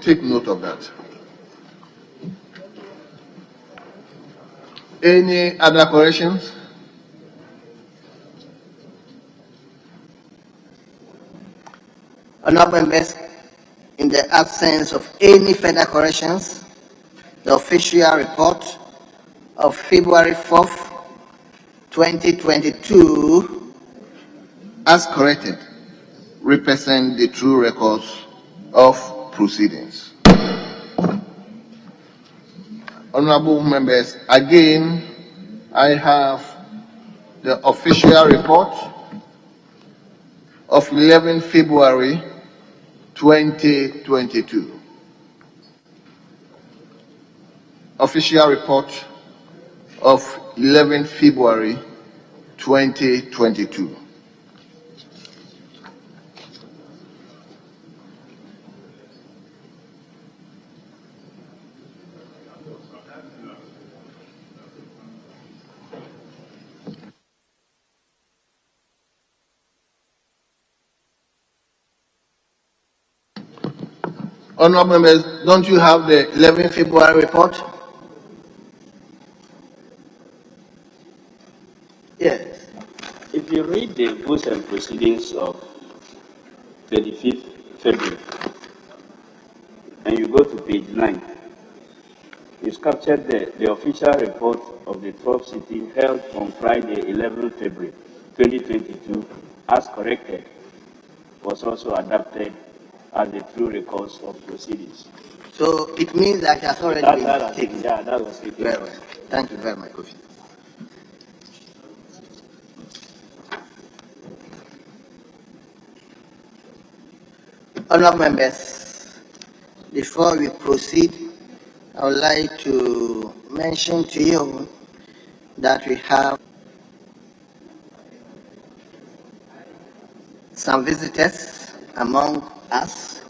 take note of that. Any other corrections? Honorable members, in the absence of any further corrections, the official report of February 4th, 2022, as corrected, represent the true records of proceedings. Honorable members, again, I have the official report of 11 February 2022. Official report of 11 February 2022. Honorable members, don't you have the 11 February report? yes. If you read the rules and proceedings of 25th February and you go to page 9, it's captured the official report of the 12th sitting held on Friday, 11 February 2022, as corrected, was also adopted as the true records of proceedings. So it means that it has already been taken. Yeah, that was taken. Very well. Thank you very much, Kofi. Honorable members, before we proceed, I would like to mention to you that we have some visitors among us.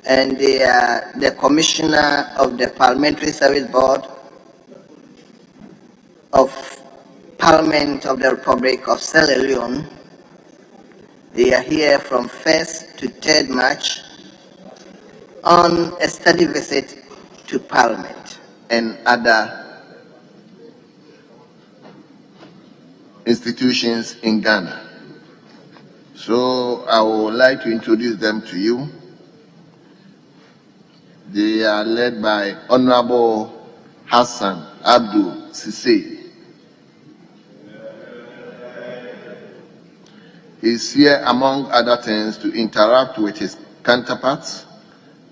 And they are the Commissioner of the Parliamentary Service Board of Parliament of the Republic of Sierra Leone. They are here from 1st to 3rd March on a study visit to Parliament and other institutions in Ghana. So I would like to introduce them to you. They are led by Honorable Hassan Abdul Sise. He is here, among other things, to interact with his counterparts,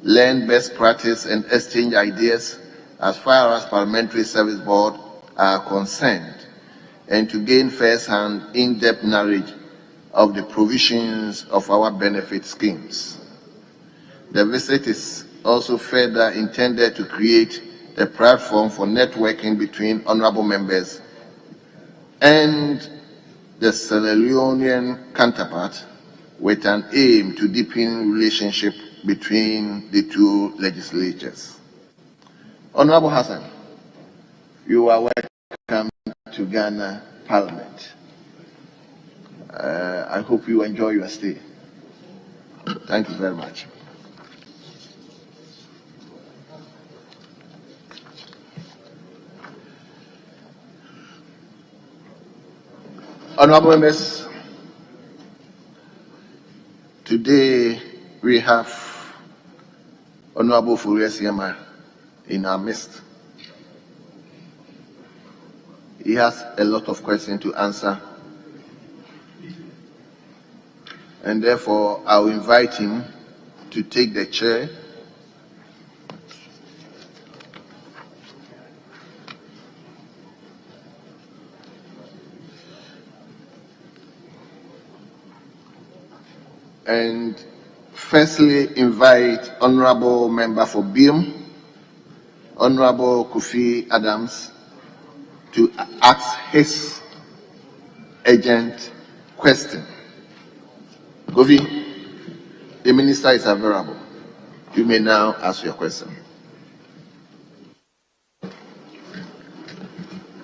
learn best practice, and exchange ideas as far as Parliamentary Service Board are concerned, and to gain first-hand, in-depth knowledge of the provisions of our benefit schemes. The visit is also further intended to create a platform for networking between honorable members and the Sierra Leonean counterpart, with an aim to deepen relationship between the two legislatures. Honorable Hassan, you are welcome to Ghana Parliament. I hope you enjoy your stay. Thank you very much. Honorable members, today we have Honorable Furious Yama in our midst. He has a lot of questions to answer, and therefore I'll invite him to take the chair and firstly invite Honorable Member for Biom, Honorable Kofi Adams, to ask his urgent question. Kofi, the minister is available. You may now ask your question.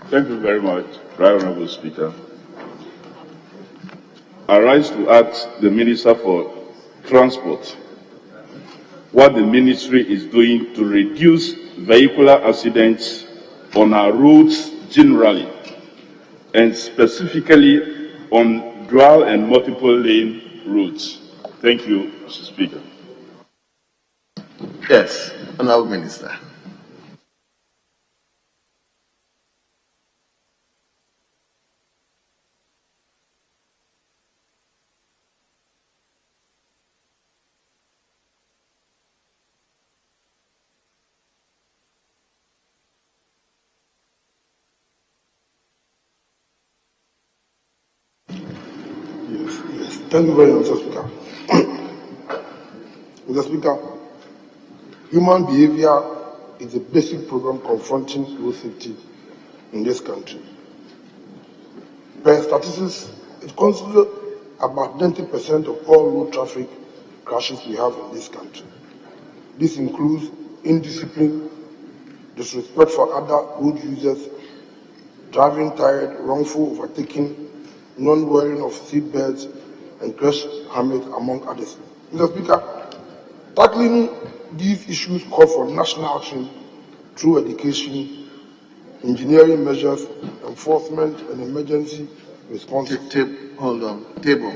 Thank you very much, Right Honorable Speaker. I rise to ask the Minister for Transport what the ministry is doing to reduce vehicular accidents on our roads generally, and specifically on dual and multiple lane roads. Thank you, Mr. Speaker. Yes, Honourable Minister. Yes. Thank you very much, Mr. Speaker. Mr. Speaker, human behavior is a basic problem confronting road safety in this country. Per statistics, it constitutes about 90% of all road traffic crashes we have in this country. This includes indiscipline, disrespect for other road users, driving tired, wrongful overtaking, non-wearing of seat belts, and crash helmets, among others. Mr. Speaker, tackling these issues call for national action through education, engineering measures, enforcement, and emergency response. Hold on. Table,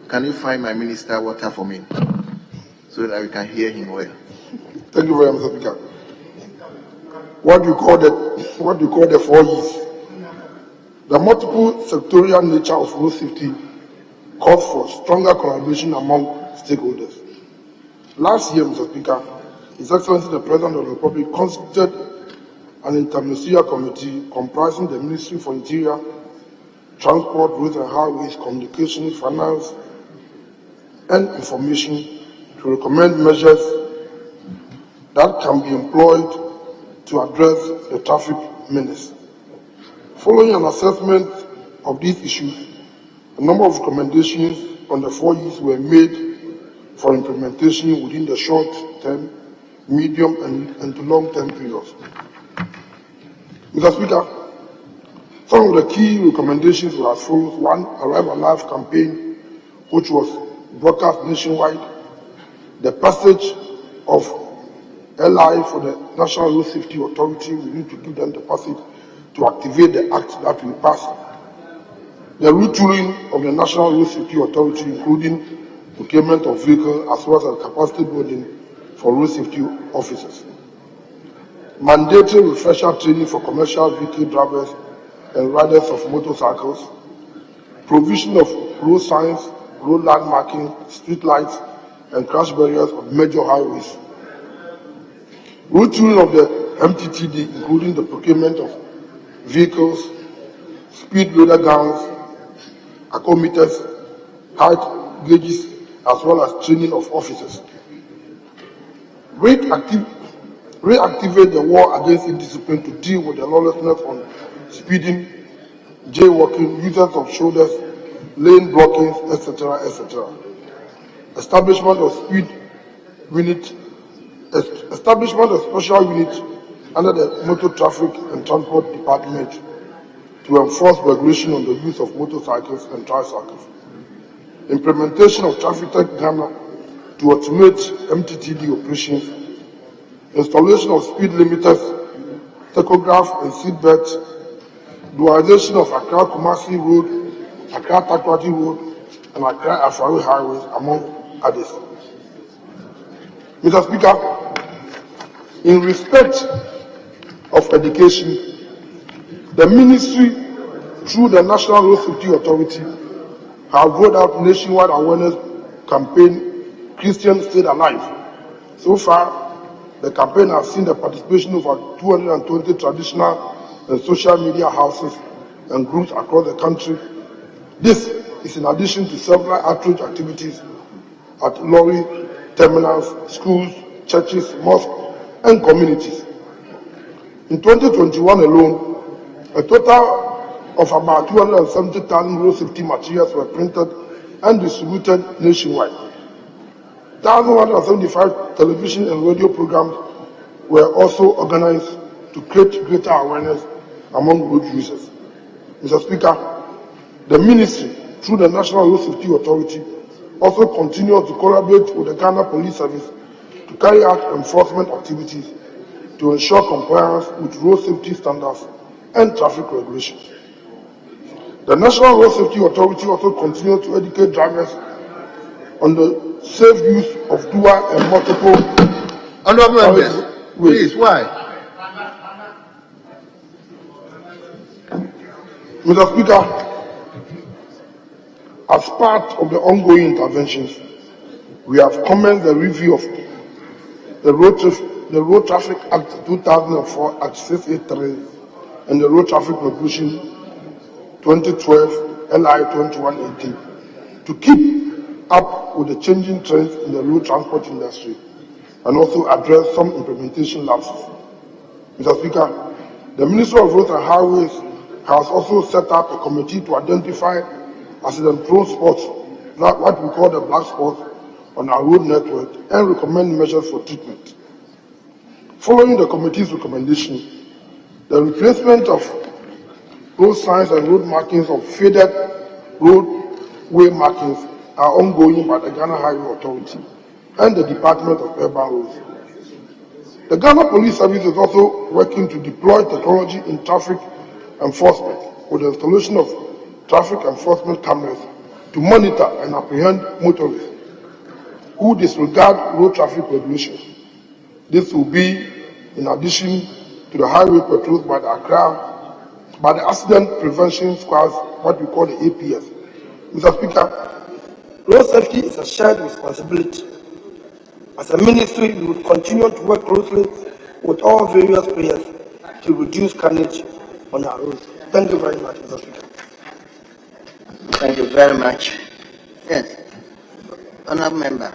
can you find my minister water for me so that we can hear him well? Thank you very much, Mr. Speaker. What do you call the 4 E's? The multiple sectorial nature of road safety calls for stronger collaboration among stakeholders. Last year, Mr. Speaker, His Excellency the President of the Republic constituted an interministerial committee comprising the Ministry for Interior, Transport, Roads and Highways, Communication, Finance, and Information to recommend measures that can be employed to address the traffic menace. Following an assessment of these issues, a number of recommendations on the 4 E's were made for implementation within the short-term, medium, and to long-term periods. Mr. Speaker, some of the key recommendations were as follows. 1, Arrive Alive campaign, which was broadcast nationwide. The passage of LI for the National Road Safety Authority, we need to give them the passage to activate the act that we passed. The retooling of the National Road Safety Authority, including procurement of vehicles as well as capacity building for road safety officers. Mandatory refresher training for commercial vehicle drivers and riders of motorcycles. Provision of road signs, road landmarking, street lights, and crash barriers on major highways. Retooling of the MTTD, including the procurement of vehicles, speed radar guns, acometers, height gauges, as well as training of officers. Reactivate the war against indiscipline to deal with the lawlessness on speeding, jaywalking, users of shoulders, lane blockings, etc., etc. Establishment of special unit under the Motor Traffic and Transport Department to enforce regulation on the use of motorcycles and tricycles. Implementation of Traffic Tech Ghana to automate MTTD operations. Installation of speed limiters, tachograph and seat belts. Dualization of Accra Kumasi Road, Accra Takoradi Road, and Accra Afari Highways, among others. Mr. Speaker, in respect of education, the ministry, through the National Road Safety Authority, have rolled out nationwide awareness campaign, Christians Stayed Alive. So far, the campaign has seen the participation of over 220 traditional and social media houses and groups across the country. This is in addition to several outreach activities at lorry terminals, schools, churches, mosques, and communities. In 2021 alone, a total of about 270,000 road safety materials were printed and distributed nationwide. 1,175 television and radio programs were also organized to create greater awareness among road users. Mr. Speaker, the ministry through the National Road Safety Authority, also continues to collaborate with the Ghana Police Service to carry out enforcement activities to ensure compliance with road safety standards and traffic regulations. The National Road Safety Authority also continues to educate drivers on the safe use of dual and multiple. Honorable members, please, why? Mr. Speaker, as part of the ongoing interventions, we have commenced the review of the Road Traffic Act 2004 Act 683 and the Road Traffic Regulation 2012 LI 2118 to keep up with the changing trends in the road transport industry and also address some implementation lapses. Mr. Speaker, the Ministry of Roads and Highways has also set up a committee to identify accident-prone spots, what we call the black spots, on our road network and recommend measures for treatment. Following the committee's recommendation, the replacement of road signs and road markings of faded roadway markings are ongoing by the Ghana Highway Authority and the Department of Urban Roads. The Ghana Police Service is also working to deploy technology in traffic enforcement with the installation of traffic enforcement cameras to monitor and apprehend motorists who disregard road traffic regulations. This will be in addition to the highway patrols by the Accident Prevention Squads, what we call the APS. Mr. Speaker, road safety is a shared responsibility. As a ministry, we will continue to work closely with all various players to reduce carnage on our roads. Thank you very much, Mr. Speaker. Thank you very much. Yes. Honourable Member,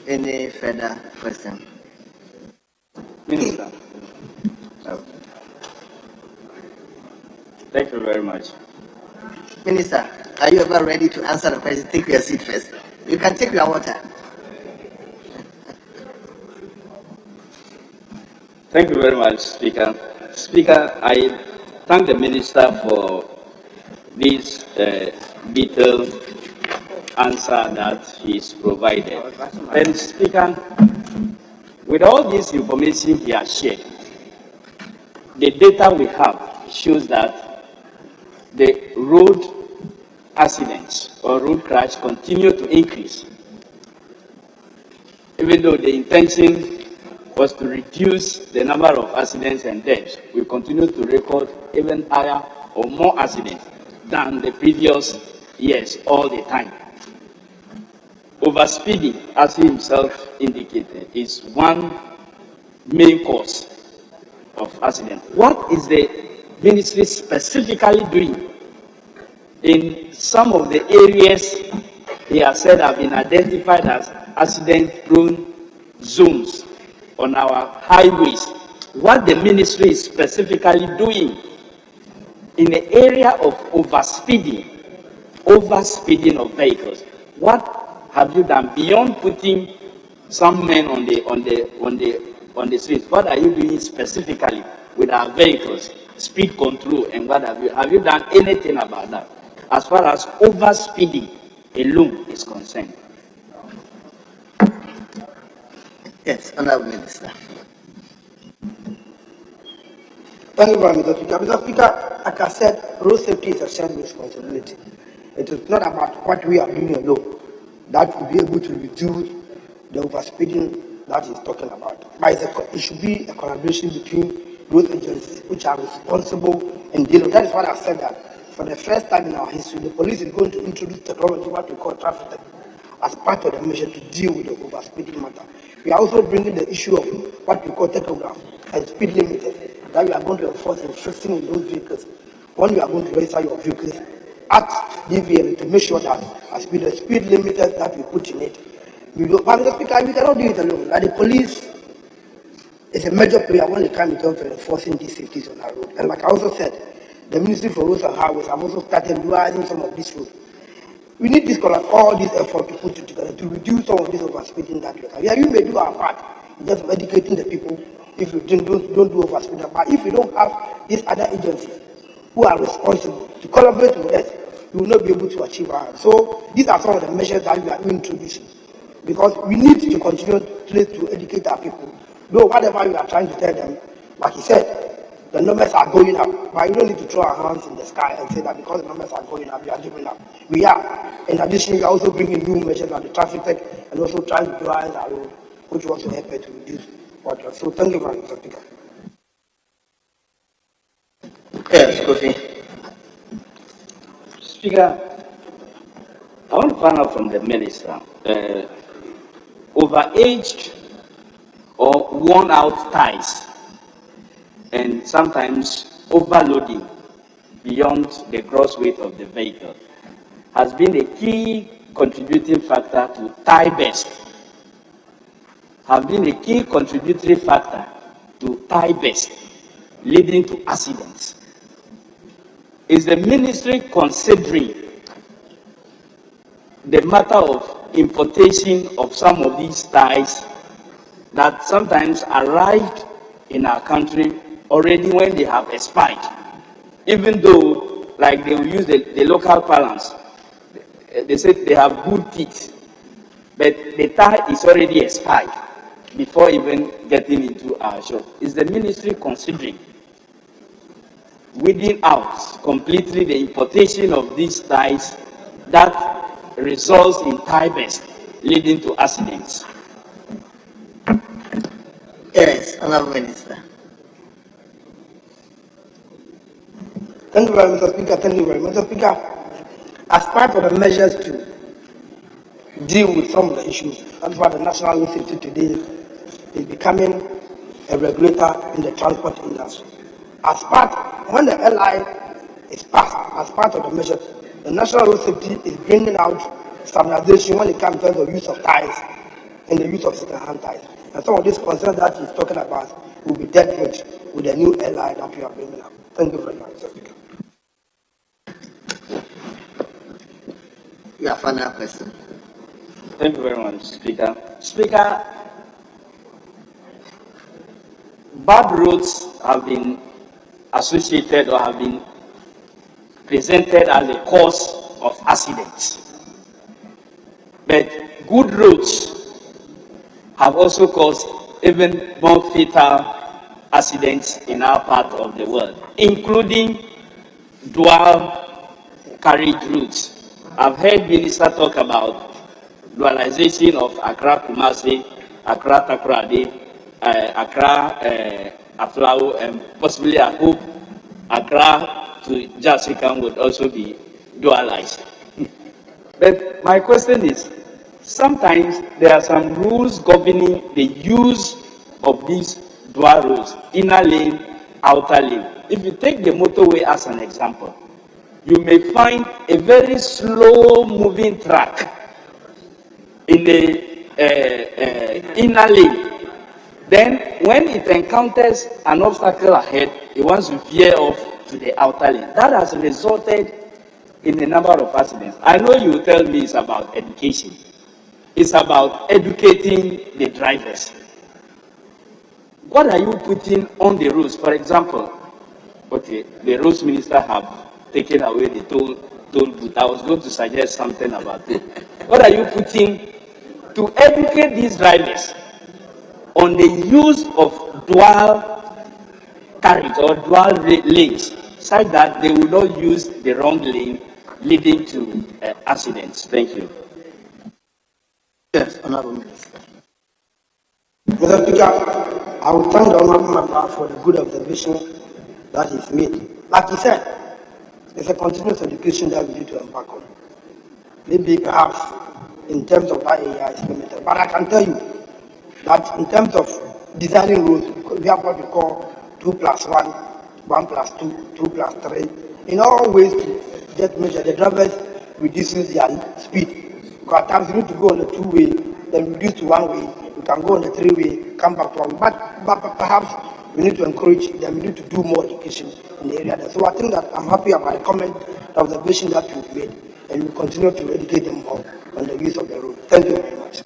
any further question? Minister. Thank you very much. Minister, are you ever ready to answer the question? Take your seat first. You can take your water. Thank you very much, Speaker. Speaker, I thank the Minister for this detailed answer that he's provided. And Speaker, with all this information he has shared, the data we have shows that the road accidents or road crash continue to increase. Even though the intention was to reduce the number of accidents and deaths, we continue to record even higher or more accidents than the previous years all the time. Overspeeding, as he himself indicated, is one main cause of accident. What is the ministry specifically doing in some of the areas he has said have been identified as accident-prone zones on our highways? What the ministry is specifically doing in the area of overspeeding of vehicles? What have you done beyond putting some men on the streets? What are you doing specifically with our vehicles, speed control, and what have you? Have you done anything about that as far as overspeeding alone is concerned? Yes, Honourable Minister. Thank you very much, Mr. Speaker. Mr. Speaker, like I said, road safety is a shared responsibility. It is not about what we are doing alone that will be able to reduce the overspeeding that he's talking about. But it should be a collaboration between road agencies which are responsible and dealing. That is what I said, that for the first time in our history, the police is going to introduce technology, what we call traffic, as part of the measure to deal with the overspeeding matter. We are also bringing the issue of what we call tachograph and speed limiters that we are going to enforce and fixing in those vehicles. When you are going to register your vehicles at DVM to make sure that the speed limiters that we put in it. Mr. Speaker, we cannot do it alone. Like the police is a major player when it comes to enforcing these safeties on our road. And like I also said, the Ministry for Roads and Highways have also started utilizing some of these roads. We need this all this effort to put it together to reduce some of this overspeeding that we have. Yeah, you may do our part in just educating the people if you don't do overspeeding. But if we don't have these other agencies who are responsible to collaborate with us we will not be able to achieve our. So these are some of the measures that we are introducing, because we need to continue to educate our people. Though whatever we are trying to tell them, like he said, the numbers are going up, but you don't need to throw our hands in the sky and say that because the numbers are going up, we are giving up. We are. In addition, we are also bringing new measures like the traffic tech and also trying to dualize our road, which will also help to reduce water. So thank you very much, Mr. Speaker. Yes, Kofi. Speaker, I want to find out from the minister, overaged or worn out tires and sometimes overloading beyond the gross weight of the vehicle has been a key contributing factor to tie burst, leading to accidents. Is the ministry considering the matter of importation of some of these ties that sometimes arrived in our country already when they have expired, even though, like, they will use the local parlance, they say they have good teeth, but the tie is already expired before even getting into our shop? Is the ministry considering weeding out completely the importation of these ties that results in tie burst, leading to accidents? Yes, Honorable Minister. Thank you very much, Mr. Speaker. Thank you very much, Mr. Speaker. As part of the measures to deal with some of the issues, that's why the National Road Safety today is becoming a regulator in the transport industry. As part, when the LI is passed, as part of the measures, the National Road Safety is bringing out standardization when it comes to the use of tires and the use of second-hand tires. And some of these concerns that he's talking about will be dealt with the new LI that we are bringing up. Thank you very much, Mr. Speaker. Your final question. Thank you very much, Speaker. Speaker, bad roads have been associated or have been presented as a cause of accidents. But good roads have also caused even more fatal accidents in our part of the world, including dual carriage routes. I've heard Minister talk about dualization of Accra Kumasi, Accra Takoradi, Accra Aflao, and possibly I hope Accra to Jasikan would also be dualized. But my question is, sometimes there are some rules governing the use of these dual roads, inner lane, outer lane. If you take the motorway as an example, you may find a very slow moving track in the inner lane. Then when it encounters an obstacle ahead, it wants to veer off to the outer lane. That has resulted in a number of accidents. I know you will tell me it's about education. It's about educating the drivers. What are you putting on the roads? For example, okay, the roads minister have taken away the toll booth. I was going to suggest something about it. What are you putting to educate these drivers on the use of dual carriage or dual lanes, such that they will not use the wrong lane, leading to accidents? Thank you. Yes, Honorable Minister. Mr. Speaker, I will thank the Honorable Member for the good observation that he's made. Like he said, it's a continuous education that we need to embark on. Maybe perhaps in terms of that area is limited. But I can tell you that in terms of designing roads, we have what we call 2+1, 1+2, 2+3, in all ways to just measure the drivers reduces their speed. Because at times you need to go on a 2-way, then reduce to 1-way. You can go on a 3-way, come back to 1-way. But perhaps we need to encourage them, we need to do more education in the area there. So I think that I'm happy about the comment, the observation that you've made, and we continue to educate them more on the use of the road. Thank you very much.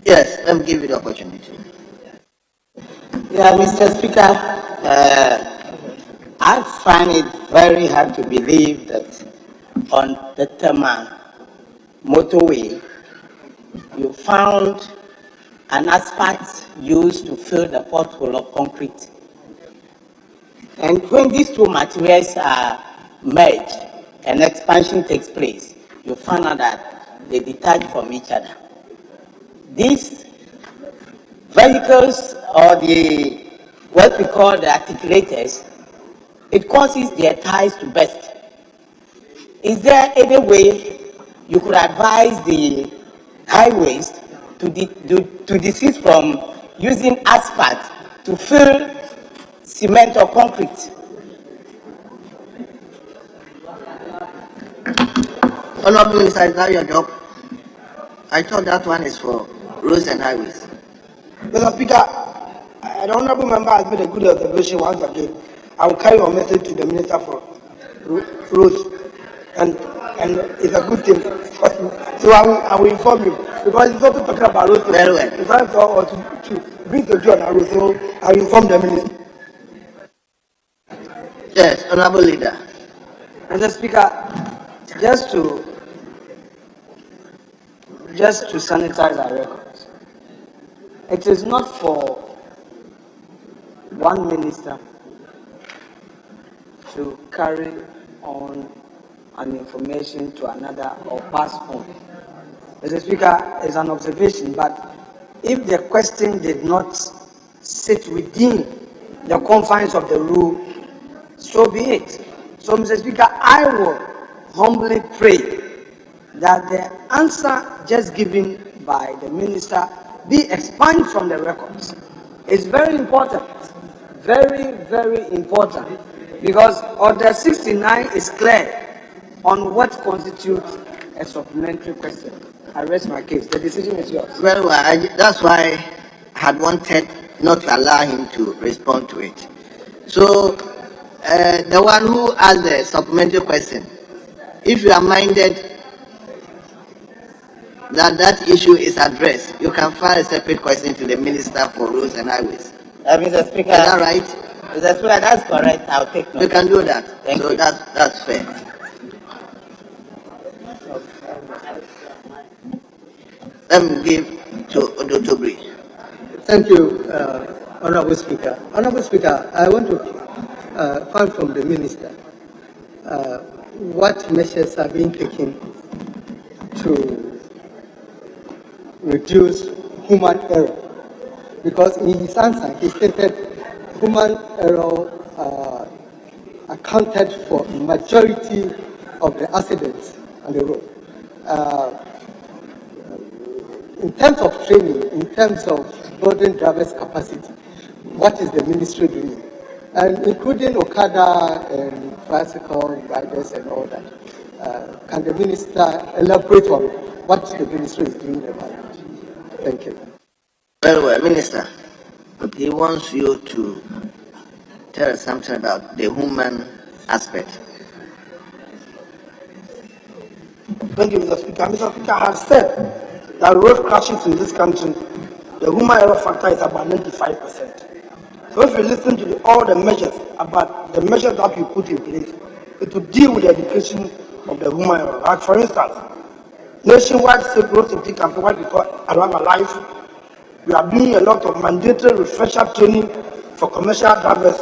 Yes, let me give you the opportunity. Yeah, Mr. Speaker, I find it very hard to believe that on the Tema motorway, you found an asphalt used to fill the pothole of concrete. And when these two materials are merged and expansion takes place, you find out that they detach from each other. These vehicles, or what we call the articulators, it causes their tires to burst. Is there any way you could advise the highways to desist from using asphalt to fill cement or concrete? Honorable Minister, is that your job? I thought that one is for roads and highways. Mr. Speaker, the honorable member has made a good observation once again. I will carry your message to the Minister for Roads, and it's a good thing. So I will inform you, because he's also talking about roads. Very well. It's time for to bring the joy on our roads, so I will inform the Minister. Yes, Honorable Leader. Mr. Speaker, just to sanitize our records, it is not for one minister to carry on an information to another or pass on. Mr. Speaker, it's an observation, but if the question did not sit within the confines of the rule, so be it. So, Mr. Speaker, I will humbly pray that the answer just given by the minister be expunged from the records. It's very important, very, very important, because Order 69 is clear on what constitutes a supplementary question. I rest my case. The decision is yours. Well, that's why I had wanted not to allow him to respond to it. So, the one who asked the supplementary question, if you are minded that issue is addressed, you can file a separate question to the Minister for Roads and Highways. Mr. Speaker, is that right? Mr. Speaker, that's correct. I'll take note. You can do that. Thank you. That's fair. Let me give to Odotobri. Thank you, Honorable Speaker. Honorable Speaker, I want to find from the Minister what measures are being taken to reduce human error. Because in his answer, he stated human error accounted for the majority of the accidents on the road. In terms of training, in terms of building drivers' capacity, what is the ministry doing? And including Okada and bicycle riders and all that. Can the minister elaborate on what the ministry is doing about it? Thank you. Very well, Minister. He wants you to tell us something about the human aspect. Thank you, Mr. Speaker. Mr. Speaker, I have said that road crashes in this country, the human error factor is about 95%. So if you listen to all the measures that we put in place, it will deal with the education of the human error. Like for instance, nationwide safe road safety campaign, what we call Arrive Alive. We are doing a lot of mandatory refresher training for commercial drivers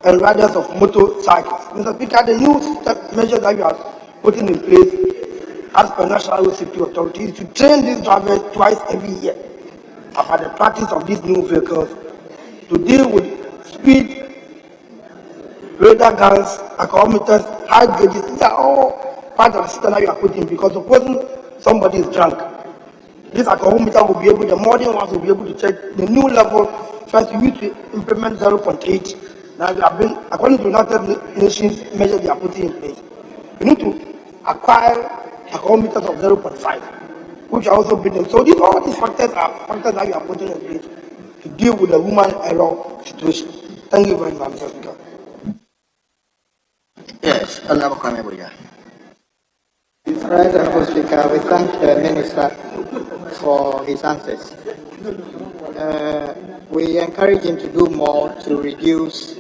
and riders of motorcycles. Mr. Speaker, the new measures that we are putting in place as per National Road Safety Authority is to train these drivers twice every year about the practice of these new vehicles to deal with speed, radar guns, accelerometers, high gauges. These are all part of the system that you are putting, because supposing somebody is drunk, this accelerometer will be able, the modern ones will be able to check the new level. First, you need to implement 0.8. Now, we have been, according to the United Nations measures they are putting in place, you need to acquire accelerometers of 0.5, which are also building. So all these factors are factors that you are putting in place to deal with the human error situation. Thank you very much, Mr. Speaker. Yes, Honorable Kwame. Right, Honorable Speaker, we thank the Minister for his answers. We encourage him to do more to reduce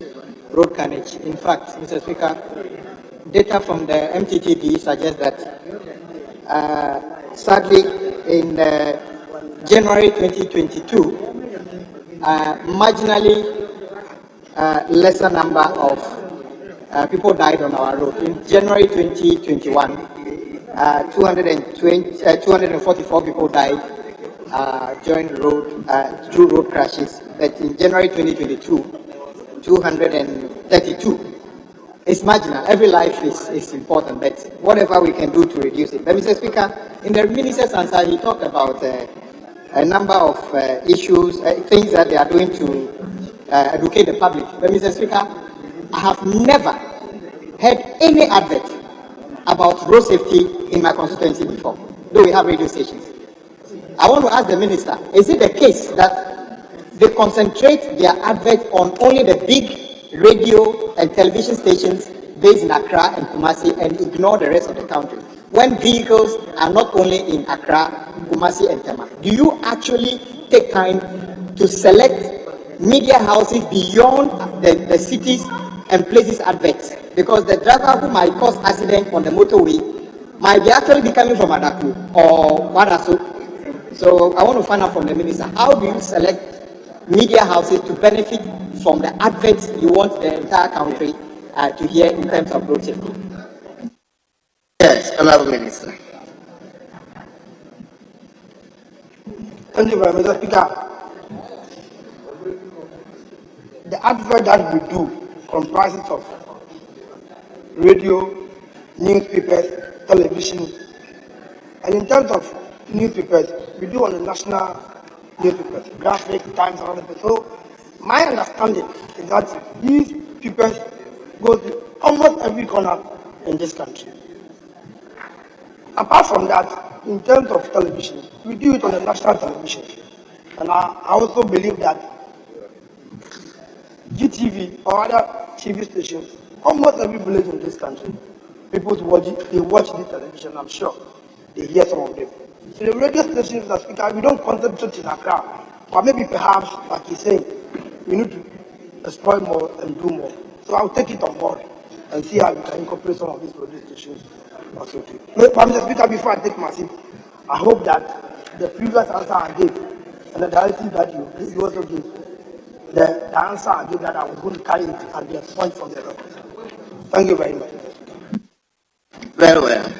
road carnage. In fact, Mr. Speaker, data from the MTTD suggests that sadly in January 2022, marginally lesser number of people died on our road. In January 2021, 244 people died during through road crashes. But in January 2022, 232. It's marginal. Every life is important, but whatever we can do to reduce it. But Mr. Speaker, in the minister's answer, he talked about a number of issues, things that they are doing to educate the public. But Mr. Speaker, I have never heard any advert about road safety in my constituency before, though we have radio stations. I want to ask the minister, is it the case that they concentrate their advert on only the big radio and television stations based in Accra and Kumasi and ignore the rest of the country, when vehicles are not only in Accra, Kumasi and Tema? Do you actually take time to select media houses beyond the cities and places adverts? Because the driver who might cause accident on the motorway might be actually be coming from Adaku or Wadaso. So I want to find out from the minister, how do you select media houses to benefit from the adverts you want the entire country to hear in terms of road safety? Yes, Honourable Minister. Thank you very much, Mr. Speaker. The advert that we do comprises of radio, newspapers, television, and in terms of newspapers, we do on the national newspapers, Graphic, Times, and other. So my understanding is that these papers go to almost every corner in this country. Apart from that, in terms of television, we do it on the national television. And I also believe that GTV or other TV stations, almost every village in this country, people watch this television, I'm sure. They hear some of them. So the radio stations, Mr. Speaker, we don't concentrate in Accra, but maybe perhaps, like he's saying, we need to exploit more and do more. So I'll take it on board and see how we can incorporate some of these radio stations also too. But Mr. Speaker, before I take my seat, I hope that the previous answer I gave and the directive that you also gave, the answer I gave that I was going to carry it and be a point from the record. Thank you very much. Very well.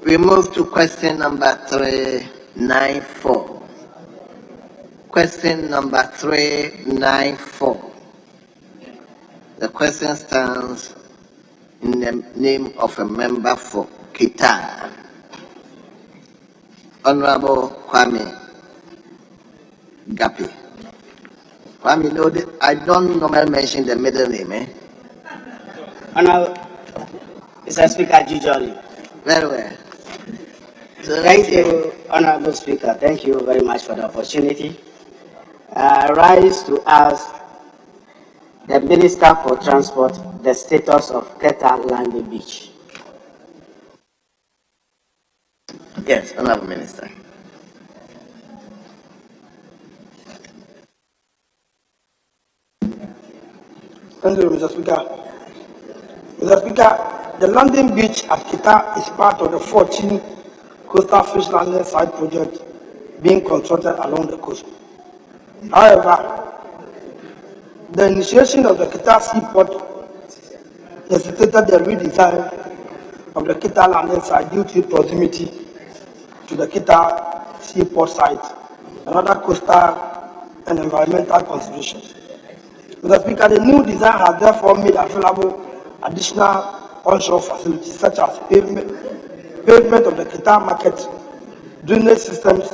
We move to question number 394. Question number 394. The question stands in the name of a member for Kita, Honorable Kwame Gapi. Kwame, I don't normally mention the middle name, eh? Honorable Mr. Speaker, usually. Very well. So Thank you, Honorable Speaker. Thank you very much for the opportunity. I rise to ask the Minister for Transport the status of Keta Landing Beach. yes, Honorable Minister. Thank you, Mr. Speaker. Mr. Speaker, the landing beach at Kita is part of the 14 coastal fish landing site project being constructed along the coast. However, the initiation of the Kita seaport necessitated the redesign of the Kita landing site due to proximity to the Kita seaport site and other coastal and environmental considerations. Mr. Speaker, the new design has therefore made available additional onshore facilities such as pavement of the Kita market, drainage systems,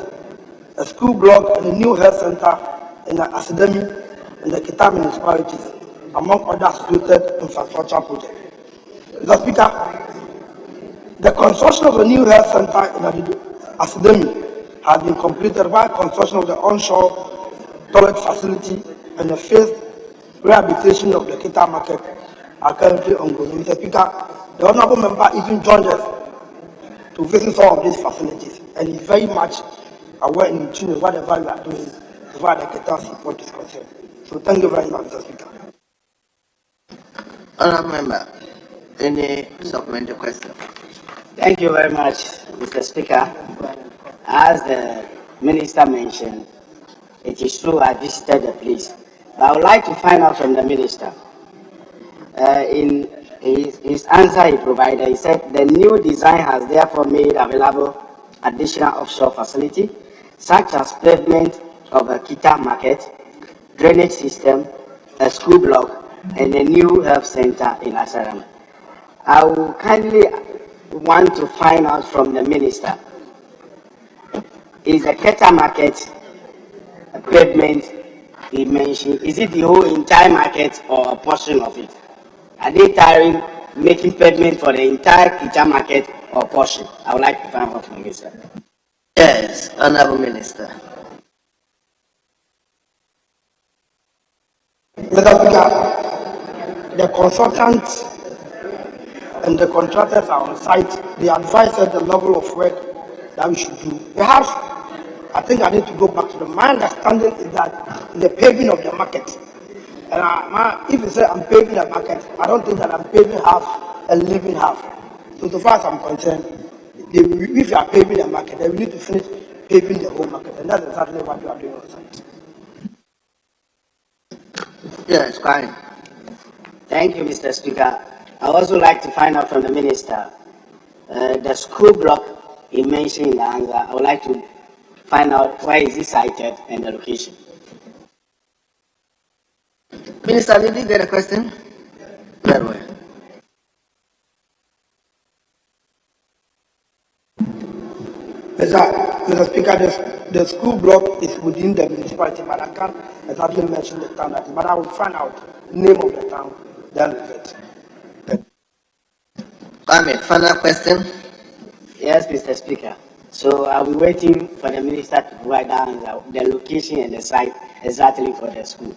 a school block, and a new health center in the academy in the Kita municipalities, among other associated infrastructure projects. Mr. Speaker, the construction of the new health center in the academy has been completed, while construction of the onshore toilet facility and the phased rehabilitation of the Kita market are currently ongoing. Mr. Speaker, the honorable member even joined us to visit some of these facilities, and is very much aware in tune with whatever we are doing as far as the Kita seaport is concerned. So thank you very much, Mr. Speaker. Honourable Member, any supplementary question? Thank you very much, Mr. Speaker. As the Minister mentioned, it is true I visited the place. But I would like to find out from the Minister. In his answer he provided, he said the new design has therefore made available additional offshore facility, such as pavement of a Kita market, drainage system, a school block, and a new health center in Asaram. I will kindly want to find out from the Minister, is the Kita market a pavement he mentioned, is it the whole entire market or a portion of it? Are they tiring making pavement for the entire Kita market or portion? I would like to find out from the Minister. Yes, Honourable Minister. Mr. Speaker, the consultants and the contractors are on site. They advise us the level of work that we should do. Perhaps, I think I need to go back to my understanding is that the paving of the market. And if you say I'm paving the market, I don't think that I'm paving half and leaving half. So far as I'm concerned, if you are paving the market, then we need to finish paving the whole market. And that's exactly what we are doing on site. Yes, fine. Thank you, Mr. Speaker. I would also like to find out from the Minister, the school block he mentioned in the answer. I would like to find out where is it sited and the location. Minister, did you get a question? Very well. Mr. Speaker, the school block is within the municipality, but I can't exactly mention the town that is, but I will find out the name of the town, then with it. Final question? Yes, Mr. Speaker. So I'll be waiting for the Minister to provide the location and the site exactly for the school.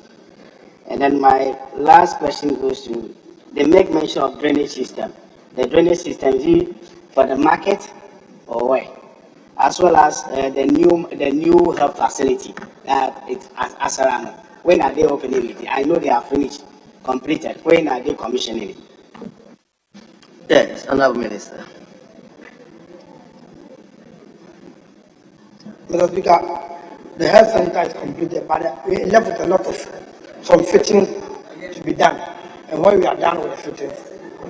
And then my last question goes to, they make mention of drainage system. The drainage system, is it for the market or where? As well as the new health facility it's Asarano. When are they opening it? I know they are finished, completed. When are they commissioning it? Yes, Honourable Minister. Mr. Speaker, the health center is completed, but we left with a lot of some fittings to be done. And when we are done with the fittings,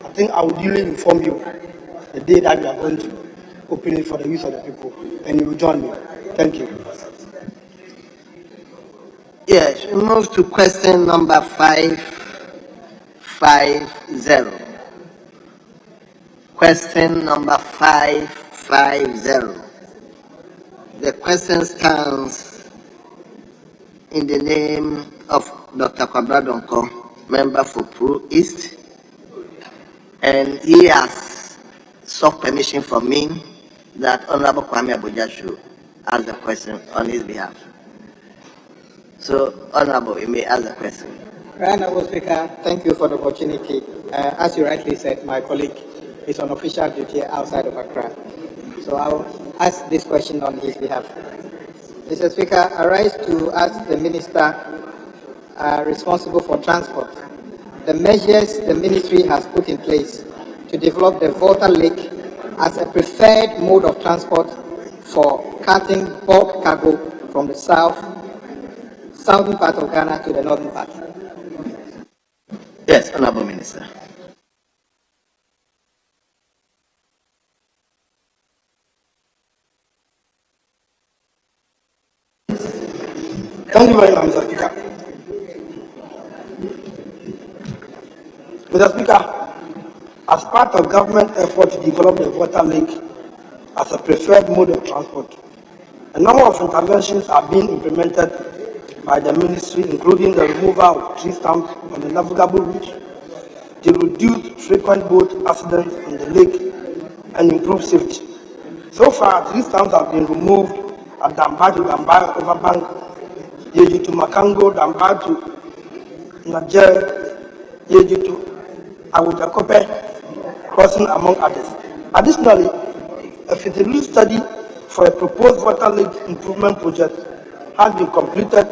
I think I will duly inform you the day that we are going to open it for the use of the people, and you will join me. Thank you. Yes, we move to question number 550. Question number 550. The question stands in the name of Dr. Kwabradonko, member for Peru East, and he has sought permission from me that Honorable Kwame Abuja should ask the question on his behalf. So, Honorable, you may ask the question. Honorable Speaker, thank you for the opportunity. As you rightly said, my colleague is on official duty outside of Accra. So I'll ask this question on his behalf. Mr. Speaker, I rise to ask the Minister responsible for transport the measures the Ministry has put in place to develop the Volta Lake as a preferred mode of transport for carting bulk cargo from the southern part of Ghana to the northern part. Yes, Honorable Minister. Thank you very much, Mr. Speaker. Mr. Speaker, as part of government effort to develop the Volta Lake as a preferred mode of transport, a number of interventions are being implemented by the Ministry, including the removal of tree stumps on the navigable route, to reduce frequent boat accidents on the lake and improve safety. So far, tree stumps have been removed at Dambar to Dambar Overbank, Yeji to Makango, Dambar to Niger, Yeji to Awutakope crossing, among others. Additionally, a feasibility study for a proposed water lake improvement project has been completed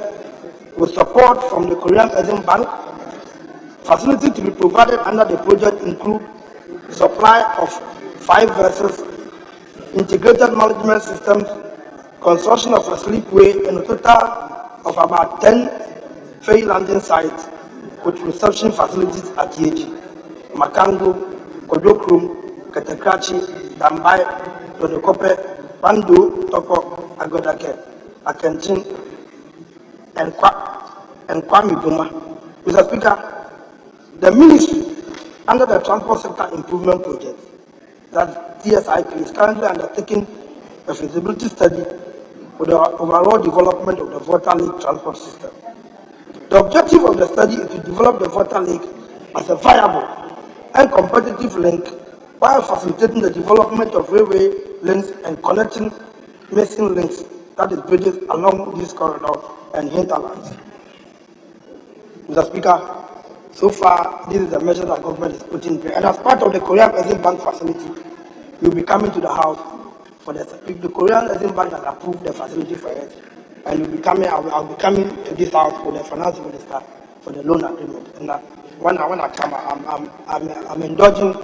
with support from the Korean Exim Bank, Facility to be provided under the project include supply of 5 vessels, integrated management systems, construction of a slipway, and a total of about 10 ferry landing sites with reception facilities at Yeji, Makango, Kodokrum, Katekrachi, Dambai, Dodokope, Pando, Toko, Agodake, Akenchin, and Kwame Buma. Mr. Speaker, the ministry, under the Transport Sector Improvement Project, that TSIP is currently undertaking a feasibility study for the overall development of the Volta Lake transport system. The objective of the study is to develop the Volta Lake as a viable and competitive link while facilitating the development of railway links and connecting missing links, that is bridges along this corridor and hinterlands. Mr. Speaker, so far, this is the measure that government is putting in place. And as part of the Korean Exim Bank facility, you'll be coming to the house for the Korean Exim Bank has approved the facility for it. And you'll be coming, I'll be coming to this house for the finance minister for the loan agreement. And when I come, I'm indulging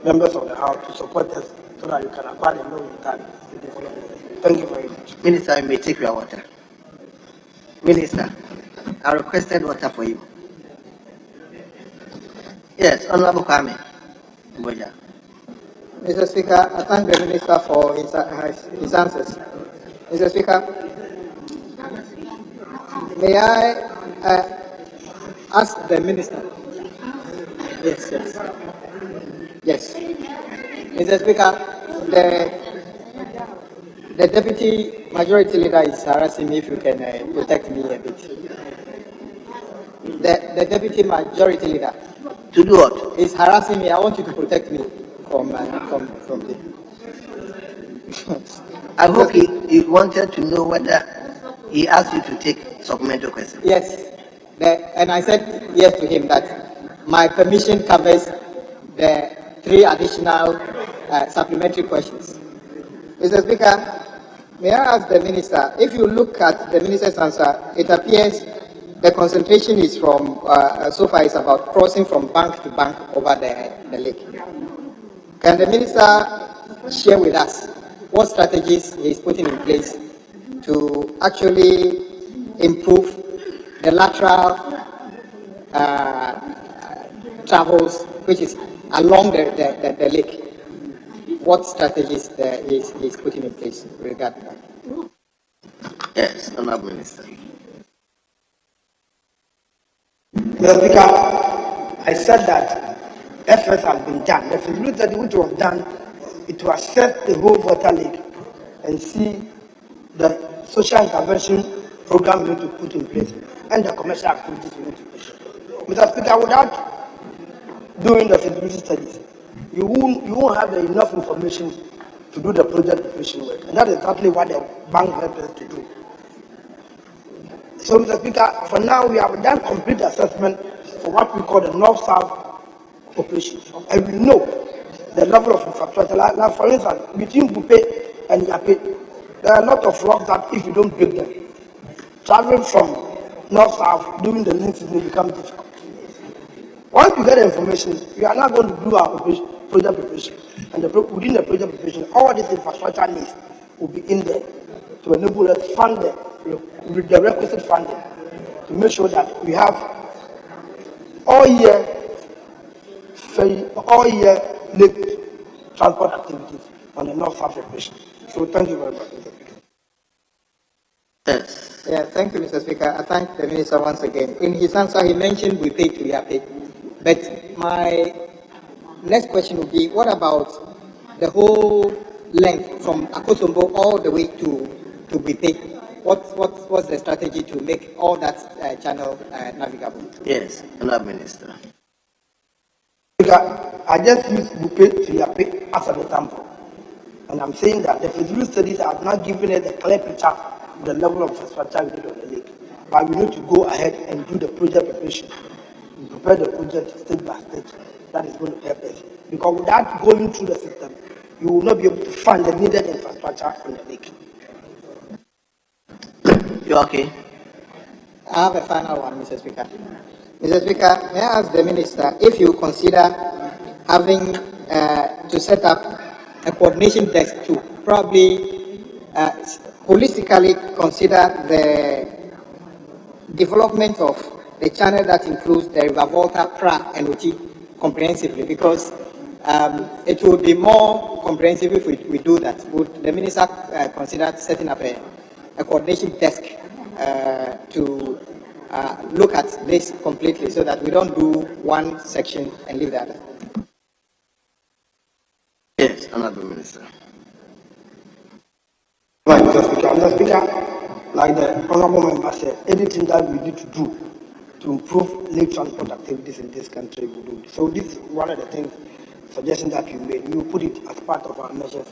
members of the house to support us so that you can acquire the loan in time to develop it. Thank you very much. Minister, you may take your water. Minister, I requested water for you. Yes, Honorable Kwame. Mr. Speaker, I thank the Minister for his answers. Mr. Speaker, may I ask the Minister? Yes. Yes. Mr. Speaker, the Deputy Majority Leader is harassing me. If you can protect me a bit. The Deputy Majority Leader. To do what? Is harassing me. I want you to protect me from the. I hope he wanted to know whether he asked you to take supplementary questions. Yes, and I said yes to him that my permission covers the 3 additional supplementary questions. Mr. Speaker, may I ask the Minister, if you look at the Minister's answer, it appears the concentration is from, so far is about crossing from bank to bank over the lake. Can the Minister share with us what strategies he is putting in place to actually improve the lateral travels, which is along the lake? What strategies he is putting in place regarding that? Yes, Honorable Minister. Mr. Speaker, I said that efforts have been done. The feasibility study which was done, it will assess the whole Volta Lake and see the social intervention program we need to put in place and the commercial activities we need to push. Mr. Speaker, without doing the feasibility studies, you won't have enough information to do the project preparation work. And that is exactly what the bank helped us to do. So, Mr. Speaker, for now we have done complete assessment for what we call the North-South operations. And we know the level of infrastructure. Like for instance, between Bupe and Yape, there are a lot of rocks that if you don't break them, traveling from North-South during the rainy season becomes difficult. Once we get the information, we are now going to do our project preparation. And within the project preparation, all these infrastructure needs will be in there to enable us to fund with the requisite funding to make sure that we have all year lake transport activities on the North-South operation. So thank you very much, Mr. Speaker. Yes. Yeah, thank you, Mr. Speaker. I thank the Minister once again. In his answer, he mentioned we pay to Yape. But my next question would be, what about the whole length from Akosombo all the way to Bipe? What's the strategy to make all that channel navigable? Yes, Honorable Minister. I just use Bupe to Yape as an example. And I'm saying that the feasibility studies have not given us a clear picture of the level of infrastructure we need on the lake. But we need to go ahead and do the project preparation. We prepare the project stage by stage. That is going to help us. Because without going through the system, you will not be able to fund the needed infrastructure on the lake. You okay? I have a final one, Mr. Speaker. Mr. Speaker, may I ask the Minister if you consider having to set up a coordination desk to probably holistically consider the development of the channel that includes the River Volta, Pra, and Oti comprehensively, because it would be more comprehensive if we do that. Would the Minister consider setting up a coordination desk to look at this completely so that we don't do one section and leave the other? Yes, Honorable Minister. Right, Mr. Speaker, like the honorable member said, anything that we need to do to improve lake transport activities in this country, we do. So this is one of the things, suggestion that you made. We will put it as part of our measures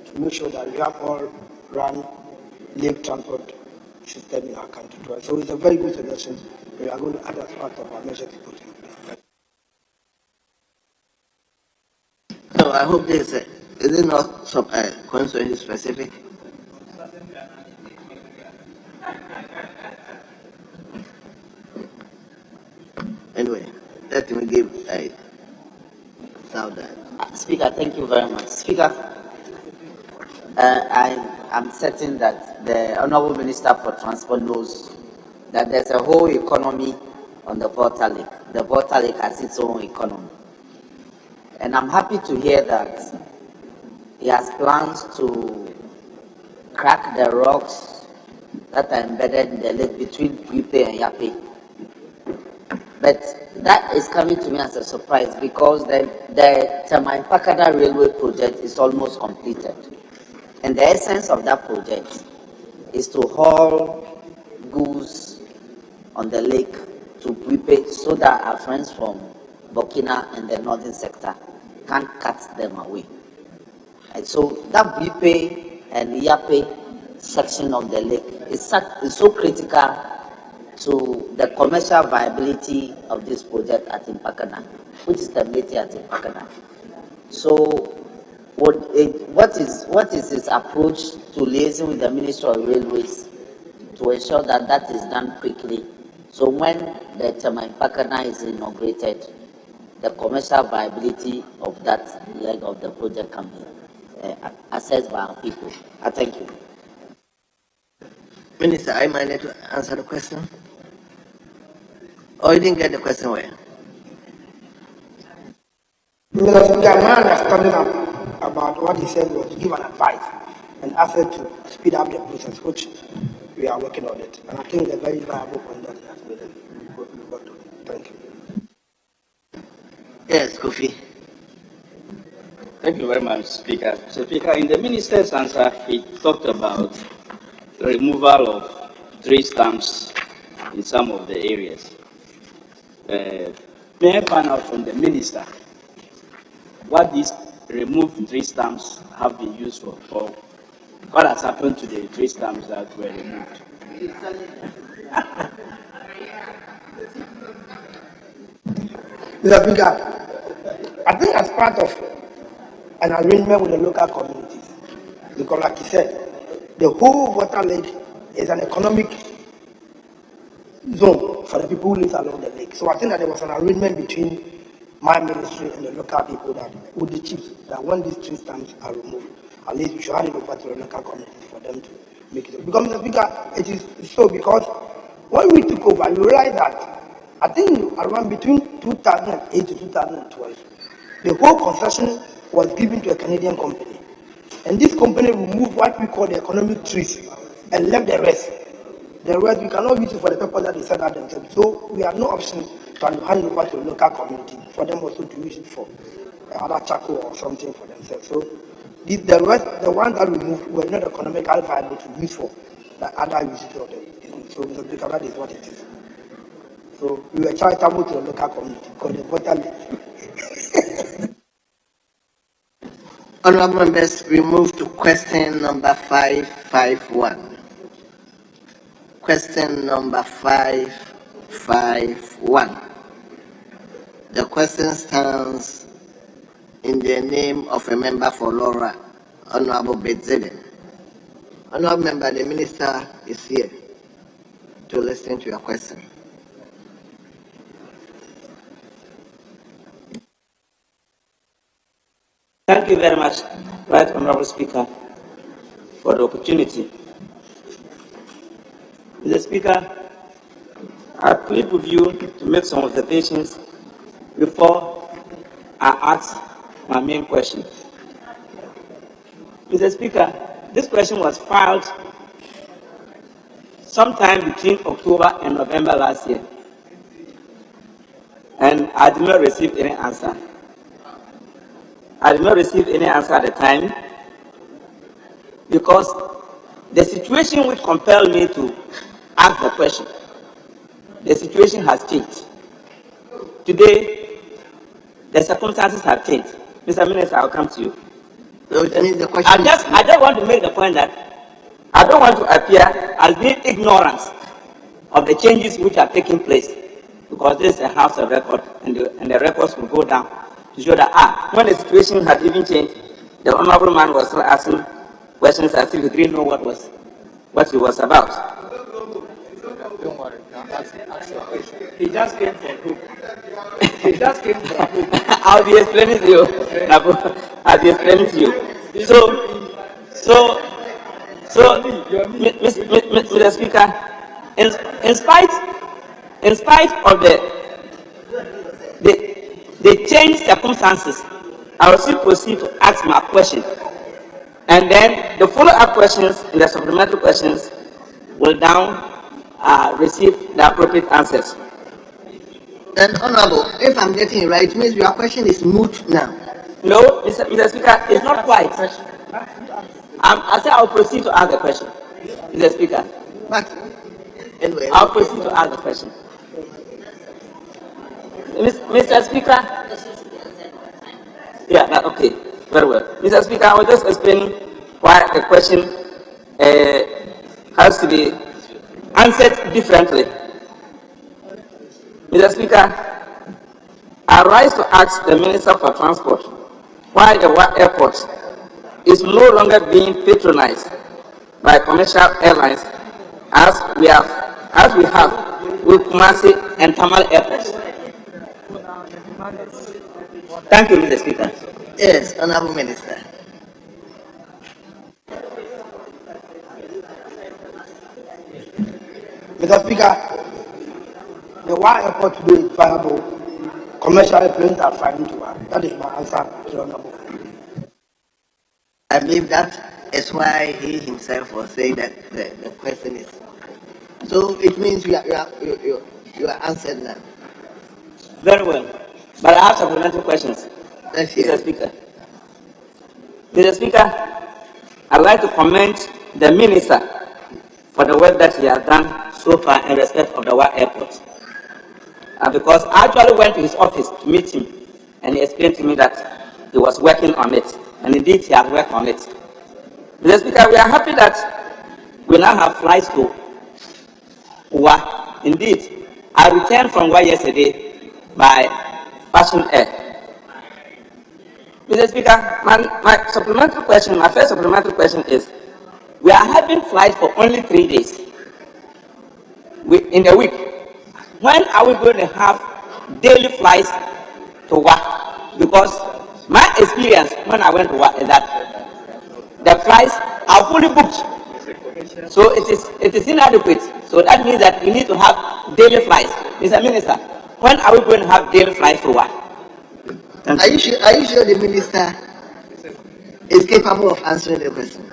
to make sure that we have all run lake transport system in our country. So it's a very good suggestion. We are going to add as part of our measures to put in place. So I hope this is it not constituency specific? Anyway, let me give a sound that. Speaker, thank you very much. Speaker, I am certain that the Honourable Minister for Transport knows that there's a whole economy on the Volta Lake. The Volta Lake has its own economy. And I'm happy to hear that he has plans to crack the rocks that are embedded in the lake between Puipe and Yape. But that is coming to me as a surprise because the Temai-Pakada Railway project is almost completed. And the essence of that project is to haul goods on the lake to Puipe so that our friends from Burkina and the northern sector can't cut them away. And so that Puipe and Yape section of the lake is so critical to the commercial viability of this project at Impakana, which is the Meti at Impakana. So what is his approach to liaising with the Ministry of Railways to ensure that that is done quickly? So when the Impakana is inaugurated, the commercial viability of that leg of the project can be assessed by our people. I thank you. Minister, I minded to answer the question? Oh, you didn't get the question where? Mr. Speaker, my understanding about what he said was to give an advice and ask her to speed up the process, which we are working on it. And I think it's a very viable point that he has made. Thank you. Yes, Kofi. Thank you very much, Speaker. So, Speaker, in the Minister's answer, he talked about the removal of tree stumps in some of the areas. May I find out from the Minister what these removed tree stumps have been used for, or what has happened to the tree stumps that were removed? Mr. Speaker, I think as part of an arrangement with the local communities, because like you said, the whole water lake is an economic zone for the people who live along the lake. So I think that there was an arrangement between my ministry and the local people that with the chiefs that when these tree stumps are removed, at least we should hand it over to the local communities for them to make it. Because Mr. Speaker, it is so because when we took over, we realized that I think around between 2008 to 2012, the whole concession was given to a Canadian company. And this company removed what we call the economic trees and left the rest. The rest we cannot use it for the purpose that they set out themselves. So we have no option to hand over to the local community for them also to use it for other charcoal or something for themselves. So the rest, the ones that we removed were not economically viable to use for the other uses of the business. So that is what it is. So we were charitable to the local community because the water left. Honorable members, we move to question number 551. Question number 551. The question stands in the name of a member for Laura, Honorable Bedzeden. Honorable member, the minister is here to listen to your question. Thank you very much, Right Honorable Speaker, for the opportunity. Mr. Speaker, I plead with you to make some observations before I ask my main question. Mr. Speaker, this question was filed sometime between October and November last year, and I did not receive any answer. I did not receive any answer at the time because the situation which compelled me to ask the question, the situation has changed. Today, the circumstances have changed. Mr. Minister, I'll come to you. So it means the question I just want to make the point that I don't want to appear as being ignorant of the changes which are taking place, because this is a house of record, and the records will go down to show that when the situation had even changed, the honorable man was still asking questions as if he didn't know what he was about. Don't worry. Ask your question. He just came for hope. He just came for hope. I'll be explaining to you. I'll be explaining to you. So, Mr. Speaker, in spite of the changed circumstances, I will still proceed to ask my question, and then the follow-up questions and the supplementary questions will now receive the appropriate answers. And Honorable, if I'm getting it right, it means your question is moot now. No, Mr. Speaker, it's not quite. I said I'll proceed to ask the question, Mr. Speaker. But anyway, I'll proceed to ask the question. Mr. Speaker? Yeah, okay, very well. Mr. Speaker, I was just explaining why the question has to be answered differently. Mr. Speaker, I rise to ask the Minister for Transport why the airport is no longer being patronized by commercial airlines as we have with Kumasi and Tamal airports. Thank you, Mr. Speaker. yes, Honorable Minister. Mr. Speaker, the why airport today is viable. Commercial airplanes are flying to work. That is my answer to the Honorable. I believe that is why he himself was saying that the question is. So it means you are answered now. Very well. But I have supplementary questions. Let's hear. Mr. Speaker. Mr. Speaker, I'd like to commend the Minister for the work that he has done so far in respect of the Wa Airport. Because I actually went to his office to meet him, and he explained to me that he was working on it. And indeed, he has worked on it. Mr. Speaker, we are happy that we now have flights to Wa. Indeed, I returned from Wa yesterday by Fashion Air. Mr. Speaker, my supplementary question, my first supplementary question is, we are having flights for only 3 days in a week. When are we going to have daily flights to Wa? Because my experience when I went to Wa is that the flights are fully booked. So it is inadequate. So that means that we need to have daily flights. Mr. Minister, when are we going to have daily flights to Wa? Are you sure the Minister is capable of answering the question?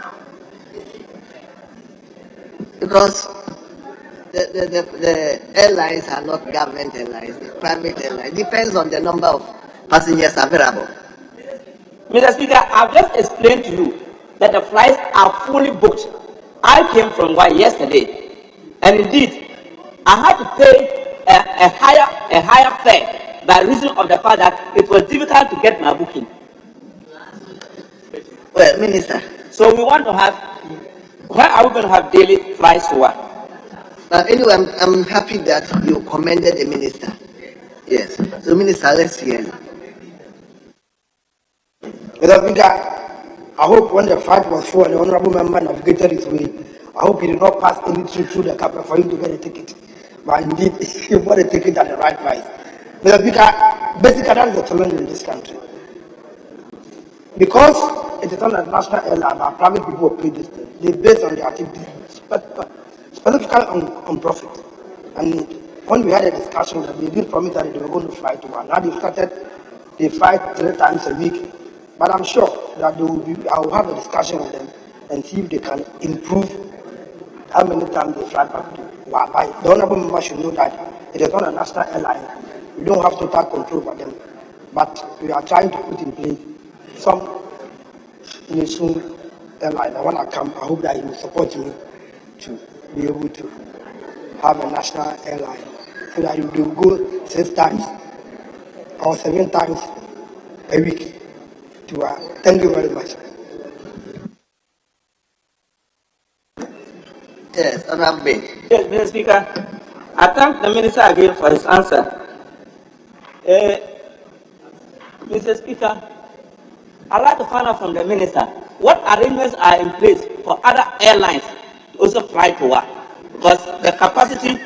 Because the airlines are not government airlines, they're private airlines. Depends on the number of passengers available. Mr. Speaker, I've just explained to you that the flights are fully booked. I came from Wa yesterday, and indeed, I had to pay a higher fare by reason of the fact that it was difficult to get my booking. Well, Minister. So we want to have, when are we going to have daily flights to Wa? Anyway, I'm happy that you commended the Minister. Yes. So, Minister, let's hear you. Mr. Speaker, I hope when the fight was full and the Honorable Member navigated his way, I hope he did not pass anything through the capital for him to get a ticket. But indeed, he bought a ticket at the right price. Mr. Speaker, basically that is the challenge in this country. because it is not a national airline, but private people will pay this thing. They base on the activity, specifically on profit. And when we had a discussion that they did promise that they were going to fly to one. Now they fly 3 times a week. But I'm sure that I will have a discussion with them and see if they can improve how many times they fly back to one. The honorable member should know that it is not a national airline. We don't have total control over them. But we are trying to put in place some nation airline. When I come, I hope that you will support me to be able to have a national airline so that you will go 6 times or 7 times a week to thank you very much. Yes, Honorable. Yes, Mr. Speaker. I thank the Minister again for his answer. Mr. Speaker, I'd like to find out from the Minister what arrangements are in place for other airlines to also fly to work. Because the capacity,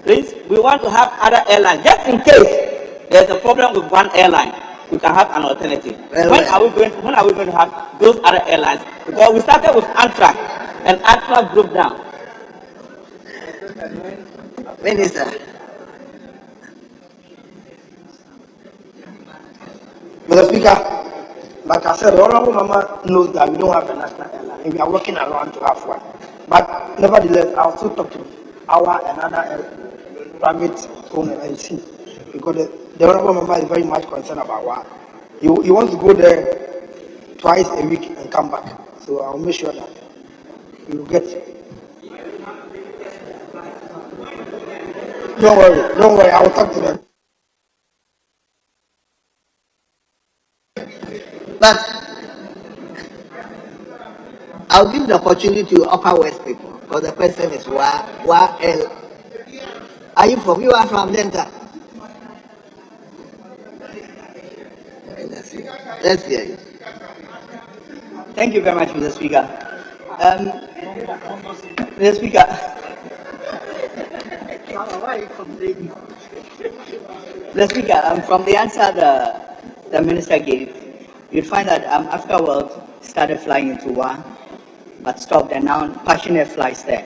please, we want to have other airlines. Just in case there's a problem with one airline, we can have an alternative. When are we going to have those other airlines? Because we started with Amtrak, and Amtrak broke down. Minister. Mr. Speaker, like I said, the honorable member knows that we don't have a national airline and we are working around to have one. But nevertheless, I'll still talk to our another private owner and see, because the honorable member is very much concerned about what he wants to go there twice a week and come back. So I'll make sure that we will get. Don't worry, I will talk to them. But I'll give the opportunity to Upper West people, because the question is Wa El. Are you from? You are from Delta. Let's hear you. Thank you very much, Mr. Speaker. Mr. Speaker. Mr. Speaker, from the answer the Minister gave, you'd find that Africa World started flying into Wa, but stopped, and now Passionate flies there.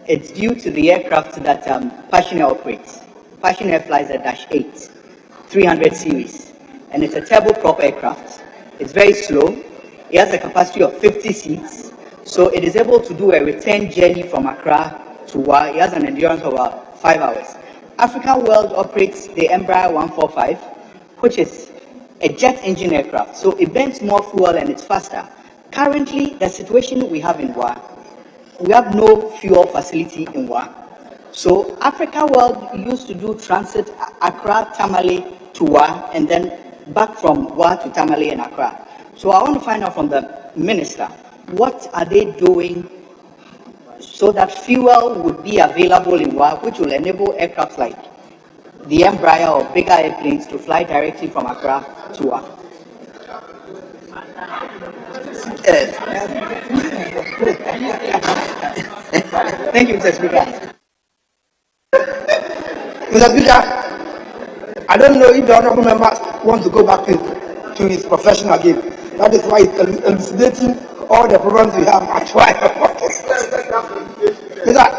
It's due to the aircraft that Passionate operates. Passionate flies a Dash 8, 300 series, and it's a turboprop aircraft. It's very slow. It has a capacity of 50 seats, so it is able to do a return journey from Accra to Wa. It has an endurance of about 5 hours. African World operates the Embraer 145, which is a jet engine aircraft, so it burns more fuel and it's faster. Currently, the situation we have in Wa, we have no fuel facility in Wa. So Africa World used to do transit Accra, Tamale to Wa, and then back from Wa to Tamale and Accra. So I want to find out from the Minister, what are they doing so that fuel would be available in Wa, which will enable aircraft like the Embraer or bigger airplanes to fly directly from Accra to Wa. Thank you, Mr. Speaker. Mr. Speaker, I don't know if the honorable member wants to go back to his profession again. That is why he's elucidating all the problems we have at Wa.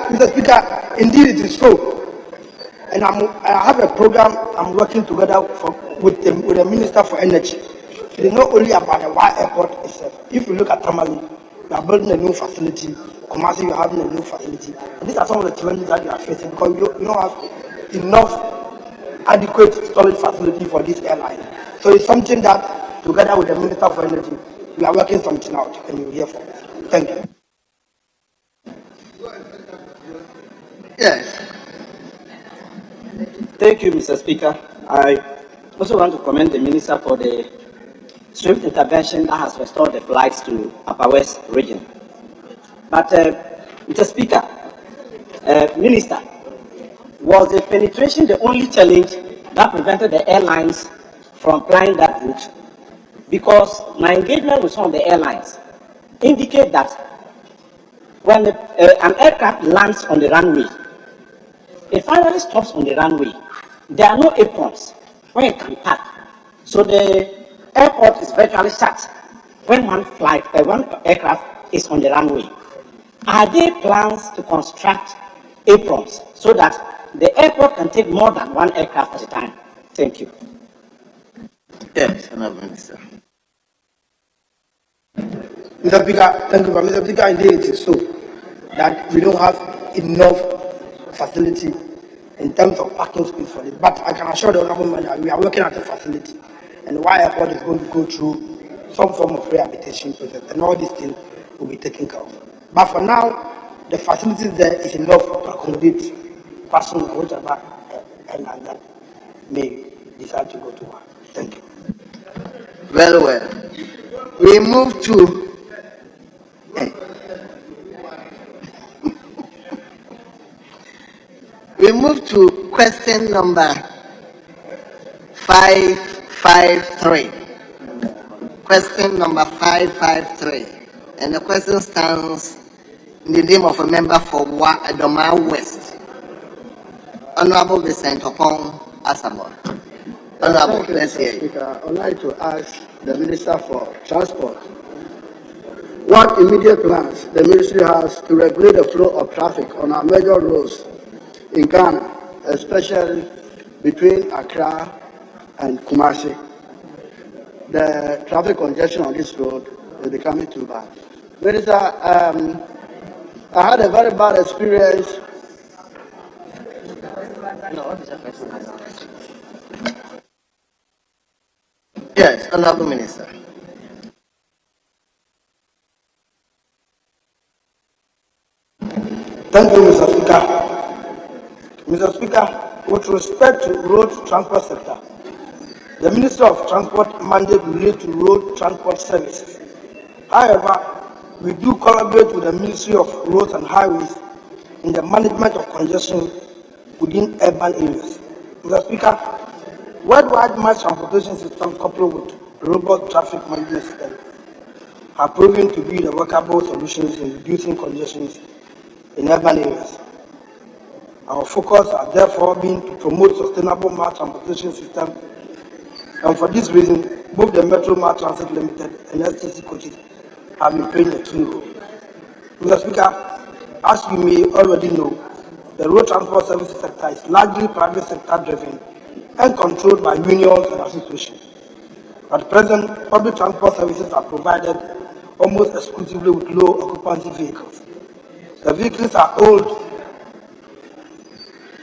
Mr. Speaker, indeed it is so. And I have a program I'm working together with the Minister for Energy. It is not only about the Wa Airport itself. If you look at Tamale, we are building a new facility. Kumasi, you are having a new facility. And these are some of the challenges that you are facing, because you don't have enough adequate storage facility for this airline. So it's something that, together with the Minister for Energy, we are working something out, and you will hear from us. Thank you. Yes. Thank you, Mr. Speaker. I also want to commend the Minister for the swift intervention that has restored the flights to Upper West region. But, Mr. Speaker, Minister, was the penetration the only challenge that prevented the airlines from flying that route? Because my engagement with some of the airlines indicate that when an aircraft lands on the runway, it finally stops on the runway. There are no aprons where it can park. So the airport is virtually shut when one aircraft is on the runway. Are there plans to construct aprons so that the airport can take more than one aircraft at a time? Thank you. Yes, Honorable Minister. Mr. Speaker, thank you, Mr. Speaker. Indeed, it is so that we don't have enough facility in terms of parking space for it. But I can assure the Honorable Member that we are working at the facility, and the Y airport is going to go through some form of rehabilitation process, and all these things will be taken care of. But for now, the facilities there is enough to accommodate persons or whichever airline that may decide to go to work. Thank you. Very well. We move to we move to question number 553. Question number 553. And the question stands in the name of a member for Adoma West. Honorable Vincent Opon Asamo. Honorable, let's hear you. Speaker, I'd like to ask the Minister for Transport what immediate plans the ministry has to regulate the flow of traffic on our major roads in Ghana, especially between Accra and Kumasi. The traffic congestion on this road is becoming too bad. Minister, I had a very bad experience. Yes, Honorable Minister. Thank you, Mr. Speaker. Mr. Speaker, with respect to road transport sector, the Minister of Transport mandate relates to road transport services. However, we do collaborate with the Ministry of Roads and Highways in the management of congestion within urban areas. Mr. Speaker, worldwide mass transportation systems coupled with robust traffic management systems have proven to be the workable solutions in reducing congestions in urban areas. Our focus has therefore been to promote sustainable mass transportation systems, and for this reason, both the Metro Mass Transit Limited and STC coaches have been playing a key role. Mr. Speaker, as you may already know, the road transport services sector is largely private sector driven and controlled by unions and associations. At present, public transport services are provided almost exclusively with low occupancy vehicles. The vehicles are old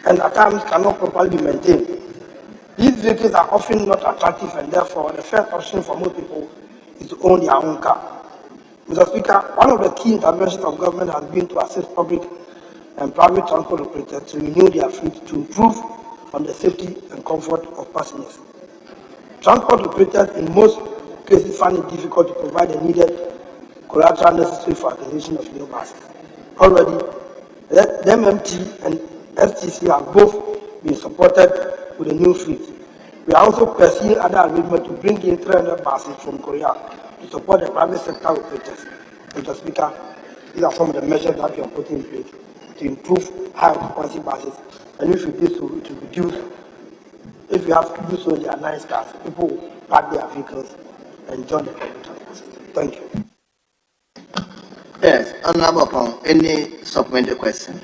and at times cannot properly be maintained. These vehicles are often not attractive, and therefore the first option for most people is to own their own car. Mr. Speaker, one of the key interventions of government has been to assist public and private transport operators to renew their fleet to improve on the safety and comfort of passengers. Transport operators in most cases find it difficult to provide the needed collateral necessary for acquisition of new buses. Already, the MMT and FTC have both been supported with a new fleet. We are also pursuing other arrangements to bring in 300 buses from Korea to support the private sector operators. Mr. Speaker, these are some of the measures that we are putting in place to improve high occupancy buses. And if we do so, it will reduce. If we have to do so in their nice cars, people will park their vehicles and join the public transport system. Thank you. Yes, Honorable Pong, any supplementary question?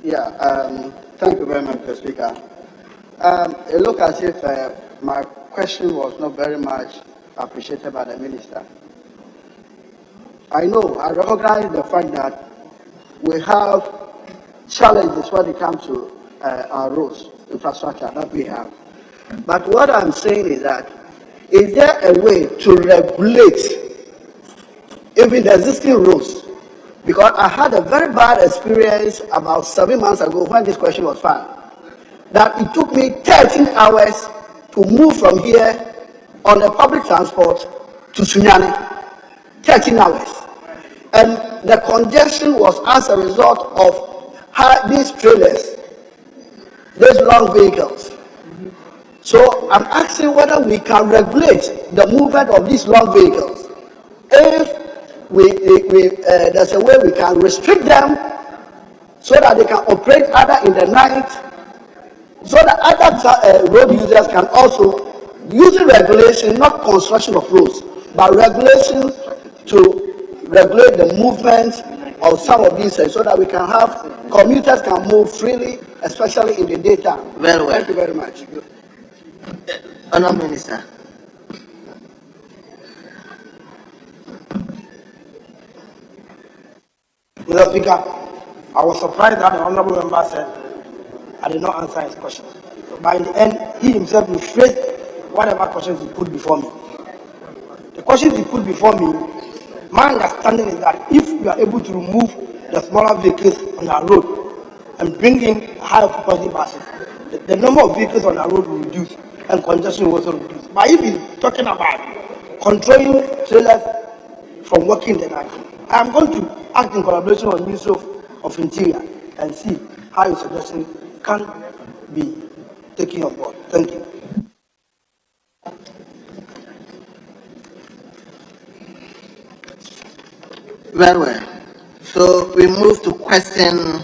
Yeah, thank you very much, Mr. Speaker. It looks as if my question was not very much appreciated by the minister. I recognize the fact that we have challenges when it comes to our roads infrastructure that we have. But what I'm saying is that, is there a way to regulate even the existing roads? Because I had a very bad experience about 7 months ago when this question was filed, that it took me 13 hours to move from here on the public transport to Sunyani. 13 hours. And the congestion was as a result of these trailers, these long vehicles. So I'm asking whether we can regulate the movement of these long vehicles. If there's a way we can restrict them so that they can operate either in the night, so that other road users can also using regulation, not construction of roads, but regulation to regulate the movement of some of these so that we can have commuters can move freely, especially in the daytime. Very well. Thank you very much. Honourable Minister. Mr. Speaker, I was surprised that the honourable member said I did not answer his question. But in the end, he himself rephrased whatever questions he put before me. The questions he put before me, my understanding is that if we are able to remove the smaller vehicles on our road and bring in higher capacity buses, the number of vehicles on our road will reduce and congestion will also reduce. But if he's talking about controlling trailers from working the night, I am going to act in collaboration with the Ministry of Interior and see how your suggestion can be taken on board. Thank you. Very well. So we move to question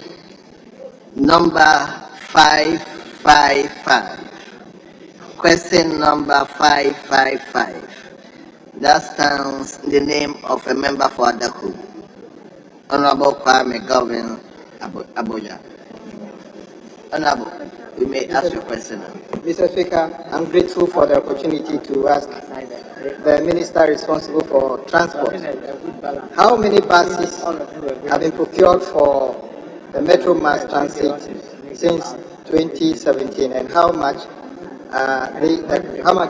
number 555. Question number 555. That stands in the name of a member for Adaku, Honorable Kwame Govin Abuja. Honorable, we may ask your question now. Mr. Speaker, I'm grateful for the opportunity to ask the Minister responsible for transport. How many buses have been procured for the Metro Mass Transit since 2017, and how much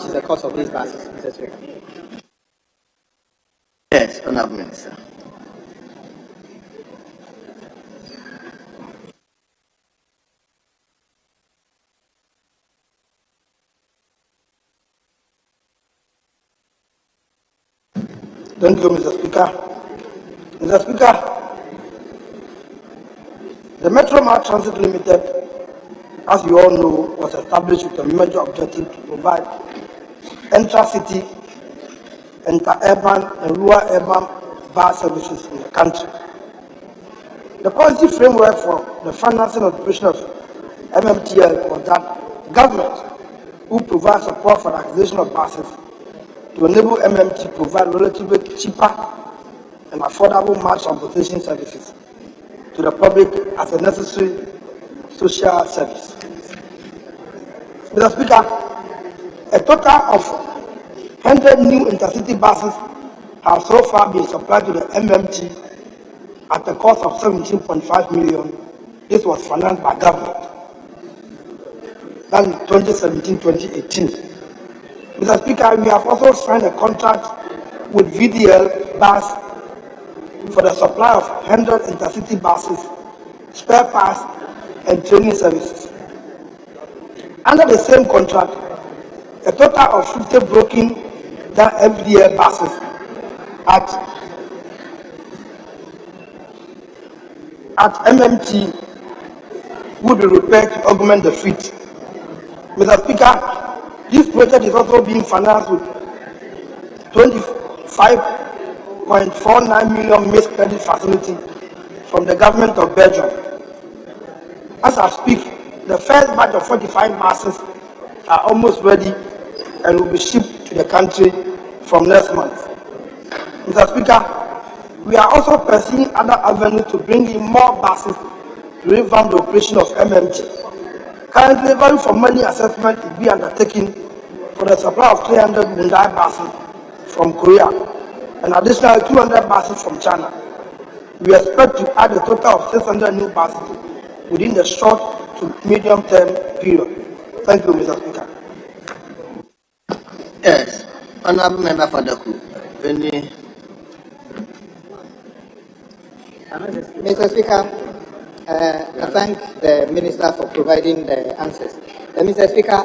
is the cost of these buses, Mr. Speaker? Yes, Honorable Minister. Thank you, Mr. Speaker. Mr. Speaker, the Metro Mass Transit Limited, as you all know, was established with a major objective to provide intra-city, inter-urban, and rural urban bus services in the country. The policy framework for the financing and operation of MMTL was that government will provide support for the acquisition of buses to enable MMT to provide relatively cheaper and affordable mass transportation services to the public as a necessary social service. Mr. Speaker, a total of 100 new intercity buses have so far been supplied to the MMT at a cost of 17.5 million. This was financed by government. That is 2017-2018. Mr. Speaker, we have also signed a contract with VDL Bus for the supply of 100 intercity buses, spare parts, and training services. Under the same contract, a total of 50 broken down VDL buses at MMT would be repaired to augment the fleet. Mr. Speaker, this project is also being financed with 25.49 million mixed credit facility from the government of Belgium. As I speak, the first batch of 45 buses are almost ready and will be shipped to the country from next month. Mr. Speaker, we are also pursuing other avenues to bring in more buses to revamp the operation of MMT. Currently, value for money assessment is being undertaken for the supply of 300 Hyundai buses from Korea and additional 200 buses from China. We expect to add a total of 600 new buses within the short to medium term period. Thank you, Mr. Speaker. Yes, Honorable Member for the group. Mr. Speaker, I thank the Minister for providing the answers. Mr. Speaker,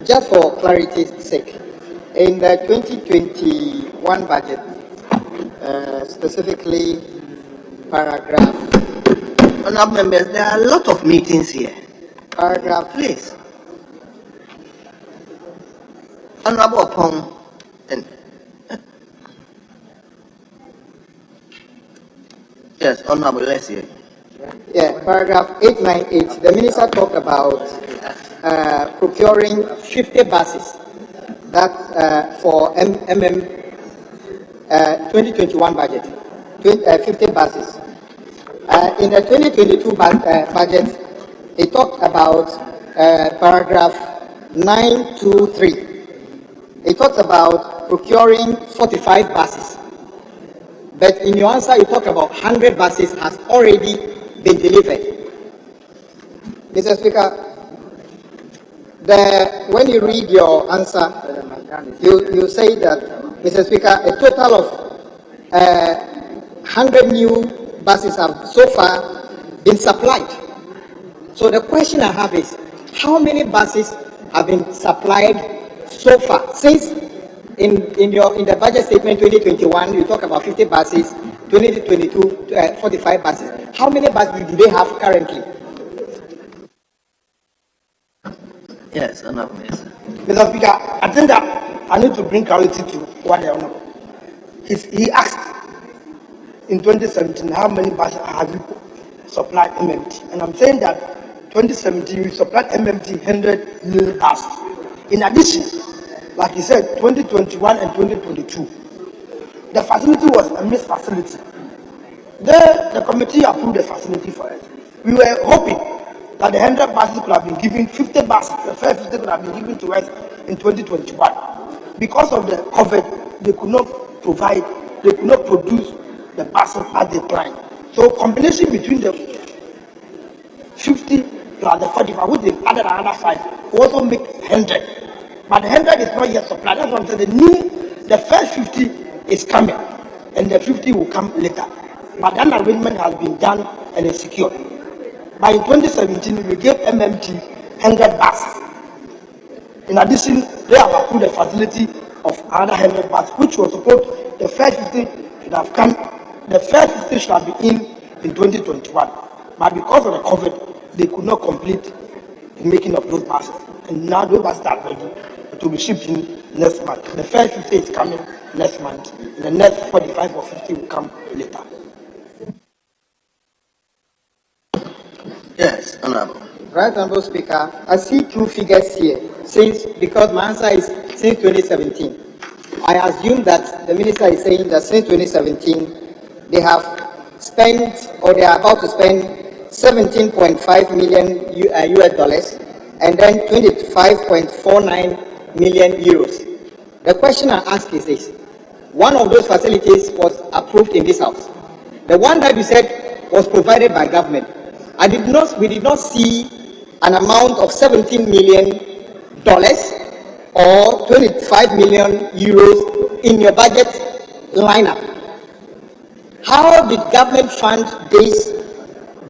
just for clarity's sake, in the 2021 budget, specifically paragraph... Honorable members, there are a lot of meetings here. Paragraph... Please. Honorable Opong. Yes, Honorable, let's hear. Yeah, paragraph 898, the Minister talked about procuring 50 buses that for 2021 budget, 50 buses. In the 2022 budget, it talked about paragraph 923. It talks about procuring 45 buses. But in your answer, you talk about 100 buses has already been delivered. Mr. Speaker, when you read your answer, you say that, Mr. Speaker, a total of 100 new buses have so far been supplied. So the question I have is, how many buses have been supplied so far? Since in the budget statement 2021, you talk about 50 buses, 2022, 45 buses. How many buses do they have currently? Yes, Honorable Minister. Mr. Speaker, I think that I need to bring clarity to what the Honorable. He asked in 2017 how many buses have you supplied MMT, and I'm saying that 2017 we supplied MMT 100 new buses. In addition, like he said, 2021 and 2022, the facility was a missed facility. The committee approved the facility for us. We were hoping that the 100 buses could have been given, 50 buses, the first 50 could have been given to us in 2021. Because of the COVID, they could not provide, they could not produce the buses as they planned. So combination between the 50 plus the 45, which they added another 5, will also make 100. But the 100 is not yet supplied. That's what I'm saying. The first 50 is coming, and the 50 will come later. But that arrangement has been done and is secured. By 2017, we gave MMT 100 buses. In addition, they have approved the facility of another 100 buses, which was supposed the first 50 should have come. The first 50 should have been in 2021. But because of the COVID, they could not complete the making of those buses. And now those buses are ready to be shipped in next month. The first 50 is coming next month. And the next 45 or 50 will come later. Yes, Honorable. Right, Honorable Speaker, I see two figures here. Because my answer is since 2017, I assume that the minister is saying that since 2017, they have spent or they are about to spend 17.5 million US dollars and then 25.49 million euros. The question I ask is this: one of those facilities was approved in this house. The one that you said was provided by government. We did not see an amount of $17 million or 25 million euros in your budget lineup. How did government fund these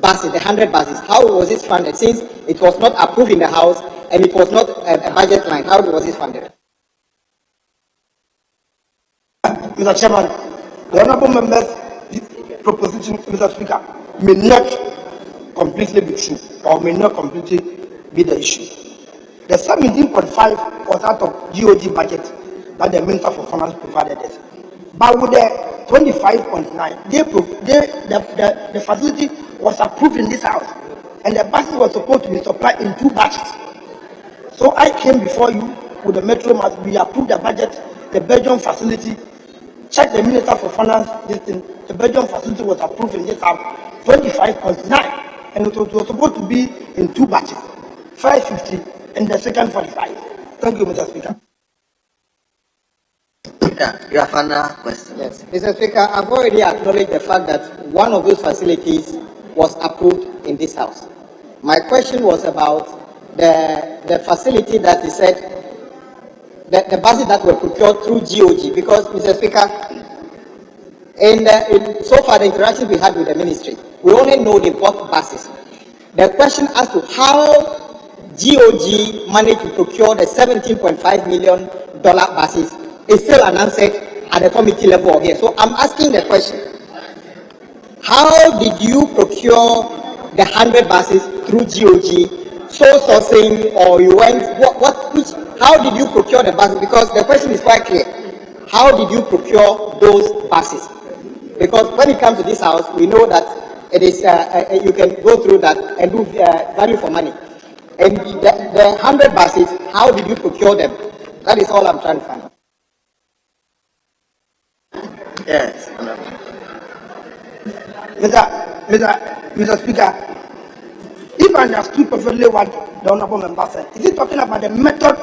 buses, the 100 buses? How was it funded? Since it was not approved in the House and it was not a budget line, how was it funded? Mr. Chairman, the honorable members' proposition, Mr. Speaker, may not completely be true or may not completely be the issue. The 17.5 was out of GOG budget that the Minister for Finance provided us. But with the 25.9, the facility was approved in this house, and the buses were supposed to be supplied in 2 batches. So I came before you with the Metro Mass. We approved the budget, the Belgium facility. Check the Minister for Finance. The Belgium facility was approved in this house, 25.9, and it was supposed to be in 2 batches, 550 and the second 45. Thank you, Mr. Speaker. You have another question. Yes, Mr. Speaker, I've already acknowledged the fact that one of those facilities was approved in this house. My question was about the facility that you said, the buses that were procured through GOG, because, Mr. Speaker, so far the interactions we had with the ministry, we only know they bought buses. The question as to how GOG managed to procure the $17.5 million buses is still unanswered at the committee level here. So I'm asking the question: how did you procure the 100 buses through GOG, sole sourcing, or you went, how did you procure the buses? Because the question is quite clear. How did you procure those buses? Because when it comes to this house, we know that it is, you can go through that and do value for money. And the 100 buses, how did you procure them? That is all I'm trying to find out. Yes. Mr. Speaker, if I understood perfectly what the Honorable Member said, is he talking about the method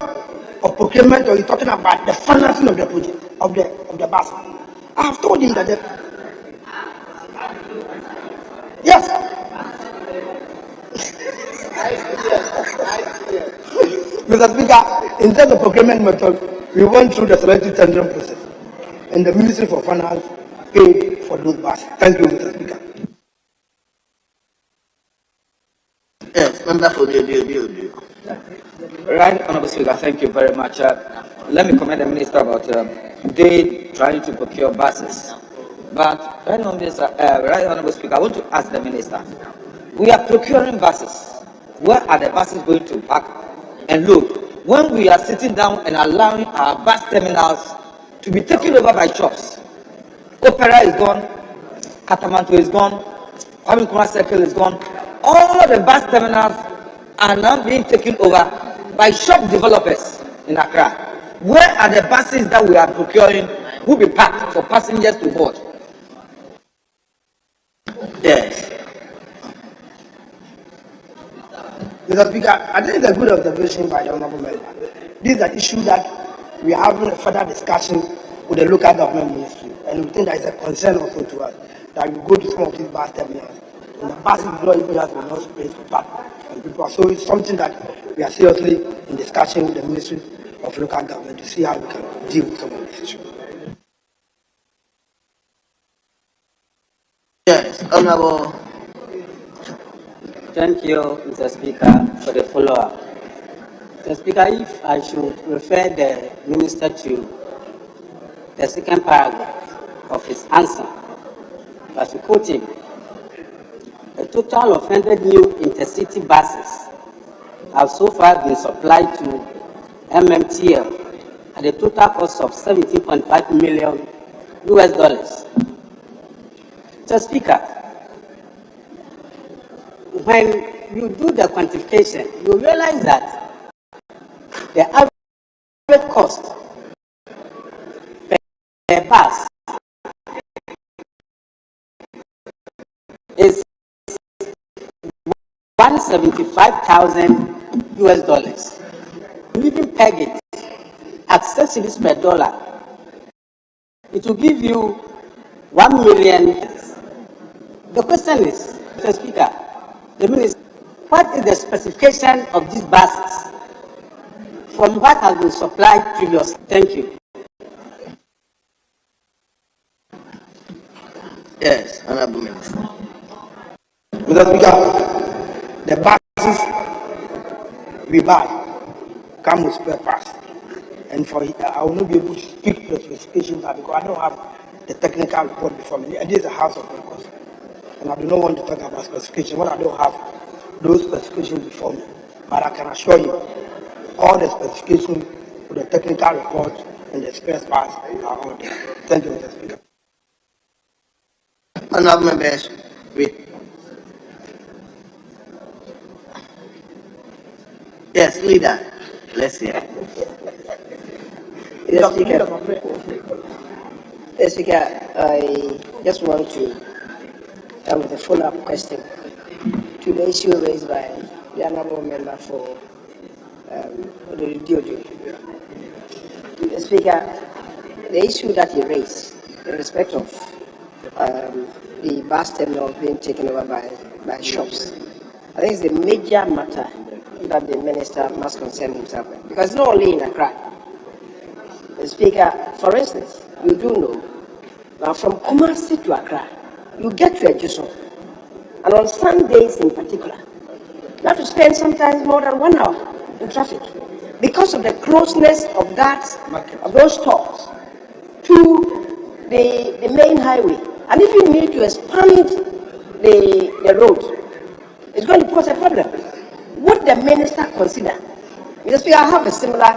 of procurement or is he talking about the financing of the project, of the bus? I have told him that yes. Mr. Speaker, in terms of procurement method, we went through the selective tendering process and the Ministry for Finance paid for those buses. Thank you, Mr. Speaker. Yes, member for the Right, Honorable Speaker, thank you very much. Let me commend the Minister about they trying to procure buses. But, right, Honorable Speaker, I want to ask the Minister, we are procuring buses. Where are the buses going to park and load? When we are sitting down and allowing our bus terminals to be taken over by shops, Opera is gone, Katamanto is gone, Kwame Nkrumah Circle is gone. All the bus terminals are now being taken over by shop developers in Accra. Where are the buses that we are procuring will be packed for passengers to board? Yes. Mr. Speaker, I think it's a good observation by the Honorable Member. This is an issue that we are having a further discussion with the local government ministry, and we think that is a concern also to us that we go to some of these bus terminals and the buses do not even have enough space to park and people. So it's something that we are seriously in discussion with the Ministry of Local Government to see how we can deal with some of these issues. Yes, Honorable. Thank you, Mr. Speaker, for the follow-up. Mr. Speaker, if I should refer the Minister to the second paragraph of his answer, I should quote him, a total of 100 new intercity buses have so far been supplied to MMTL at a total cost of $17.5 million. Mr. Speaker, when you do the quantification, you realize that the average cost per bus is $175,000. You even peg it at 6 cedis per dollar, it will give you 1 million. The question is, Mr. Speaker, the Minister, what is the specification of these buses from what has been supplied previously? Thank you. Yes, Honorable Minister. Mr. Speaker, the buses we buy come with spare parts. And for I will not be able to speak to the specifications because I don't have the technical report before me. And this is a house of records. And I do not want to talk about specifications when I don't have those specifications before me. But I can assure you, all the specifications with the technical report and the spare parts are all there. Thank you, Mr. Speaker. Honorable members, yes, leader. Let's hear. Yes, Speaker, I just want to come with a follow-up question to the issue raised by the Honorable Member for the DOJ. The Speaker, the issue that he raised in respect of the bus terminal being taken over by shops, I think it's a major matter that the Minister must concern himself with, because not only in Accra. The Speaker, for instance, you do know that from Kumasi to Accra, you get to Ejuso, and on Sundays in particular, you have to spend sometimes more than 1 hour in traffic because of the closeness of those stops to the main highway. And if you need to expand the road, it's going to pose a problem. Would the Minister consider? Mr. Speaker, I have a similar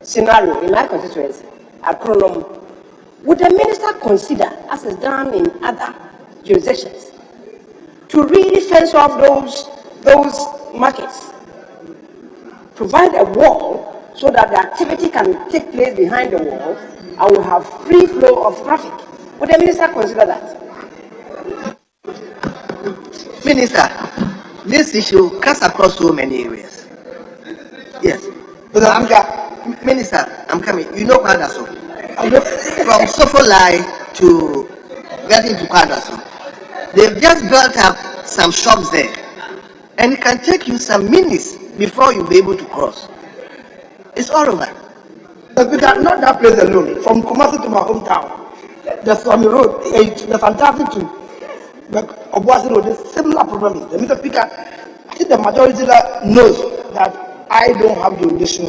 scenario in my constituency, at Pronom. Would the Minister consider, as is done in other jurisdictions, to really fence off those markets provide a wall so that the activity can take place behind the wall and will have free flow of traffic. Would the minister consider that? Minister, this issue cuts across so many areas. Yes. Minister, I'm coming. You know Kwadaso. From Sofolai to getting to Kwadaso. They've just built up some shops there. And it can take you some minutes before you'll be able to cross. It's all over. Not that place alone. From Kumasi to my hometown, there's on the road, the fantastic too. But Obuasi Road, the similar problem is, the Mr. Speaker, I think the majority knows that I don't have the audition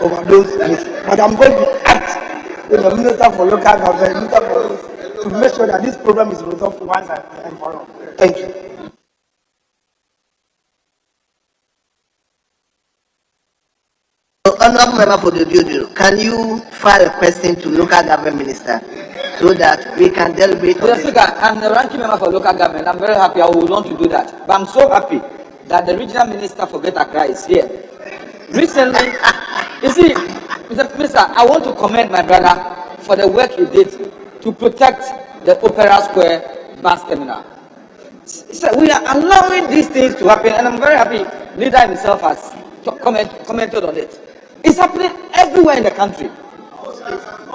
over those places. But I'm going to act with the Minister for Local Government, to make sure that this problem is resolved once and for all. Thank you. Honorable Member for the Bureau, can you file a question to local government minister so that we can deliberate on Mr. this? Speaker, I'm the ranking member for local government. I'm very happy. I would want to do that. But I'm so happy that the regional minister for Greater Accra is here. Recently, you see, Mr. Minister, I want to commend my brother for the work he did to protect the Opera Square bus terminal. So we are allowing these things to happen, and I'm very happy leader himself has commented on it. It's happening everywhere in the country.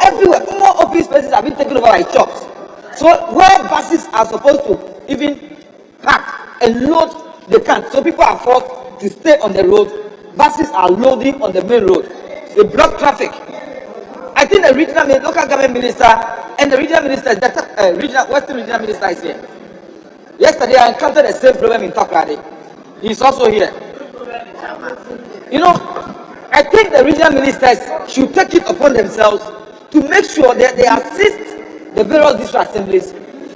Everywhere. More office spaces have been taken over by shops. So where buses are supposed to even park and load, they can't. So people are forced to stay on the road. Buses are loading on the main road. They block traffic. I think the regional local government minister and the regional minister, Western regional minister is here. Yesterday I encountered the same problem in Takrady. He's also here. You know, I think the regional ministers should take it upon themselves to make sure that they assist the various district assemblies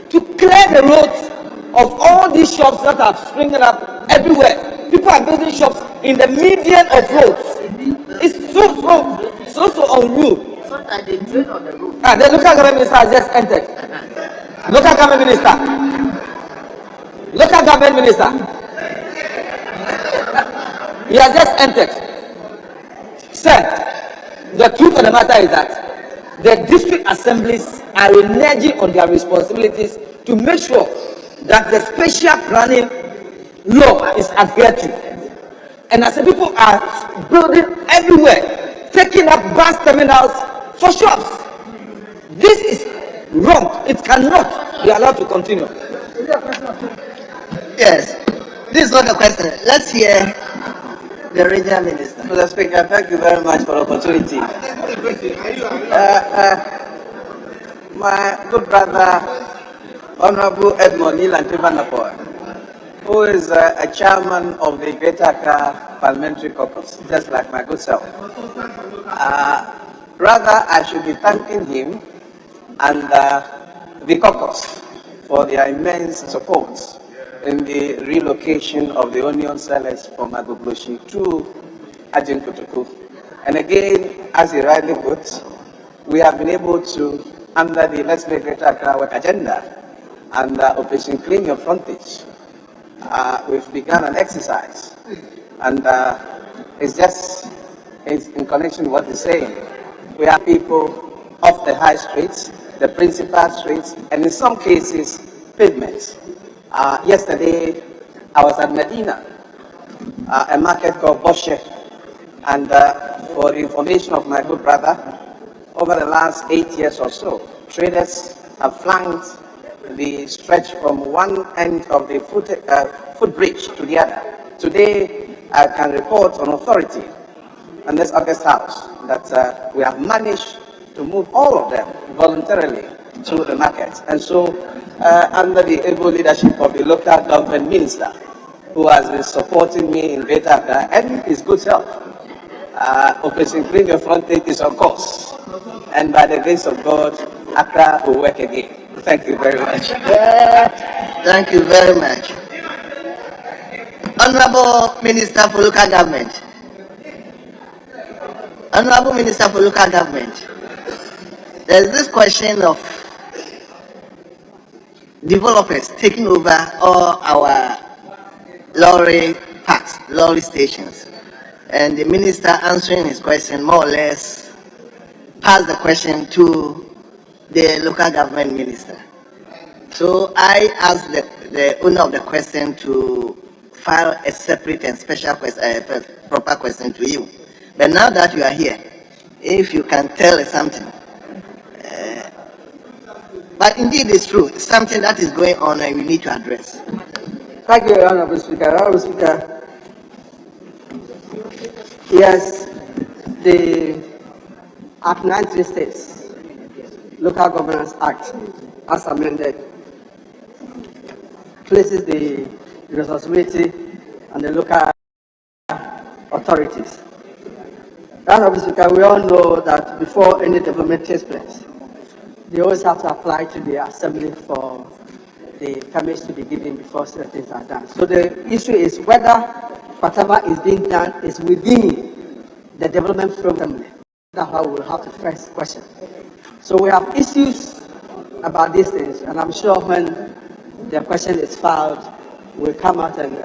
to clear the roads of all these shops that are springing up everywhere. People are building shops in the median of roads. It's so unreal. The local government minister has just entered. Local government minister. Local government minister. He has just entered. Sir, the truth of the matter is that the district assemblies are reneging on their responsibilities to make sure that the spatial planning law is adhered to. And as the people are building everywhere, taking up bus terminals for shops. This is wrong. It cannot be allowed to continue. Yes. This is not a question. Let's hear the regional minister. Mr. Speaker, thank you very much for the opportunity. My good brother, Honorable Edmond Nilantivanapoa, who is a chairman of the Greater Accra Parliamentary Caucus, just like my good self. Rather, I should be thanking him and the caucus for their immense support in the relocation of the onion sellers from Agogloshi to Ajinkutuku. And again, as he rightly put, we have been able to, under the Let's Make Greater Accra Work agenda and Operation Clean Your Frontage, we've begun an exercise. And it's in connection with what he's saying. We have people off the high streets, the principal streets, and in some cases, pavements. Yesterday, I was at Medina, a market called Bosche, and for the information of my good brother, over the last 8 years or so, traders have flanked the stretch from one end of the footbridge to the other. Today, I can report on authority and this August House that we have managed to move all of them voluntarily to the market. And so, under the able leadership of the local government minister, who has been supporting me in Greater Accra and his good self, Operation Clean Your Frontage is on course. And by the grace of God, Accra will work again. Thank you very much. Thank you very much. Honorable Minister for Local Government. Honorable Minister for Local Government. There's this question of developers taking over all our lorry parks, lorry stations. and the minister answering his question more or less passed the question to the local government minister. So I asked the owner of the question to file a separate and special question, proper question to you. But now that you are here, if you can tell us something. But indeed it's true, it's something that is going on and we need to address. Thank you, Honorable Speaker. Honorable Speaker, yes, the Act 936, Local Governance Act, as amended, places the responsibility on the local authorities. Honorable Speaker, we all know that before any development takes place, they always have to apply to the assembly for the permits to be given before certain things are done. So the issue is whether whatever is being done is within the development framework. That's why we'll have the first question. So we have issues about these things, and I'm sure when the question is filed, we'll come out and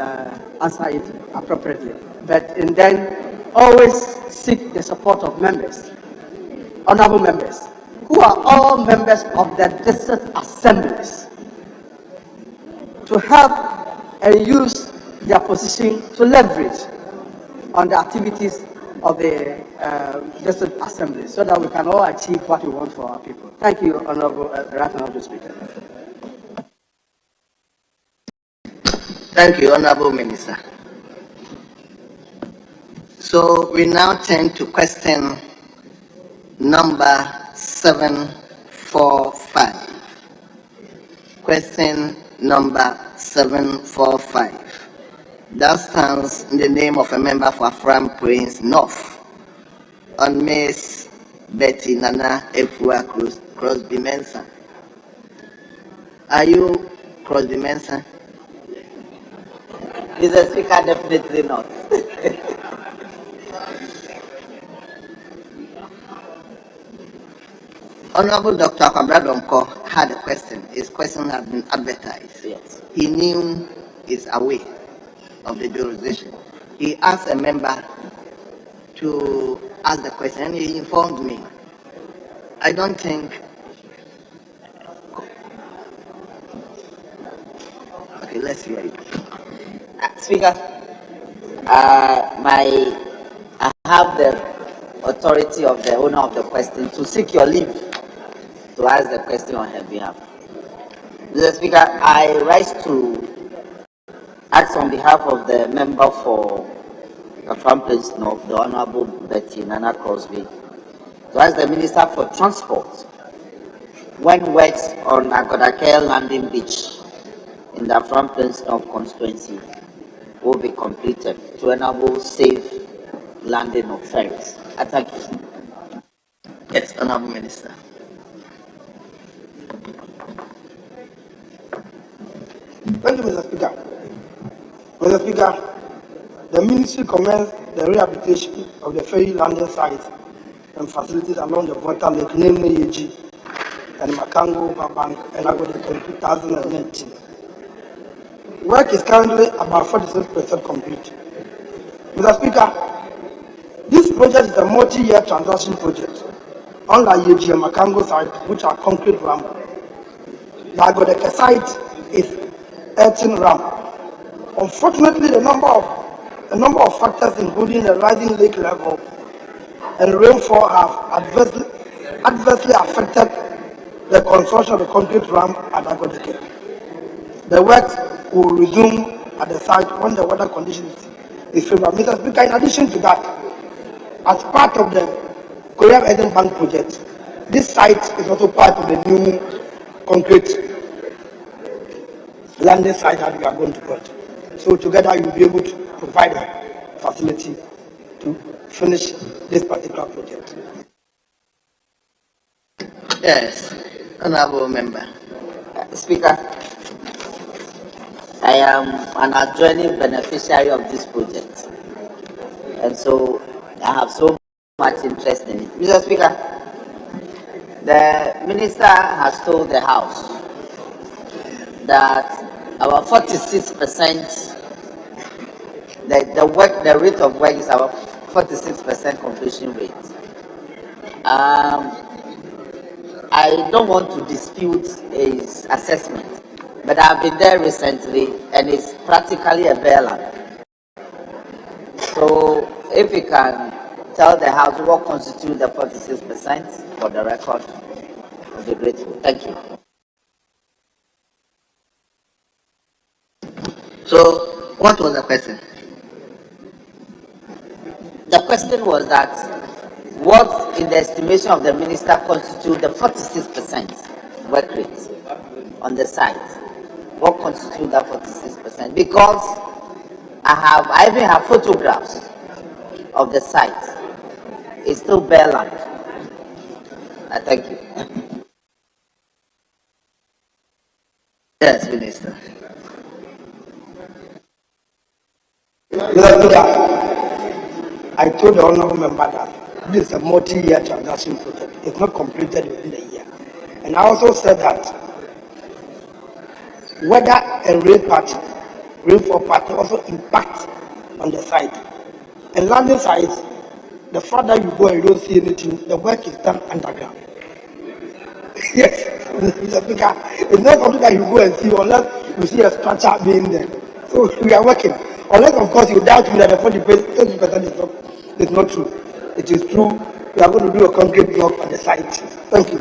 answer it appropriately. But and then always seek the support of members, honorable members, who are all members of the district assemblies, to help and use their position to leverage on the activities of the district assembly, so that we can all achieve what we want for our people. Thank you, Honorable Speaker. Thank you, Honorable Minister. So we now turn to question number 745. Question number 745. That stands in the name of a member for Afram Prince North on Miss Betty Nana Efua Crosby Mensah. Are you Crosby Mensah? Mr. Speaker, definitely not. Honorable Dr. Kwabradonko had a question. His question had been advertised. Yes. He knew, is aware of the jurisdiction. He asked a member to ask the question, and he informed me. I don't think. Okay, let's hear it. Speaker, I have the authority of the owner of the question to seek your leave to ask the question on her behalf. Mr. Speaker, I rise to ask on behalf of the member for Afram Prince North, the Honorable Betty Nana Crosby, to ask the Minister for Transport when works on Agodake Landing Beach in the Afram Prince North constituency will be completed to enable safe landing of ferries. I thank you. Yes, Honorable Minister. Thank you, Mr. Speaker. Mr. Speaker, the Ministry commenced the rehabilitation of the ferry landing sites and facilities along the Volta Lake, namely Yeji and Makango, Babank, and Agodeke in 2019. Work is currently about 46% complete. Mr. Speaker, this project is a multi-year transaction project, unlike Yeji and Makango site, which are concrete ramp. The Agodeke site is earthen ramp. Unfortunately, a number of factors, including the rising lake level and rainfall, have adversely affected the construction of the concrete ramp at Agodeke. The work will resume at the site when the weather conditions is favorable. Mr. Speaker, in addition to that, as part of the Korean Earthen Bank project, this site is also part of the new concrete landing site that we are going to build. So together you will be able to provide a facility to finish this particular project. Yes, Honorable Member. Speaker, I am an adjoining beneficiary of this project, and so I have so much interest in it. Mr. Speaker, the Minister has told the House that our 46%, the rate of work is about 46% completion rate. I don't want to dispute his assessment, but I've been there recently and it's practically a bailout. So if you can tell the House what constitutes the 46% for the record, I'll be grateful. Thank you. So, what was the question? The question was that what, in the estimation of the minister, constitutes the 46% work rate on the site? What constitutes that 46%? Because I even have photographs of the site. It's still bare land. Thank you. Yes, Minister. Mr. Speaker, I told the honorable member that this is a multi-year transaction project. It's not completed within a year. And I also said that whether a rainfall pattern also impacts on the site. And landing sites, the further you go and you don't see anything, the work is done underground. Yes, Mr. Speaker, it's not something that you go and see unless you see a structure being there. So we are working. Unless, of course, you doubt me that the 40% is not true. It is true. We are going to do a concrete block on the site. Thank you.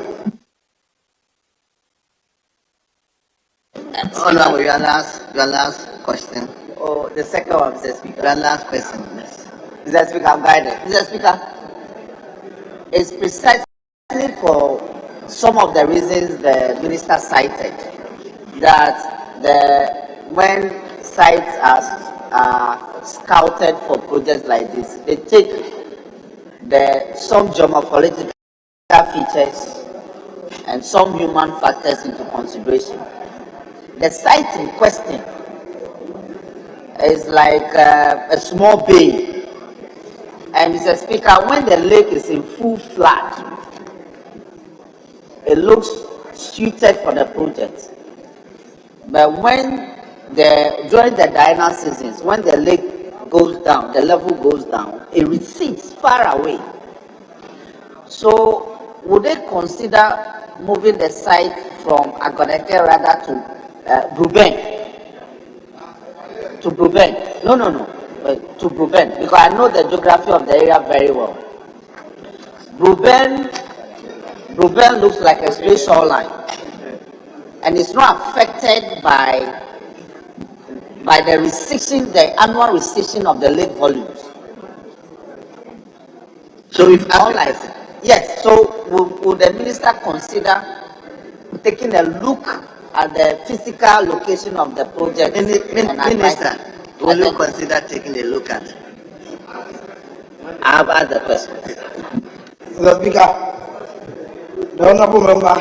Honorable, your last question. Oh, the second one, Mr. Speaker. Your last question, yes. Mr. Speaker, I'm guided. Mr. Speaker, it's precisely for some of the reasons the minister cited that when sites are scouted for projects like this, they take some geomorphological features and some human factors into consideration. The site in question is like a small bay. And Mr. Speaker, when the lake is in full flood, it looks suited for the project. But during the diurnal seasons, when the lake goes down, the level goes down, it recedes far away. So would they consider moving the site from Agoneke rather to Bruben? To Bruben? No, to Bruben, because I know the geography of the area very well. Bruben looks like a straight shoreline, and it's not affected by the restriction, the annual restriction of the lake volumes. So if yes, so would the minister consider taking a look at the physical location of the project? Minister, will you consider taking a look at it? I have asked the question. Mr. Speaker, the honorable member,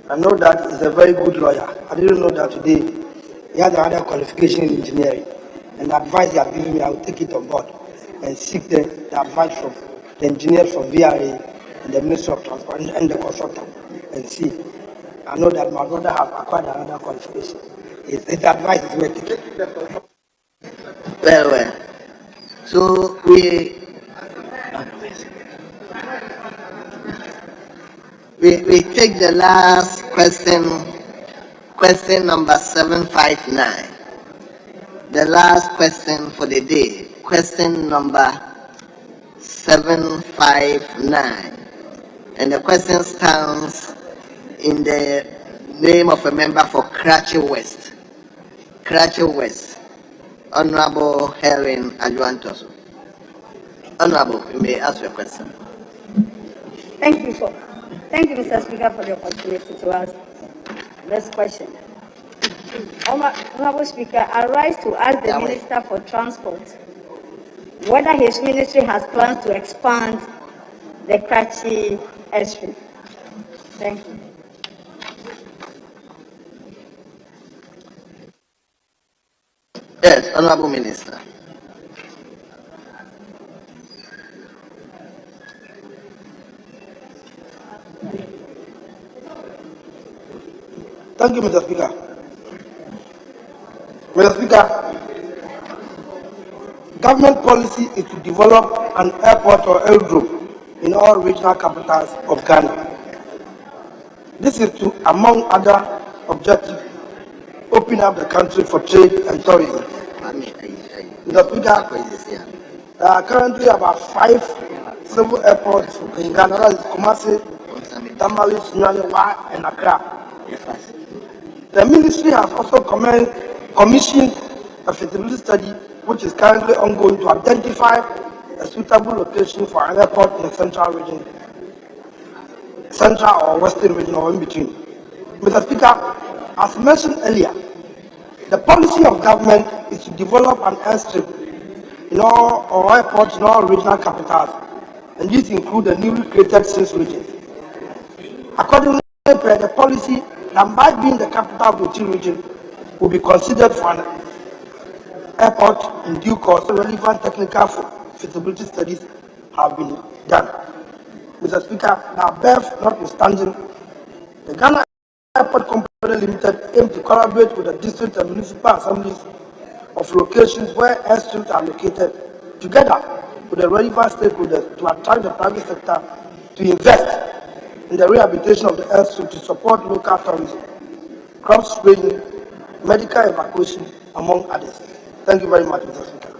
I know that he's a very good lawyer. I didn't know that today he has another qualification in engineering. And the advice he has given me, I will take it on board and seek the advice from the engineers from VRA and the Ministry of Transport and the consultant and see. I know that my brother has acquired another qualification. His advice is working. Well. So we take the last question number 759. The last question for the day, question number 759. And the question stands in the name of a member for Karachi West. Honorable Helen Adjuantoso. Honorable, you may ask your question. Thank you, Mr. Speaker, for the opportunity to ask this question. Honorable Speaker, I rise to ask the Minister for Transport whether his ministry has plans to expand the Karachi airstrip. Thank you. Yes, Honorable Minister. Thank you, Mr. Speaker. Mr. Speaker, government policy is to develop an airport or aerodrome in all regional capitals of Ghana. This is to, among other objectives, open up the country for trade and tourism. Mr. Speaker, there are currently about 5 civil airports in Ghana, that is Kumasi, Tamale, Sunyani, and Accra. The ministry has also commissioned a feasibility study which is currently ongoing to identify a suitable location for an airport in the central region, central or western region or in between. Mr. Speaker, as mentioned earlier, the policy of government is to develop an airstrip in all airports in all regional capitals, and these include the newly created 6 regions. Accordingly, the policy, Lambai being the capital of the 2 region, will be considered for an airport in due course. Relevant technical feasibility studies have been done. Mr. Speaker, the above notwithstanding, the Ghana Airport Company Limited aims to collaborate with the district and municipal assemblies of locations where airstrips are located, together with the relevant stakeholders, to attract the private sector to invest in the rehabilitation of the airstrip to support local tourism, crop spraying, medical evacuation, among others. Thank you very much, Mr. Speaker.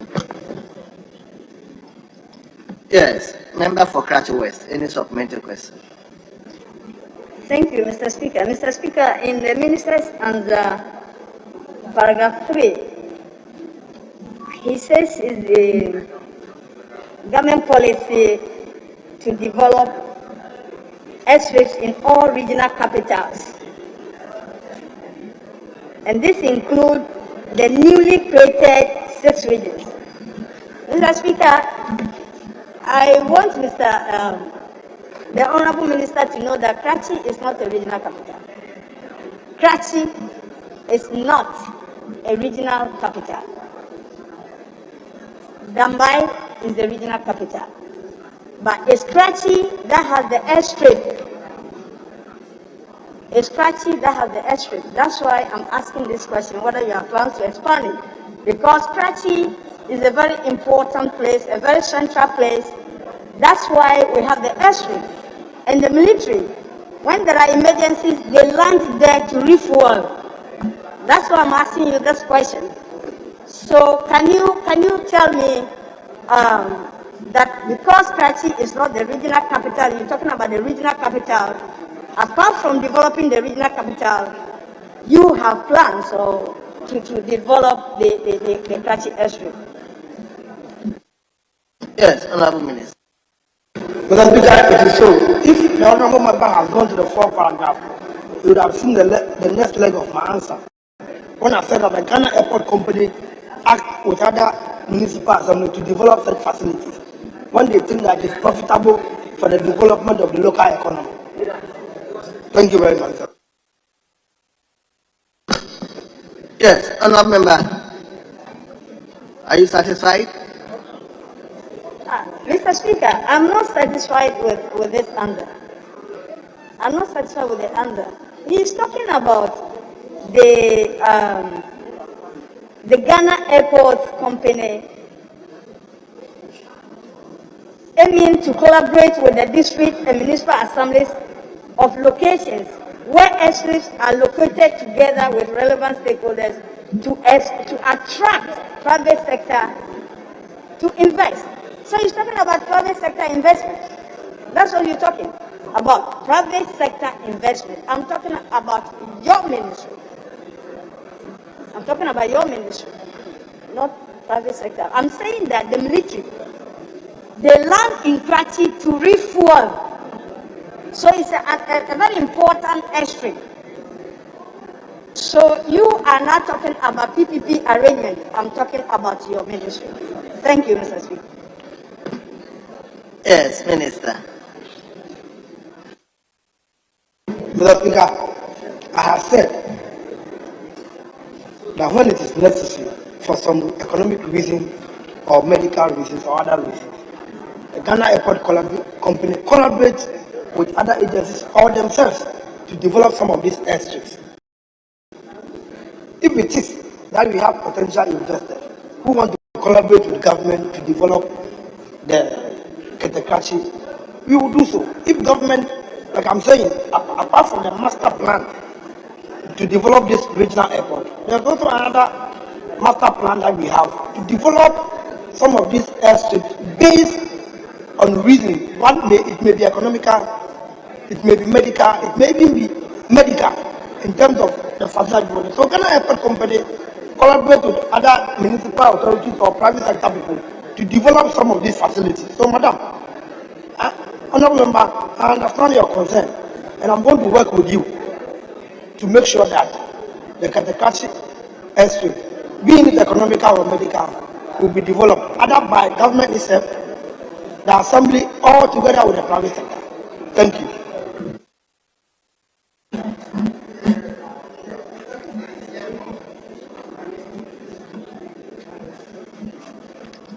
Yes, member for Cratchit West. Any supplementary question? Thank you, Mr. Speaker. Mr. Speaker, in the minister's answer, paragraph 3, he says is the government policy to develop airstrips in all regional capitals. And this includes the newly created 6 regions. Mr. Speaker, I want the Honorable Minister to know that Kratchi is not a regional capital. Kratchi is not a regional capital. Dambai is the regional capital. But it's Kratchi that has the airstrip. It's Kratchi that has the airstrip. That's why I'm asking this question, whether you have plans to expand it. Because Kratchi is a very important place, a very central place. That's why we have the airstrip. And the military, when there are emergencies, they land there to refuel. That's why I'm asking you this question. So can you tell me that because Kratchi is not the regional capital, you're talking about the regional capital, apart from developing the regional capital, you have plans to develop the Kratchi airstrip? Yes, Honorable Minister. Mr. Speaker, it is so. If the Honorable Member has gone to the 4th paragraph, you would have seen the next leg of my answer. When I said that the Ghana Airport Company act with other municipal assemblies to develop such facilities when they think that it's profitable for the development of the local economy. Thank you very much, sir. Yes, Honorable Member. Are you satisfied? Mr. Speaker, I'm not satisfied with this answer. I'm not satisfied with the answer. He's talking about the Ghana Airport Company aiming to collaborate with the district and municipal assemblies of locations where airstrips are located together with relevant stakeholders to attract private sector to invest. So he's talking about private sector investment. That's what you're talking about, private sector investment. I'm talking about your ministry. I'm talking about your ministry, not private sector. I'm saying that the military, they land in Kratchi to refuel. So it's a very important airstrip. So you are not talking about PPP arrangement. I'm talking about your ministry. Thank you, Mr. Speaker. Yes, Minister. Mr. Speaker, I have said that when it is necessary for some economic reason or medical reasons or other reasons, the Ghana Airport Company collaborates with other agencies or themselves to develop some of these airstrips. If it is that we have potential investors who want to collaborate with government to develop the Ketekachi, we will do so. If government, like I'm saying, apart from the master plan to develop this regional airport, there's also another master plan that we have to develop some of these airstrips based on reason. It may be economical, it may be medical, it may even be medical in terms of the facility. So Ghana Airport Company collaborate with other municipal authorities or private sector people to develop some of these facilities. So, Madam, Honorable Member, I understand your concern, and I'm going to work with you to make sure that the Katakachi airstrip, being it economical or medical, will be developed either by government itself, the assembly, or together with the private sector. Thank you.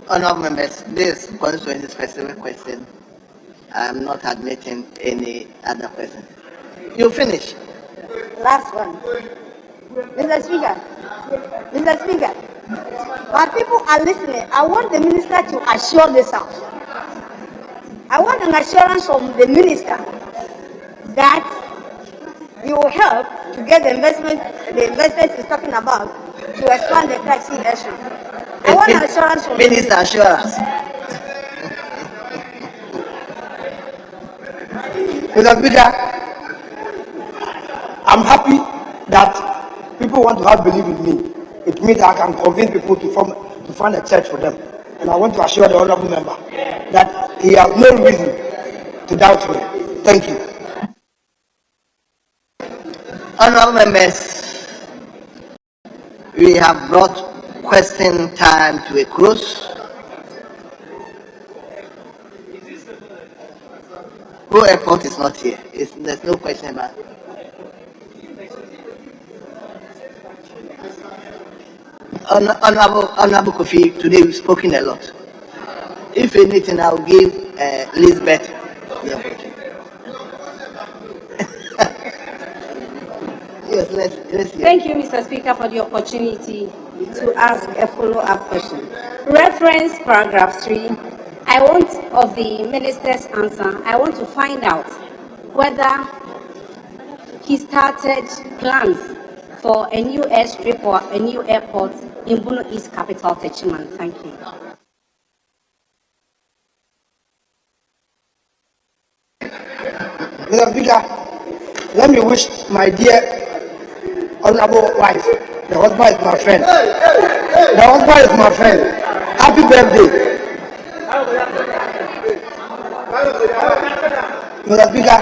Honourable members, this constituency specific question, I'm not admitting any other question. You finish. Last one. Mr. Speaker, while people are listening, I want the minister to assure this house. I want an assurance from the minister that he will help to get the investment he's talking about to expand the taxi industry. I want an assurance from Minister assurance. Mr. Speaker, I'm happy that people want to have belief in me. It means I can convince people to find a church for them. And I want to assure the honorable member that he has no reason to doubt me. Thank you. Honorable members, we have brought question time to a close. Go Airport is not here. There's no question about it. Honorable Kofi, today we've spoken a lot. If anything, I'll give Elizabeth the opportunity. Yes, let's hear. Thank you, Mr. Speaker, for the opportunity to ask a follow-up question. Reference paragraph 3, I want of the minister's answer, I want to find out whether he started plans for a new airstrip or a new airport in Bono East Capital, Techiman. Thank you. Mr. Speaker, let me wish my dear honorable wife, the husband is my friend. The husband is my friend. Happy birthday. Mr. Speaker,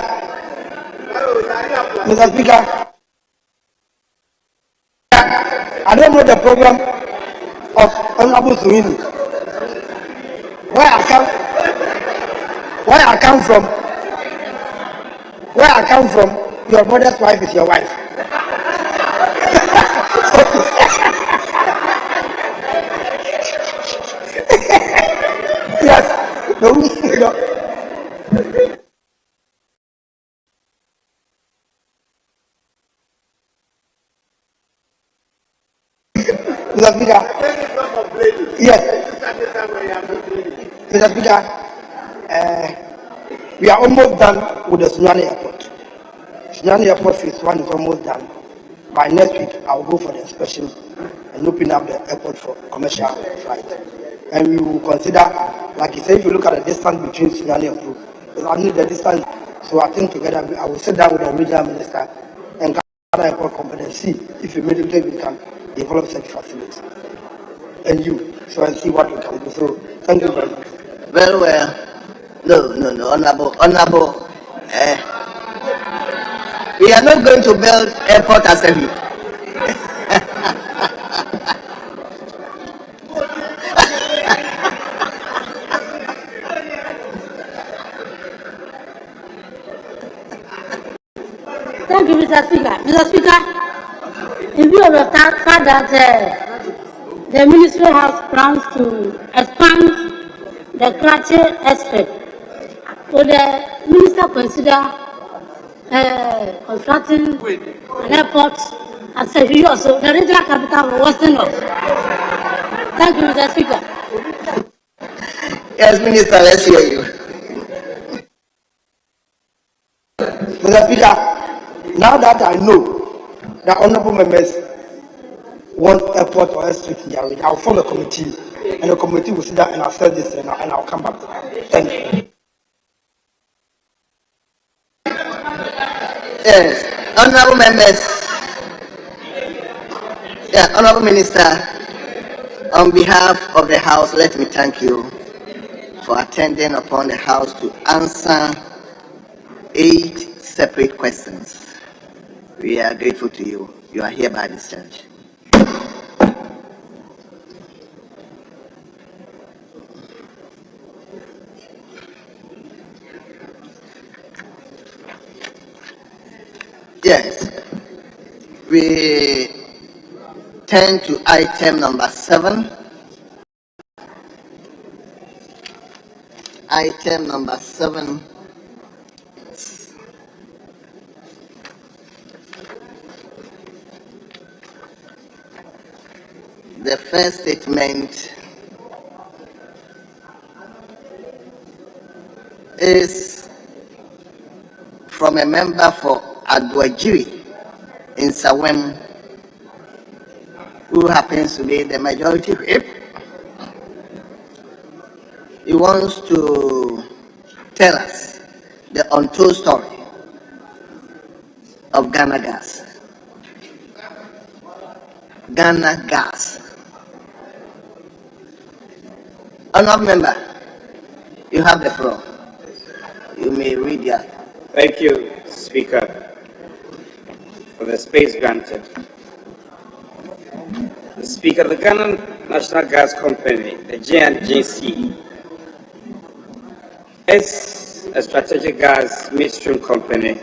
I don't know the problem of Honorable Suhini. Where I come from, your brother's wife is your wife. Yes. No. Mr. Speaker. Yes. Mr. Speaker, we are almost done with the Sunyani Airport. Sunyani Airport phase 1 is almost done. By next week, I will go for the inspection and open up the airport for commercial flight. And we will consider, like you say, if you look at the distance between Sunyani and Peru, it's only the distance. So I think together I will sit down with the regional minister and Ghana Airport Company and see if immediately we can develop such facilities. And you, so and see what we can do. So thank you very much. Very well. No, honorable. We are not going to build airport as a group. Thank you, Mr. Speaker. Mr. Speaker, in view of the fact that the ministry has plans to expand the Karachi aspect, would the minister consider constructing an airport as a also the regional capital of Western North? Thank you, Mr. Speaker. Yes, Minister, let's hear you. Mr. Speaker, now that I know that honorable members want airport or airstrip in their region, I'll form a committee, and the committee will sit down and assess this, and I'll come back to that. Thank you. Yes, honorable members. Yeah, honorable Minister, on behalf of the House, let me thank you for attending upon the House to answer 8 separate questions. We are grateful to you. You are hereby discharged. Yes, we turn to item number 7. Item number 7. The first statement is from a member for Adwajiri in Sawem, who happens to be the majority whip. He wants to tell us the untold story of Ghana Gas. Ghana Gas. Honourable member, you have the floor. You may read that. Thank you, Speaker, for the space granted. The Speaker, the Ghana National Gas Company, the GNGC, is a strategic gas midstream company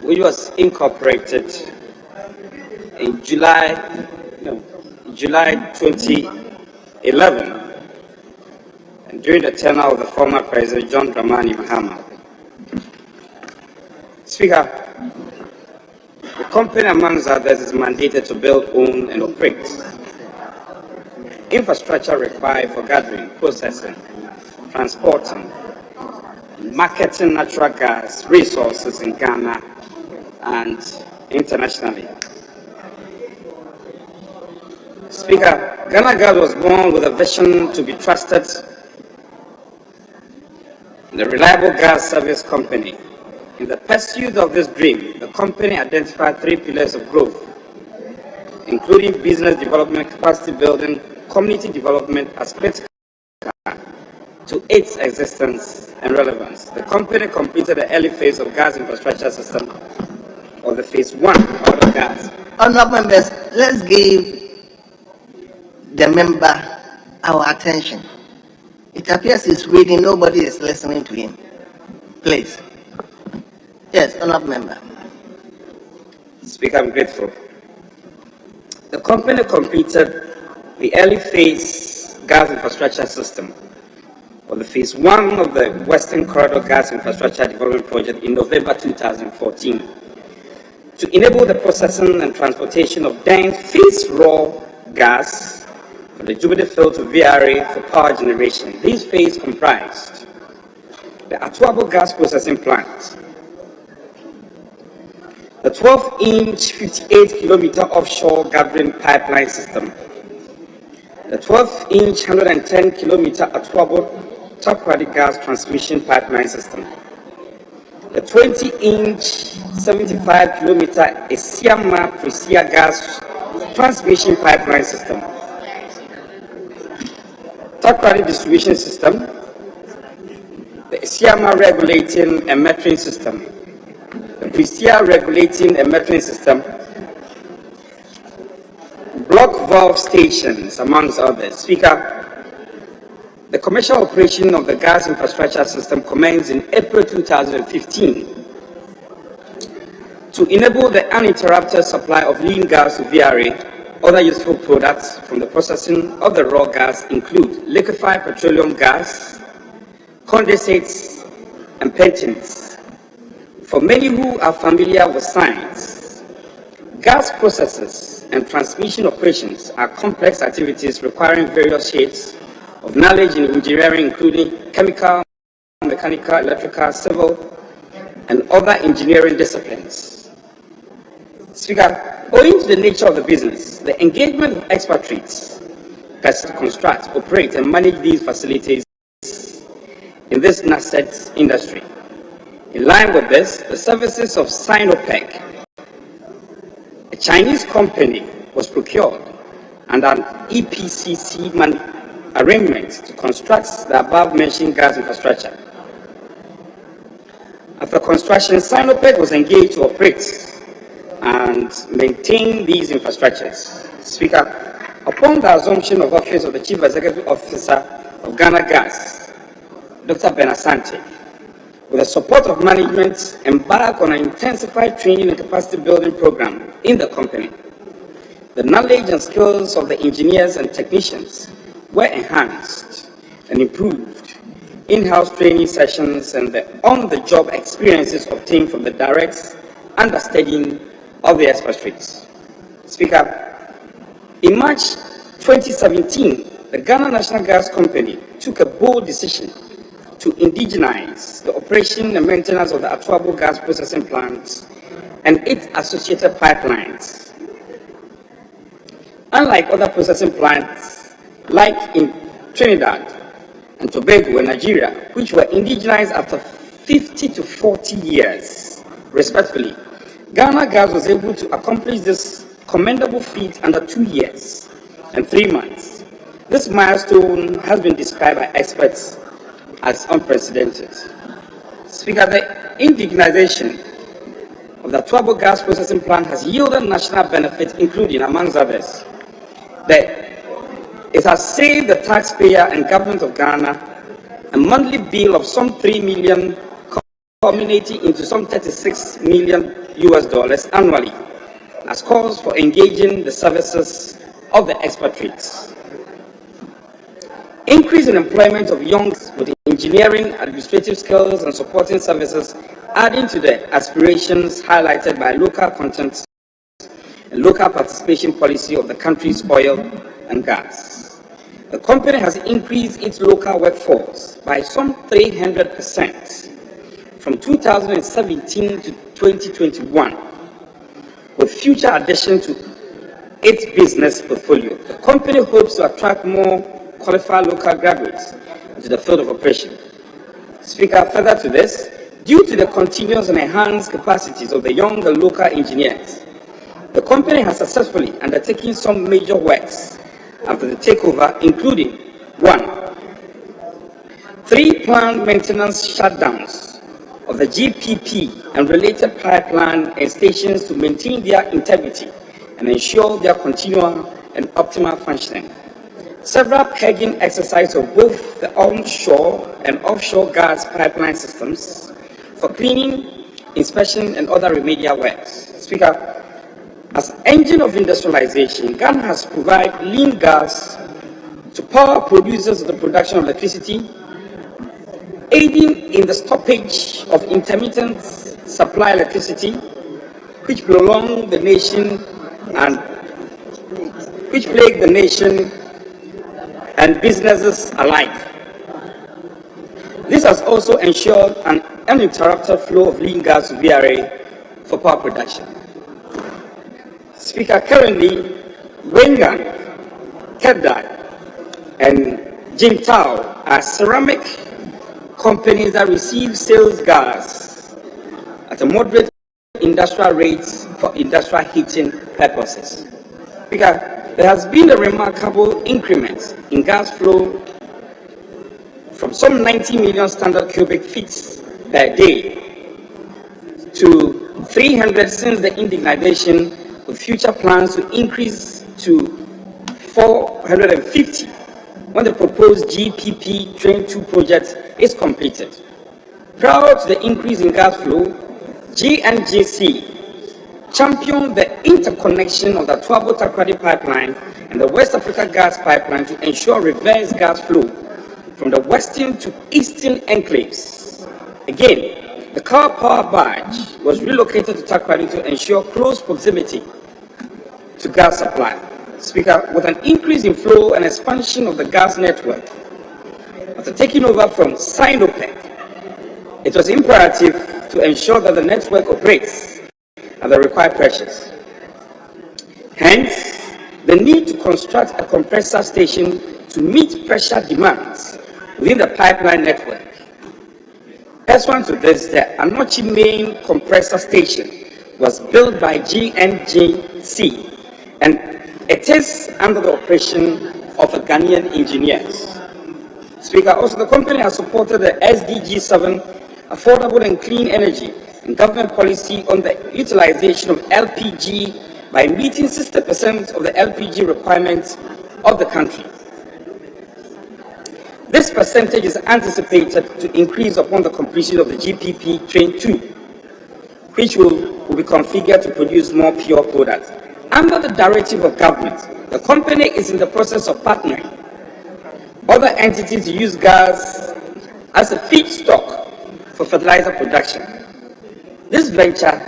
which was incorporated in July 2011, and during the tenure of the former President John Dramani Mahama. Speaker, the company, amongst others, is mandated to build, own, and operate infrastructure required for gathering, processing, transporting, marketing natural gas resources in Ghana and internationally. Speaker, Ghana Gas was born with a vision to be trusted and a reliable gas service company. In the pursuit of this dream, the company identified 3 pillars of growth, including business development, capacity building, community development as critical to its existence and relevance. The company completed the early phase of gas infrastructure system, or the phase 1 of the gas. Honourable members, let's give the member our attention. It appears he's reading, nobody is listening to him. Please. Yes, honourable member. Speaker, I'm grateful. The company completed the early phase gas infrastructure system, or the phase 1 of the Western Corridor Gas Infrastructure Development Project in November 2014 to enable the processing and transportation of dense phase raw gas from the Jubilee field to VRA for power generation. These phases comprised the Atuabo gas processing plant, the 12-inch 58-kilometer offshore gathering pipeline system, the 12-inch 110-kilometer Atuabo Takoradi gas transmission pipeline system, the 20-inch 75-kilometer Esiama Prisia gas transmission pipeline system, Takoradi distribution system, the Esiama regulating and metering system, the Prisia regulating and metering system, block valve stations, amongst others. Speaker, the commercial operation of the gas infrastructure system commenced in April 2015 to enable the uninterrupted supply of lean gas to VRA. Other useful products from the processing of the raw gas include liquefied petroleum gas, condensates, and pensions. For many who are familiar with science, Gas processes and transmission operations are complex activities requiring various shades of knowledge in engineering, including chemical, mechanical, electrical, civil, and other engineering disciplines. Speaker, owing to the nature of the business, the engagement of expatriates to construct, operate, and manage these facilities in this nascent industry. In line with this, the services of Sinopec, a Chinese company, was procured and an EPCC arrangement to construct the above-mentioned gas infrastructure. After construction, Sinopec was engaged to operate and maintain these infrastructures. Speaker, upon the assumption of office of the Chief Executive Officer of Ghana Gas, Dr. Ben Asante, with the support of management, embarked on an intensified training and capacity building program in the company. The knowledge and skills of the engineers and technicians were enhanced and improved. In-house training sessions and the on-the-job experiences obtained from the direct understudying of the expatriates. Speaker, in March 2017, the Ghana National Gas Company took a bold decision to indigenize the operation and maintenance of the Atuabo gas processing plants and its associated pipelines. Unlike other processing plants, like in Trinidad and Tobago and Nigeria, which were indigenized after 50 to 40 years, respectively, Ghana Gas was able to accomplish this commendable feat under 2 years and 3 months. This milestone has been described by experts as unprecedented. Speaker, the indigenization of the Atuabo gas processing plant has yielded national benefits, including, amongst others, that it has saved the taxpayer and government of Ghana a monthly bill of some $3 million, culminating into some $36 million annually, as calls for engaging the services of the expatriates. Increase in employment of young with engineering, administrative skills, and supporting services, adding to the aspirations highlighted by local content and local participation policy of the country's oil and gas. The company has increased its local workforce by some 300% from 2017 to 2021, with future addition to its business portfolio. The company hopes to attract more qualified local graduates into the field of operation. Speaker, further to this, due to the continuous and enhanced capacities of the young and local engineers, the company has successfully undertaken some major works after the takeover, including 1. 3 planned maintenance shutdowns of the GPP and related pipeline and stations to maintain their integrity and ensure their continual and optimal functioning. Several pegging exercises of both the onshore and offshore gas pipeline systems for cleaning, inspection, and other remedial works. Speaker, as engine of industrialization, Ghana has provided lean gas to power producers of the production of electricity, aiding in the stoppage of intermittent supply electricity, which prolonged the nation and which plagued the nation and businesses alike. This has also ensured an uninterrupted flow of lean gas to VRA for power production. Speaker, currently, Wengan, Kedai, and Jintao are ceramic companies that receive sales gas at a moderate industrial rates for industrial heating purposes. Speaker, there has been a remarkable increment in gas flow from some 90 million standard cubic feet per day to 300 since the indigenization, with future plans to increase to 450 when the proposed GPP Train 2 project is completed. Prior to the increase in gas flow, GNGC championed the interconnection of the Atuabo Takoradi pipeline and the West Africa gas pipeline to ensure reverse gas flow from the western to eastern enclaves. Again, the car power barge was relocated to Takoradi to ensure close proximity to gas supply. Speaker, with an increase in flow and expansion of the gas network, after taking over from Sinopec, it was imperative to ensure that the network operates at the required pressures. Hence, the need to construct a compressor station to meet pressure demands within the pipeline network. Pursuant to this, the Anochi main compressor station was built by GNGC, and it is under the operation of the Ghanaian engineers. Speaker, also the company has supported the SDG 7 affordable and clean energy and government policy on the utilization of LPG by meeting 60% of the LPG requirements of the country. This percentage is anticipated to increase upon the completion of the GPP Train 2, which will be configured to produce more pure products. Under the directive of government, the company is in the process of partnering other entities to use gas as a feedstock for fertilizer production. This venture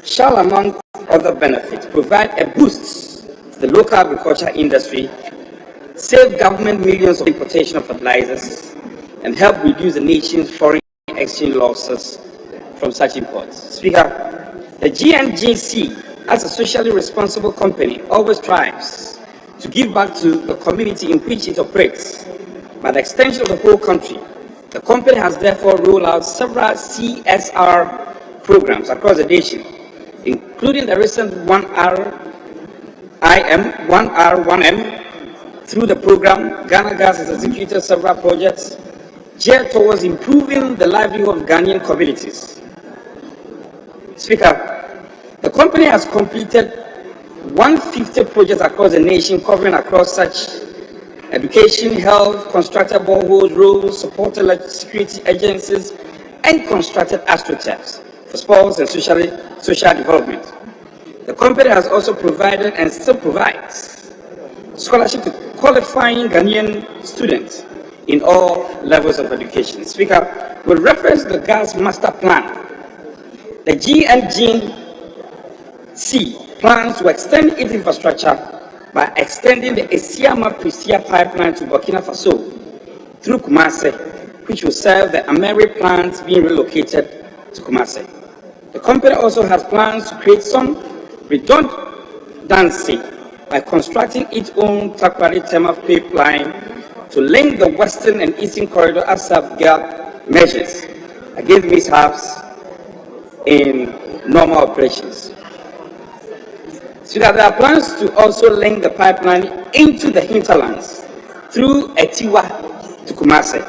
shall, among other benefits, provide a boost to the local agriculture industry, save government millions of importation of fertilizers, and help reduce the nation's foreign exchange losses from such imports. Speaker, the GNGC, as a socially responsible company, always strives to give back to the community in which it operates. By the extension of the whole country, the company has therefore rolled out several CSR programs across the nation, including the recent 1R1M. Through the program, Ghana Gas has executed several projects geared towards improving the livelihood of Ghanaian communities. Speaker, the company has completed 150 projects across the nation, covering across such education, health, constructed boreholes, roads, supported security agencies, and constructed astroturfs for sports and social development. The company has also provided and still provides scholarship to qualifying Ghanaian students in all levels of education. Speaker, with reference to the gas master plan, the GNGC plans to extend its infrastructure by extending the Esiama-Prisia pipeline to Burkina Faso through Kumasi, which will serve the Ameri plants being relocated to Kumasi. The company also has plans to create some redundancy by constructing its own Takwari Tema pipeline to link the western and eastern corridor as safeguard measures against mishaps in normal operations. So that there are plans to also link the pipeline into the hinterlands through Etiwa to Kumasi.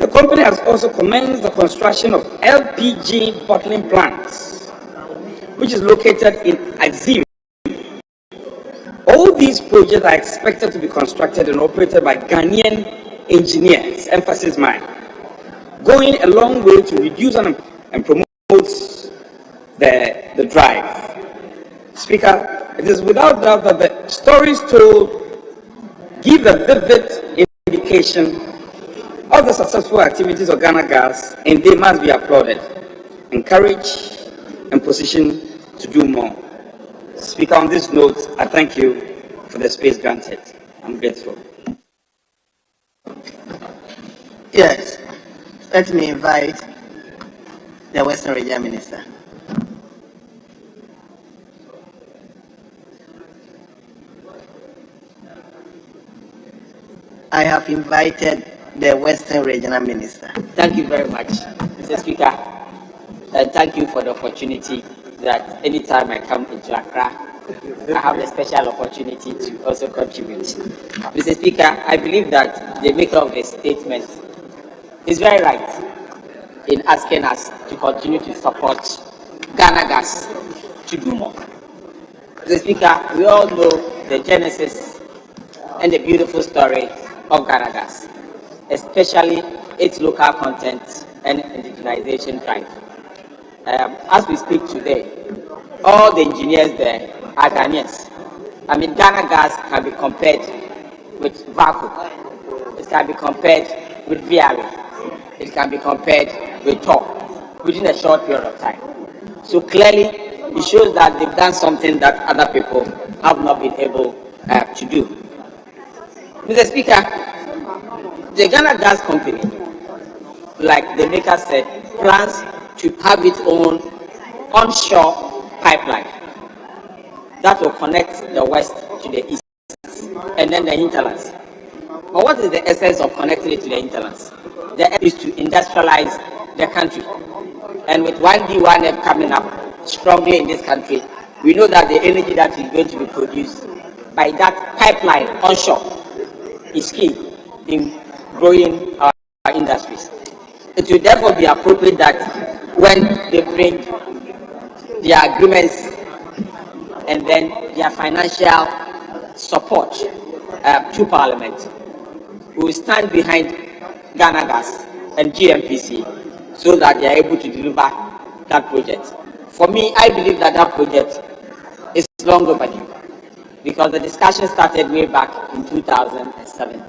The company has also commenced the construction of LPG bottling plants, which is located in Azim. All these projects are expected to be constructed and operated by Ghanaian engineers, emphasis mine, going a long way to reduce and promote the drive. Speaker, it is without doubt that the stories told give a vivid indication of the successful activities of Ghana Gas, and they must be applauded, encouraged, and positioned to do more. Speaker, on this note, I thank you for the space granted. I'm grateful. Yes, let me invite the Western Region Minister. I have invited the Western Regional Minister. Thank you very much, Mr. Speaker. And thank you for the opportunity that anytime I come into Accra, I have a special opportunity to also contribute. Mr. Speaker, I believe that the maker of the statement is very right in asking us to continue to support Ghana Gas to do more. Mr. Speaker, we all know the genesis and the beautiful story of Ghana Gas, especially its local content and indigenization drive. As we speak today, all the engineers there are Ghanaians. I mean, Ghana Gas can be compared with Vaco. It can be compared with VRA. It can be compared with TOP within a short period of time. So clearly, it shows that they've done something that other people have not been able to do. Mr. Speaker, the Ghana Gas Company, like the maker said, plans to have its own onshore pipeline that will connect the west to the east and then the hinterlands. But what is the essence of connecting it to the hinterlands? The essence is to industrialize the country. And with 1D, 1F coming up strongly in this country, we know that the energy that is going to be produced by that pipeline onshore is key in growing our industries. It will therefore be appropriate that when they bring their agreements and then their financial support to Parliament, we will stand behind Ghana Gas and GMPC so that they are able to deliver that project. For me, I believe that that project is long overdue because the discussion started way back in 2007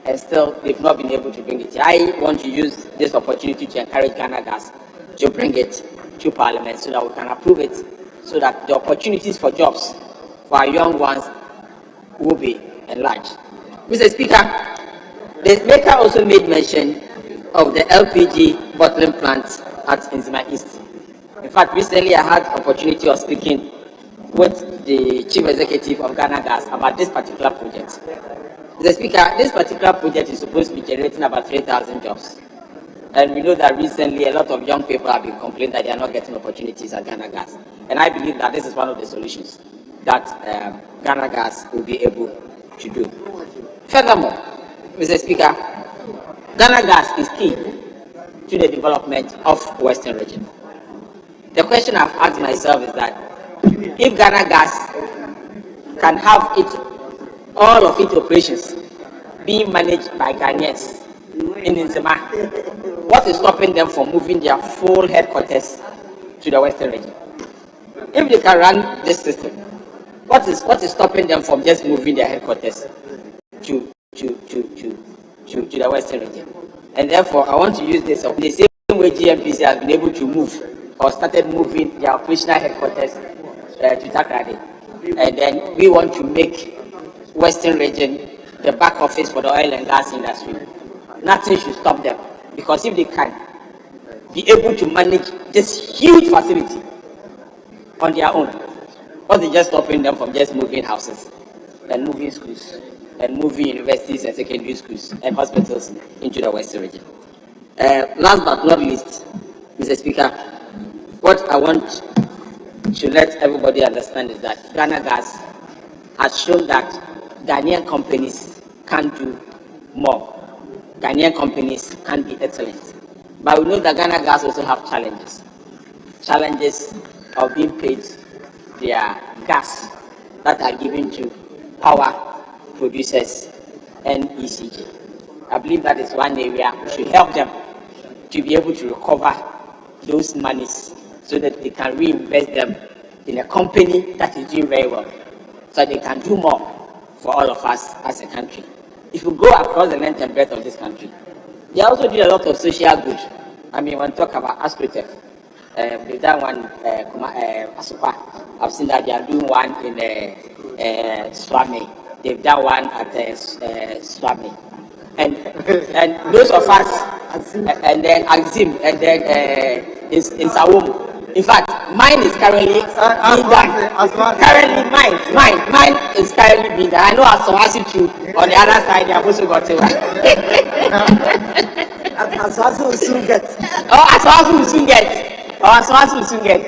and still they've not been able to bring it. I want to use this opportunity to encourage Ghana Gas to bring it to Parliament so that we can approve it, so that the opportunities for jobs for our young ones will be enlarged. Mr. Speaker, the maker also made mention of the LPG bottling plant at Nzima East. In fact, recently I had opportunity of speaking with the Chief Executive of Ghana Gas about this particular project. Mr. Speaker, this particular project is supposed to be generating about 3,000 jobs. And we know that recently a lot of young people have been complaining that they are not getting opportunities at Ghana Gas. And I believe that this is one of the solutions that Ghana Gas will be able to do. Furthermore, Mr. Speaker, Ghana Gas is key to the development of Western region. The question I've asked myself is that if Ghana Gas can have all of its operations being managed by Ghanaians in Nzima, what is stopping them from moving their full headquarters to the Western region? If they can run this system, what is stopping them from just moving their headquarters to the Western region? And therefore, I want to use this the same way GMPC has been able to move or started moving their operational headquarters to Takrady. And then we want to make Western region the back office for the oil and gas industry. Nothing should stop them, because if they can be able to manage this huge facility on their own, what is just stopping them from just moving houses and moving schools and moving universities and secondary schools and hospitals into the Western region? Last but not least, Mr. Speaker, what I want to let everybody understand is that Ghana Gas has shown that Ghanaian companies can do more. Ghanaian companies can be excellent. But we know that Ghana Gas also have challenges. Challenges of being paid their gas that are given to power producers and ECG. I believe that is one area we should help them to be able to recover those monies so that they can reinvest them in a company that is doing very well, so they can do more for all of us as a country. If you go across the length and breadth of this country, they also do a lot of social good. I mean, when we talk about AstroTech, they've done one, Asupa. I've seen that they are doing one in Swami. They've done one at Swami. And those of us, and then Axim, and then in Sawom. In fact, mine is currently being done. Currently, mine is currently being done. I know Asawasi too. On the other side, they have also got it. Asawasi will soon get. Oh, Asawasi will soon get. Oh, Asawasi will soon get.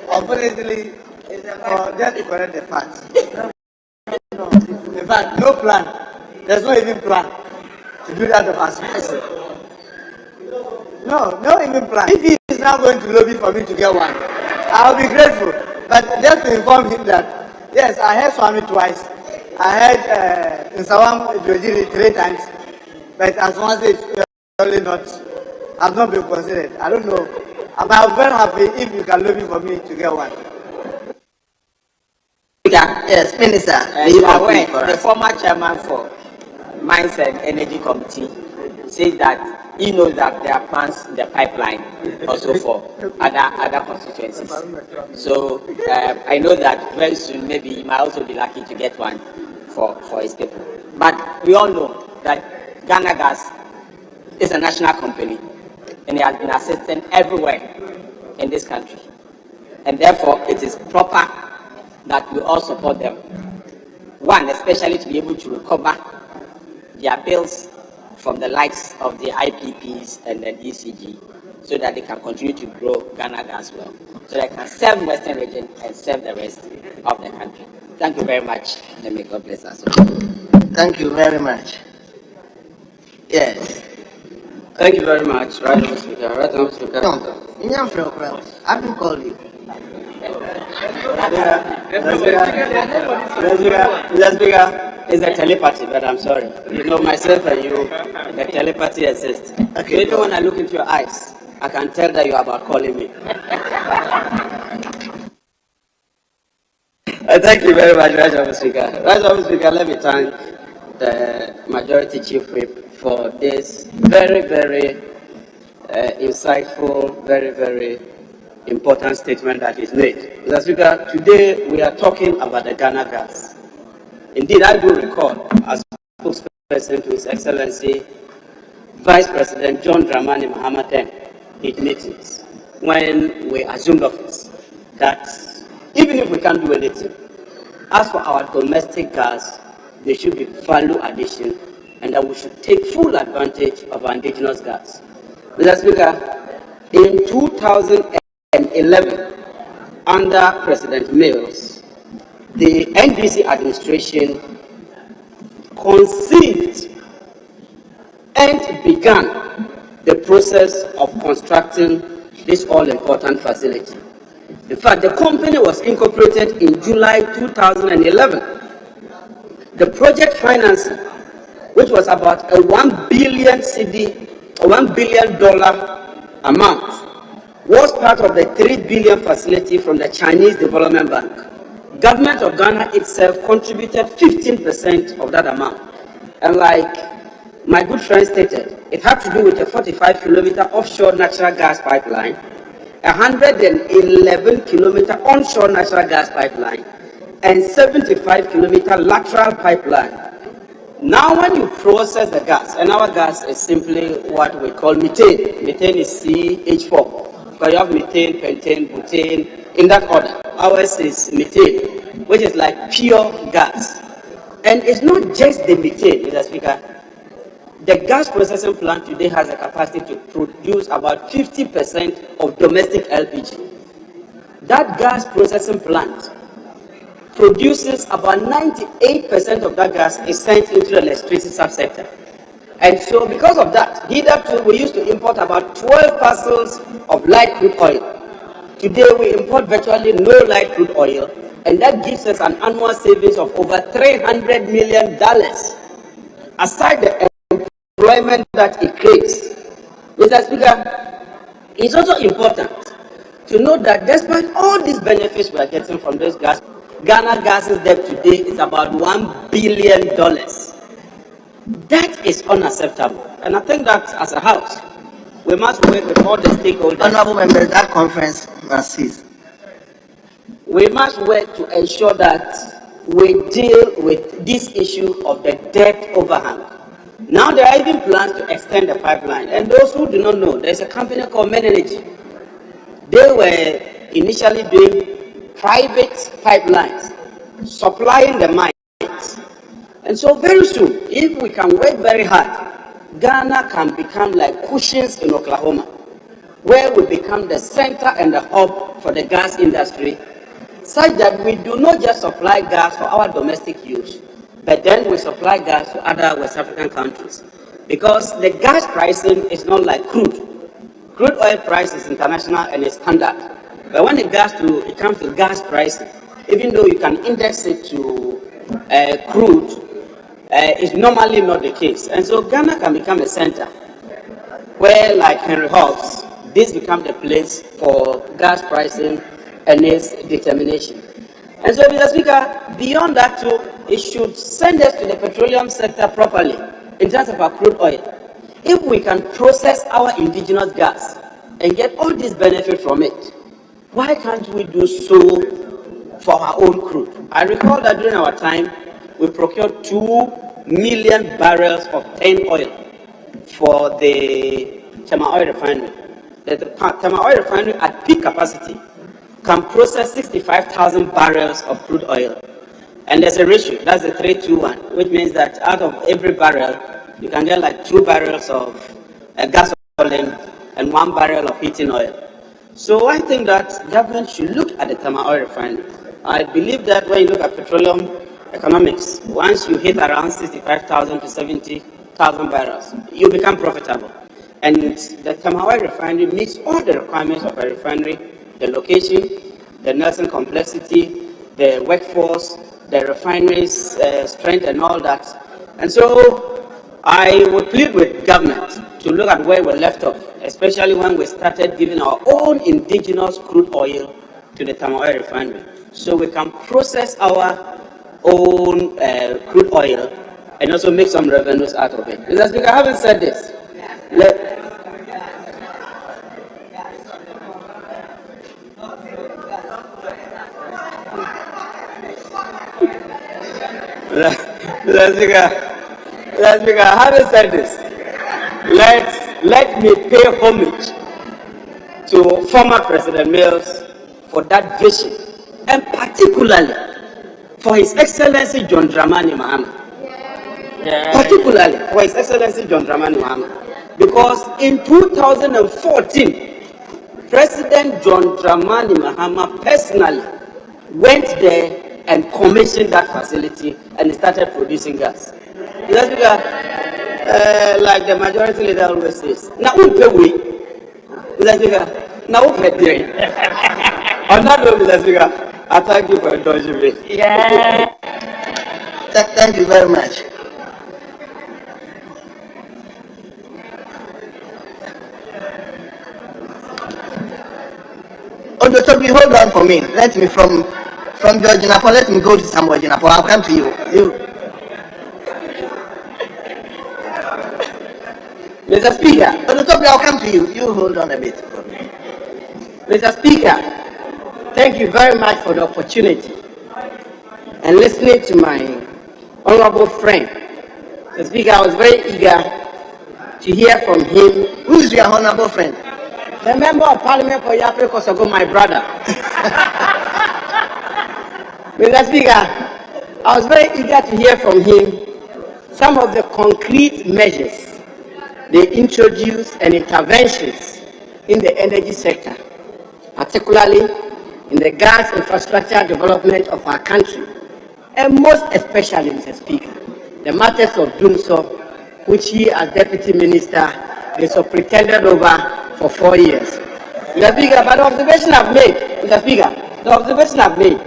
Unfortunately, just to correct the facts. In fact, no plan. There's no even plan to do that of Asawasi. No even plan. If he is now going to lobby for me to get one, I'll be grateful. But just to inform him that, yes, I heard Swami twice. I heard in Sawam 3 times. But as one says, really not, I've not been considered. I don't know. But I'm very happy if you can lobby for me to get one. Yes, Minister. The former chairman for Mines and Energy Committee said that he knows that there are plans in the pipeline also for other constituencies. So I know that very soon maybe he might also be lucky to get one for his people. But we all know that Ghana Gas is a national company and it has been assisted everywhere in this country. And therefore it is proper that we all support them. One, especially to be able to recover their bills from the likes of the IPPs and the ECG, so that they can continue to grow Ghana Gas well, so they can serve Western region and serve the rest of the country. Thank you very much, and may God bless us all. Thank you very much. Yes. Thank you very much, Right Honourable Speaker. Right Honourable Speaker. No, I didn't call you. Mr. Speaker, it's a telepathy, but I'm sorry. You know, myself and you, the telepathy exists. Okay. So even when I look into your eyes, I can tell that you are about calling me. Thank you very much, Right Honourable Speaker. Right Honourable Speaker, let me thank the Majority Chief Whip for this very, very insightful, very, very important statement that is made. Mr. Speaker, today we are talking about the Ghana Gas. Indeed, I do recall, as spokesperson to His Excellency Vice President John Dramani Mahama then, did meetings when we assumed office that even if we can't do anything, as for our domestic gas, there should be value addition and that we should take full advantage of our indigenous gas. Mr. Speaker, in 2011, under President Mills, the NDC administration conceived and began the process of constructing this all-important facility. In fact, the company was incorporated in July 2011. The project financing, which was about a $1 billion amount, was part of the $3 billion facility from the Chinese Development Bank. Government of Ghana itself contributed 15% of that amount. And like my good friend stated, it had to do with a 45-kilometer offshore natural gas pipeline, a 111-kilometer onshore natural gas pipeline, and 75-kilometer lateral pipeline. Now when you process the gas, and our gas is simply what we call methane. Methane is CH4. Because you have methane, pentane, butane, in that order. Ours is methane, which is like pure gas. And it's not just the methane, Mr. Speaker. The gas processing plant today has a capacity to produce about 50% of domestic LPG. That gas processing plant produces about 98% of that gas is sent into the electricity subsector. And so because of that, hitherto we used to import about 12 parcels of light crude oil. Today we import virtually no light crude oil, and that gives us an annual savings of over $300 million, aside the employment that it creates. Mr. Speaker, it's also important to note that despite all these benefits we are getting from this gas, Ghana Gas's debt today is about $1 billion. That is unacceptable. And I think that as a house, we must work with all the stakeholders. Honorable members, that conference must cease. We must work to ensure that we deal with this issue of the debt overhang. Now there are even plans to extend the pipeline. And those who do not know, there's a company called Energy. They were initially doing private pipelines, supplying the mines. And so very soon, if we can work very hard, Ghana can become like Cushing's in Oklahoma, where we become the center and the hub for the gas industry, such that we do not just supply gas for our domestic use, but then we supply gas to other West African countries. Because the gas pricing is not like crude. Crude oil price is international and is standard. But when it comes to gas pricing, even though you can index it to crude, is normally not the case. And so Ghana can become a center where, like Henry Hobbs, this becomes the place for gas pricing and its determination. And so, Mr. Speaker, beyond that too, it should send us to the petroleum sector properly in terms of our crude oil. If we can process our indigenous gas and get all this benefit from it, why can't we do so for our own crude? I recall that during our time, we procured 2 million barrels of 10 oil for the Tema Oil Refinery. The Tema Oil Refinery at peak capacity can process 65,000 barrels of crude oil. And there's a ratio, that's a 3-2-1, which means that out of every barrel, you can get like 2 barrels of gasoline and 1 barrel of heating oil. So I think that government should look at the Tema Oil Refinery. I believe that when you look at petroleum economics, once you hit around 65,000 to 70,000 barrels, you become profitable. And the Tema Oil Refinery meets all the requirements of a refinery: the location, the nursing complexity, the workforce, the refinery's strength and all that. And so I would plead with government to look at where we're left off, especially when we started giving our own indigenous crude oil to the Tema Oil Refinery, so we can process our own crude oil and also make some revenues out of it. Mr. Speaker, having said this, Mr. Speaker, having said this, let me pay homage to former President Mills for that vision, and particularly for His Excellency John Dramani Mahama. Particularly for His Excellency John Dramani Mahama. Because in 2014, President John Dramani Mahama personally went there and commissioned that facility and started producing gas. Mr. Speaker, like the majority leader always says, now we pay we. Mr. Speaker, now we pay. On that note, Mr. Speaker, I thank you for indulging me. Yeah. Thank you very much. On the top, hold on for me. Let me from George Napo, let me go to somewhere Napo. I'll come to you. Mr. Speaker, on the top, I'll come to you. You hold on a bit. Mr. Speaker, thank you very much for the opportunity and listening to my honorable friend. Mr. Speaker, I was very eager to hear from him. Who is your honorable friend? The member of Parliament for Yapre Kosogo, my brother. Mr. Speaker, I was very eager to hear from him some of the concrete measures they introduced and interventions in the energy sector, particularly in the gas infrastructure development of our country, and most especially, Mr. Speaker, the matters of Dumso, which he as Deputy Minister is superintendent over for 4 years. Mr. Speaker, but the observation I've made, Mr. Speaker, the observation I've made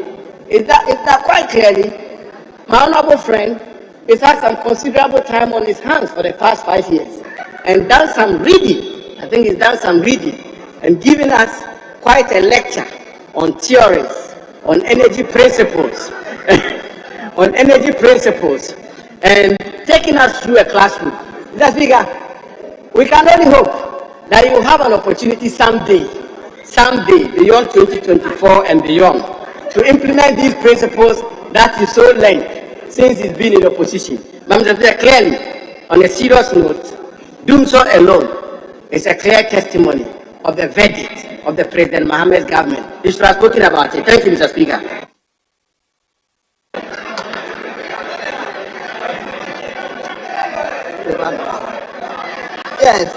is that quite clearly, my honorable friend has had some considerable time on his hands for the past 5 years and done some reading. I think he's done some reading and given us quite a lecture on theories, on energy principles, and taking us through a classroom. Mr. Speaker, we can only hope that you will have an opportunity someday beyond 2024 and beyond, to implement these principles that you so learned since he's been in opposition. But Mr. Speaker, clearly, on a serious note, Dumso alone is a clear testimony of the verdict of the President Mohammed's government. You should have spoken about it. Thank you, Mr. Speaker. Yes,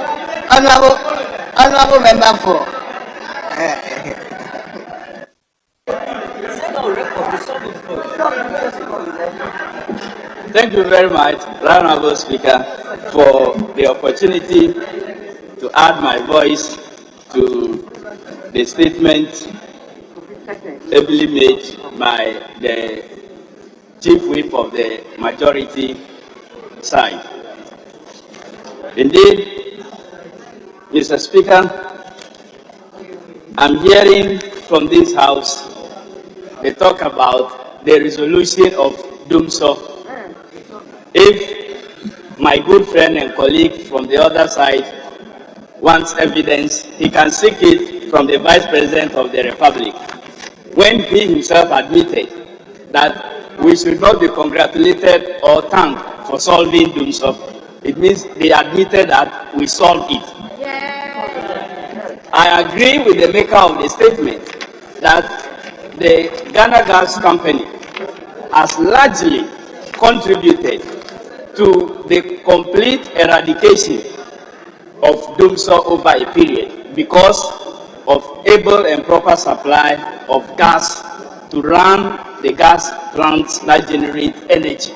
honorable member for. Thank you very much, Honorable Speaker, for the opportunity to add my voice to the statement ably made by the Chief Whip of the majority side. Indeed, Mr. Speaker, I'm hearing from this House they talk about the resolution of Dumso. If my good friend and colleague from the other side wants evidence, he can seek it from the Vice President of the Republic, when he himself admitted that we should not be congratulated or thanked for solving Dumsop. It means they admitted that we solved it. I agree with the maker of the statement that the Ghana Gas Company has largely contributed to the complete eradication of Dumsop over a period because of able and proper supply of gas to run the gas plants that generate energy.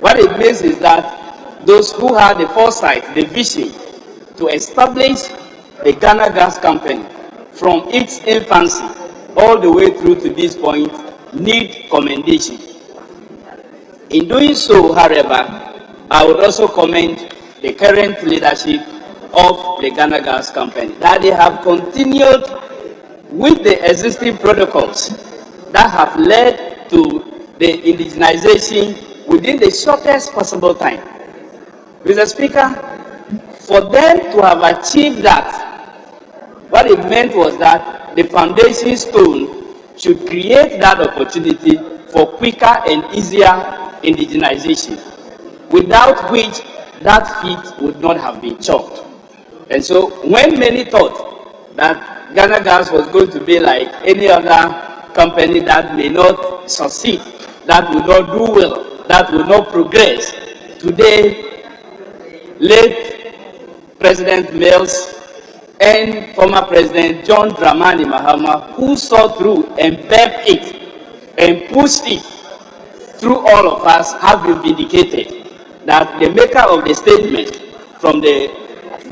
What it means is that those who had the foresight, the vision to establish the Ghana Gas Company from its infancy all the way through to this point need commendation. In doing so, however, I would also commend the current leadership of the Ghana Gas Company, that they have continued with the existing protocols that have led to the indigenization within the shortest possible time. Mr. Speaker, for them to have achieved that, what it meant was that the foundation stone should create that opportunity for quicker and easier indigenization, without which that feat would not have been chalked. And so when many thought that Ghana Gas was going to be like any other company that may not succeed, that will not do well, that will not progress, today, late President Mills and former President John Dramani Mahama, who saw through and backed it and pushed it through all of us, have been vindicated. That the maker of the statement from the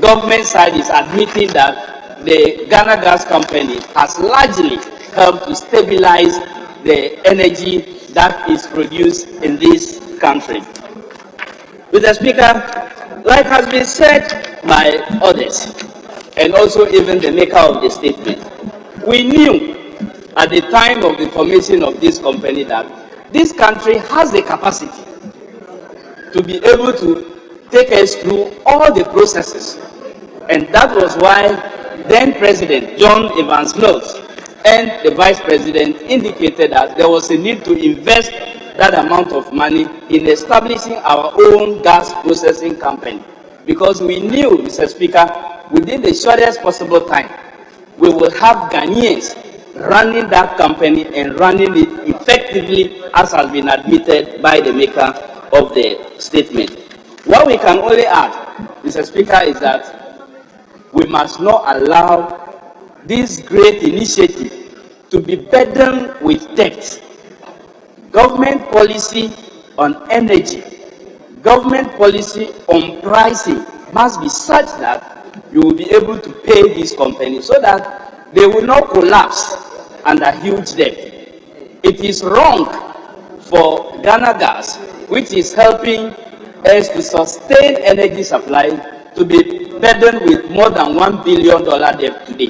government side is admitting that the Ghana Gas Company has largely helped to stabilize the energy that is produced in this country. Mr. Speaker, like has been said by others, and also even the maker of the statement, we knew at the time of the formation of this company that this country has the capacity to be able to take us through all the processes. And that was why then President John Evans Mills and the Vice President indicated that there was a need to invest that amount of money in establishing our own gas processing company. Because we knew, Mr. Speaker, within the shortest possible time, we will have Ghanaians running that company and running it effectively, as has been admitted by the maker of the statement. What we can only add, Mr. Speaker, is that we must not allow this great initiative to be burdened with debt. Government policy on energy, government policy on pricing must be such that you will be able to pay these companies so that they will not collapse under huge debt. It is wrong for Ghana Gas, which is helping us to sustain energy supply, to be burdened with more than $1 billion debt today,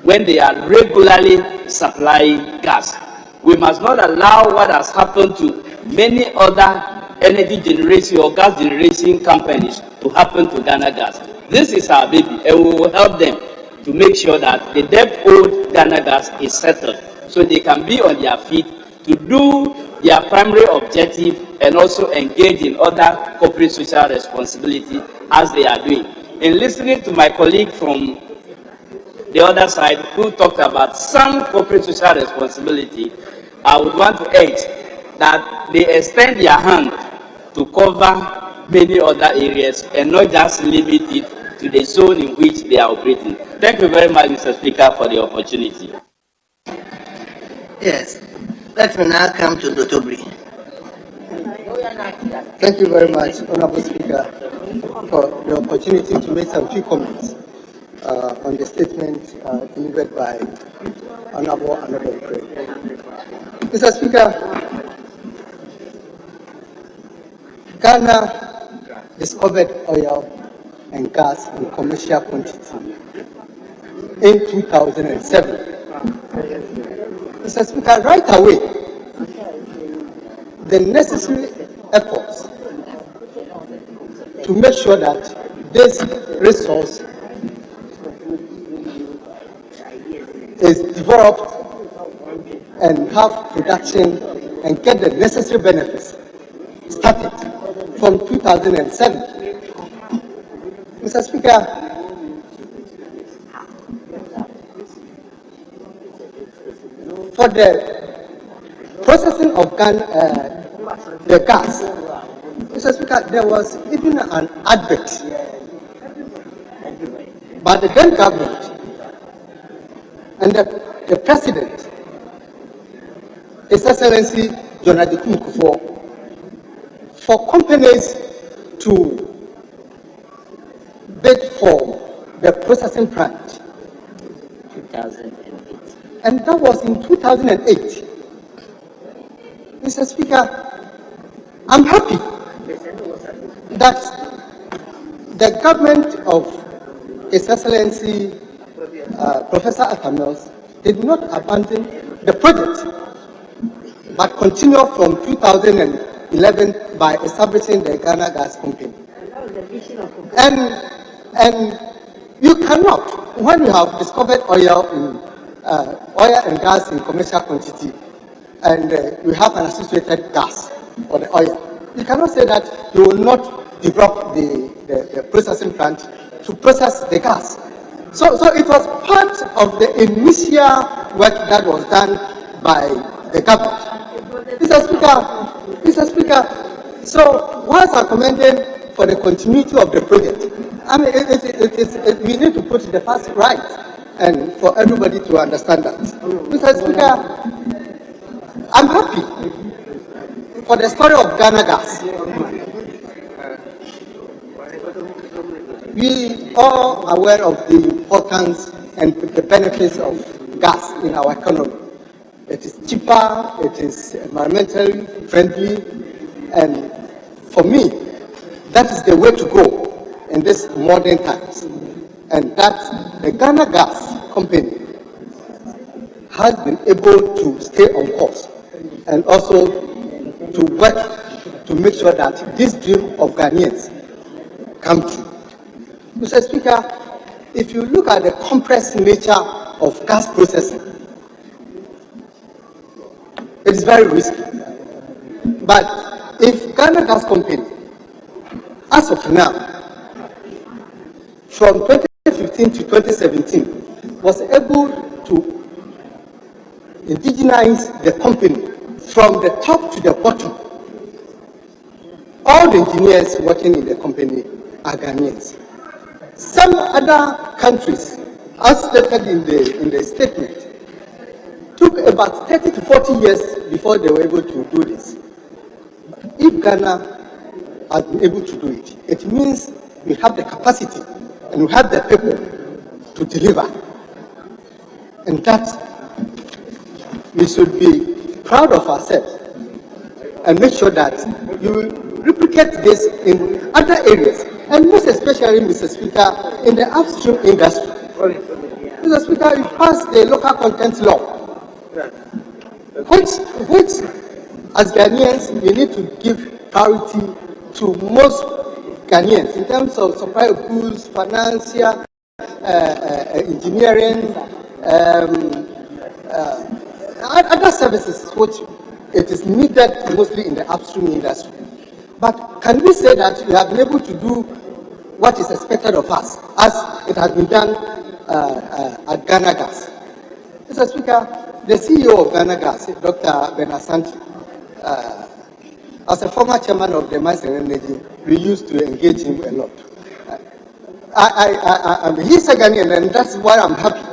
when they are regularly supplying gas. We must not allow what has happened to many other energy generation or gas generation companies to happen to Ghana Gas. This is our baby, and we will help them to make sure that the debt owed Ghana Gas is settled, so they can be on their feet to do their primary objective and also engage in other corporate social responsibility as they are doing. In listening to my colleague from the other side who talked about some corporate social responsibility, I would want to urge that they extend their hand to cover many other areas and not just limit it to the zone in which they are operating. Thank you very much, Mr. Speaker, for the opportunity. Yes. Let me now come to Dotobri. Thank you very much, Honorable Speaker, for the opportunity to make some few comments on the statement delivered by Honorable Craig. Mr. Speaker, Ghana discovered oil and gas in commercial quantity in 2007. Mr. Speaker, right away, the necessary efforts to make sure that this resource is developed and have production and get the necessary benefits started from 2007. Mr. Speaker, for the processing of the gas, Mr. Speaker, there was even an advert by the then government and the president, His Excellency John Adekun Kufuor, for companies to bid for the processing plant. 2008. And that was in 2008. Mr. Speaker, I'm happy that the government of His Excellency Professor Atamils did not abandon the project, but continued from 2011 by establishing the Ghana Gas Company. And you cannot, when you have discovered oil and gas in commercial quantity, and you have an associated gas or the oil, you cannot say that you will not develop the processing plant to process the gas. So it was part of the initial work that was done by the government. Mr. Speaker, so whilst I commended for the continuity of the project, I mean, we need to put the facts right and for everybody to understand that. Mr. Speaker, I'm happy for the story of Ghana Gas. We are aware of the importance and the benefits of gas in our economy. It is cheaper, it is environmentally friendly, and for me, that is the way to go in these modern times. And that the Ghana Gas Company has been able to stay on course and also to work to make sure that this dream of Ghanaians come true. Mr. Speaker, if you look at the compressed nature of gas processing, it is very risky. But if Ghana Gas Company, as of now, from 2015 to 2017, was able to indigenize the company from the top to the bottom, all the engineers working in the company are Ghanaians. Some other countries, as stated in the statement, took about 30 to 40 years before they were able to do this. If Ghana has been able to do it, it means we have the capacity and we have the people to deliver. And that we should be proud of ourselves and make sure that you will replicate this in other areas, and most especially, Mr. Speaker, in the upstream industry. Mr. Speaker, you passed the local content law, which as Ghanaians, we need to give priority to most Ghanaians in terms of supply of goods, financial, engineering, other services, which it is needed mostly in the upstream industry. But can we say that we have been able to do what is expected of us, as it has been done at Ghana Gas? Mr. Speaker, the CEO of Ghana Gas, Dr. Benasanti, as a former chairman of the Mines and Energy, we used to engage him a lot. He's a Ghanaian, and that's why I'm happy.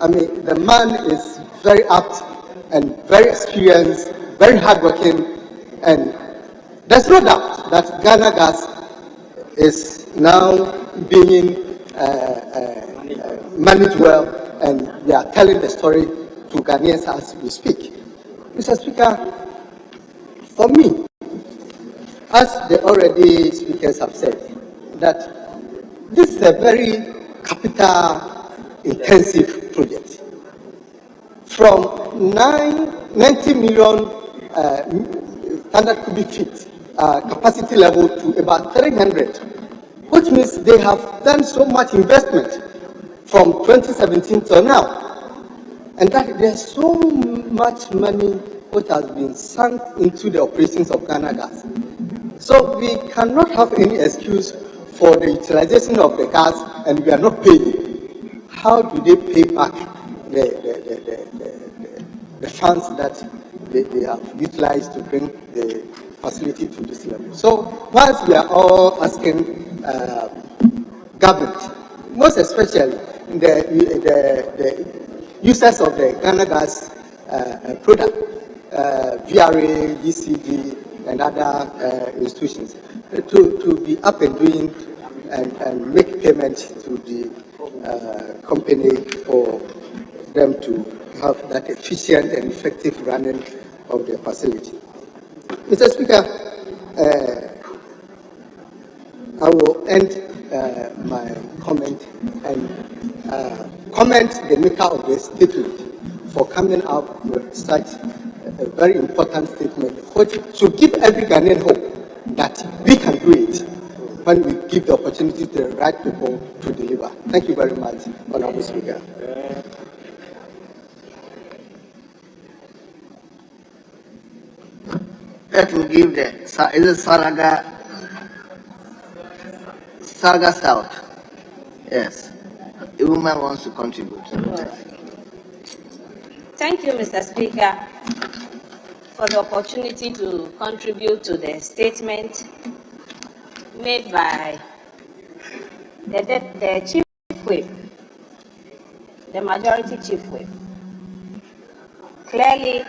I mean, the man is very apt and very experienced, very hardworking, and there's no doubt that Ghana Gas is now being managed well, and we are telling the story to Ghanaians as we speak. Mr. Speaker, for me, as the already speakers have said, that this is a very capital-intensive project. From 90 million standard cubic feet capacity level to about 300 which means they have done so much investment from 2017 till now. And that there's so much money which has been sunk into the operations of Ghana Gas. So we cannot have any excuse for the utilization of the gas and we are not paying. How do they pay back the funds that they have utilized to bring the facility to this level? So whilst we are all asking government, most especially the users of the Ghana Gas product, VRA, GCD, and other institutions, to be up and doing and make payment to the company for them to have that efficient and effective running of the facility. Mr. Speaker, I will end my comment and comment the maker of the statement for coming up with such a very important statement, which should give every Ghanaian hope that we can do it when we give the opportunity to the right people to deliver. Thank you very much, Honorable Speaker. Let me give the, is it Salaga South? Yes. A woman wants to contribute. Thank you, Mr. Speaker, for the opportunity to contribute to the statement made by the Chief Whip, the Majority Chief Whip. Clearly,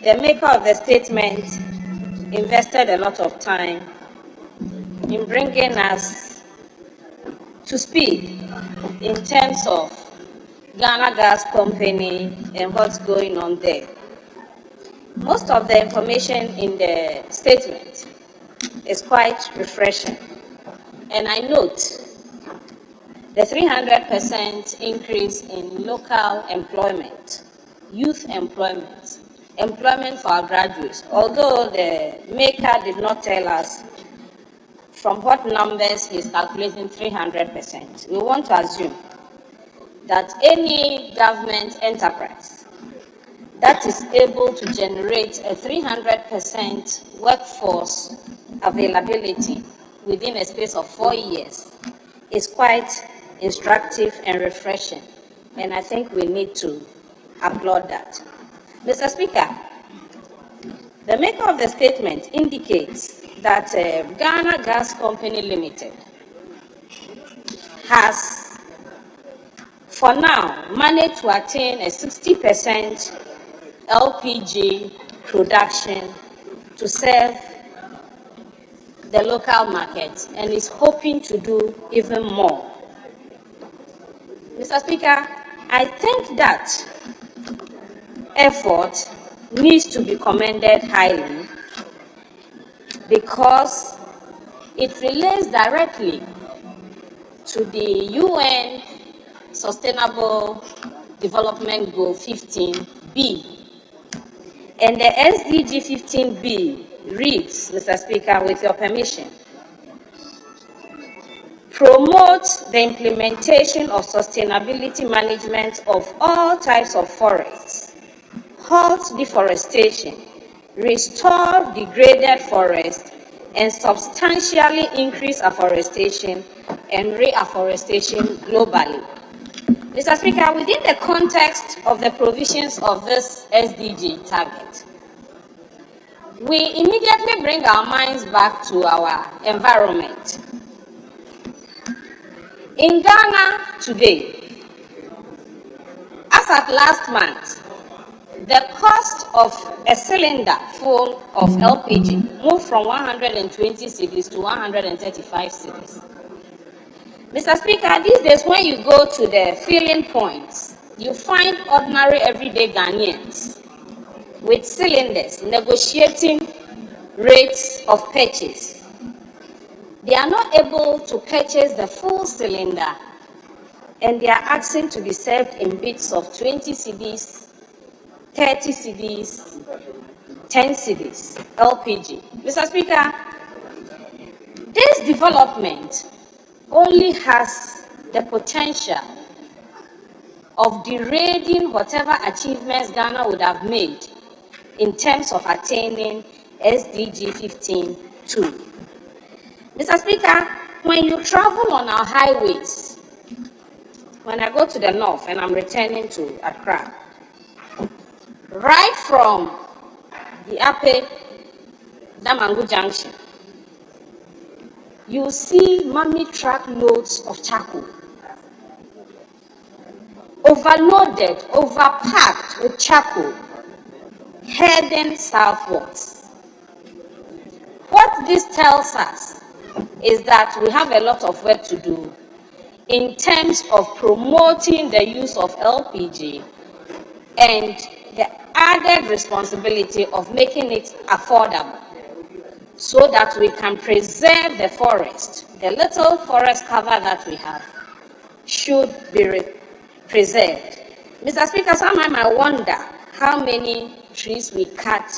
the maker of the statement invested a lot of time in bringing us to speed in terms of Ghana Gas Company and what's going on there. Most of the information in the statement is quite refreshing. And I note the 300% increase in local employment, youth employment, employment for our graduates. Although the maker did not tell us from what numbers he's calculating 300%, we want to assume that any government enterprise that is able to generate a 300% workforce availability within a space of 4 years is quite instructive and refreshing, and I think we need to applaud that. Mr. Speaker, the maker of the statement indicates that Ghana Gas Company Limited has, for now, managed to attain a 60% LPG production to serve the local market and is hoping to do even more. Mr. Speaker, I think that effort needs to be commended highly because it relates directly to the UN Sustainable Development Goal 15B. And the SDG 15B reads, Mr. Speaker, with your permission, promote the implementation of sustainability management of all types of forests, halt deforestation, restore degraded forests, and substantially increase afforestation and reforestation globally. Mr. Speaker, within the context of the provisions of this SDG target, we immediately bring our minds back to our environment. In Ghana today, as at last month, the cost of a cylinder full of LPG moved from 120 cedis to 135 cedis. Mr. Speaker, these days when you go to the filling points, you find ordinary everyday Ghanaians with cylinders negotiating rates of purchase. They are not able to purchase the full cylinder and they are asking to be served in bits of 20 cedis, 30 cedis, 10 cedis, LPG. Mr. Speaker, This development only has the potential of derailing whatever achievements Ghana would have made in terms of attaining SDG 15.2. Mr. Speaker, when you travel on our highways, when I go to the north and I'm returning to Accra, right from the Ape Damangu Junction, you see mummy truck loads of charcoal, overloaded, overpacked with charcoal, heading southwards. What this tells us is that we have a lot of work to do in terms of promoting the use of LPG and the added responsibility of making it affordable so that we can preserve the forest. The little forest cover that we have should be preserved. Mr. Speaker, sometimes I wonder how many trees we cut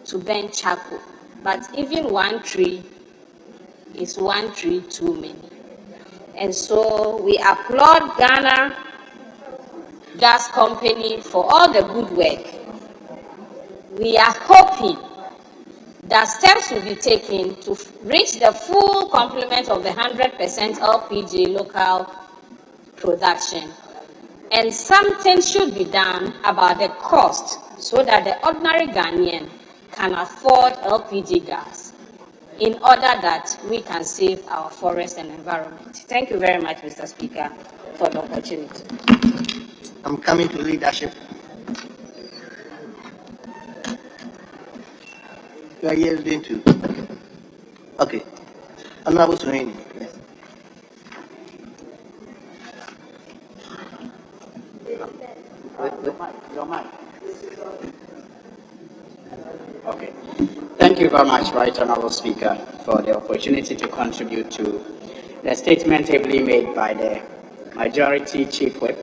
to burn charcoal, but even one tree is one tree too many. And so we applaud Ghana Gas Company for all the good work. We are hoping that steps will be taken to reach the full complement of the 100% LPG local production. And something should be done about the cost so that the ordinary Ghanaian can afford LPG gas in order that we can save our forest and environment. Thank you very much, Mr. Speaker, for the opportunity. I'm coming to leadership. You are yielding to. Okay. Honorable Suhaini. Yes. Your mic. Okay. Thank you very much, Right Honorable Speaker, for the opportunity to contribute to the statement ably made by the Majority Chief Whip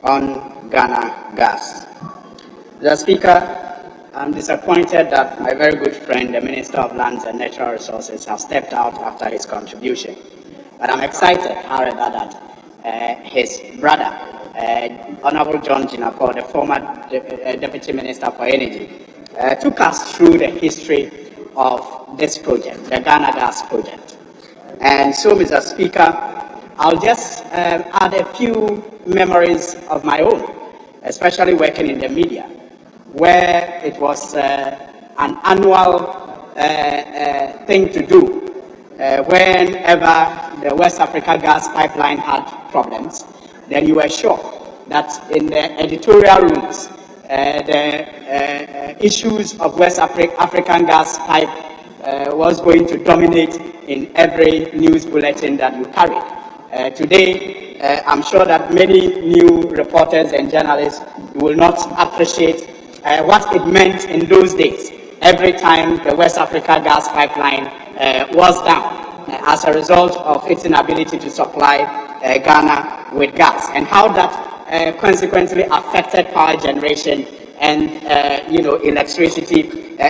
on Ghana Gas. The Speaker, I'm disappointed that my very good friend, the Minister of Lands and Natural Resources, has stepped out after his contribution. But I'm excited, however, that his brother, Honorable John Jinapor, the former Deputy Minister for Energy, took us through the history of this project, the Ghana Gas project. And so, Mr. Speaker, I'll just add a few memories of my own, especially working in the media, where it was an annual thing to do. Whenever the West Africa gas pipeline had problems, then you were sure that in the editorial rooms, the issues of West African gas pipe was going to dominate in every news bulletin that you carried. Today, I'm sure that many new reporters and journalists will not appreciate what it meant in those days, every time the West Africa gas pipeline was down as a result of its inability to supply Ghana with gas, and how that consequently affected power generation and electricity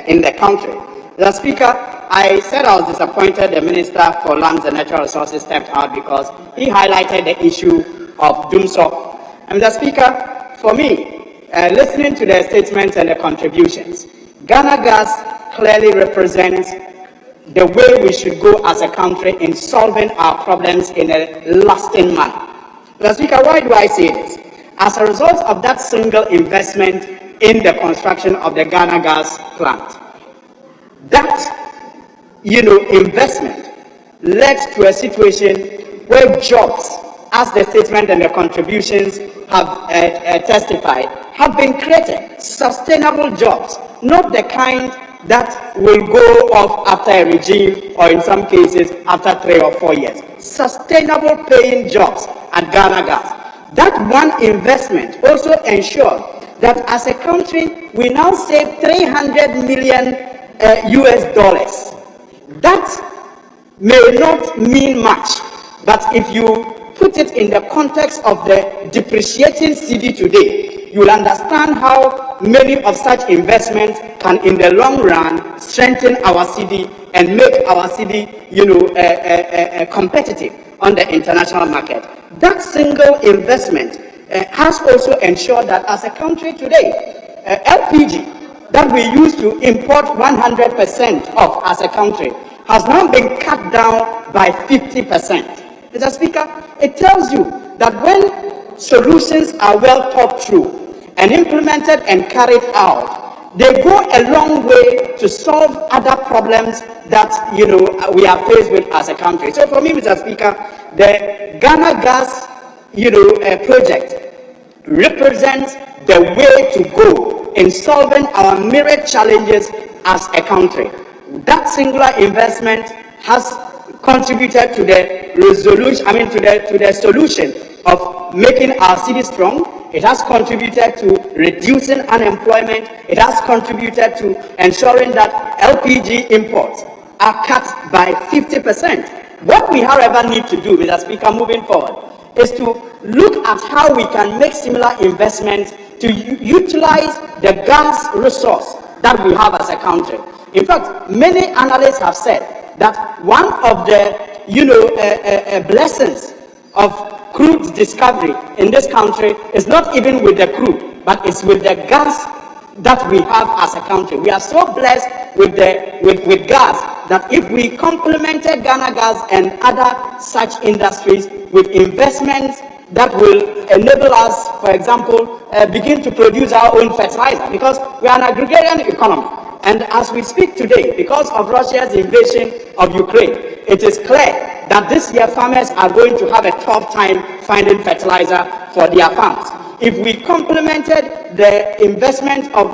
in the country. The Speaker, I said I was disappointed the Minister for Lands and Natural Resources stepped out because he highlighted the issue of Dumsor. And the Speaker, for me, listening to the statements and the contributions, Ghana Gas clearly represents the way we should go as a country in solving our problems in a lasting manner. Mr. Speaker, why do I say this? As a result of that single investment in the construction of the Ghana Gas plant, that investment led to a situation where jobs, as the statement and the contributions have testified, have been created, sustainable jobs, not the kind that will go off after a regime or in some cases after 3 or 4 years. Sustainable paying jobs at Ghana Gas. That one investment also ensured that as a country we now save $300 million US dollars. That may not mean much, but if you put it in the context of the depreciating cedi today, you will understand how many of such investments can in the long run strengthen our cedi and make our city, competitive on the international market. That single investment has also ensured that as a country today, LPG that we used to import 100% of as a country has now been cut down by 50%. Mr. Speaker, it tells you that when solutions are well thought through and implemented and carried out, they go a long way to solve other problems that we are faced with as a country. So for me, Mr. Speaker, the Ghana Gas project represents the way to go in solving our myriad challenges as a country. That singular investment has contributed to the resolution, to the solution of making our city strong. It has contributed to reducing unemployment. It has contributed to ensuring that LPG imports are cut by 50%. What we, however, need to do, Mr. Speaker, moving forward, is to look at how we can make similar investments to utilize the gas resource that we have as a country. In fact, many analysts have said that one of the blessings of crude discovery in this country is not even with the crude, but it's with the gas that we have as a country. We are so blessed with gas that if we complemented Ghana Gas and other such industries with investments that will enable us, for example, begin to produce our own fertilizer, because we are an agrarian economy. And as we speak today, because of Russia's invasion of Ukraine, it is clear that this year farmers are going to have a tough time finding fertilizer for their farms. If we complemented the investment of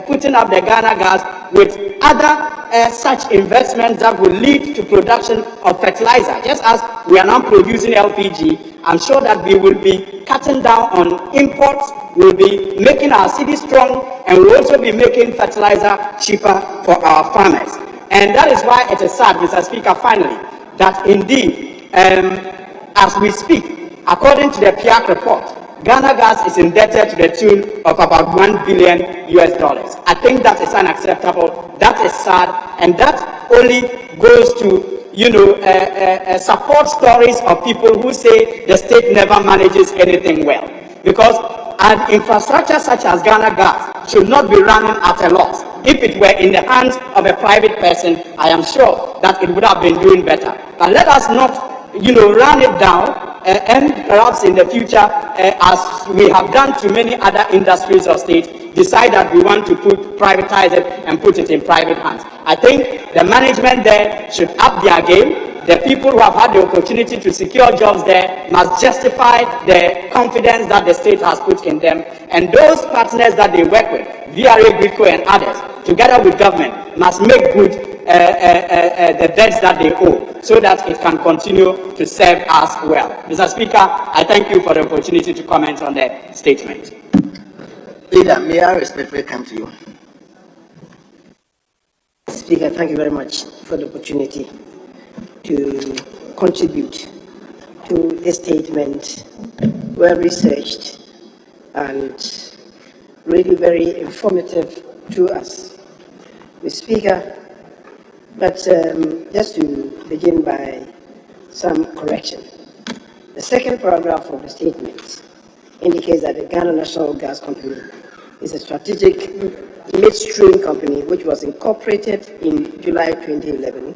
putting up the Ghana Gas with other such investments that will lead to production of fertilizer, just as we are now producing LPG, I'm sure that we will be cutting down on imports, we'll be making our city strong, and we'll also be making fertilizer cheaper for our farmers. And that is why it is sad, Mr. Speaker, finally, that indeed, as we speak, according to the PIAC report, Ghana Gas is indebted to the tune of about $1 billion. I think that is unacceptable, that is sad, and that only goes to support stories of people who say the state never manages anything well. Because an infrastructure such as Ghana Gas should not be running at a loss. If it were in the hands of a private person, I am sure that it would have been doing better. But let us not, run it down, and perhaps in the future, as we have done to many other industries or states, decide that we want to privatize it and put it in private hands. I think the management there should up their game. The people who have had the opportunity to secure jobs there must justify the confidence that the state has put in them. And those partners that they work with, VRA, GRICO, and others, together with government, must make good the debts that they owe, so that it can continue to serve us well. Mr. Speaker, I thank you for the opportunity to comment on the statement. Leader, may I respectfully come to you? Speaker, thank you very much for the opportunity to contribute to a statement well researched and really very informative to us. Mr. Speaker, but just to begin by some correction. The second paragraph of the statement indicates that the Ghana National Gas Company is a strategic midstream company which was incorporated in July 2011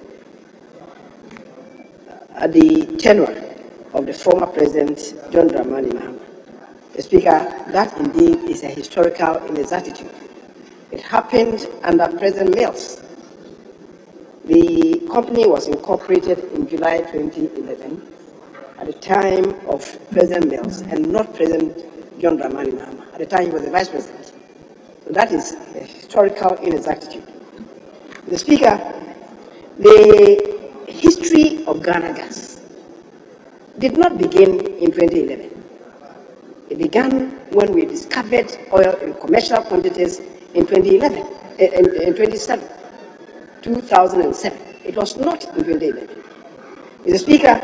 at the tenure of the former President John Dramani Mahama. The Speaker, that indeed is a historical inexactitude. It happened under President Mills. The company was incorporated in July 2011 at the time of President Mills and not President John Dramani Mahama. At the time he was the Vice President. So that is a historical inexactitude. The Speaker, the history of Ghana Gas did not begin in 2011. It began when we discovered oil in commercial quantities in 2011, in 2007. It was not in 2011. Mr. Speaker,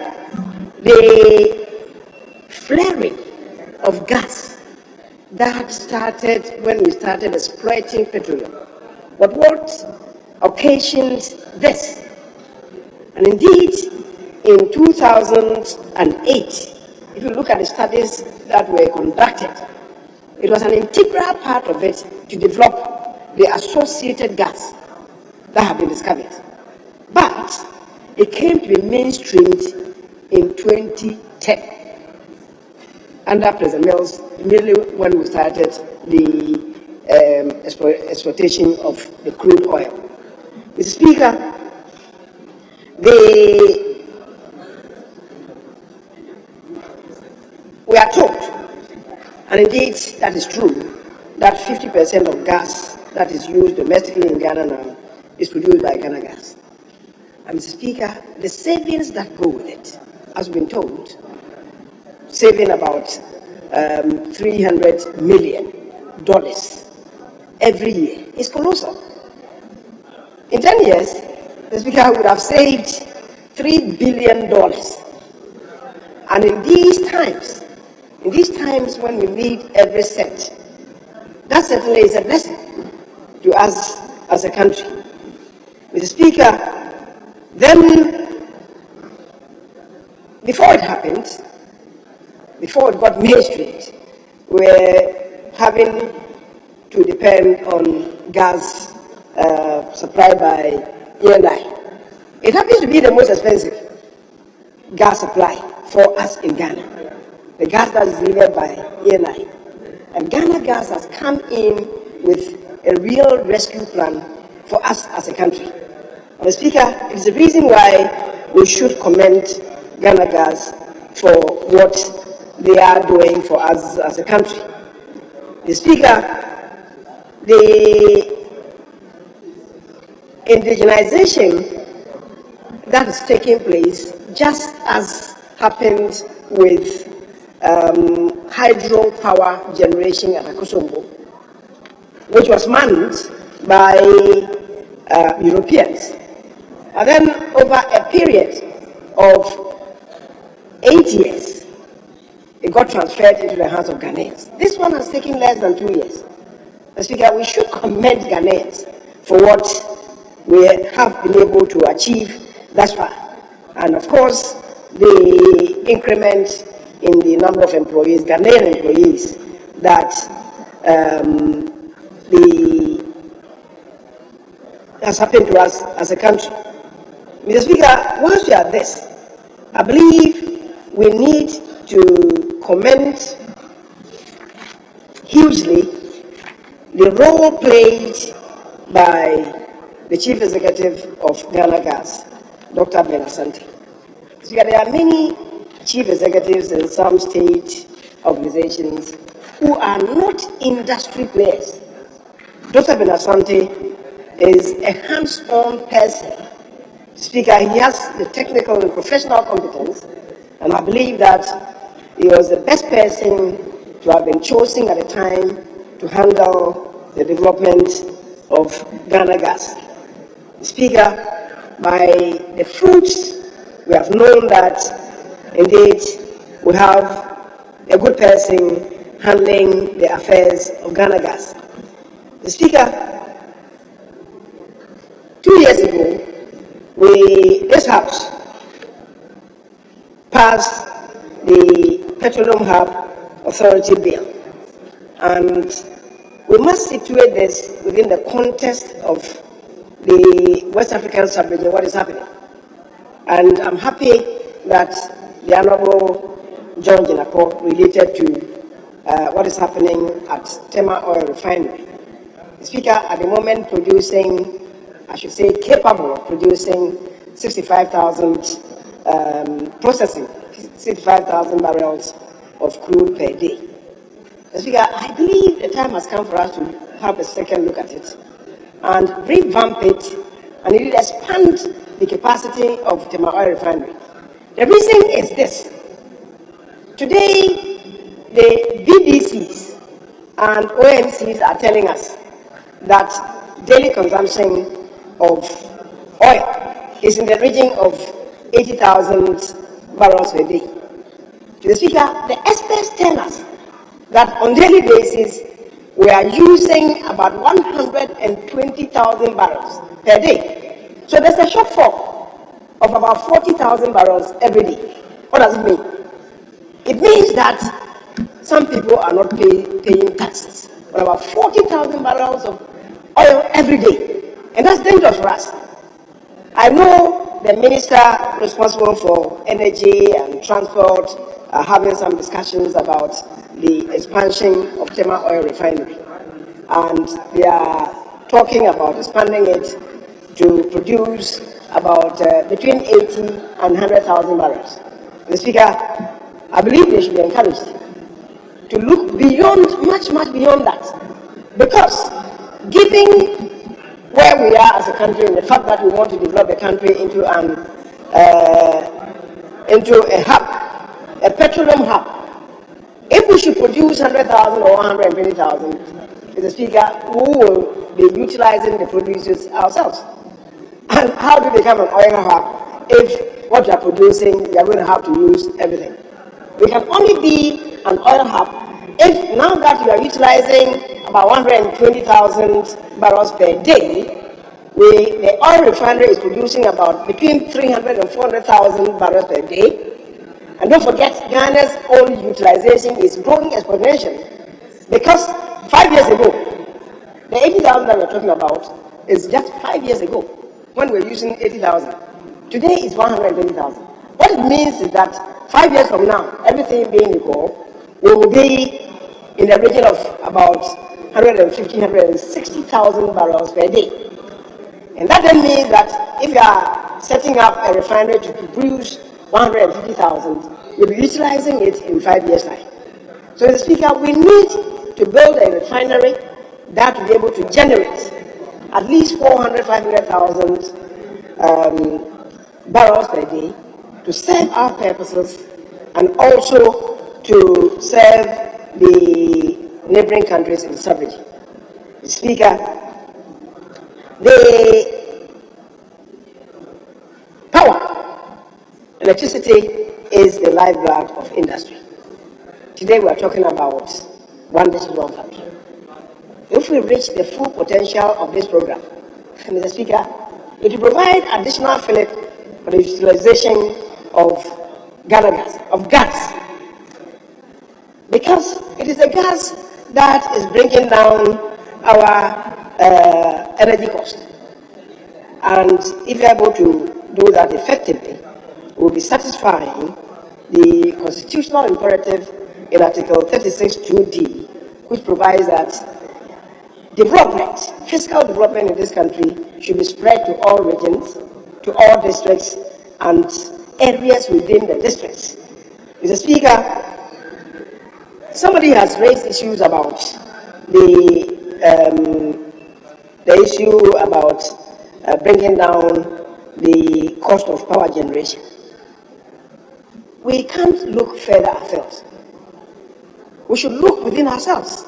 the flaring of gas that started when we started exploiting petroleum, but what occasioned this. And indeed, in 2008, if you look at the studies that were conducted, it was an integral part of it to develop the associated gas that have been discovered. But it came to be mainstreamed in 2010 under President Mills, immediately when we started the exploitation of the crude oil. Mr. Speaker, we are told, and indeed that is true, that 50% of gas that is used domestically in Ghana now is produced by Ghana Gas. And Mr. Speaker, the savings that go with it, as we've been told, saving about $300 million every year is colossal. In 10 years, the Speaker would have saved $3 billion. And in these times when we need every cent, that certainly is a blessing to us as a country. Mr. Speaker, then before it happened, before it got mainstreamed, we were having to depend on gas supplied by E&I. It happens to be the most expensive gas supply for us in Ghana, the gas that is delivered by E&I. And Ghana Gas has come in with a real rescue plan for us as a country. And the Speaker, it is the reason why we should commend Ghana Gas for what they are doing for us as a country. The Speaker, the indigenization that is taking place, just as happened with hydropower generation at Akosombo, which was manned by Europeans. And then over a period of 8 years, it got transferred into the hands of Ghanaians. This one has taken less than 2 years. Mr. Speaker, we should commend Ghanaians for what we have been able to achieve thus far. And of course, the increment in the number of employees, Ghanaian employees, that has happened to us as a country. Mr. Speaker, once we are at this, I believe we need to commend hugely the role played by the Chief Executive of Ghana Gas, Dr. Ben Asante. So there are many chief executives in some state organizations who are not industry players. Dr. Ben Asante is a hands-on person. Speaker, he has the technical and professional competence, and I believe that he was the best person to have been chosen at the time to handle the development of Ghana Gas. Speaker, by the fruits, we have known that indeed we have a good person handling the affairs of Ghana Gas. The Speaker, 2 years ago, this House passed the Petroleum Hub Authority Bill, and we must situate this within the context of the West African sub-region, what is happening. And I'm happy that the Honorable John Jinako related to what is happening at Tema Oil Refinery. The Speaker, at the moment producing, I should say capable of producing 65,000, processing 65,000 barrels of crude per day. The Speaker, I believe the time has come for us to have a second look at it and revamp it and indeed expand the capacity of Tema Oil Refinery. The reason is this. Today, the BDCs and OMCs are telling us that daily consumption of oil is in the region of 80,000 barrels per day. To the Speaker, the experts tell us that on a daily basis, we are using about 120,000 barrels per day So there's a shortfall of about 40,000 barrels every day. What does it mean? It means that some people are not paying taxes on about 40,000 barrels of oil every day. And that's dangerous for us. I know the minister responsible for energy and transport are having some discussions about the expansion of Tema Oil Refinery. And they are talking about expanding it to produce about between 80 and 100,000 barrels. The Speaker, I believe they should be encouraged to look beyond, much beyond that. Because given where we are as a country and the fact that we want to develop the country into a hub, a petroleum hub, if we should produce 100,000 or 120,000, Mr. Speaker, who will be utilizing the producers ourselves? And how do they become an oil hub if what you are producing, you are going to have to use everything? We can only be an oil hub if now that you are utilizing about 120,000 barrels per day, the oil refinery is producing about between 300 and 400,000 barrels per day. And don't forget, Ghana's oil utilization is growing exponentially. Because 5 years ago, the 80,000 that we're talking about is just 5 years ago when we're using 80,000. Today it's 120,000. What it means is that 5 years from now, everything being equal, we will be in the region of about 150,000, 160,000 barrels per day. And that then means that if you are setting up a refinery to produce 150,000, you'll be utilizing it in 5 years' time. So, Mr. Speaker, we need to build a refinery that will be able to generate at least 400,000, 500,000 barrels per day to serve our purposes and also to serve the neighboring countries in sovereignty. Mr. Speaker, the power, electricity is the lifeblood of industry. Today we are talking about one district, one factory. If we reach the full potential of this program, Mr. Speaker, it will provide additional fillip for the utilization of gas, because it is the gas that is bringing down our energy cost. And if we are able to do that effectively, we will be satisfying the constitutional imperative in Article 36(2)(d), which provides that development, fiscal development in this country should be spread to all regions, to all districts, and areas within the districts. Mr. Speaker, somebody has raised issues about the issue about bringing down the cost of power generation. We can't look further ourselves. We should look within ourselves.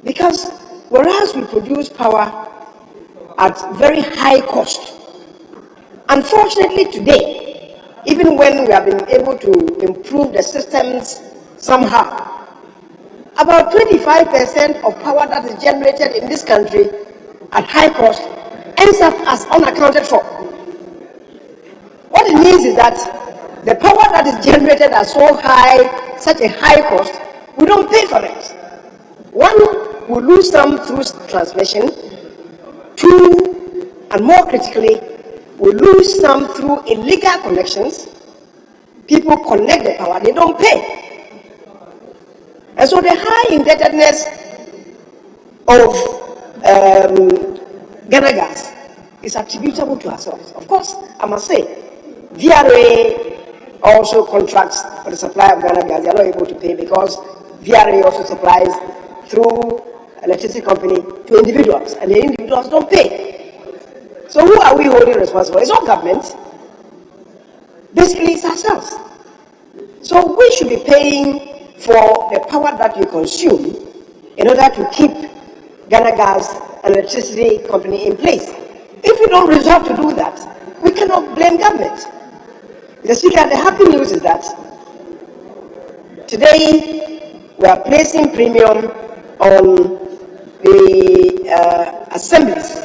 Because whereas we produce power at very high cost, unfortunately today, even when we have been able to improve the systems somehow, about 25% of power that is generated in this country at high cost ends up as unaccounted for. What it means is that the power that is generated at so high, such a high cost, we don't pay for it. One, we lose some through transmission. Two, and more critically, we lose some through illegal connections. People connect the power, they don't pay. And so the high indebtedness of Ghana Gas is attributable to ourselves. Of course, I must say, VRA also contracts for the supply of Ghana Gas. They are not able to pay because VRA also supplies through electricity company to individuals, and the individuals don't pay. So who are we holding responsible? It's not government. Basically, it's ourselves. So we should be paying for the power that we consume in order to keep Ghana Gas and electricity company in place. If we don't resolve to do that, we cannot blame government. Mr. Speaker, the happy news is that today we are placing premium on the assemblies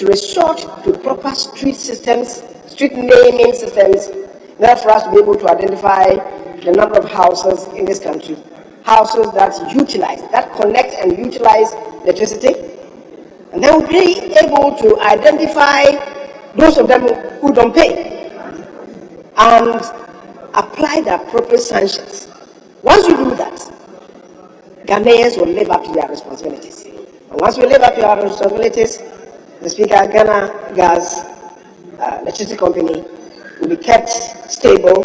to resort to proper street systems, street naming systems, in order for us to be able to identify the number of houses in this country, houses that utilize, that connect and utilize electricity, and then we'll be able to identify those of them who don't pay and apply the appropriate sanctions. Once you do that, Ghanaians will live up to their responsibilities. And once we live up to our responsibilities, the Speaker, Ghana Gas Electricity Company will be kept stable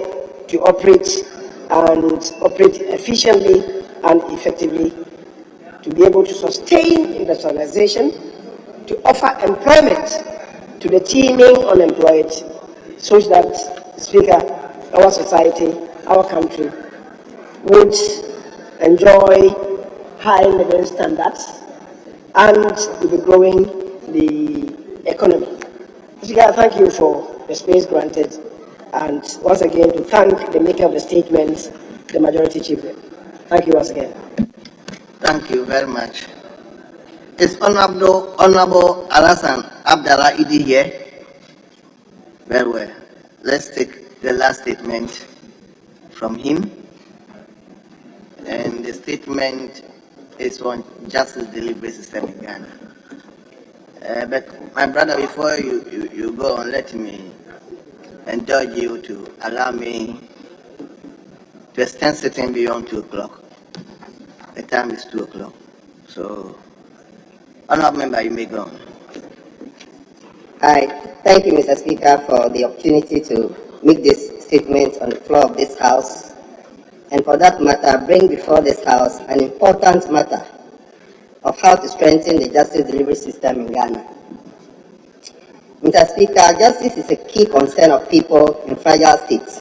to operate efficiently and effectively, to be able to sustain industrialization, to offer employment to the teeming unemployed, so that, Speaker, our society, our country would enjoy high living standards and will be growing the economy. Speaker, thank you for the space granted, and once again to thank the maker of the statement, the Majority Chief. Thank you once again. Thank you very much. Is Honorable Alassane Abdallah Idi here? Very well. Let's take the last statement from him. And the statement is on justice delivery system in Ghana. But my brother, before you go on, let me indulge you to allow me to extend sitting beyond 2 o'clock. The time is 2 o'clock. So, honorable member, you may go on. Hi, thank you, Mr. Speaker, for the opportunity to make this statement on the floor of this House, and for that matter, bring before this House an important matter of how to strengthen the justice delivery system in Ghana. Mr. Speaker, justice is a key concern of people in fragile states.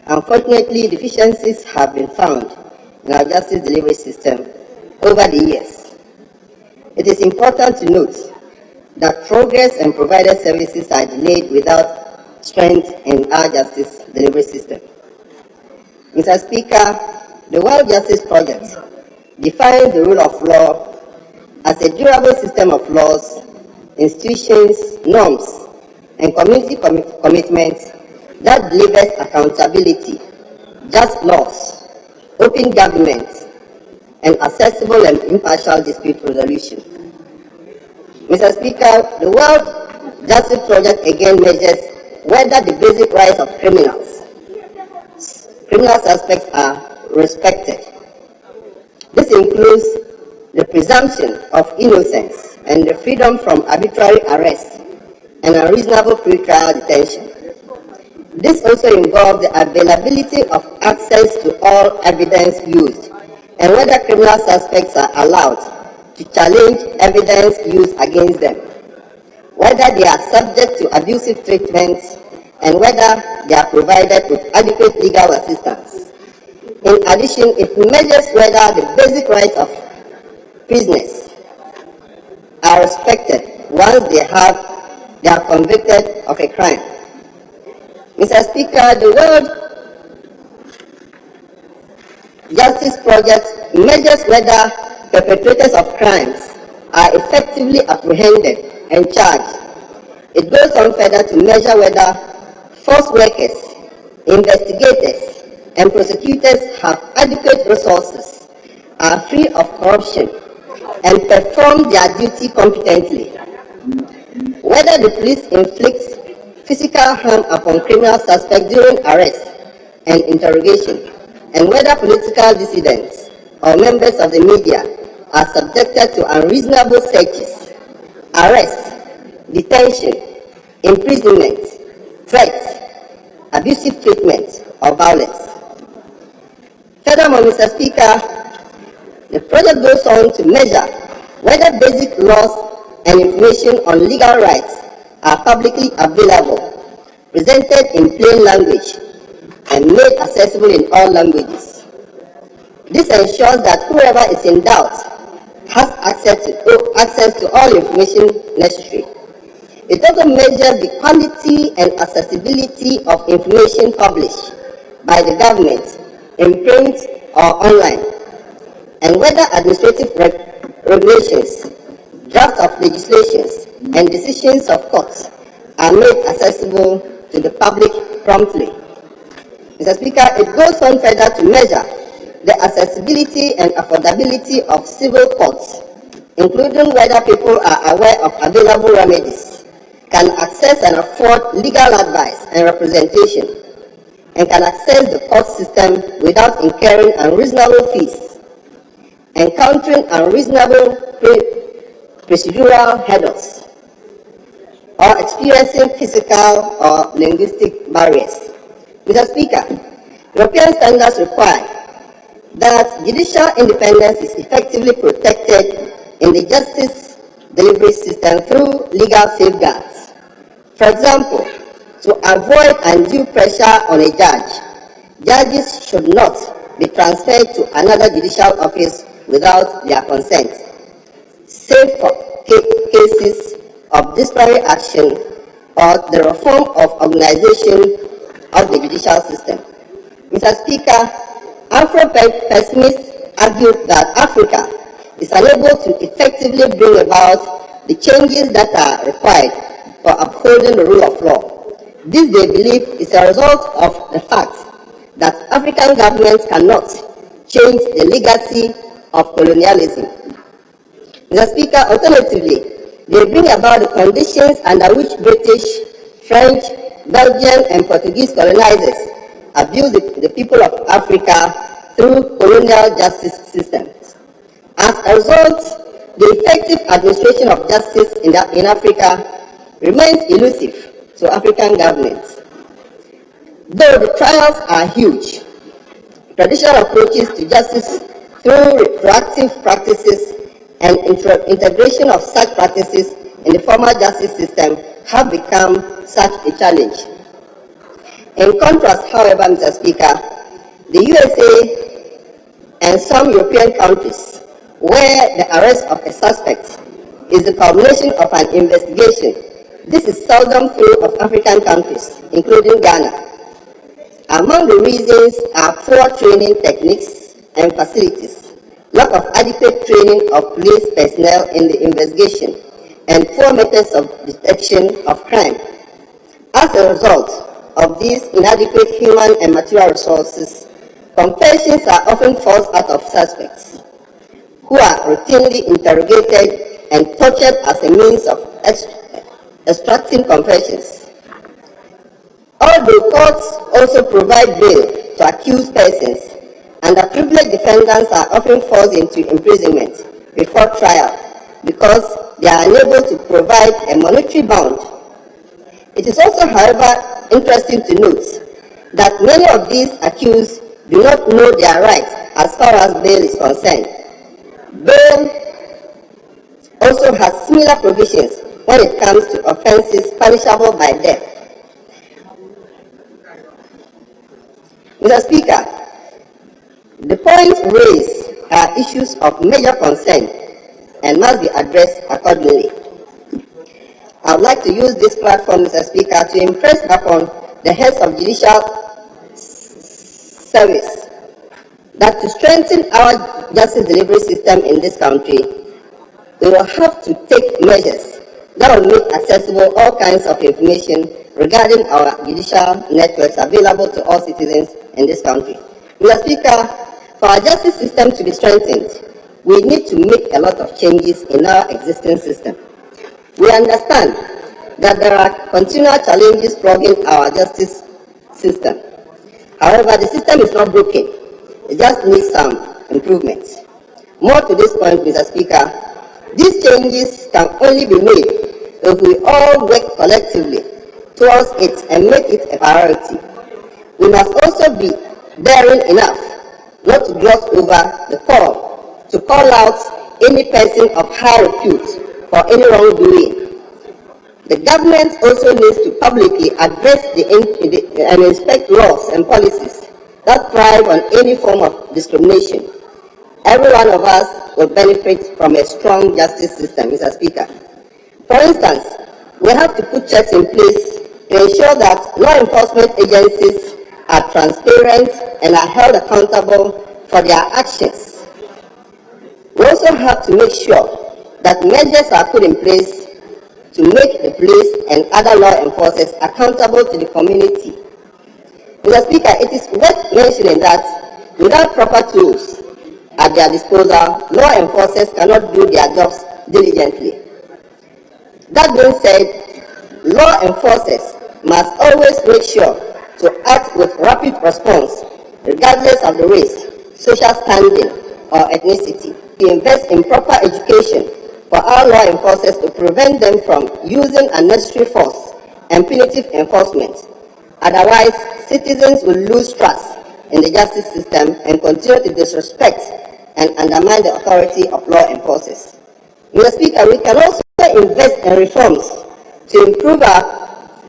Unfortunately, deficiencies have been found in our justice delivery system over the years. It is important to note that progress and provided services are delayed without strength in our justice delivery system. Mr. Speaker, the World Justice Project defines the rule of law as a durable system of laws, institutions, norms, and community commitments that delivers accountability, just laws, open government, and accessible and impartial dispute resolution. Mr. Speaker, the World Justice Project again measures whether the basic rights of criminal suspects are respected. This includes the presumption of innocence and the freedom from arbitrary arrest and unreasonable pre-trial detention. This also involves the availability of access to all evidence used and whether criminal suspects are allowed to challenge evidence used against them, whether they are subject to abusive treatment, and whether they are provided with adequate legal assistance. In addition, it measures whether the basic rights of prisoners are respected once they are convicted of a crime. Mr. Speaker, the World Justice Project measures whether perpetrators of crimes are effectively apprehended and charged. It goes on further to measure whether force workers, investigators, and prosecutors have adequate resources, are free of corruption, and perform their duty competently. Whether the police inflicts physical harm upon criminal suspects during arrest and interrogation, and whether political dissidents or members of the media are subjected to unreasonable searches, arrests, detention, imprisonment, threats, abusive treatment, or violence. Furthermore, Mr. Speaker, the project goes on to measure whether basic laws and information on legal rights are publicly available, presented in plain language, and made accessible in all languages. This ensures that whoever is in doubt has access to all information necessary. It also measures the quality and accessibility of information published by the government in print or online, and whether administrative regulations, draft of legislations, and decisions of courts are made accessible to the public promptly. Mr. Speaker, it goes on further to measure the accessibility and affordability of civil courts, including whether people are aware of available remedies, can access and afford legal advice and representation, and can access the court system without incurring unreasonable fees, encountering unreasonable procedural hurdles, or experiencing physical or linguistic barriers. Mr. Speaker, European standards require that judicial independence is effectively protected in the justice delivery system through legal safeguards. For example, to avoid undue pressure on a judge, judges should not be transferred to another judicial office without their consent, save for cases of disciplinary action or the reform of organization of the judicial system. Mr. Speaker, Afro-pessimists argued that Africa is unable to effectively bring about the changes that are required for upholding the rule of law. This, they believe, is a result of the fact that African governments cannot change the legacy of colonialism. Mr. Speaker, alternatively, they bring about the conditions under which British, French, Belgian, and Portuguese colonizers abused the people of Africa through colonial justice systems. As a result, the effective administration of justice in Africa remains elusive to African governments. Though the trials are huge, traditional approaches to justice through retroactive practices and integration of such practices in the formal justice system have become such a challenge. In contrast, however, Mr. Speaker, the USA and some European countries, where the arrest of a suspect is the culmination of an investigation, this is seldom true of African countries, including Ghana. Among the reasons are poor training techniques and facilities, lack of adequate training of police personnel in the investigation, and poor methods of detection of crime. As a result of these inadequate human and material resources, confessions are often forced out of suspects, who are routinely interrogated and tortured as a means of extracting confessions. Although courts also provide bail to accused persons, underprivileged defendants are often forced into imprisonment before trial because they are unable to provide a monetary bond. It is also, however, interesting to note that many of these accused do not know their rights as far as bail is concerned. Bail also has similar provisions when it comes to offenses punishable by death. Mr. Speaker, the points raised are issues of major concern and must be addressed accordingly. I would like to use this platform, Mr. Speaker, to impress upon the heads of judicial service that to strengthen our justice delivery system in this country, we will have to take measures that will make accessible all kinds of information regarding our judicial networks available to all citizens in this country. Mr. Speaker, for our justice system to be strengthened, we need to make a lot of changes in our existing system. We understand that there are continual challenges plaguing our justice system. However, the system is not broken. It just needs some improvements. More to this point, Mr. Speaker, these changes can only be made if we all work collectively towards it and make it a priority. We must also be daring enough not to gloss over the call to call out any person of high repute for any wrongdoing. The government also needs to publicly address and inspect laws and policies that thrive on any form of discrimination. Every one of us will benefit from a strong justice system, Mr. Speaker. For instance, we have to put checks in place to ensure that law enforcement agencies are transparent and are held accountable for their actions. We also have to make sure that measures are put in place to make the police and other law enforcers accountable to the community. Mr. Speaker, it is worth mentioning that without proper tools at their disposal, law enforcers cannot do their jobs diligently. That being said, law enforcers must always make sure to act with rapid response, regardless of the race, social standing, or ethnicity. We invest in proper education for our law enforcers to prevent them from using unnecessary force and punitive enforcement. Otherwise, citizens will lose trust in the justice system and continue to disrespect and undermine the authority of law enforcers. Mr. Speaker, we can also invest in reforms to improve our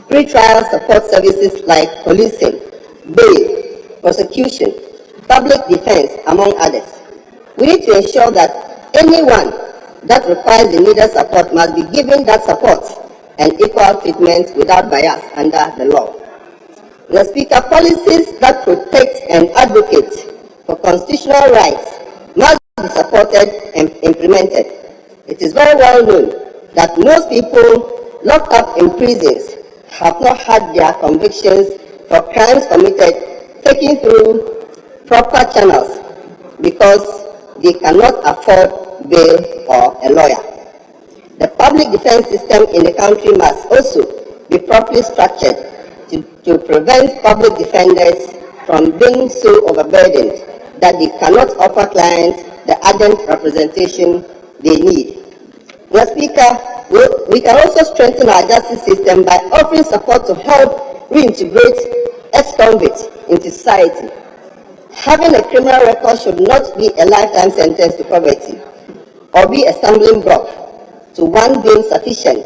pre-trial support services like policing, bail, prosecution, public defense, among others. We need to ensure that anyone that requires the needed support must be given that support and equal treatment without bias under the law. Mr. Speaker, policies that protect and advocate for constitutional rights must be supported and implemented. It is very well known that most people locked up in prisons have not had their convictions for crimes committed taken through proper channels because they cannot afford bail or a lawyer. The public defense system in the country must also be properly structured to prevent public defenders from being so overburdened that they cannot offer clients the ardent representation they need. Mr. Speaker, we can also strengthen our justice system by offering support to help reintegrate ex-convicts into society. Having a criminal record should not be a lifetime sentence to poverty or be a stumbling block to one being sufficient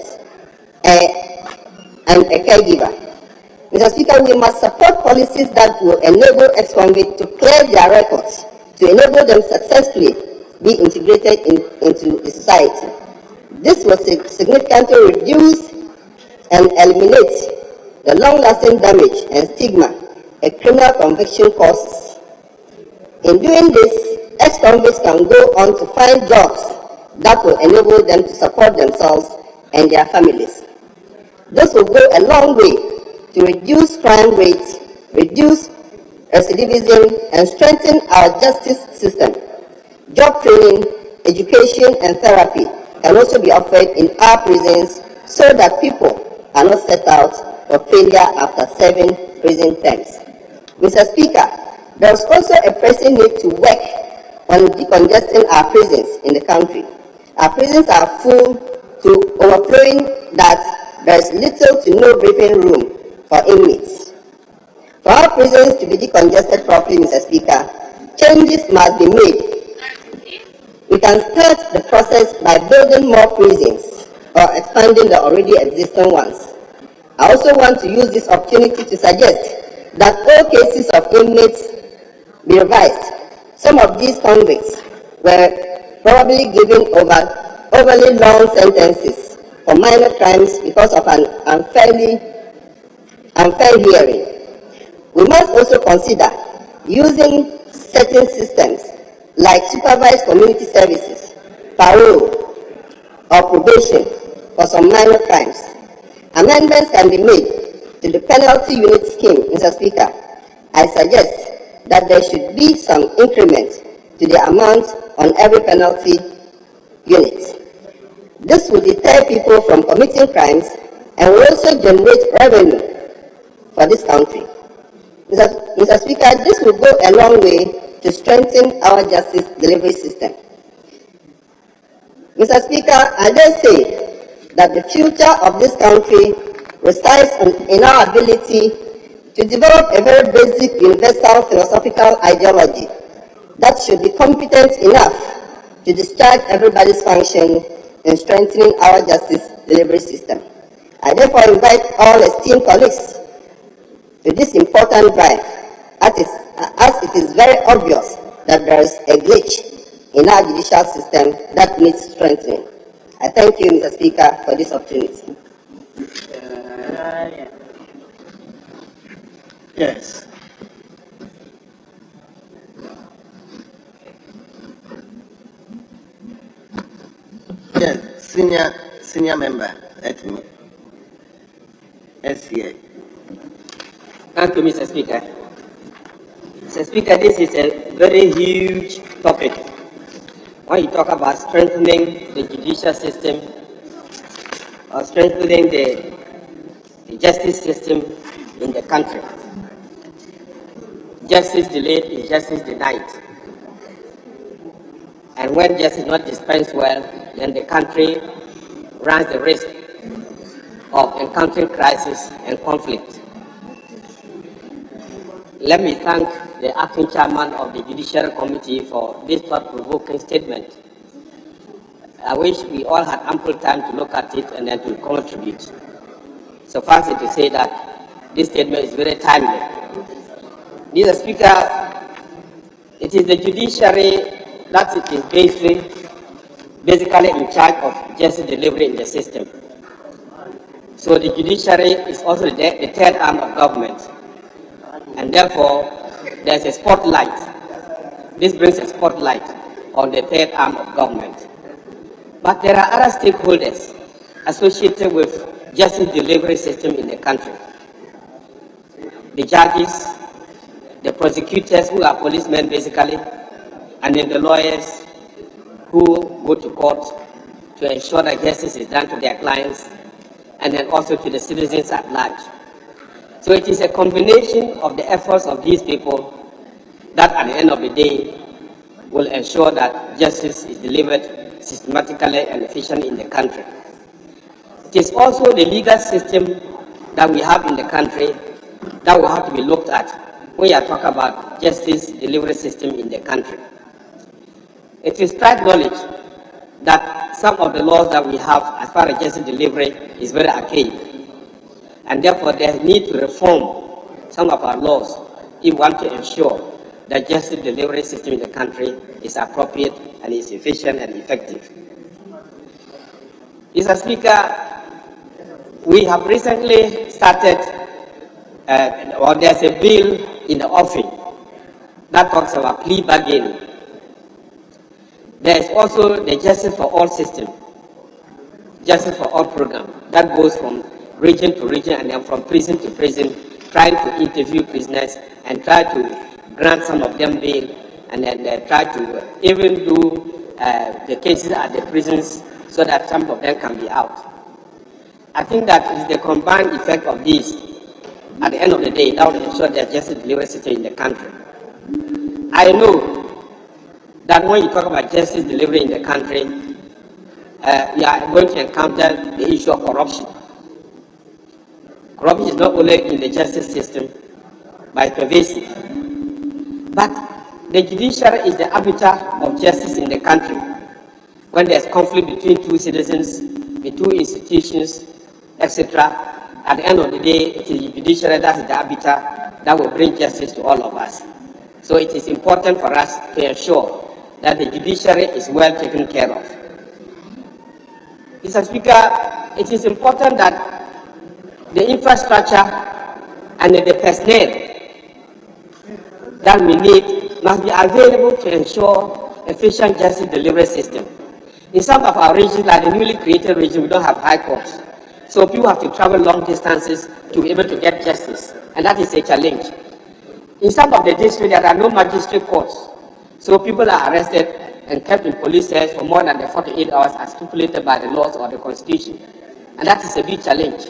and a caregiver. Mr. Speaker, we must support policies that will enable ex-convicts to clear their records, to enable them successfully be integrated into the society. This will significantly reduce and eliminate the long-lasting damage and stigma a criminal conviction causes. In doing this, ex-convicts can go on to find jobs that will enable them to support themselves and their families. This will go a long way to reduce crime rates, reduce recidivism, and strengthen our justice system. Job training, education, and therapy can also be offered in our prisons so that people are not set out for failure after serving prison terms. Mr. Speaker, there is also a pressing need to work on decongesting our prisons in the country. Our prisons are full to overflowing that there is little to no breathing room for inmates. For our prisons to be decongested properly, Mr. Speaker, changes must be made. We can start the process by building more prisons or expanding the already existing ones. I also want to use this opportunity to suggest that all cases of inmates be revised. Some of these convicts were probably given overly long sentences for minor crimes because of an unfair hearing. We must also consider using certain systems like supervised community services, parole, or probation for some minor crimes. Amendments can be made to the penalty unit scheme, Mr. Speaker. I suggest that there should be some increment to the amount on every penalty unit. This will deter people from committing crimes and will also generate revenue for this country. Mr. Speaker, this will go a long way to strengthen our justice delivery system. Mr. Speaker, I dare say that the future of this country resides in our ability to develop a very basic universal philosophical ideology that should be competent enough to discharge everybody's function in strengthening our justice delivery system. I therefore invite all esteemed colleagues to this important drive, as it is very obvious that there is a glitch in our judicial system that needs strengthening. I thank you, Mr. Speaker, for this opportunity. Yes. Yes, senior member, SCA. Thank you, Mr. Speaker. Mr. Speaker, this is a very huge topic. When you talk about strengthening the judicial system or strengthening the justice system in the country, justice delayed is justice denied. And when justice is not dispensed well, then the country runs the risk of encountering crisis and conflict. Let me thank the acting chairman of the Judiciary Committee for this thought-provoking statement. I wish we all had ample time to look at it and then to contribute. Suffice it to say that this statement is very timely. Mr. Speaker, it is the judiciary that it is basically in charge of justice delivery in the system. So the judiciary is also the third arm of government. And therefore, there's a spotlight. This brings a spotlight on the third arm of government. But there are other stakeholders associated with justice delivery system in the country. The judges, the prosecutors who are policemen basically, and then the lawyers who go to court to ensure that justice is done to their clients, and then also to the citizens at large. So it is a combination of the efforts of these people that at the end of the day will ensure that justice is delivered systematically and efficiently in the country. It is also the legal system that we have in the country that will have to be looked at when you are talking about justice delivery system in the country. It is tried knowledge that some of the laws that we have as far as justice delivery is very archaic. And therefore, there is need to reform some of our laws if we want to ensure that justice delivery system in the country is appropriate and is efficient and effective. Mr. Speaker, we have recently started, or there's a bill in the offing that talks about plea bargaining. There is also the Justice for All system, Justice for All program, that goes from region to region and then from prison to prison, trying to interview prisoners and try to grant some of them bail, and then try to even do the cases at the prisons so that some of them can be out. I think that is the combined effect of these. At the end of the day, that will ensure that justice delivery system in the country. I know that when you talk about justice delivery in the country, you are going to encounter the issue of corruption. Corruption is not only in the justice system, but it's pervasive. But the judiciary is the arbiter of justice in the country. When there's conflict between two citizens, between two institutions, etc., at the end of the day, it is the judiciary that is the arbiter that will bring justice to all of us. So it is important for us to ensure that the judiciary is well taken care of. Mr. Speaker, it is important that the infrastructure and the personnel that we need must be available to ensure efficient justice delivery system. In some of our regions, like the newly created region, we don't have high courts. So people have to travel long distances to be able to get justice, and that is a challenge. In some of the districts, there are no magistrate courts. So people are arrested and kept in police cells for more than the 48 hours as stipulated by the laws or the constitution. And that is a big challenge.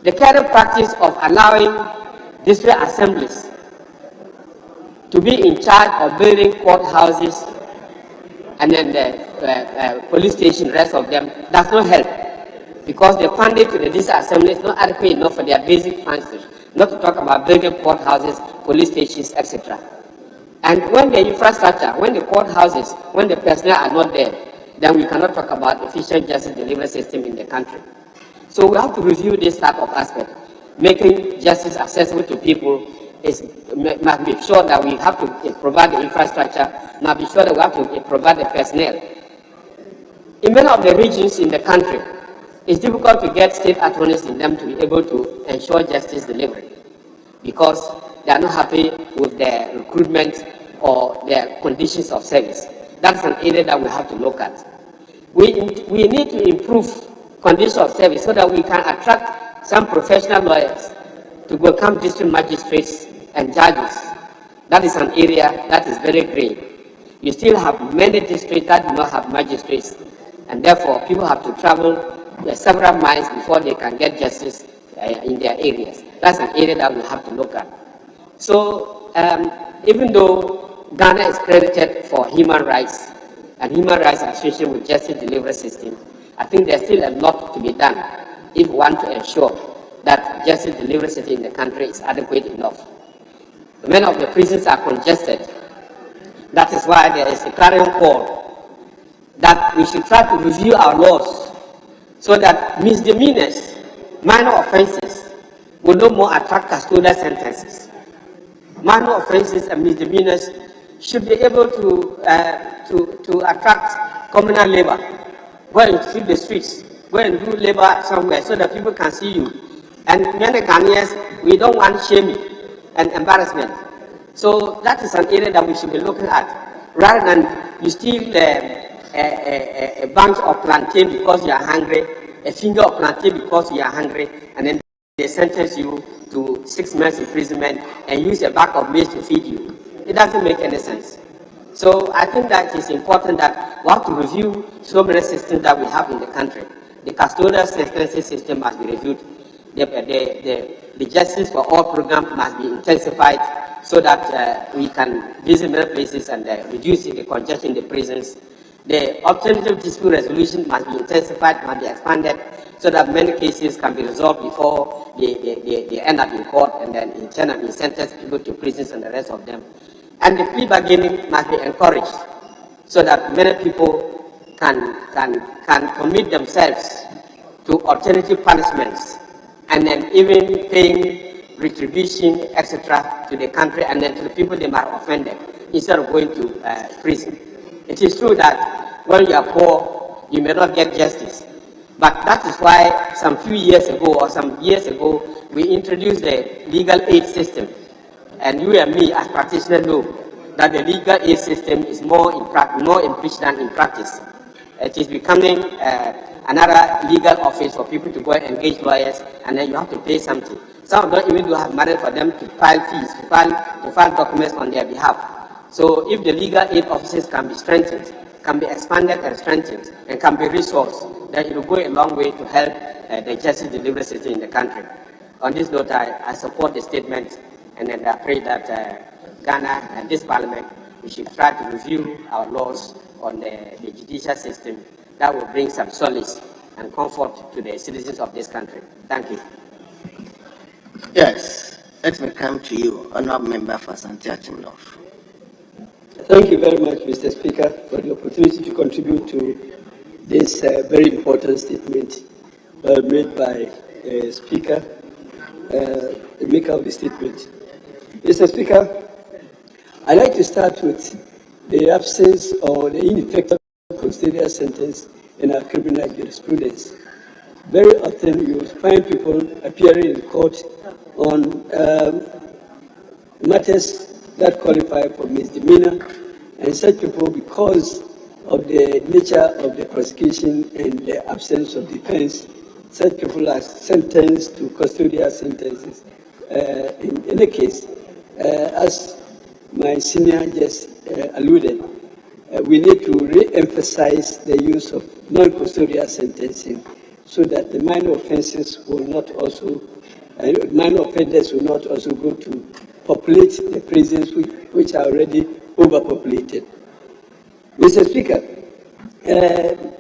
The current practice of allowing district assemblies to be in charge of building courthouses and then the police station, the rest of them, does not help. Because the funding to the district assembly is not adequate enough for their basic functions, not to talk about building courthouses, police stations, etc. And when the infrastructure, when the courthouses, when the personnel are not there, then we cannot talk about efficient justice delivery system in the country. So we have to review this type of aspect. Making justice accessible to people must be sure that we have to provide the infrastructure, must be sure that we have to provide the personnel. In many of the regions in the country, it's difficult to get state attorneys in them to be able to ensure justice delivery because they are not happy with their recruitment or their conditions of service. That's an area that we have to look at. We need to improve conditions of service so that we can attract some professional lawyers to become district magistrates and judges. That is an area that is very grey. You still have many districts that do not have magistrates, and therefore people have to travel several miles before they can get justice in their areas. That's an area that we have to look at. So even though Ghana is credited for human rights and human rights associated with justice delivery system, I think there's still a lot to be done if we want to ensure that justice delivery system in the country is adequate enough. Many of the prisons are congested. That is why there is a clarion call that we should try to review our laws so that misdemeanors, minor offenses, will no more attract custodial sentences. Minor offenses and misdemeanors should be able to attract communal labor. Go and sweep the streets, go and do labor somewhere so that people can see you. And many Ghanaians, we don't want shaming and embarrassment. So that is an area that we should be looking at, rather than you steal a bunch of plantain because you are hungry, a finger of plantain because you are hungry, and then they sentence you to 6 months imprisonment and use a bag of maize to feed you. It doesn't make any sense. So I think that it's important that we have to review so many systems that we have in the country. The custodial sentencing system must be reviewed. The Justice for All program must be intensified so that we can visit many places and reduce the congestion in the prisons. The alternative dispute resolution must be intensified, must be expanded, so that many cases can be resolved before they end up in court and then in turn and sentence people to prisons and the rest of them. And the plea bargaining must be encouraged so that many people can commit themselves to alternative punishments and then even paying retribution, etc., to the country and then to the people they might have offended instead of going to prison. It is true that when you are poor, you may not get justice. But that is why some few years ago or some years ago, we introduced the legal aid system. And you and me as practitioners know that the legal aid system is more in preach than in practice. It is becoming another legal office for people to go and engage lawyers, and then you have to pay something. Some don't even have money for them to file fees, to file documents on their behalf. So if the legal aid offices can be strengthened, can be expanded and strengthened, and can be resourced, then it will go a long way to help the justice delivery system in the country. On this note, I support the statement, and then I pray that Ghana and this Parliament, we should try to review our laws on the judicial system that will bring some solace and comfort to the citizens of this country. Thank you. Yes, let me come to you, Honourable Member for Santiago North. Thank you very much, Mr. Speaker, for the opportunity to contribute to this very important statement made by the Speaker, the maker of the statement. Mr. Speaker, I'd like to start with the absence or the ineffective custodial sentence in our criminal jurisprudence. Very often you find people appearing in court on matters that qualify for misdemeanor, and such people, because of the nature of the prosecution and the absence of defense, such people are sentenced to custodial sentences. In any case, as my senior just alluded, we need to re-emphasize the use of non-custodial sentencing so that the minor offenses will not also, minor offenders will not also go to populate the prisons which are already overpopulated. Mr. Speaker,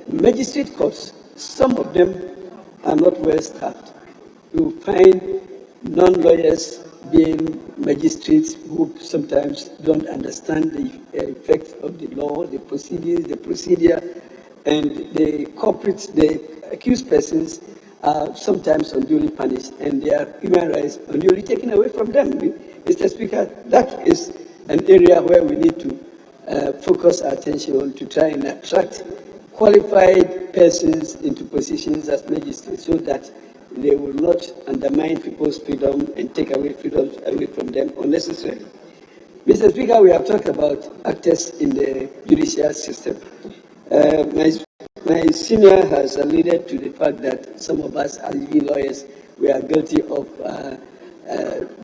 magistrate courts, some of them are not well staffed. You find non-lawyers being magistrates who sometimes don't understand the effect of the law, the procedures, the procedure, and the culprits, the accused persons are sometimes unduly punished and their human rights unduly taken away from them. Mr. Speaker, that is an area where we need to focus our attention on to try and attract qualified persons into positions as magistrates so that they will not undermine people's freedom and take away freedoms away from them unnecessarily. Mr. Speaker, we have talked about actors in the judicial system. My My senior has alluded to the fact that some of us as lawyers, we are guilty of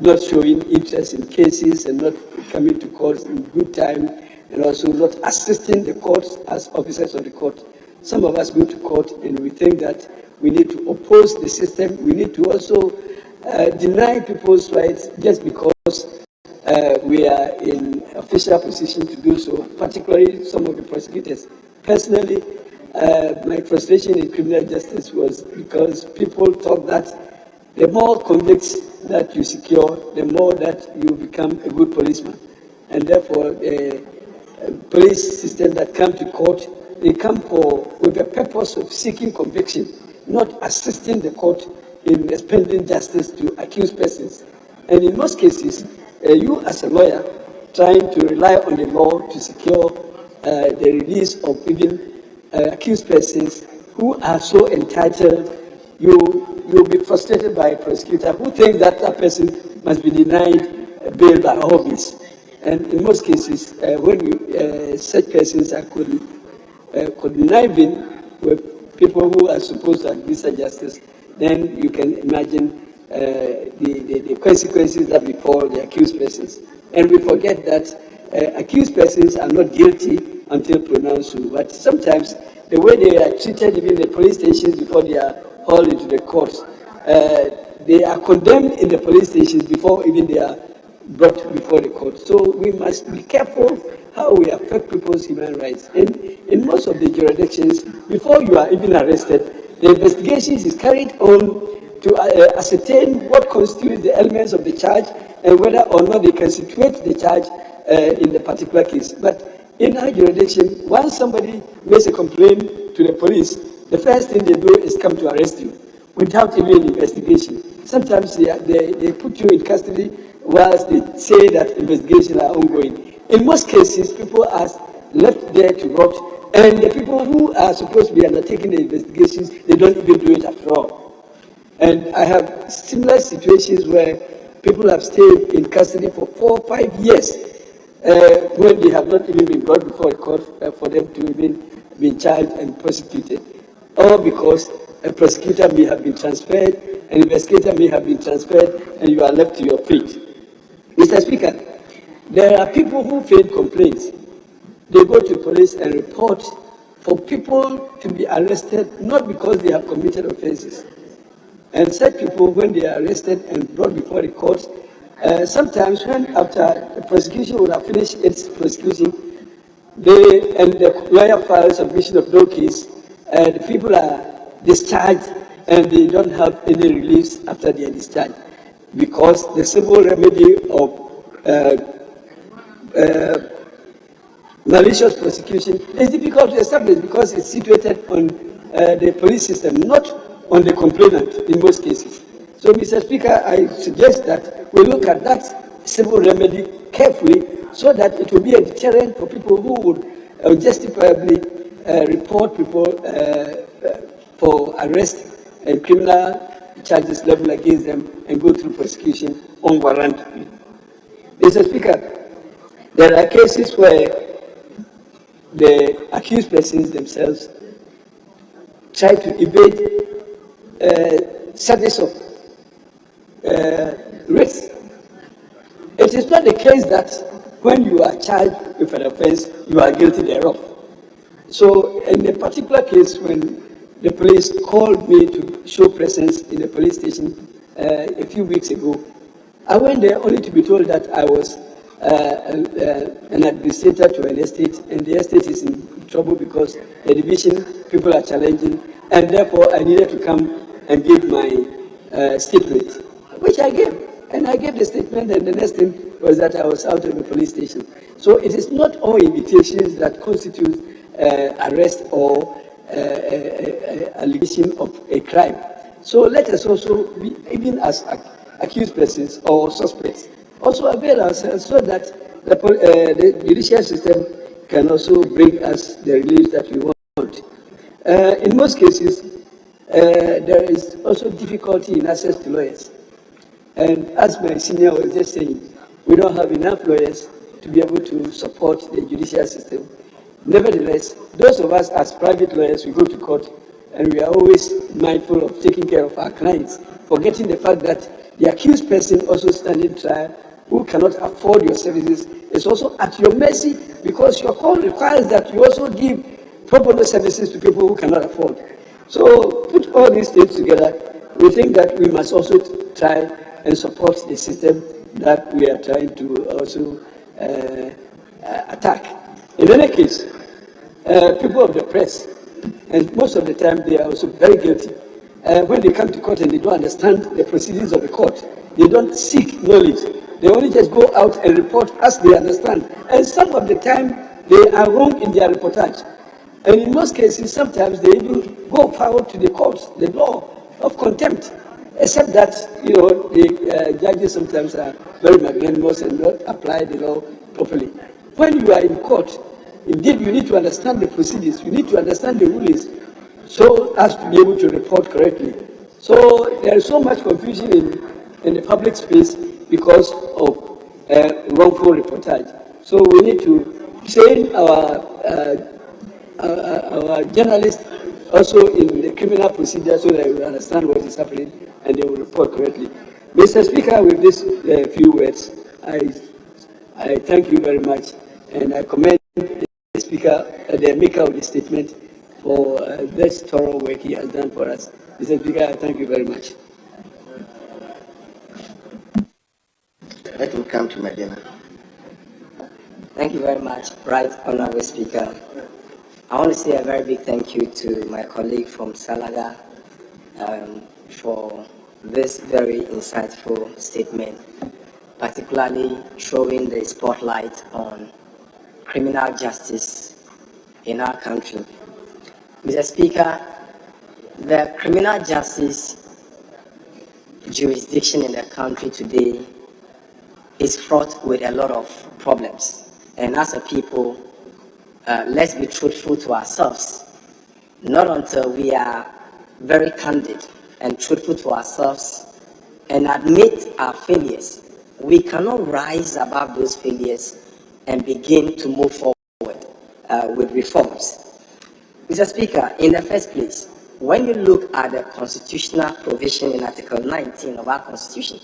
not showing interest in cases and not coming to court in good time, and also not assisting the courts as officers of the court. Some of us go to court and we think that we need to oppose the system. We need to also deny people's rights just because we are in official position to do so, particularly some of the prosecutors. Personally, my frustration in criminal justice was because people thought that the more convicts that you secure, the more that you become a good policeman. And therefore, the police system that come to court, they come with the purpose of seeking conviction, not assisting the court in expending justice to accused persons. And in most cases, you as a lawyer trying to rely on the law to secure the release of even accused persons who are so entitled, you'll be frustrated by a prosecutor who thinks that that person must be denied bail by all means. And in most cases, when such persons are conniving with people who are supposed to administer justice, then you can imagine the consequences that befall the accused persons. And we forget that accused persons are not guilty until pronounced so. But sometimes the way they are treated even in the police stations before they are hauled into the courts, they are condemned in the police stations before even they are brought before the court. So we must be careful how we affect people's human rights. And in most of the jurisdictions, before you are even arrested, the investigations is carried on to ascertain what constitutes the elements of the charge and whether or not they can situate the charge in the particular case. But in our jurisdiction, once somebody makes a complaint to the police, the first thing they do is come to arrest you without even an investigation. Sometimes they put you in custody whilst they say that investigations are ongoing. In most cases, people are left there to rot, and the people who are supposed to be undertaking the investigations, they don't even do it after all. And I have similar situations where people have stayed in custody for 4 or 5 years when they have not even been brought before a court for them to even be charged and prosecuted. All because a prosecutor may have been transferred, an investigator may have been transferred, and you are left to your fate. Mr. Speaker, there are people who file complaints. They go to police and report for people to be arrested, not because they have committed offenses. And such people, when they are arrested and brought before the court, sometimes when after the prosecution would have finished its prosecution, the lawyer files submission of no case, the people are discharged and they don't have any release after they are discharged, because the civil remedy of malicious prosecution is difficult to establish because it's situated on the police system, not on the complainant in most cases. So, Mr. Speaker, I suggest that we look at that civil remedy carefully so that it will be a deterrent for people who would justifiably report people for arrest and criminal charges leveled against them and go through prosecution unwarranted. Mr. Speaker, there are cases where the accused persons themselves try to evade service of risk. It is not the case that when you are charged with an offense, you are guilty thereof. So in a particular case, when the police called me to show presence in the police station a few weeks ago, I went there only to be told that I was an administrator to an estate, and the estate is in trouble because the division people are challenging, and therefore I needed to come and give my statement, which I gave. And I gave the statement, and the next thing was that I was out of the police station. So it is not all invitations that constitute arrest or allegation of a crime. So let us also be, even as accused persons or suspects, also avail ourselves so that the judicial system can also bring us the relief that we want. In most cases, there is also difficulty in access to lawyers. And as my senior was just saying, we don't have enough lawyers to be able to support the judicial system. Nevertheless, those of us as private lawyers, we go to court and we are always mindful of taking care of our clients, forgetting the fact that the accused person also standing trial who cannot afford your services is also at your mercy, because your court requires that you also give pro bono services to people who cannot afford. So put all these things together, we think that we must also try and support the system that we are trying to also attack. In any case, people of the press, and most of the time they are also very guilty. When they come to court and they don't understand the proceedings of the court, they don't seek knowledge. They only just go out and report as they understand. And some of the time, they are wrong in their reportage. And in most cases, sometimes they even go forward to the courts, the law of contempt. Except that, the judges sometimes are very magnanimous and not apply the law properly. When you are in court, indeed, you need to understand the proceedings, you need to understand the rulings, so as to be able to report correctly. So there is so much confusion in the public space because of wrongful reportage. So we need to train our journalists also in the criminal procedure so that they will understand what is happening and they will report correctly. Mr. Speaker, with these few words, I thank you very much, and I commend the Speaker, the maker of the statement, for this thorough work he has done for us. Mr. Speaker, I thank you very much. Let him come to Medina. Thank you very much, Right Honorable Speaker. I want to say a very big thank you to my colleague from Salaga for this very insightful statement, particularly throwing the spotlight on criminal justice in our country. Mr. Speaker, the criminal justice jurisdiction in the country today is fraught with a lot of problems. And as a people, let's be truthful to ourselves. Not until we are very candid and truthful to ourselves and admit our failures, we cannot rise above those failures and begin to move forward with reforms. Mr. Speaker, in the first place, when you look at the constitutional provision in Article 19 of our Constitution,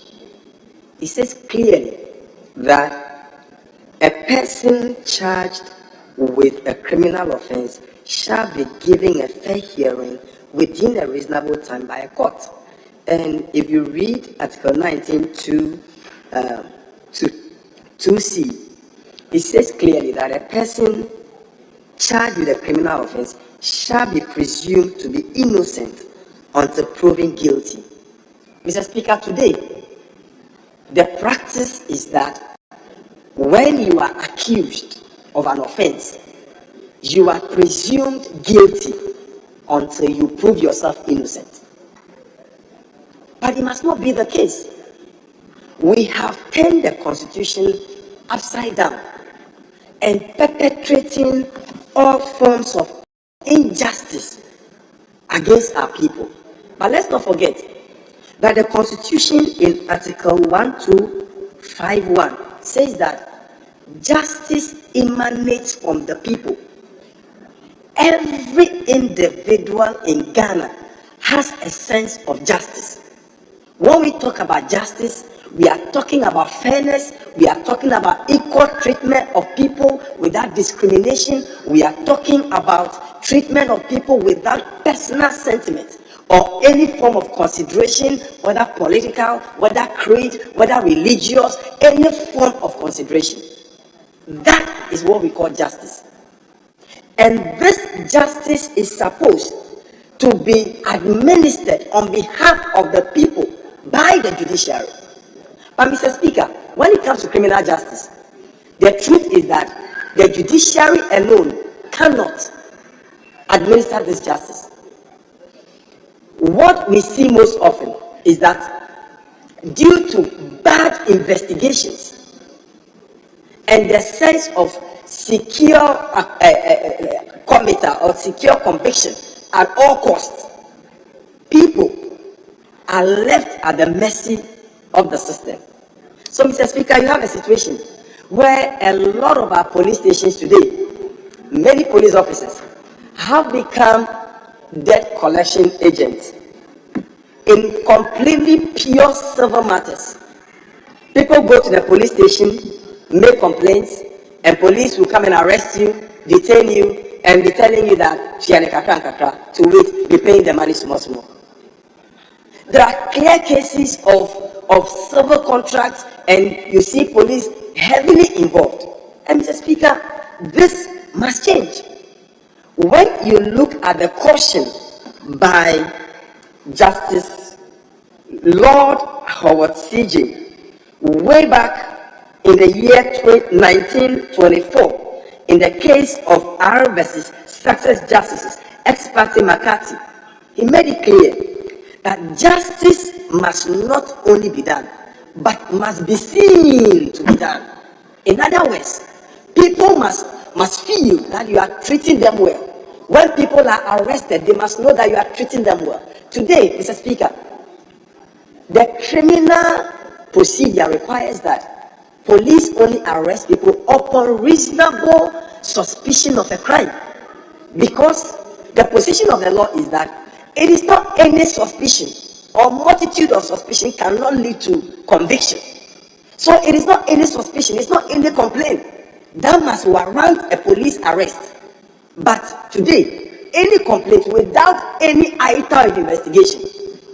it says clearly that a person charged with a criminal offense shall be given a fair hearing within a reasonable time by a court. And if you read Article 19 to 2C, it says clearly that a person charged with a criminal offense shall be presumed to be innocent until proven guilty. Mr. Speaker, today, the practice is that when you are accused of an offense, you are presumed guilty until you prove yourself innocent. But it must not be the case. We have turned the Constitution upside down and perpetrating all forms of injustice against our people. But let's not forget that the Constitution in Article 1251 says that justice emanates from the people. Every individual in Ghana has a sense of justice. When we talk about justice, we are talking about fairness, we are talking about equal treatment of people without discrimination, we are talking about treatment of people without personal sentiment or any form of consideration, whether political, whether creed, whether religious, any form of consideration. That is what we call justice. And this justice is supposed to be administered on behalf of the people by the judiciary. But Mr. Speaker, when it comes to criminal justice, the truth is that the judiciary alone cannot administer this justice. What we see most often is that due to bad investigations and the sense of secure committal or secure conviction at all costs, people are left at the mercy of the system. So, Mr. Speaker, you have a situation where a lot of our police stations today, many police officers have become debt collection agents in completely pure civil matters. People go to the police station, make complaints, and police will come and arrest you, detain you, and be telling you that to wait, be paying the money small. There are clear cases of civil contracts, and you see police heavily involved. And Mr. Speaker, this must change. When you look at the caution by Justice Lord Howard CJ way back in the year 1924, in the case of R versus Success Justices, ex parte McCarthy, he made it clear that justice must not only be done, but must be seen to be done. In other words, people must feel that you are treating them well. When people are arrested, they must know that you are treating them well. Today, Mr. Speaker, the criminal procedure requires that police only arrest people upon reasonable suspicion of a crime. Because the position of the law is that it is not any suspicion or multitude of suspicion cannot lead to conviction. So it is not any suspicion, it's not any complaint that must warrant a police arrest. But today, any complaint without any item of investigation,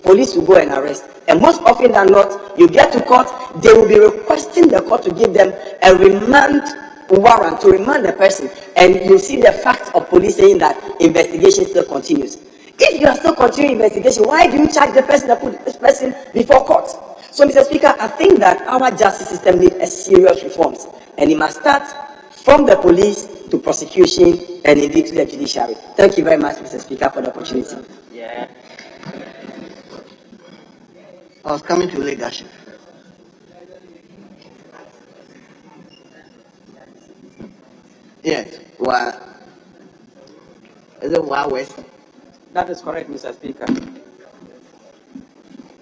police will go and arrest. And most often than not, you get to court, they will be requesting the court to give them a remand warrant to remand the person. And you see the fact of police saying that investigation still continues. If you are still continuing investigation, why do you charge the person that put this person before court? So, Mr. Speaker, I think that our justice system needs a serious reforms. And it must start from the police to prosecution and indeed to the judiciary. Thank you very much, Mr. Speaker, for the opportunity. Yeah. I was coming to leadership. Yes. Well, is it Wild West? That is correct, Mr. Speaker.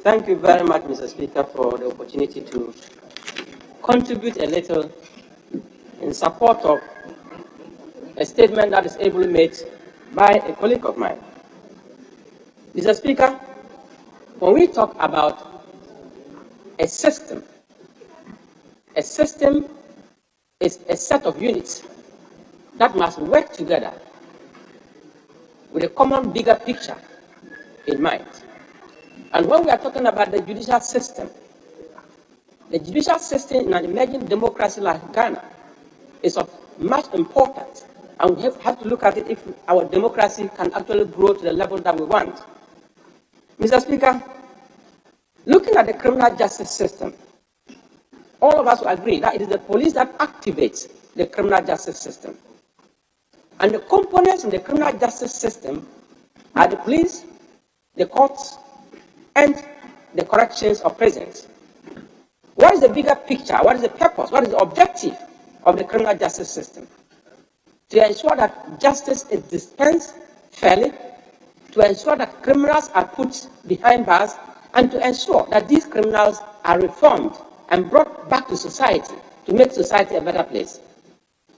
Thank you very much, Mr. Speaker, for the opportunity to contribute a little in support of a statement that is ably made by a colleague of mine. Mr. Speaker, when we talk about a system is a set of units that must work together with a common bigger picture in mind. And when we are talking about the judicial system in an emerging democracy like Ghana is of much importance, and we have to look at it if our democracy can actually grow to the level that we want. Mr. Speaker, looking at the criminal justice system, all of us will agree that it is the police that activates the criminal justice system. And the components in the criminal justice system are the police, the courts, and the corrections of prisons. What is the bigger picture? What is the purpose? What is the objective of the criminal justice system? To ensure that justice is dispensed fairly, to ensure that criminals are put behind bars, and to ensure that these criminals are reformed and brought back to society to make society a better place.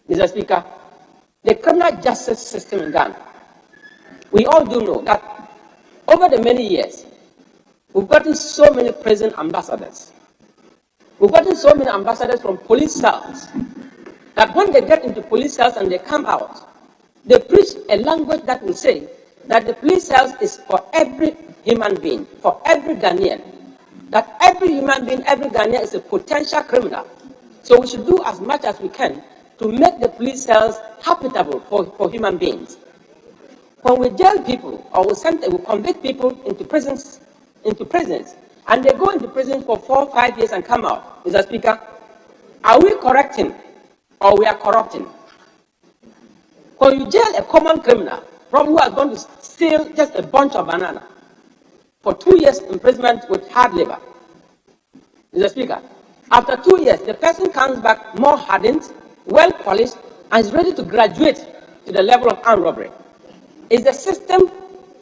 Mr. Speaker, the criminal justice system in Ghana, we all do know that over the many years, we've gotten so many prison ambassadors. We've gotten so many ambassadors from police cells that when they get into police cells and they come out, they preach a language that will say that the police cells is for every human being, for every Ghanaian, that every human being, every Ghanaian is a potential criminal. So we should do as much as we can to make the police cells habitable for human beings. When we jail people or we convict people into prisons, and they go into prison for 4 or 5 years and come out, Mr. Speaker, are we correcting or we are corrupting? When you jail a common criminal, probably who has gone to steal just a bunch of banana for 2 years imprisonment with hard labor, Mr. Speaker, after 2 years, the person comes back more hardened, well polished, and is ready to graduate to the level of armed robbery. Is the system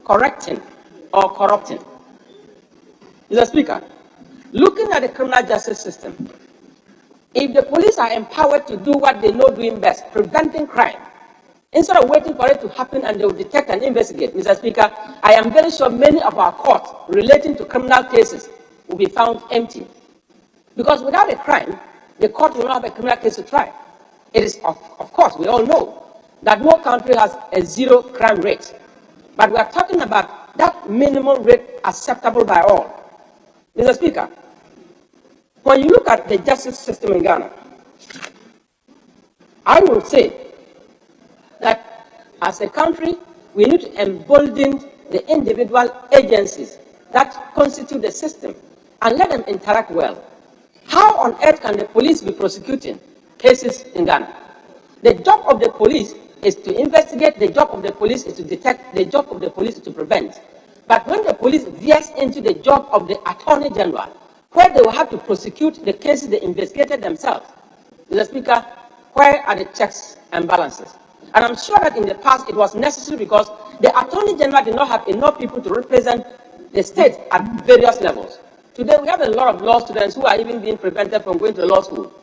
correcting or corrupting? Mr. Speaker, looking at the criminal justice system, if the police are empowered to do what they know doing best, preventing crime, instead of waiting for it to happen and they will detect and investigate. Mr. Speaker, I am very sure many of our courts relating to criminal cases will be found empty. Because without a crime, the court will not have a criminal case to try. It is, of course, we all know that no country has a zero crime rate. But we are talking about that minimum rate acceptable by all. Mr. Speaker, when you look at the justice system in Ghana, I will say that as a country, we need to embolden the individual agencies that constitute the system and let them interact well. How on earth can the police be prosecuting cases in Ghana? The job of the police is to investigate, the job of the police is to detect, the job of the police is to prevent. But when the police veers into the job of the Attorney General, where they will have to prosecute the cases they investigated themselves, Mr. Speaker, where are the checks and balances? And I'm sure that in the past it was necessary because the Attorney General did not have enough people to represent the state at various levels. Today we have a lot of law students who are even being prevented from going to law school.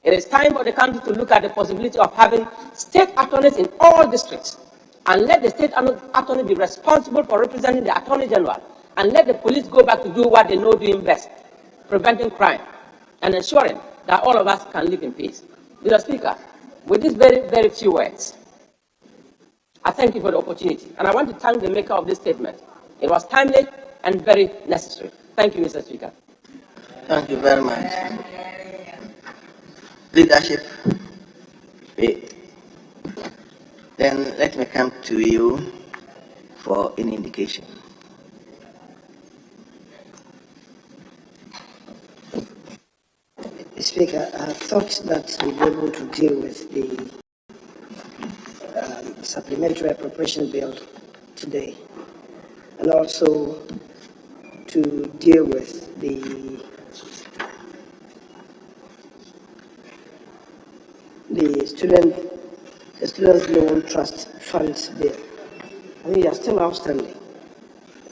It is time for the country to look at the possibility of having state attorneys in all districts and let the state attorney be responsible for representing the Attorney General and let the police go back to do what they know doing best, preventing crime and ensuring that all of us can live in peace. Mr. Speaker, with these very, very few words, I thank you for the opportunity. And I want to thank the maker of this statement. It was timely and very necessary. Thank you, Mr. Speaker. Thank you very much. Leadership. Then let me come to you for an indication. Speaker, I thought that we'd be able to deal with the supplementary appropriation bill today, and also to deal with the students' loan trust funds bill. I mean, they are still outstanding.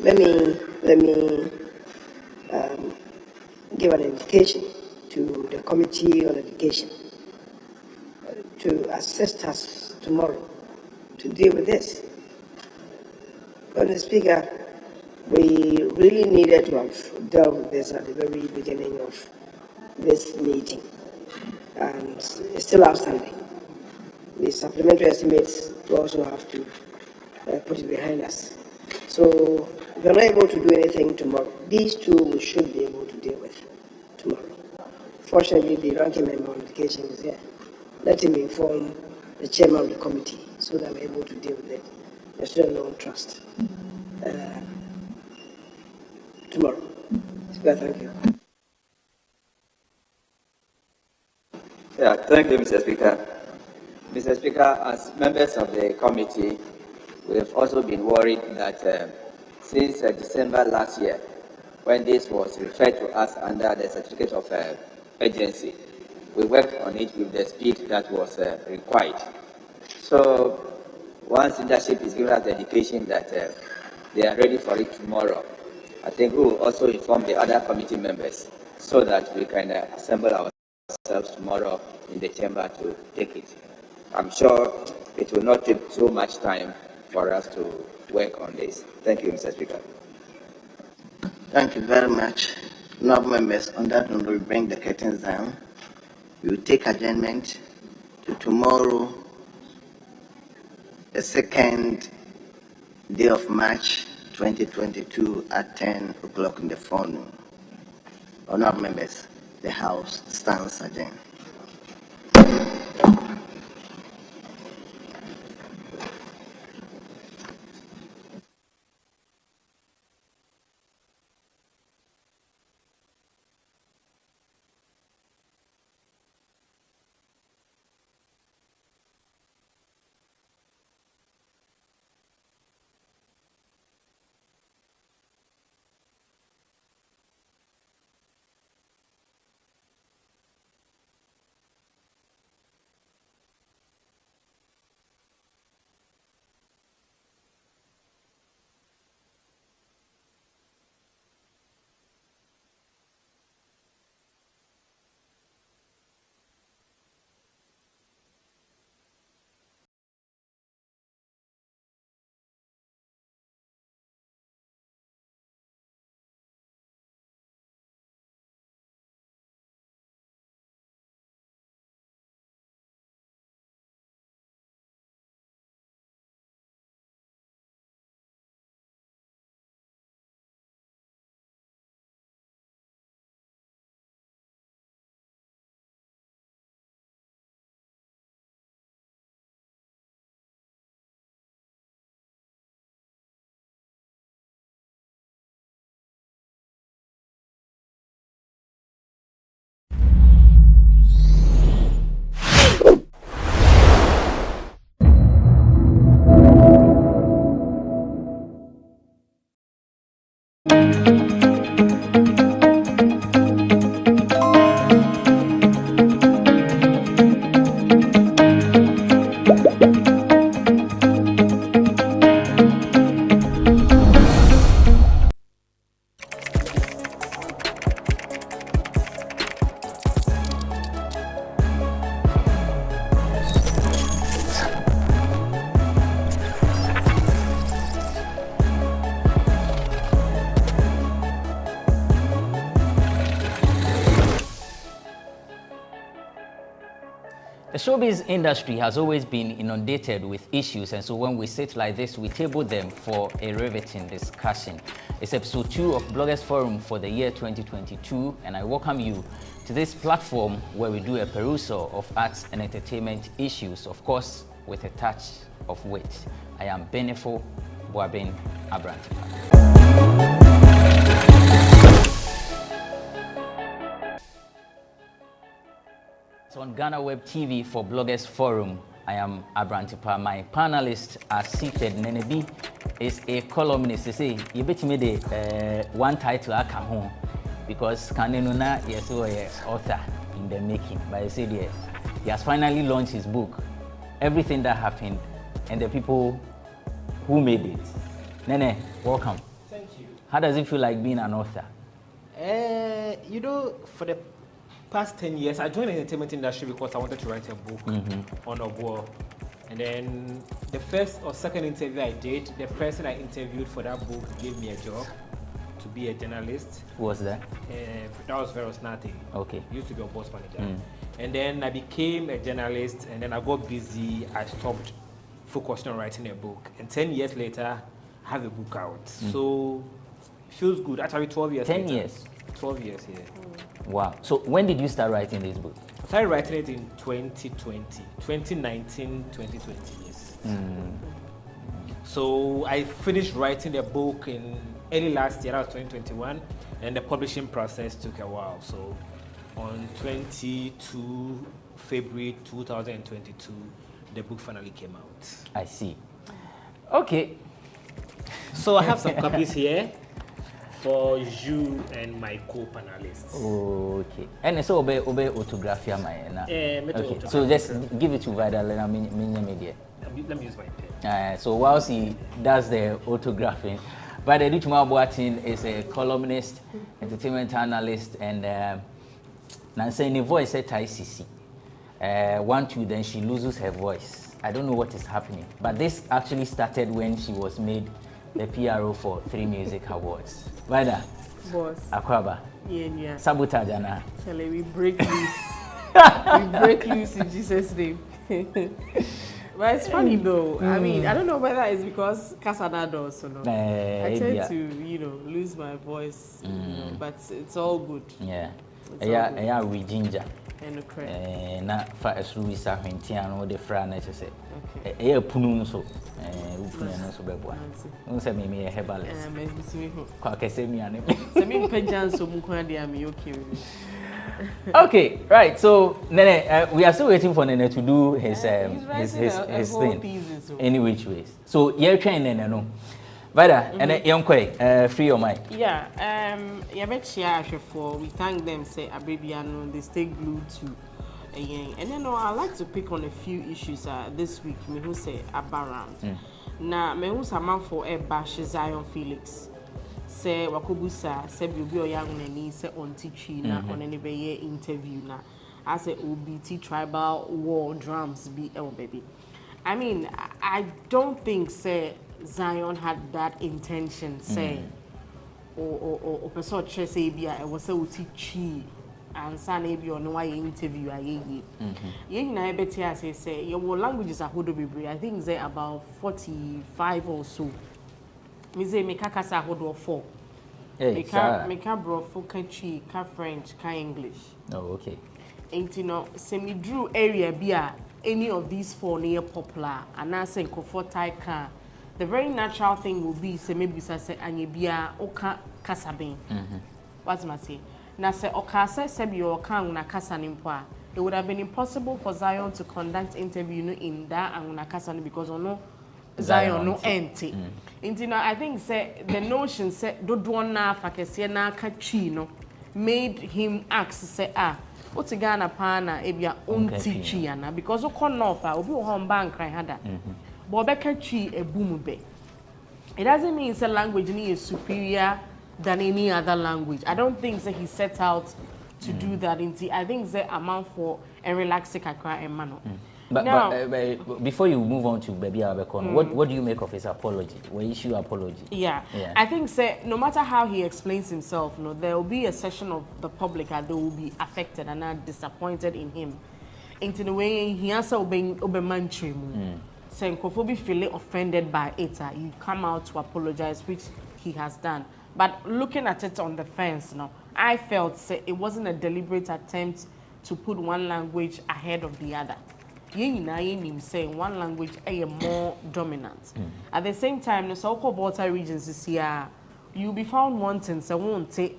Let me give an indication to the Committee on Education to assist us tomorrow to deal with this. But Mr. Speaker, we really needed to have dealt with this at the very beginning of this meeting, and it's still outstanding. The supplementary estimates we also have to put it behind us. So if we're not able to do anything tomorrow, these two we should be able to deal with tomorrow. Fortunately, the ranking member on education is here. Let him inform the chairman of the committee so that we're able to deal with it. The student loan trust tomorrow. Speaker, thank you. Yeah, thank you, Mr. Speaker. Mr. Speaker, as members of the committee, we have also been worried that since December last year, when this was referred to us under the certificate of urgency, we worked on it with the speed that was required. So once leadership is giving us the indication that they are ready for it tomorrow, I think we will also inform the other committee members so that we can assemble ourselves tomorrow in the chamber to take it. I'm sure it will not take so much time for us to work on this. Thank you, Mr. Speaker. Thank you very much. Now, members, on that note, we bring the curtains down. We will take adjournment to tomorrow, the second day of March 2022 at 10 o'clock in the forenoon. Honourable members, the House stands adjourned. showbiz industry has always been inundated with issues, and so when we sit like this, we table them for a riveting discussion. It's episode 2 of Bloggers Forum for the year 2022, and I welcome you to this platform where we do a perusal of arts and entertainment issues, of course, with a touch of wit. I am Benefo Boabin Abrantipa. On GhanaWeb TV for Bloggers Forum, I am Abrantipa. My panelists are seated. Nenebi is a columnist. They say, you bet me the one title I come home because Kanenuna is an author in the making. But I said, he has finally launched his book, Everything That Happened, and the people who made it. Nene, welcome. Thank you. How does it feel like being an author? You know, for the past 10 years, I joined the entertainment industry because I wanted to write a book on a war. And then the first or second interview I did, the person I interviewed for that book gave me a job to be a journalist. Who was that? That was Veros Nati. Okay. He used to be a boss manager. And then I became a journalist, and then I got busy. I stopped focusing on writing a book. And 10 years later, I have a book out. So it feels good. Actually, 12 years 10 later. years? 12 years, yeah. Wow. So when did you start writing this book? I started writing it in 2020, 2019, 2020, yes. So I finished writing the book in early last year, that was 2021, and the publishing process took a while. So on 22 February 2022, the book finally came out. I see. Okay. So I have some copies here for you and my co-panelists. Okay. And so obey autograph my okay. So just give it to Vidal and media. Let me use my pen. So whilst he does the autographing, Vidal Duchma Boatin is a columnist, entertainment analyst, and Nancy in voice at ICC. 1-2, then she loses her voice. I don't know what is happening, but this actually started when she was made the PRO for 3 music awards. Vida, boss. Akwaba. Yeah. Sabotage, Anna. Shall we break loose? We break loose in Jesus' name. But it's funny though. I mean, I don't know whether it's because Casada does or not. I tend to, lose my voice, but it's all good. Yeah. Yeah, we ginger. And na fa esuru isa hwentia no de fra na che se e punu nso upunu no so beboa no se me me herbalist kwa kese mi ane se me pejan so mu kwa de am okay. Okay, right. So Nene, we are still waiting for Nene to do his thing any which ways. So you're trying Nene no Vida, and young free your mind. Yeah, we thank them, say Abebiano, they stay glued to and then I'd like to pick on a few issues this week. Me who say around. Now, me who's a man for a bash Zion Felix. Say Wakubusa, say Bubio Young Nani, say on teaching on any interview now. I say OBT tribal war drums be baby. I mean, I don't think say Zion had that intention, say, or person say be I was so teachy and son maybe on why interview I ye. Na betia say your languages are hodo be. I think they about 45 or so. Me say me kakasa hodo 4. Me ka bro for country, ka French, ka English. Oh, okay. Ain't say me drew area be any of these 4 near popular and I say comfort car. The very natural thing will be say maybe say anyebia oka kasabin. What's my say? Na say oka say be oka una kasa nimpa. It would have been impossible for Zion to conduct interview in that and una kasa because no Zion no empty. I think say the notion say dodo na fakese na kachi no made him ask say what's Ghana pana ebia unti ana because okonofa obi wo hon cry hada. But a boom be. It doesn't mean the language is superior than any other language. I don't think that he set out to do that. I think the amount for a relaxed and mano. But before you move on to Baby Abekon, what do you make of his apology? What issue apology? Yeah. I think no matter how he explains himself, there will be a section of the public that they will be affected and are disappointed in him. into the way he has obeying Obemantrim. Saying Kofobi feeling offended by it, you come out to apologize, which he has done. But looking at it on the fence, I felt it wasn't a deliberate attempt to put one language ahead of the other. Saying one language is more dominant. At the same time, the so-called Volta regions is here. You'll be found wanting, so won't take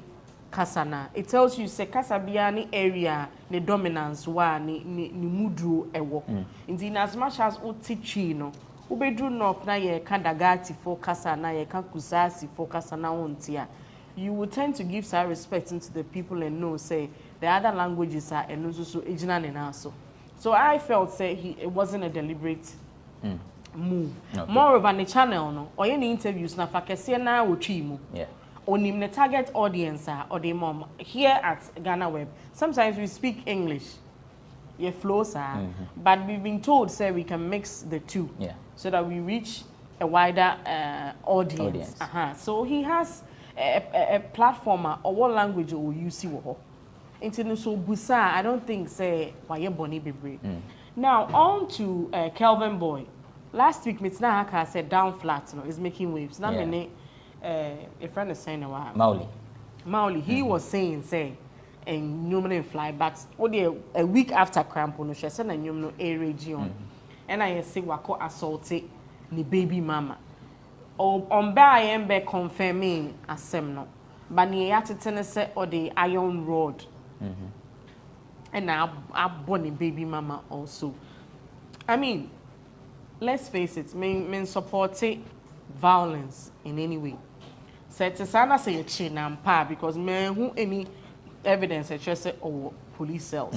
Kasana. It tells you say Kasabiani area the dominance wa ni mudru ewo. In as much as o teachino, ubedru north na ye kandagati for Kasana ye kakusasi for Kasana ontia. You will tend to give some respect into the people and know say the other languages are and also ejina and also. So I felt say it wasn't a deliberate move. Okay. Moreover, on the channel no or any interviews na fakese na ochimu. Yeah. Onim the target audience or the mom here at GhanaWeb. Sometimes we speak English, flows but we've been told say we can mix the two, so that we reach a wider audience. So he has a platform or what language will you see wo. So busa, I don't think say why bonny be. Now on to Kelvin Boy. Last week Mitna Haka said down flat is making waves. Now a friend is saying Mauli, he was saying, and Newman fly, but only a week after Crampono, she said, and you know, a region. And I say, Wako assaulted the baby mama. Oh, on by and be confirming a semno, but near Tennessee or the iron rod. And now I'm born baby mama also. I mean, let's face it, men support violence in any way. So it's a say a chin and pa because men who any evidence I just say police cells.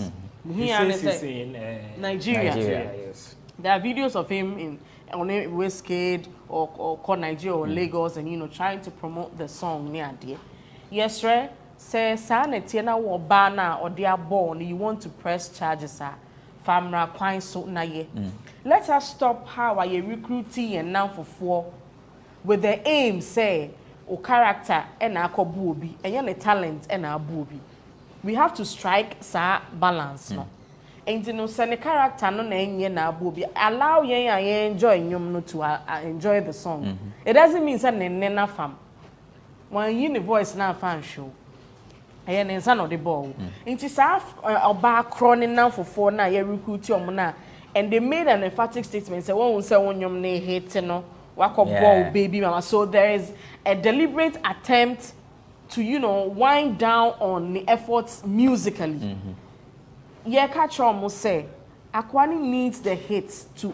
He says in Nigeria. Yes. There are videos of him on a Westgate or Nigeria or Lagos and trying to promote the song near there. Yes, right. Say Sana Tiena or Bana or they are born, you want to press charges famra quine so na ye. Let us stop how I recruiting and now for 4 with the aim say or character and our booby and your talent and our booby. We have to strike sa balance no. And send a character no na booby. Allow ye enjoy no to enjoy the song. It doesn't mean that nena fam. When you voice na fan show. Ayen nsa no the ball. Inti sa oba croning now for 4 na ye recruit your na and they made an emphatic statement say won say wonyom na hate no ball baby mama. So there is a deliberate attempt to wind down on the efforts musically. Yeah, catch on say Akwani needs the hits to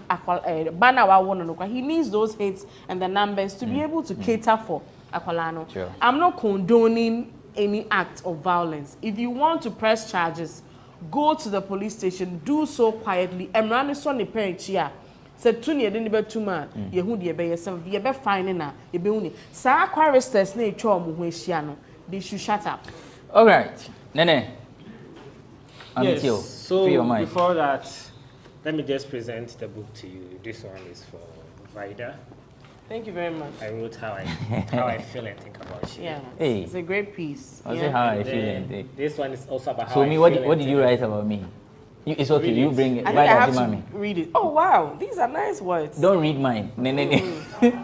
he needs those hits and the numbers to be able to cater for Akwalano. Sure. I'm not condoning any act of violence. If you want to press charges, go to the police station, do so quietly. Emrani son the parent here. Said Tuni didn't be too man, Yehudi be yourself, you be finding now, you be only. Sa choristers ne chom who they should shut up. All right, Nene. Yes. So before that, let me just present the book to you. This one is for Vida. Thank you very much. I wrote how I feel and think about you. Yeah, hey. It's a great piece. I'll say how I feel and think. This one is also about how I feel. So what did you write about me? It's okay, you bring it. I think I have to read it. Oh wow, these are nice words. Don't read mine.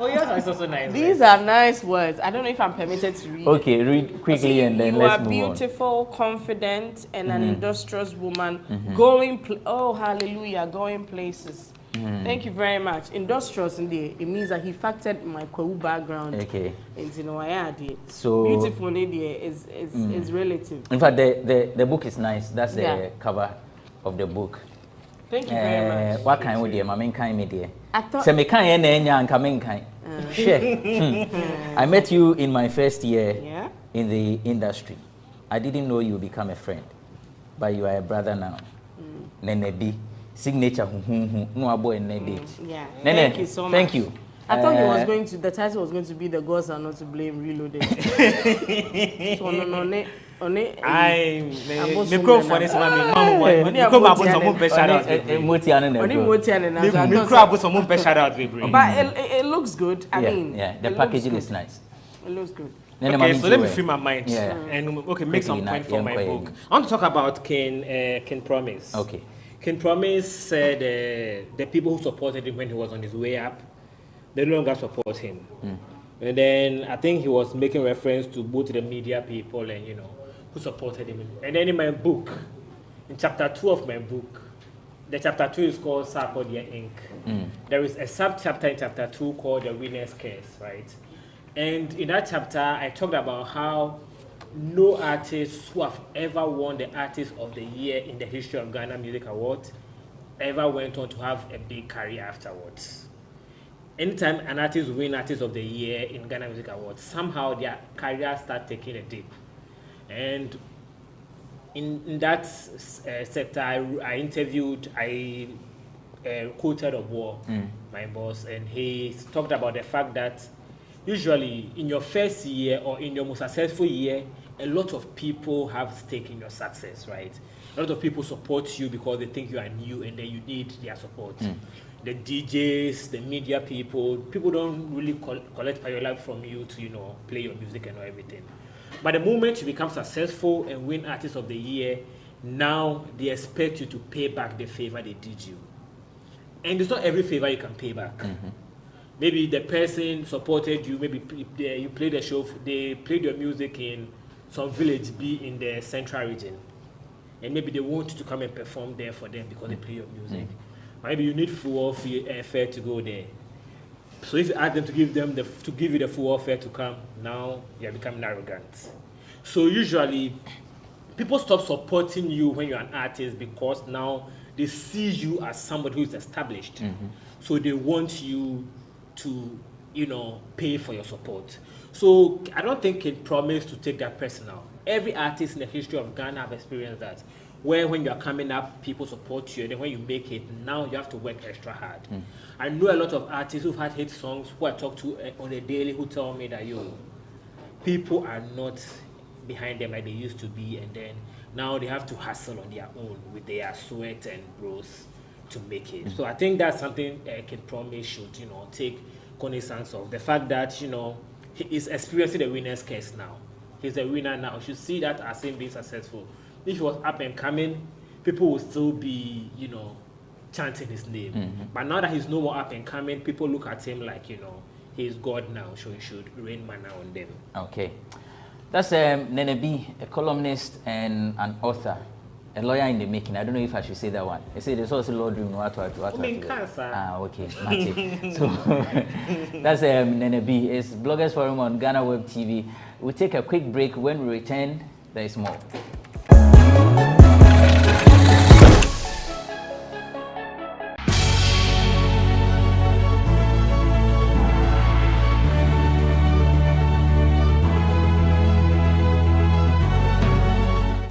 Oh yours is also nice. These are nice words. I don't know if I'm permitted to read. Okay, read quickly and then let's move on. You are beautiful, confident, and an industrious woman. Oh hallelujah, going places. Thank you very much. Industrious in there, it means that he factored my Kwewu background. Okay. Into so beautiful is relative. In fact, the book is nice. That's the cover of the book. Thank you very much. What kind of dear? My kind me dear. I thought. So me kind and coming kind. I met you in my first year in the industry. I didn't know you would become a friend, but you are a brother now. Nenebi. Signature no boy and date. Yeah. Thank you so much. Thank you. I thought the title was going to be The Gods Are Not to Blame Reloaded. So but it looks good. I mean, the packaging is nice. It looks good. Okay, so let me free my mind and make some point for my book. I want to talk about King Promise. Okay. King Promise said the people who supported him when he was on his way up, they no longer support him. And then I think he was making reference to both the media people and, who supported him. And then in my book, in chapter 2 of my book, the chapter 2 is called Sarkodia Inc. There is a sub-chapter in chapter 2 called The Winner's Curse, right? And in that chapter, I talked about how no artists who have ever won the Artist of the Year in the history of Ghana Music Awards ever went on to have a big career afterwards. Anytime an artist wins Artist of the Year in Ghana Music Awards, somehow their career starts taking a dip. And in that sector, I quoted Obo, my boss, and he talked about the fact that usually in your first year or in your most successful year, a lot of people have stake in your success, right? A lot of people support you because they think you are new and then you need their support. The DJs, the media people don't really collect payola from you to, play your music and everything. But the moment you become successful and win Artist of the Year, now they expect you to pay back the favor they did you. And it's not every favor you can pay back. Maybe the person supported you, maybe you played a show, they played your music in some village B in the central region. And maybe they want you to come and perform there for them because they play your music. Maybe you need full fare to go there. So if you ask them to give you the full fare to come, now you're becoming arrogant. So usually, people stop supporting you when you're an artist because now they see you as somebody who is established. So they want you to, pay for your support. So I don't think it promised to take that personal. Every artist in the history of Ghana have experienced that. Where when you are coming up, people support you, and then when you make it, now you have to work extra hard. I know a lot of artists who've had hit songs who I talk to on a daily who tell me that, people are not behind them like they used to be, and then now they have to hustle on their own with their sweat and bros to make it. So I think that's something Kid Promise should, take cognizance of. The fact that, he is experiencing the winner's curse now. He's a winner now. You should see that as him being successful. If he was up and coming, people will still be, chanting his name. But now that he's no more up and coming, people look at him like, he's God now, so he should rain manna on them. Okay. That's Nene B, a columnist and an author, a lawyer in the making. I don't know if I should say that one. I say there's also law doing what. Okay, so that's Nene B. It's Bloggers Forum on GhanaWeb TV. We'll take a quick break. When we return, there is more.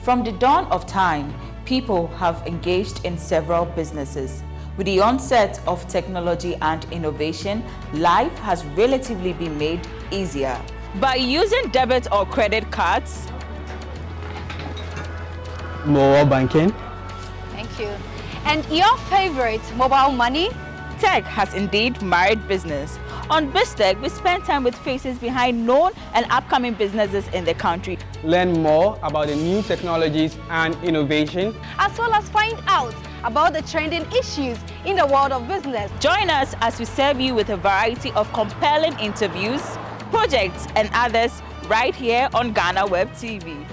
From the dawn of time, people have engaged in several businesses. With the onset of technology and innovation, life has relatively been made easier. By using debit or credit cards, mobile banking. Thank you. And your favorite, mobile money? Tech has indeed married business. On BizTech, we spend time with faces behind known and upcoming businesses in the country. Learn more about the new technologies and innovation, as well as find out about the trending issues in the world of business. Join us as we serve you with a variety of compelling interviews, projects, and others right here on GhanaWeb TV.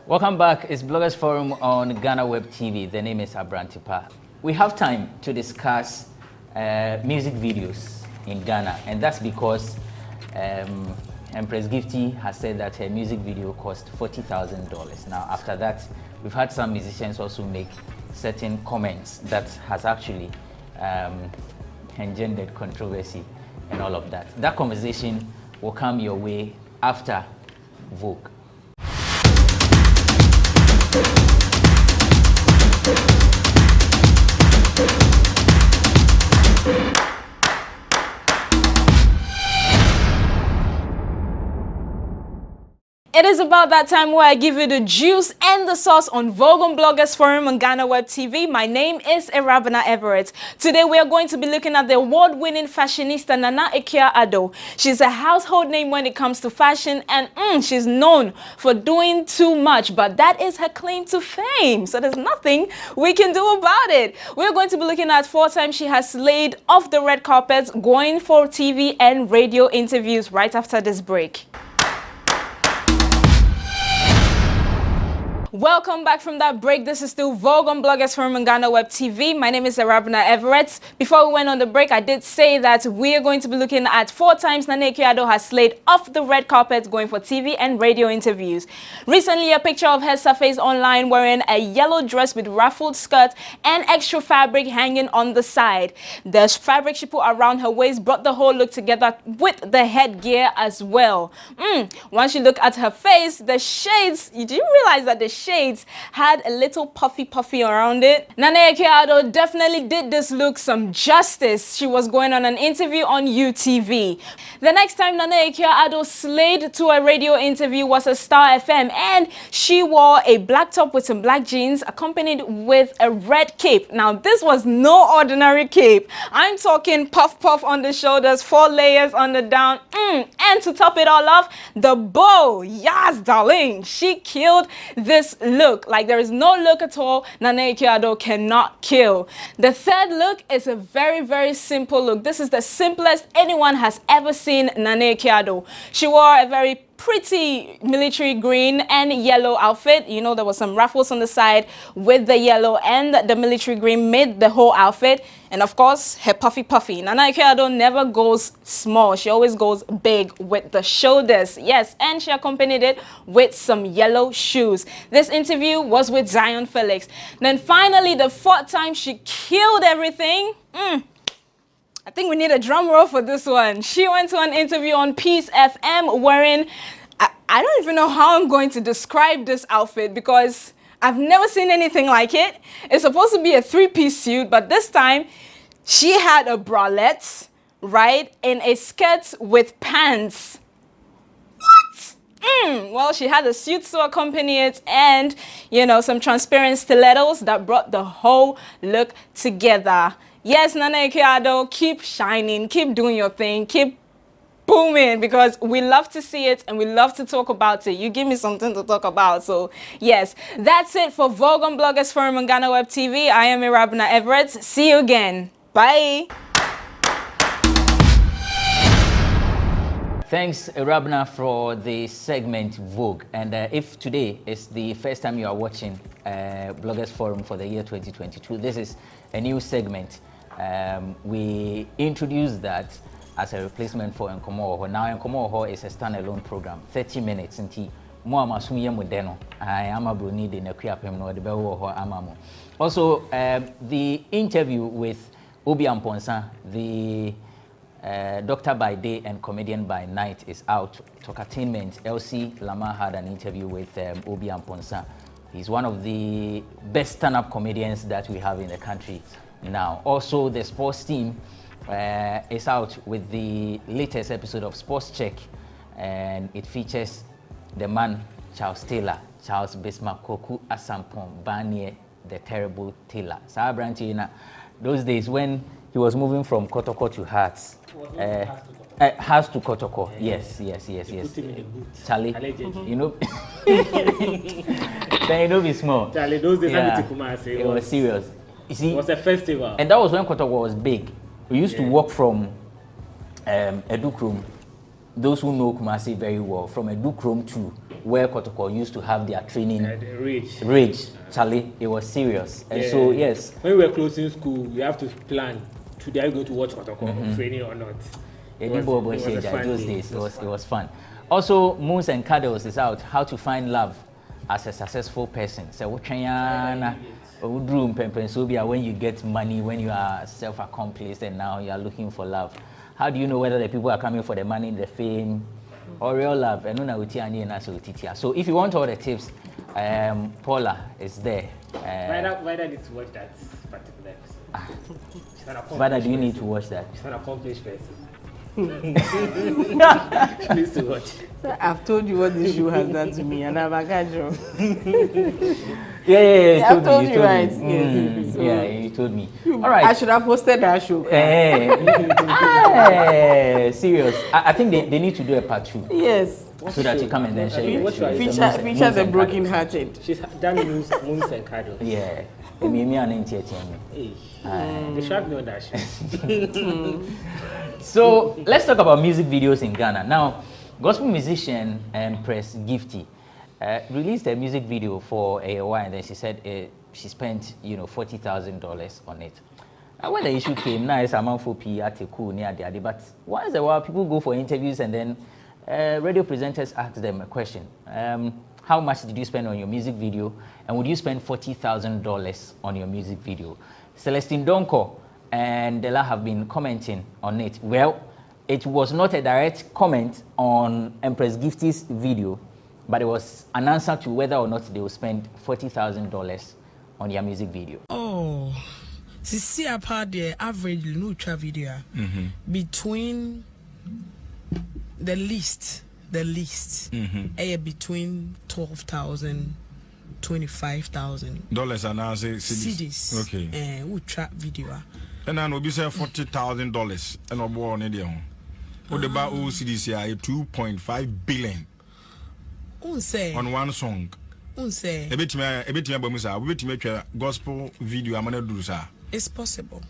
Welcome back. It's Bloggers Forum on GhanaWeb TV. The name is Abrantipa. We have time to discuss music videos in Ghana, and that's because Empress Gifty has said that her music video cost $40,000. Now, after that, we've had some musicians also make certain comments that has actually engendered controversy and all of that. That conversation will come your way after Vogue. A It is about that time where I give you the juice and the sauce on Vogue on Bloggers Forum on GhanaWeb TV. My name is Erabna Everett. Today we are going to be looking at the award-winning fashionista Nana Akua-Addo. She's a household name when it comes to fashion, and she's known for doing too much, but that is her claim to fame. So there's nothing we can do about it. We're going to be looking at 4 times she has slayed off the red carpets, going for TV and radio interviews right after this break. Welcome back from that break. This is still Vogue on Bloggers Forum on GhanaWeb TV. My name is Erabna Everett. Before we went on the break, I did say that we are going to be looking at 4 times Nana Akua-Addo has slayed off the red carpet going for TV and radio interviews. Recently, a picture of her surfaced online wearing a yellow dress with ruffled skirt and extra fabric hanging on the side. The fabric she put around her waist brought the whole look together with the headgear as well. Once you look at her face, the shades, you do realize that the shades had a little puffy around it. Nana Akua-Addo definitely did this look some justice. She was going on an interview on UTV. The next time Nana Akua-Addo slayed to a radio interview was a Star FM, and she wore a black top with some black jeans accompanied with a red cape. Now this was no ordinary cape. I'm talking puff on the shoulders, 4 layers on the down, and to top it all off, the bow. Yes, darling, she killed this look. Like, there is no look at all Nana Akua-Addo cannot kill. The third look is a very simple look. This is the simplest anyone has ever seen Nana Akua-Addo. She wore a very pretty military green and yellow outfit. You know, there was some ruffles on the side with the yellow, and the military green made the whole outfit. And of course, her puffy. Nana Akua-Addo never goes small. She always goes big with the shoulders. Yes, and she accompanied it with some yellow shoes. This interview was with Zion Felix. Then finally, the 4th time she killed everything. I think we need a drum roll for this one. She went to an interview on Peace FM wearing, I don't even know how I'm going to describe this outfit because I've never seen anything like it. It's supposed to be a 3-piece suit, but this time she had a bralette, right, and a skirt with pants. What? Well, she had a suit to accompany it and, you know, some transparent stilettos that brought the whole look together. Yes, Nana Akua-Addo, keep shining, keep doing your thing, keep booming, because we love to see it and we love to talk about it. You give me something to talk about. So yes, that's it for Vogue on Bloggers Forum on GhanaWeb TV. I am Erabna Everett. See you again. Bye. Thanks, Erabna, for the segment Vogue. And if today is the first time you are watching Bloggers Forum for the year 2022, this is a new segment. We introduced that as a replacement for Nkomo Oho. Now Nkomo Oho is a standalone program, 30 minutes. Also, the interview with Obi Amponsa, the doctor by day and comedian by night, is out. Talkatainment, Elsie Lama had an interview with Obi Amponsa. He's one of the best stand-up comedians that we have in the country now. Also, the sports team is out with the latest episode of Sports Check, and it features the man Charles Taylor, Charles Bismarck Koku Asampong Barnier, the terrible Taylor. Sabrantina, those days when he was moving from Kotoko to Hearts. Hearts to Kotoko. Yes. Charlie, you know, then you know be small. Charlie, those days it was serious. You see, it was a festival. And that was when Kotoko was big. We used to walk from Edukrom. Those who know Kumasi very well, from Edukrom to where Kotoko used to have their training. Ridge. Charlie, it was serious. And so, yes. When we were closing school, we have to plan. Today, are you going to watch Kotoko training or not? Those days, it was fun. Also, Moons and Cuddles is out. How to find love as a successful person. So, when you get money, when you are self-accomplished and now you are looking for love. How do you know whether the people are coming for the money, the fame, or real love? So if you want all the tips, Paula is there. Why need to watch that particular episode? Why do you need to watch that? She's an accomplished person. Please to watch. I've told you what this show has done to me, and I'm a casual. Yeah, I've told you, right? Me. Yes. So, yeah, you told me. All right. I should have posted that show. Serious. I think they need to do a part 2. Yes. So that you come and then share your feature the broken hearted. She's done moons and cuddles. Yeah. Me and they should know that. So let's talk about music videos in Ghana. Now, gospel musician Empress Gifty released a music video for a while, and then she said she spent $40,000 on it. And when the issue came, now it's a man for P at a cool near the but once a while people go for interviews and then radio presenters ask them a question. How much did you spend on your music video? And would you spend $40,000 on your music video? Celestine Donko and Dela have been commenting on it. Well, it was not a direct comment on Empress Gifty's video, but it was an answer to whether or not they will spend $40,000 on their music video. Oh, see apart the average Lucha video between the least between $12,000 $25,000 and I say CDs. Okay. We trap video. And I know be say $40,000 and no more on it. What about CDs here? 2.5 billion. On one song. A bit gospel video. I'm gonna do sir. It's possible.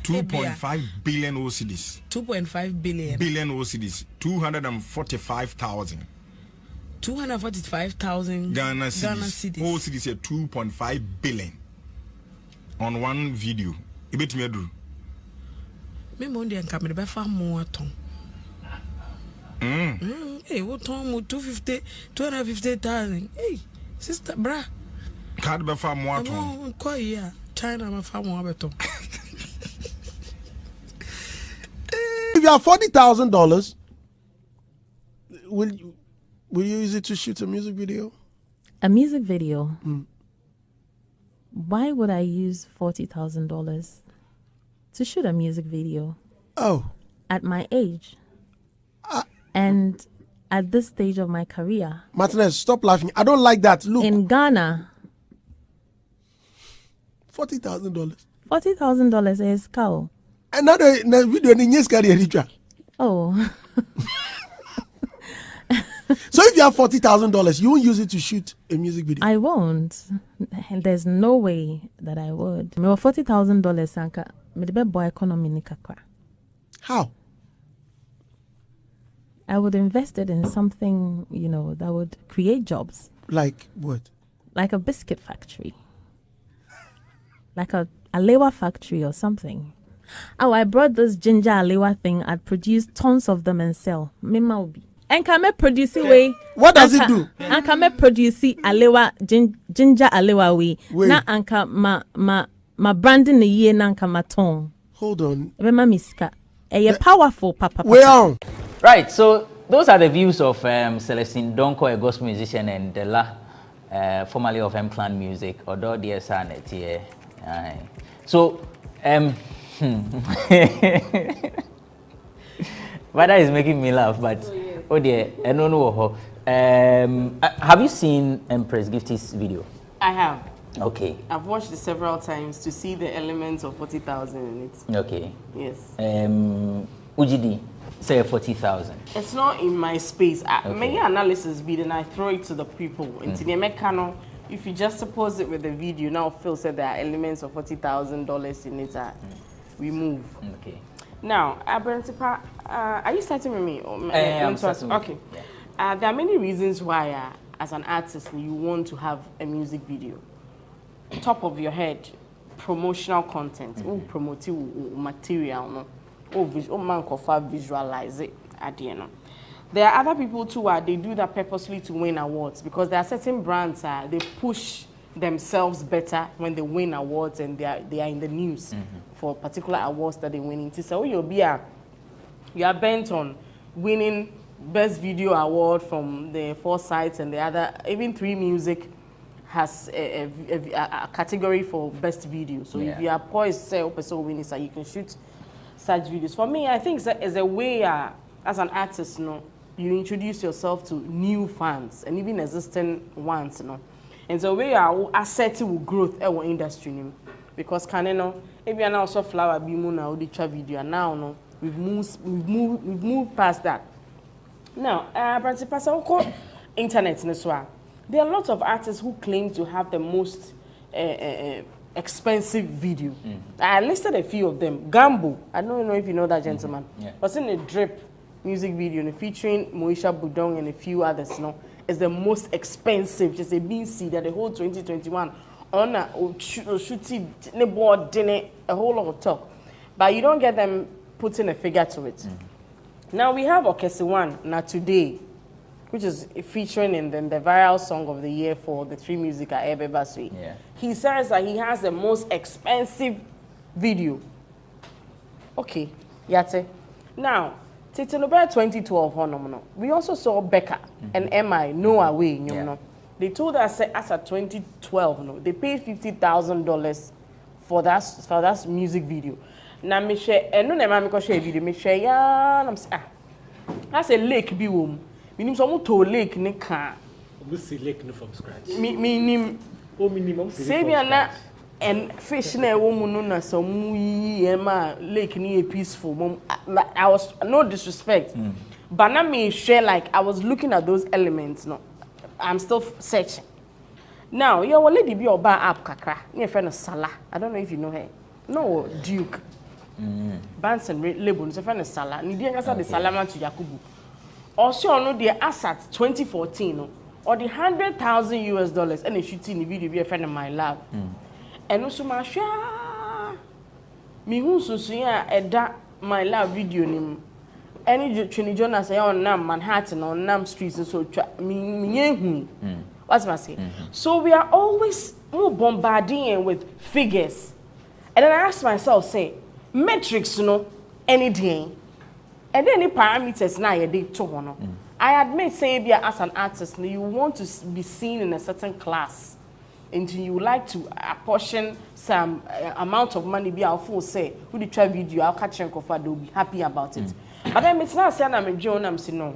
2.5 billion OCDs. 2.5 billion. Billion OCDs. 245,000. 245,000 Ghana cedis. OCDs are 2.5 billion on one video. A bit me do. Me mondi and camera be far more ton. Hey, what ton 250,000. Hey, sister, bra. Can't be far more ton. China be far more beton. If you have $40,000, will you use it to shoot a music video? A music video? Why would I use $40,000 to shoot a music video? Oh. At my age. And at this stage of my career. Martinez, stop laughing. I don't like that. Look. In Ghana. $40,000. $40,000 is cow. Another video in yes career. Oh. So if you have $40,000, you won't use it to shoot a music video? I won't. There's no way that I would. Me $40,000 sanka. Me the boy economy ni kakra. How? I would invest it in something, that would create jobs. Like what? Like a biscuit factory. Like a alewa factory or something. Oh, I brought this ginger alewa thing. I'd produce tons of them and sell. Mima obi. And can me produce way. What does it do? And can me produce alewa ginger alewa way. Na anka ma branding the year na anka ma ton. Hold on. Remember miska. A powerful papa. Well. Right. So those are the views of Celestine Donko, a gospel musician, and Dela, formerly of M-Clan Music. Although dear son, so but that is making me laugh, but oh dear, I don't know. Have you seen Empress Gifty's video? I have. Okay. I've watched it several times to see the elements of 40,000 in it. Okay. Yes. UGD, say 40,000. It's not in my space. Okay. Many analysis be then I throw it to the people. Into the mechano, if you just suppose it with the video, now Phil said there are elements of $40,000 in it. We move. Okay. Now, Abrantipa, are you starting with me? I'm starting with okay. Yeah. There are many reasons why, as an artist, you want to have a music video. Top of your head, promotional content. Promote material, no. Man visualize it at the end. There are other people too they do that purposely to win awards, because there are certain brands they push themselves better when they win awards and they are in the news for particular awards that they win. So you are bent on winning best video award from the 4 sites, and the other, even 3 Music has a category for best video. So if you are poised, say, so win, so you can shoot such videos. For me, I think it's a way as an artist, you introduce yourself to new fans and even existing ones, And so we are assertive growth in our industry, because if you are now so flower beam now the video and now we've moved past that. Now, principal internet there are lots of artists who claim to have the most expensive video. I listed a few of them. Gambo, I don't know if you know that gentleman. Was in a drip music video featuring Moesha Budong and a few others. Is the most expensive. Just a BC that the whole 2021 on a shooting board dinner, a whole lot of talk, but you don't get them putting a figure to it. Now we have Okesi One now today, which is featuring in the viral song of the year for the Three Music at Ebe Basui. He says that he has the most expensive video. Okay, yate. Now, Titanobe 2012, we also saw Becca and MI, No Away, They told us as at 2012, they paid $50,000 for that music video. Now, me share, and no, never me share video. Me share, that's a lake be wom. Me nim some to lake ne ka. We see lake no from scratch. Me nim. Oh, minimum. Say me na and fish na woman no na some lake ni peaceful. I was no disrespect, but now me share like I was looking at those elements. No, I'm still searching. Now your lady be oba app kakra. Your friend of Salah. I don't know if you know her. No, Duke. Banson label. Your friend of Salah. Ni dia ngasa the Salaman to Yakubu. Also, no, the assets 2014 or the $100,000 and a shooting the video be a friend of my love. And also, my share me who so that my love video name. Any Trini Jonas say on Nam Manhattan on Nam streets and so me what's my say? So we are always bombarding with figures, and then I ask myself, say metrics, any day. And then the parameters now you did to I admit, say, as an artist, you want to be seen in a certain class, and you like to apportion some amount of money. Be our full say, who the try video, I'll catch and cover, they'll be happy about it. But then it's not saying I'm a John. I'm saying no.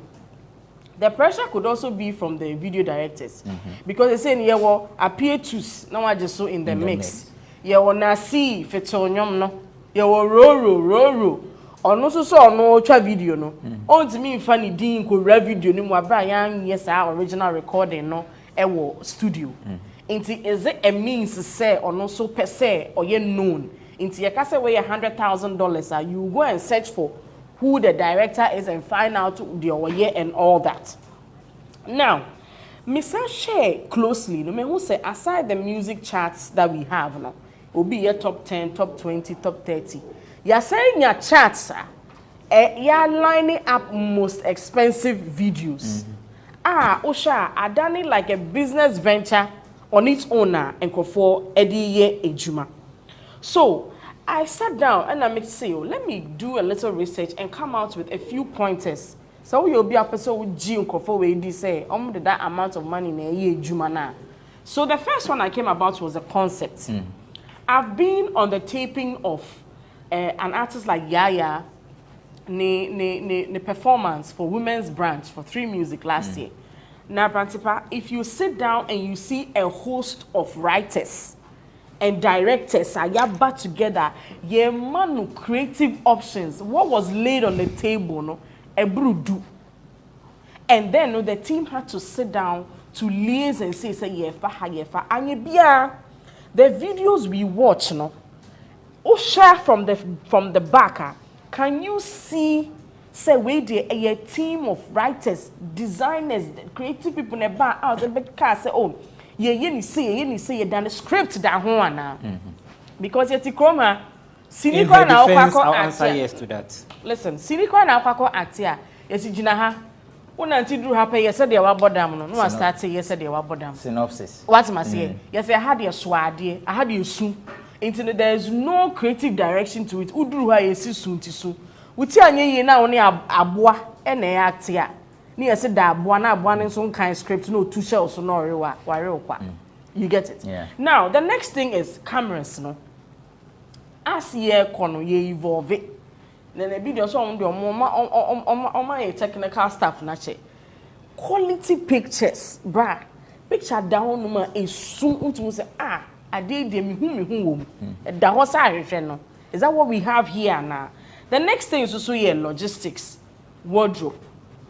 The pressure could also be from the video directors, because they say yeah, well, appear to now I just so in the mix. Yeah, well, now see, fetonyum no, yeah, well, ro. Ono so no twa video no onti me funny din ko video ni mu abryan yes our original recording no ewo studio inti is it a means say ono so per se or ye known inti ye ka say we $100,000 you go and search for who the director is and find out the oye and all that. Now Mr. share closely no me who say aside the music charts that we have now will be your top 10, top 20, top 30. You're saying your charts, you're lining up most expensive videos. Osha, I done it like a business venture on its owner and for Eddie Ejuma. So I sat down and I made say, let me do a little research and come out with a few pointers. So you'll be a person with G and for where say, that amount of money in a year Juma now. So the first one I came about was a concept. I've been on the taping of an artist like Yaya, the performance for women's branch for Three Music last year. Now, Prantipa, if you sit down and you see a host of writers and directors are back together, yeah, man, creative options. What was laid on the table, no, a brudu. And then no, the team had to sit down to liaise and say, yefa, and the videos we watch, no. Share from the back. Can you see? Say we a team of writers, designers, creative people in the back out the big car say, oh, you see, you done the script that one now. Because yet Kroma, Silicon I'll answer yes to that. Listen, Silicon Alpaco Atia, yes, Jinaha. When until do happen, yes, they were bodam. No, I started yesterday, were bodam. Synopsis. What's my say? Yes, I had your swadi, I had you soon. There is no creative direction to it. Udru ha yesi suntisu. Uti anye ye na oni aboa e na act ya. Ni yesi da aboa na aboa ne so kind script no two shells no rewa kwa. You get it? Yeah. Now, the next thing is cameras no. As ye kono ye evolve. then a video so on the technical staff na che quality pictures bra picture down no ma is soon to say I did me who da ho sa no. Is that what we have here now? The next thing is also here logistics, wardrobe,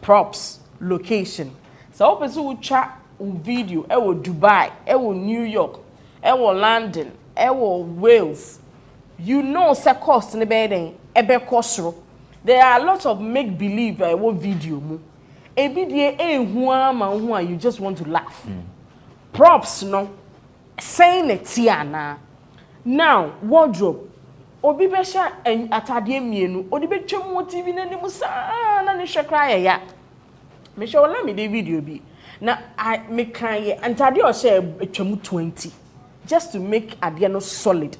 props, location. So person will chat video Dubai, New York, London, Wales. You know say cost in the bed there are a lot of make believe video mu. You just want to laugh. Props no saying it here now wardrobe obi be sha atade mienu odi be twem TV na nim sa na ne hwekra ya me show la me the video bi na me kan ye antade o sha twem 20 just to make ade no solid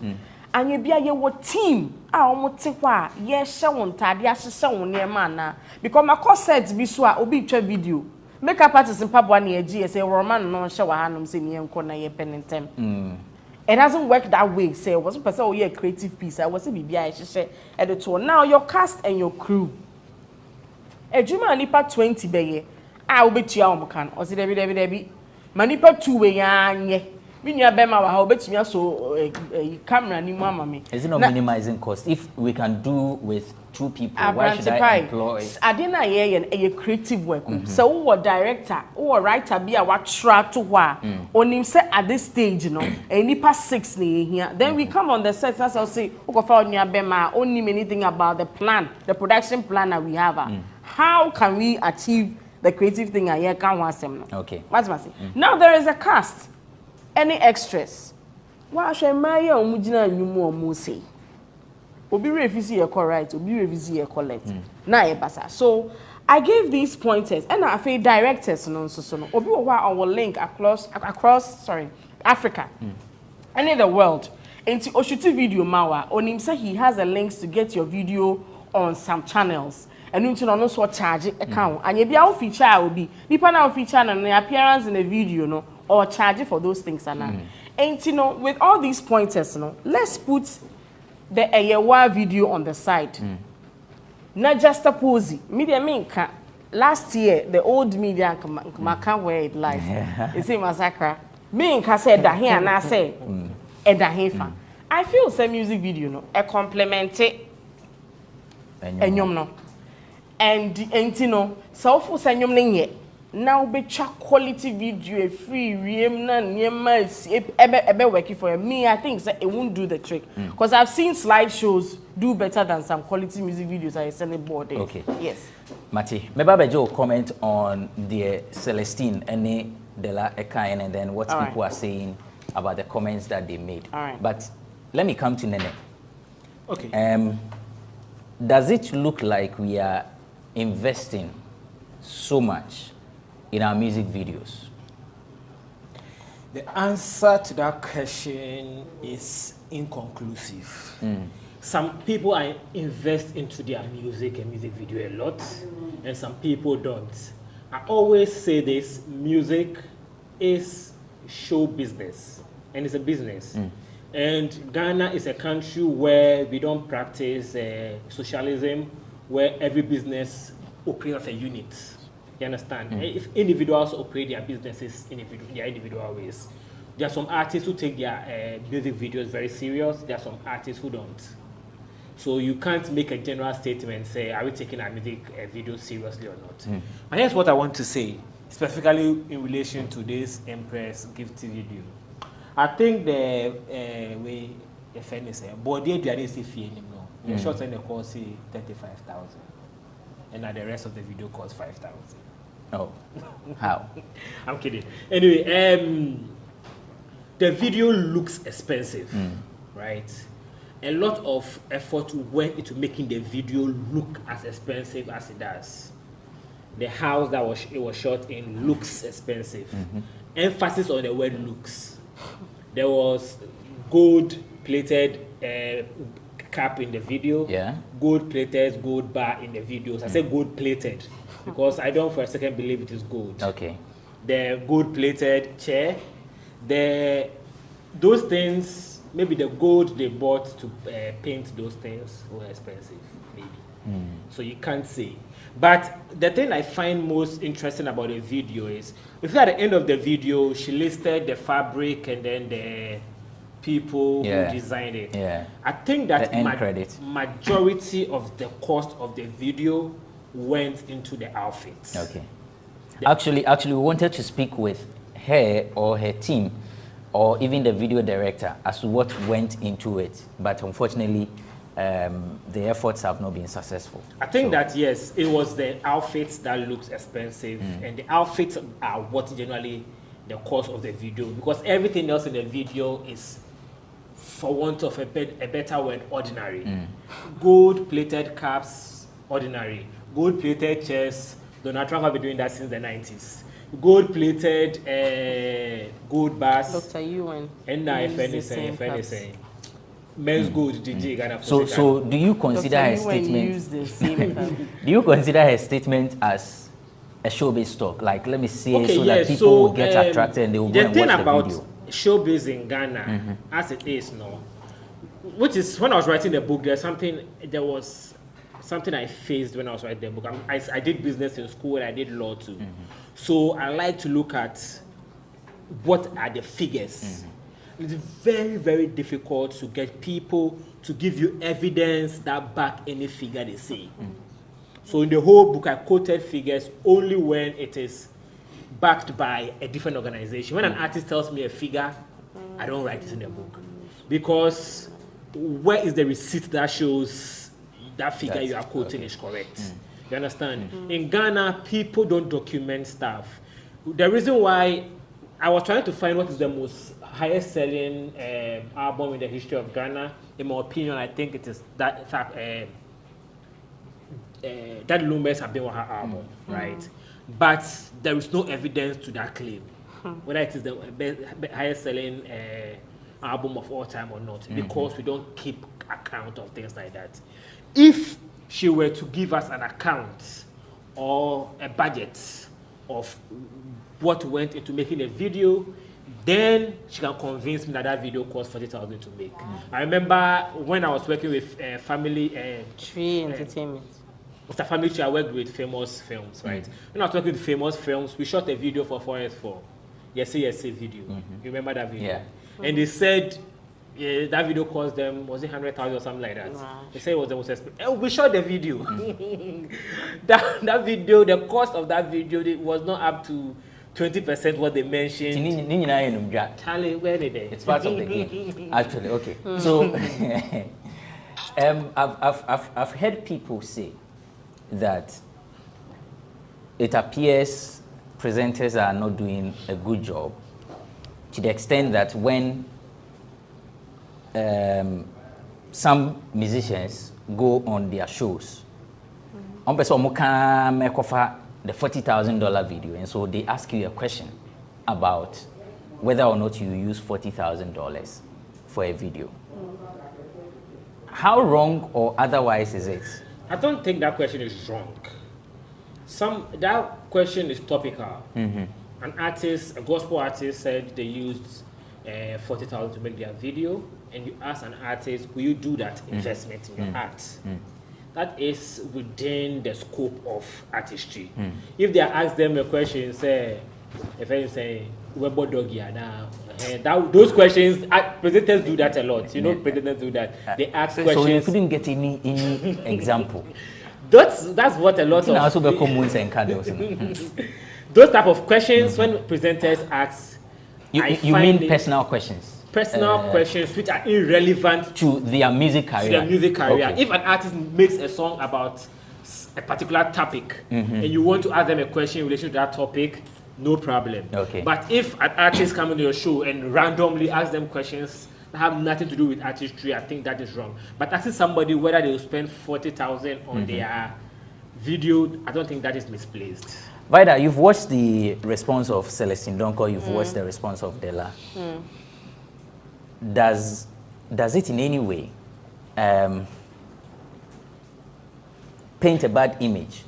anye bia ye wo team a omote kwa ye hye won tade ahyehye won ne ma na because my corset bi so a obi twa video makeup artist mpabwa na ye gi say roman no hye wa hanom se ne enko na ye penentem it doesn't work that way. Say, wasn't person oh yeah creative piece. I was a BBI editor. Now your cast and your crew. Ejuma nipa 20 beye. I will bet you can. Or say Debbie. Manipa 2 way anye. Minya bema wa bet me so camera ni mama me. Is it not minimizing cost? If we can do with 2 people, why should I employ? Adina ye creative work. So who director, who writer be a what try to wa. Onim say at this stage, you know, nipa 6 ni here. Then we come on the set and say, who go for nya bema, only anything about the plan, the production plan that we have. How can we achieve the creative thing I can want them? Okay. What's my say? Now there is a cast. Any extras? Wa hwe maye omugina nyumu omu say. Obi refisi ye correct, obi refisi ye collect. Na ye basa. So I gave these pointers and I feel directors no so no. Obi wa our link across Africa. And in the world. Enti oshuti video mawa onim say he has the links to get your video on some channels. And you know so charge account. And you be our feature obi. Nipa na feature na appearance in the video no or charge for those things and you know with all these pointers no let's put the Ayewa video on the side. Not just a pose. Media minka. Last year, the old media can't wear it live. It's a massacre. Minka said that here and I say, I feel some music video, no, a compliment and you know, and you know, so for some now be quality video free working for me. I think it won't do the trick because I've seen slideshows do better than some quality music videos I send a board. Okay. Yes. Mati, maybe Joe comment on the Celestine and de la Ekain and then what people are saying about the comments that they made. All right. But let me come to Nene. Okay. Does it look like we are investing so much in our music videos? The answer to that question is inconclusive. Some people invest into their music and music video a lot, and some people don't. I always say this: music is show business, and it's a business. And Ghana is a country where we don't practice socialism, where every business operates as a unit. You understand? If individuals operate their businesses in their individual ways, there are some artists who take their music videos very serious. There are some artists who don't. So you can't make a general statement, say, are we taking our music video seriously or not? And here's what I want to say, specifically in relation to this Empress gift video. I think the way the fan is but they do see fee anymore. The short and the cost say 35,000. And now the rest of the video costs 5,000. Oh, how? I'm kidding. Anyway, the video looks expensive, right? A lot of effort went into making the video look as expensive as it does. The house that it was shot in looks expensive. Emphasis on the word looks. There was gold-plated cap in the video, gold-plated gold bar in the videos. I say gold-plated because I don't for a second believe it is gold. Okay. The gold-plated chair, those things, maybe the gold they bought to paint those things were expensive, maybe. So you can't say. But the thing I find most interesting about the video is, if at the end of the video, she listed the fabric and then the people who designed it. Yeah. I think that the end credit. Majority of the cost of the video went into the outfits. Okay. Actually, we wanted to speak with her or her team, or even the video director, as to what went into it. But unfortunately, the efforts have not been successful. I think that, yes, it was the outfits that looks expensive, and the outfits are what generally the cost of the video, because everything else in the video is, for want of a better word, ordinary. Gold-plated caps, ordinary. Gold-plated chairs, Donald Trump have been doing that since the 90s. Gold-plated gold bars. Dr. Ewan. And if anything. Men's gold, DJ Ghana. So do you consider her statement? Do you consider her statement as a showbiz stock? Like, let me see, okay, so that people will get attracted and they will go and watch the video. The thing about showbiz in Ghana, as it is now, which is, when I was writing the book, there was something I faced when I was writing the book. I did business in school and I did law too. So I like to look at what are the figures. It's very, very difficult to get people to give you evidence that back any figure they say. So in the whole book, I quoted figures only when it is backed by a different organization. When an artist tells me a figure, I don't write it in the book. Because where is the receipt that shows that figure you are quoting is correct? You understand? In Ghana, people don't document stuff. The reason why I was trying to find what is the most highest selling album in the history of Ghana, in my opinion, I think it is that, in fact, that Lumbers have been on her album, right? But there is no evidence to that claim, whether it is the highest selling album of all time or not, because we don't keep account of things like that. If she were to give us an account or a budget of what went into making a video, then she can convince me that that video cost 40,000 to make. I remember when I was working with Family Tree Entertainment. With a family tree, I worked with Famous Films, right? When I was working with Famous Films, we shot a video for 4S4. Yes, video. You remember that video? Yeah. And they said that video cost them, was it 100,000 or something like that? Wow. They said it was the most expensive. We shot the video. that video, the cost of that video, it was not up to 20% what they mentioned. Charlie, where did they? It's part of the game, actually. Okay. So, I've heard people say that it appears presenters are not doing a good job, to the extent that when some musicians go on their shows, the $40,000 video, and so they ask you a question about whether or not you use $40,000 for a video. How wrong or otherwise is it? I don't think that question is wrong. That question is topical. An artist, a gospel artist, said they used 40,000 to make their video, and you ask an artist, will you do that investment in your art? That is within the scope of artistry. If they ask them a question, say, if I say, those questions, presenters do that a lot. You know, presenters do that. They ask questions. So you couldn't get any example. That's what a lot of. Those type of questions, when presenters ask, you mean personal questions? Personal questions which are irrelevant to their music career. Okay. If an artist makes a song about a particular topic and you want to ask them a question in relation to that topic, no problem. Okay. But if an artist comes into your show and randomly ask them questions that have nothing to do with artistry, I think that is wrong. But asking somebody whether they will spend 40,000 on their video, I don't think that is misplaced. Vida, you've watched the response of Celestine Donko, you've watched the response of Dela. Does it in any way paint a bad image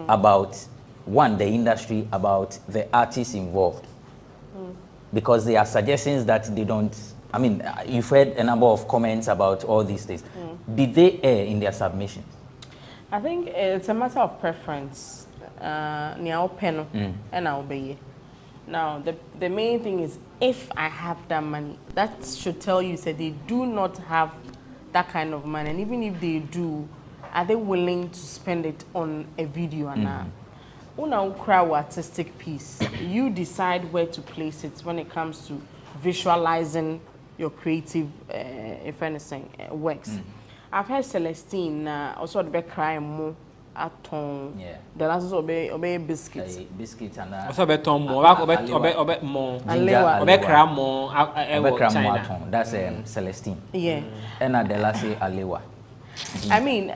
about, one, the industry, about the artists involved? Because there are suggestions that they don't, I mean, you've heard a number of comments about all these things. Did they err in their submissions? I think it's a matter of preference. Now, pen and I'll be. Now, the main thing is if I have that money, that should tell you that they do not have that kind of money. And even if they do, are they willing to spend it on a video? And una crowd artistic piece, you decide where to place it when it comes to visualizing your creative, if anything, works. I've heard Celestine also the back cry more at home. Yeah. The last obey biscuits. Biscuits and also be tom more. Obey more. Obey cram more. That's Celestine. Yeah. And the last Alewa. I mean,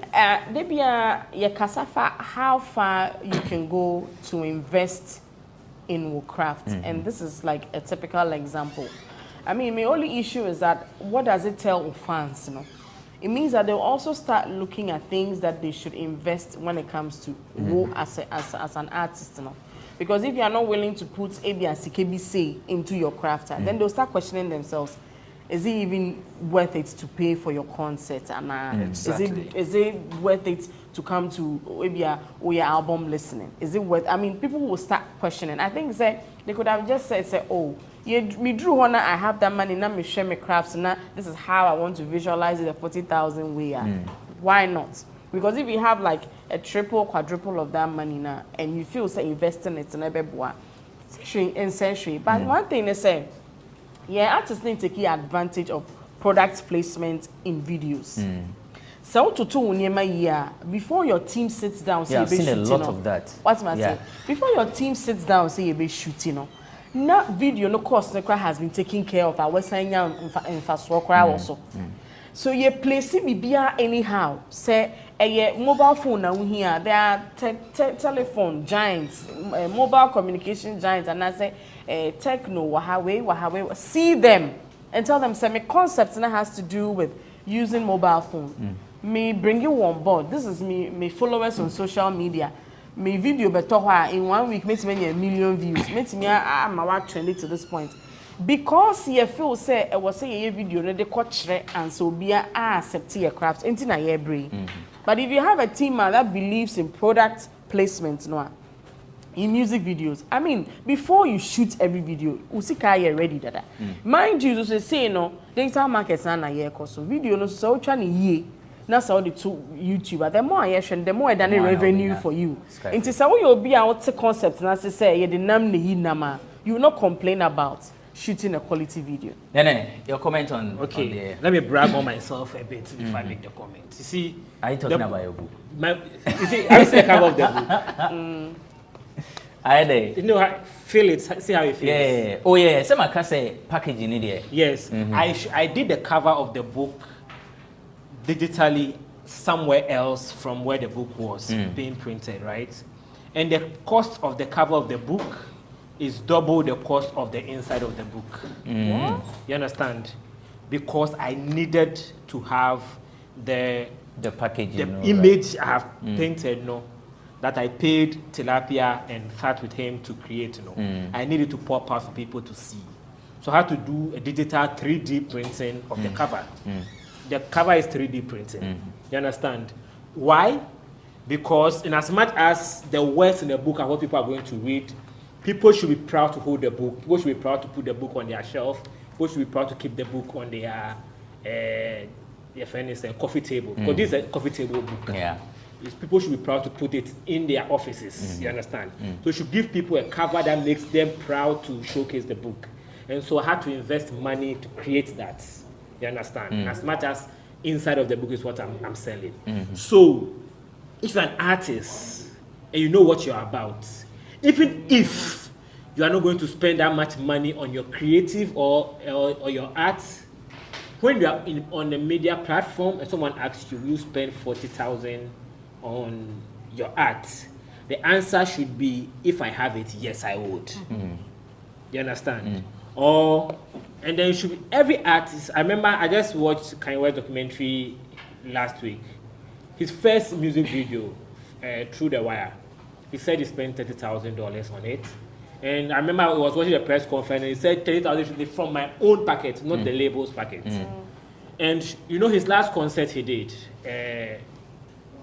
your cassava, how far you can go to invest in woodcraft, and this is like a typical example. I mean, my only issue is that what does it tell fans? You know, it means that they'll also start looking at things that they should invest when it comes to woe as an artist. You know, because if you are not willing to put A, B, and C, K, B, C into your craft, then they'll start questioning themselves. Is it even worth it to pay for your concert? And exactly. is it worth it to come to maybe your album listening? Is it worth? I mean, people will start questioning. I think they could have just said, oh, me drew honor. I have that money. Now me share my crafts. Now this is how I want to visualize it. The 40,000 way. Why not? Because if you have like a triple, quadruple of that money now, and you feel say investing it in a beboa, essentially. But one thing they say. Yeah, artists need to take advantage of product placement in videos. So before your team sits down, say I've seen a lot of that. What's my say? Before your team sits down, say you be shooting. Now video no cost has been taken care of. I was saying infrastructure also. So you place it anyhow. Say a mobile phone now here. There are telephone giants, mobile communication giants, and I say techno Huawei. See them and tell them. Say my concept now has to do with using mobile phone. Me bring you on board. This is me followers on social media. My video better in 1 week makes me 1 million views. Makes me I'm trending to this point. Because you feel say was say a video no dey coach and so be accept your craft into na your brain. But if you have a team that believes in product placement in music videos, I mean before you shoot every video, usika you ready dada. Mind you to say no, digital markets na year so video no so try na ye. That's all the two YouTuber. The more I the more than revenue for you. Into so you be out concept and say the name you will not complain about shooting a quality video. Your comment on okay. Let me brag on myself a bit before I make the comment. You see, are you talking about your book? You see, I say cover of the book. You know, I feel it. See how it feels. Yeah. Oh yeah. Some can say packaging in there. Yes. I did the cover of the book digitally somewhere else from where the book was being printed, right? And the cost of the cover of the book is double the cost of the inside of the book. You understand? Because I needed to have the packaging, the image I have painted, that I paid Tilapia and sat with him to create, I needed to pop out for people to see. So I had to do a digital 3D printing of the cover. The cover is 3D printing. You understand? Why? Because in as much as the words in the book are what people are going to read, people should be proud to hold the book. People should be proud to put the book on their shelf. People should be proud to keep the book on their coffee table. Because this is a coffee table book. Yeah. People should be proud to put it in their offices. You understand? So you should give people a cover that makes them proud to showcase the book. And so I had to invest money to create that. You understand? As much as inside of the book is what I'm selling. So if you're an artist and you know what you're about, even if you are not going to spend that much money on your creative or your art, when you are on a media platform and someone asks you, will you spend 40,000 on your art? The answer should be, if I have it, yes, I would. You understand? And then it should be every artist. I remember I just watched GhanaWeb documentary last week. His first music video, Through the Wire, he said he spent $30,000 on it. And I remember I was watching a press conference and he said $30,000 should be from my own pocket, not the label's pocket. And you know his last concert he did,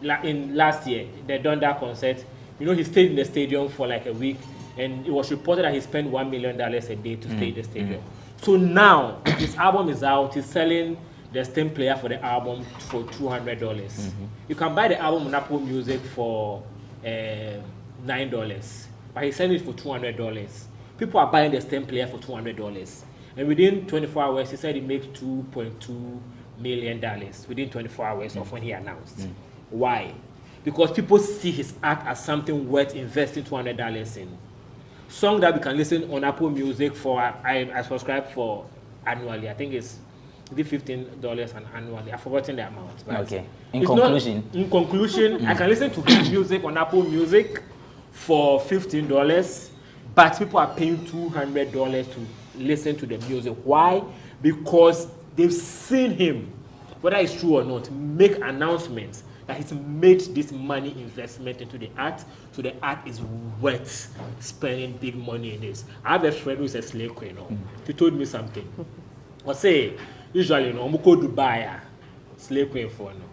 in last year, they done that concert. You know, he stayed in the stadium for like a week, and it was reported that he spent $1 million a day to stay in the stadium. So now his album is out. He's selling the stem player for the album for $200. You can buy the album on Apple Music for $9, but he's selling it for $200. People are buying the stem player for $200, and within 24 hours, he said he makes $2.2 million within 24 hours of when he announced. Why? Because people see his art as something worth investing $200 in. Song that we can listen on Apple Music for, I subscribe for annually. I think it's $15 annually. I've forgotten the amount. Okay. In conclusion, I can listen to his music on Apple Music for $15, but people are paying $200 to listen to the music. Why? Because they've seen him, whether it's true or not, make announcements that he's made this money investment into the art, so the art is worth spending big money in this. I have a friend who's a slave queen. He told me something. I say, usually, I'm go Dubai, slave queen for no.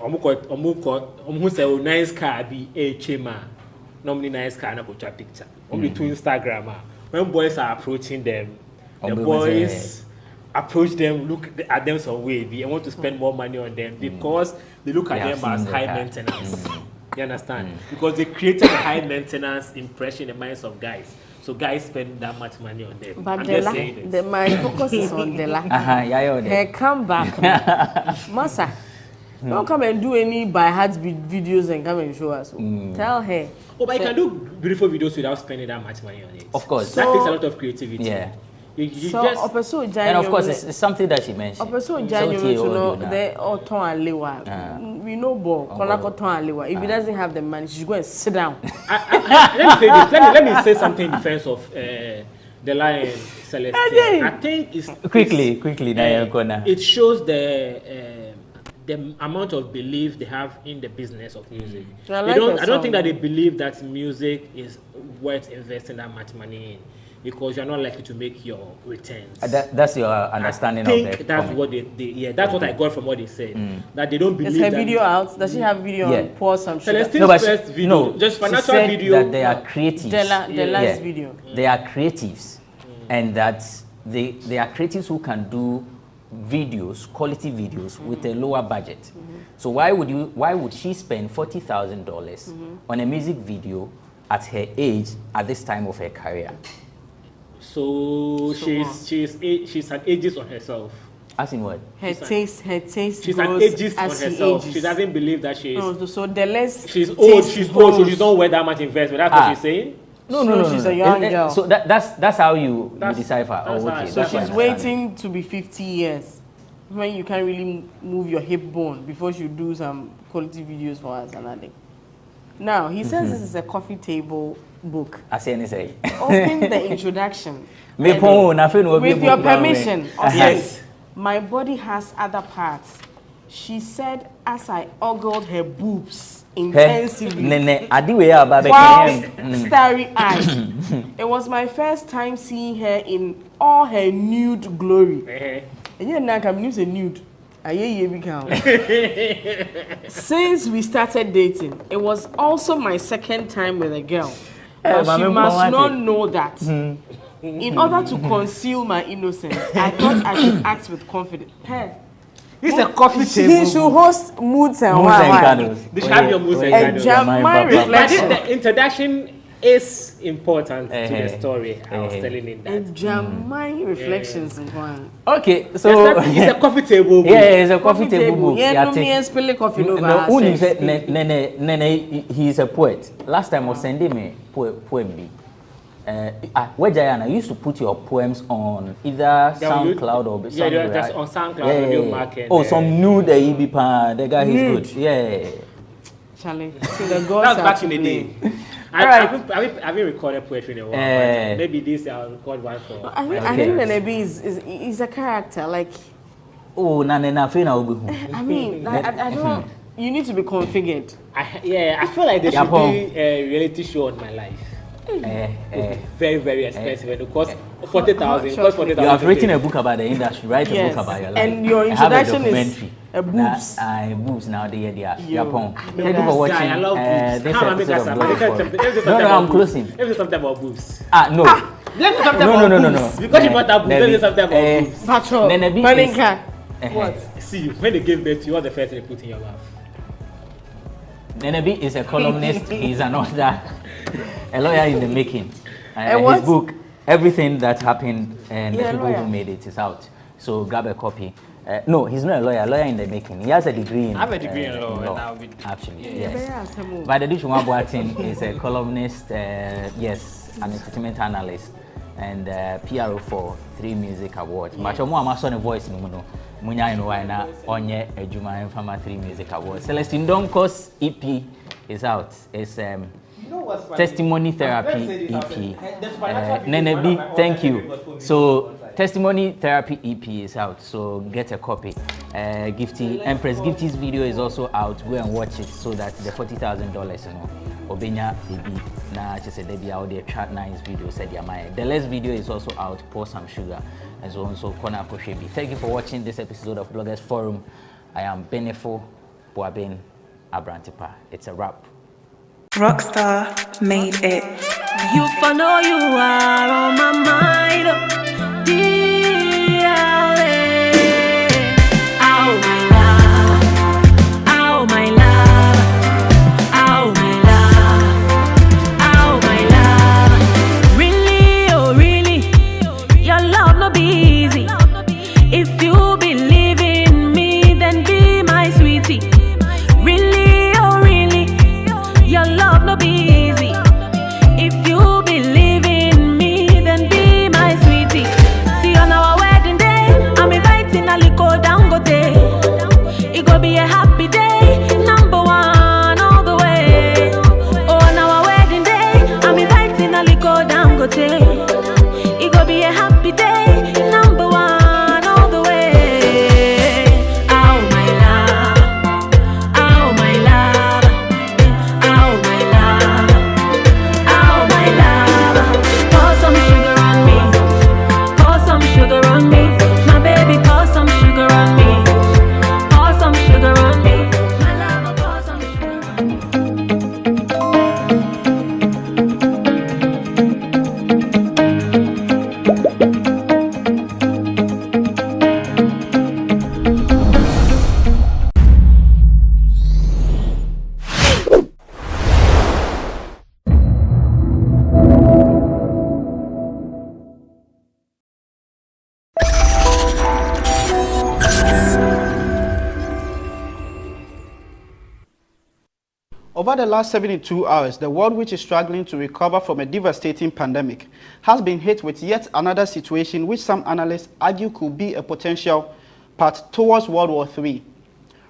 I'm say nice car be a chema. Normally nice car na go take picture. Only to Instagram. When boys are approaching them, the boys approach them, look at them some way. They want to spend more money on them because they look at them as high maintenance. You understand? Because they created a high maintenance impression in the minds of guys. So guys spend that much money on them. But my focus is on Dela. Her comeback. Masa, don't come and do any by heart videos and come and show us. Tell her. Oh, but you can do beautiful videos without spending that much money on it. Of course. That takes a lot of creativity. Yeah. You just, and of course, it's something that she mentioned. We know Bo. If he doesn't have the money, she should go and sit down. Let me say this. Let me say something in defense of the Lion Celestine. I think it's quickly. It shows the amount of belief they have in the business of music. I don't think that they believe that music is worth investing that much money in, because you're not likely to make your returns. That's your understanding of it. That's what that's what I got from what they said. That they don't believe. Is her video out? Does she have video on pause some shit? Celestine's first video, just financial video. That they are creatives. The last video. They are creatives, and that they are creatives who can do videos, quality videos with a lower budget. So why would she spend $40,000 on a music video at her age, at this time of her career? So she's an ageist on herself. As in what? Her taste. She's an ageist on herself. She doesn't believe that she's. No, so the less she's old. She's old, so she don't wear that much investment. That's what she's saying. No. She's a young girl. So that's how you decipher. So she's waiting to be 50 years when you can't really move your hip bone before she do some quality videos for us another day. Now he says this is a coffee table book. I say. Open the introduction. With your permission. Yes. My body has other parts. She said as I ogled her boobs intensively while starry-eyed. It was my first time seeing her in all her nude glory. And you're not coming to nude. Since we started dating, it was also my second time with a girl. But she must not know that. In order to conceal my innocence, I thought I should act with confidence. Hey. This is a coffee table. He should host moods and candles. They should have your moods and candles. My reflection. The introduction is important to the story. I was telling him that. My reflections. Okay, so it's a coffee table book. Yeah, it's a coffee table book. Yeah, no me spill coffee he is a poet. Last time I was sending me poem. Where Jayana used to put your poems on either SoundCloud or something. Yeah, that's on SoundCloud. Yeah. Market, oh, some nude the guy is good. Yeah. Charlie, that's back in the day. Have you recorded poetry in a while? Maybe this I'll record one for. I think Nenebi is a character like. Oh, I mean, I don't. You need to be configured. I feel like there should be a reality show on my life. Very, very expensive. And it costs 40,000. You have written a book about the industry. Write a book about your life. And your introduction is a boobs. Boobs now. Thank you for watching this episode of Blog. No, I'm closing. Let's do something about boobs. No. Let's do something about boobs. Because you brought that boobs, let's do something about boobs. Patrol. What? See, when they gave birth to you, what's the first thing they put in your mouth? Nenebi is a columnist. He's an author, a lawyer in the making. His book, everything that happened and the people who made it is out. So grab a copy. No, he's not a lawyer in the making. He has a degree in I have a degree in law. Actually, yes. But the Dishwa Boatin is a columnist, yes, an entertainment analyst, and PRO for 3 music awards. But I'm a voice no. Munya in Wana, Onye, Ejuma, and Fama 3 music awards. Celestine Donko's EP is out. It's Testimony Therapy EP. Nenebi, thank you. So, Testimony Therapy EP is out. So, get a copy. Gifty, Empress Gifty's video is also out. Go and watch it so that the $40,000, you know, Obenya Baby, na just a debut out there, chat nice video, said Yamaya. The last video is also out, Pour Some Sugar. And so on, so Kona Koshebi. Thank you for watching this episode of Bloggers Forum. I am Benefo Boabin Abrantipa. It's a wrap. Rockstar made it. You for know you are on my mind. Oh my love, oh my love, oh my love, oh my love. Really, oh really, your love no be easy. If you believe in me, then be my sweetie. Really, oh really, your love no be easy. If you believe in me, then be my sweetie. See on our wedding day, I'm inviting a little down go day. It go be a happy day, #1 all the way. Oh, on our wedding day, I'm inviting a little down go day. It go be a happy day, #1 all the way. Oh my love, oh my love, oh my love, oh my love. Pour some sugar on me, pour some sugar on me, my baby. Pour some sugar on me, pour some sugar on me, my love. Pour some sugar on me. Over the last 72 hours, the world, which is struggling to recover from a devastating pandemic, has been hit with yet another situation which some analysts argue could be a potential path towards World War III.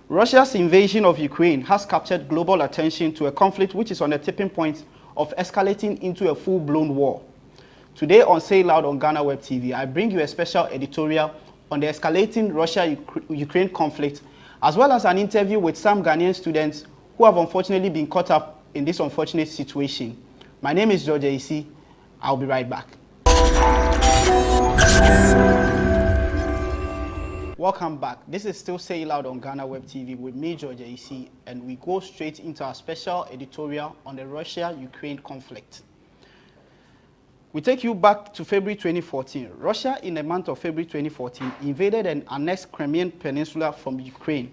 Russia's invasion of Ukraine has captured global attention to a conflict which is on the tipping point of escalating into a full-blown war. Today on Say Loud on GhanaWeb TV, I bring you a special editorial on the escalating Russia-Ukraine conflict, as well as an interview with some Ghanaian students who have unfortunately been caught up in this unfortunate situation. My name is George Isi. I'll be right back. Welcome back. This is still Say Loud on GhanaWeb TV with me, George Isi, and we go straight into our special editorial on the Russia-Ukraine conflict. We take you back to February 2014. Russia, in the month of February 2014, invaded and annexed Crimean Peninsula from Ukraine.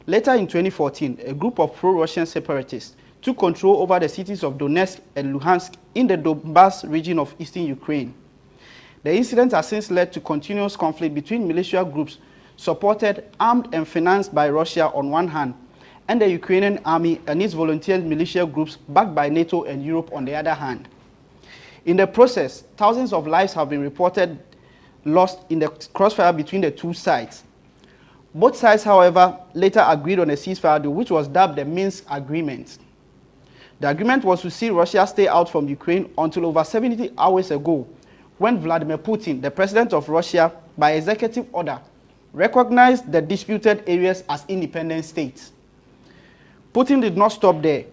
Later in 2014, a group of pro-Russian separatists took control over the cities of Donetsk and Luhansk in the Donbas region of eastern Ukraine. The incident has since led to continuous conflict between militia groups supported, armed and financed by Russia on one hand, and the Ukrainian army and its volunteer militia groups backed by NATO and Europe on the other hand. In the process, thousands of lives have been reported lost in the crossfire between the two sides. Both sides, however, later agreed on a ceasefire deal, which was dubbed the Minsk Agreement. The agreement was to see Russia stay out from Ukraine until over 70 hours ago, when Vladimir Putin, the president of Russia, by executive order, recognized the disputed areas as independent states. Putin did not stop there.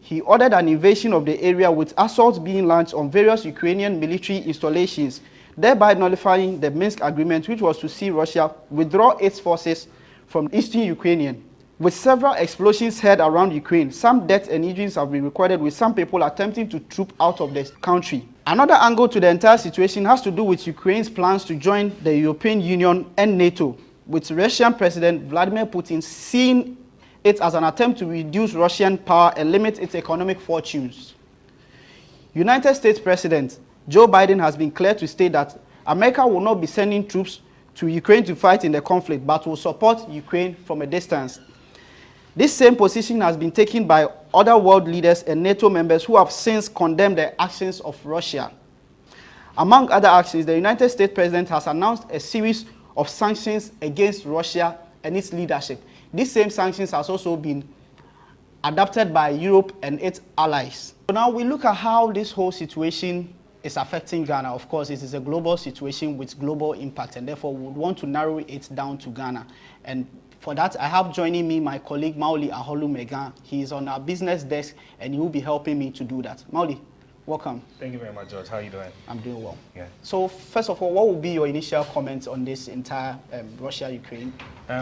He ordered an invasion of the area with assaults being launched on various Ukrainian military installations, thereby nullifying the Minsk agreement, which was to see Russia withdraw its forces from eastern Ukraine. With several explosions heard around Ukraine, some deaths and injuries have been recorded, with some people attempting to troop out of the country. Another angle to the entire situation has to do with Ukraine's plans to join the European Union and NATO, with Russian President Vladimir Putin seeing it as an attempt to reduce Russian power and limit its economic fortunes. United States President Joe Biden has been clear to state that America will not be sending troops to Ukraine to fight in the conflict, but will support Ukraine from a distance. This same position has been taken by other world leaders and NATO members who have since condemned the actions of Russia. Among other actions, the United States President has announced a series of sanctions against Russia and its leadership. These same sanctions has also been adopted by Europe and its allies. So now we look at how this whole situation is affecting Ghana. Of course, it is a global situation with global impact, and therefore we would want to narrow it down to Ghana. And for that, I have joining me my colleague Mauli Aholu-Megan. He is on our business desk, and he will be helping me to do that. Mauli, welcome. Thank you very much, George. How are you doing? I'm doing well. Yeah. So first of all, what will be your initial comments on this entire Russia-Ukraine?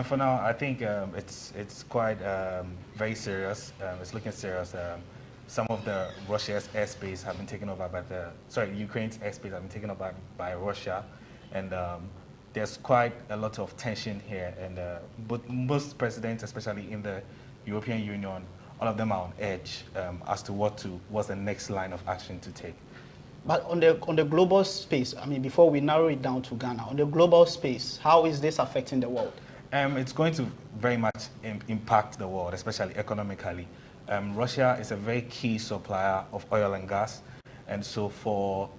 For now, I think it's quite very serious. It's looking serious. Some of the Russia's airspace have been taken over by Ukraine's airspace have been taken over by Russia, and there's quite a lot of tension here. And but most presidents, especially in the European Union, all of them are on edge as to what's the next line of action to take. But on the global space, I mean, before we narrow it down to Ghana, on the global space, how is this affecting the world? It's going to very much impact the world, especially economically. Russia is a very key supplier of oil and gas, and so for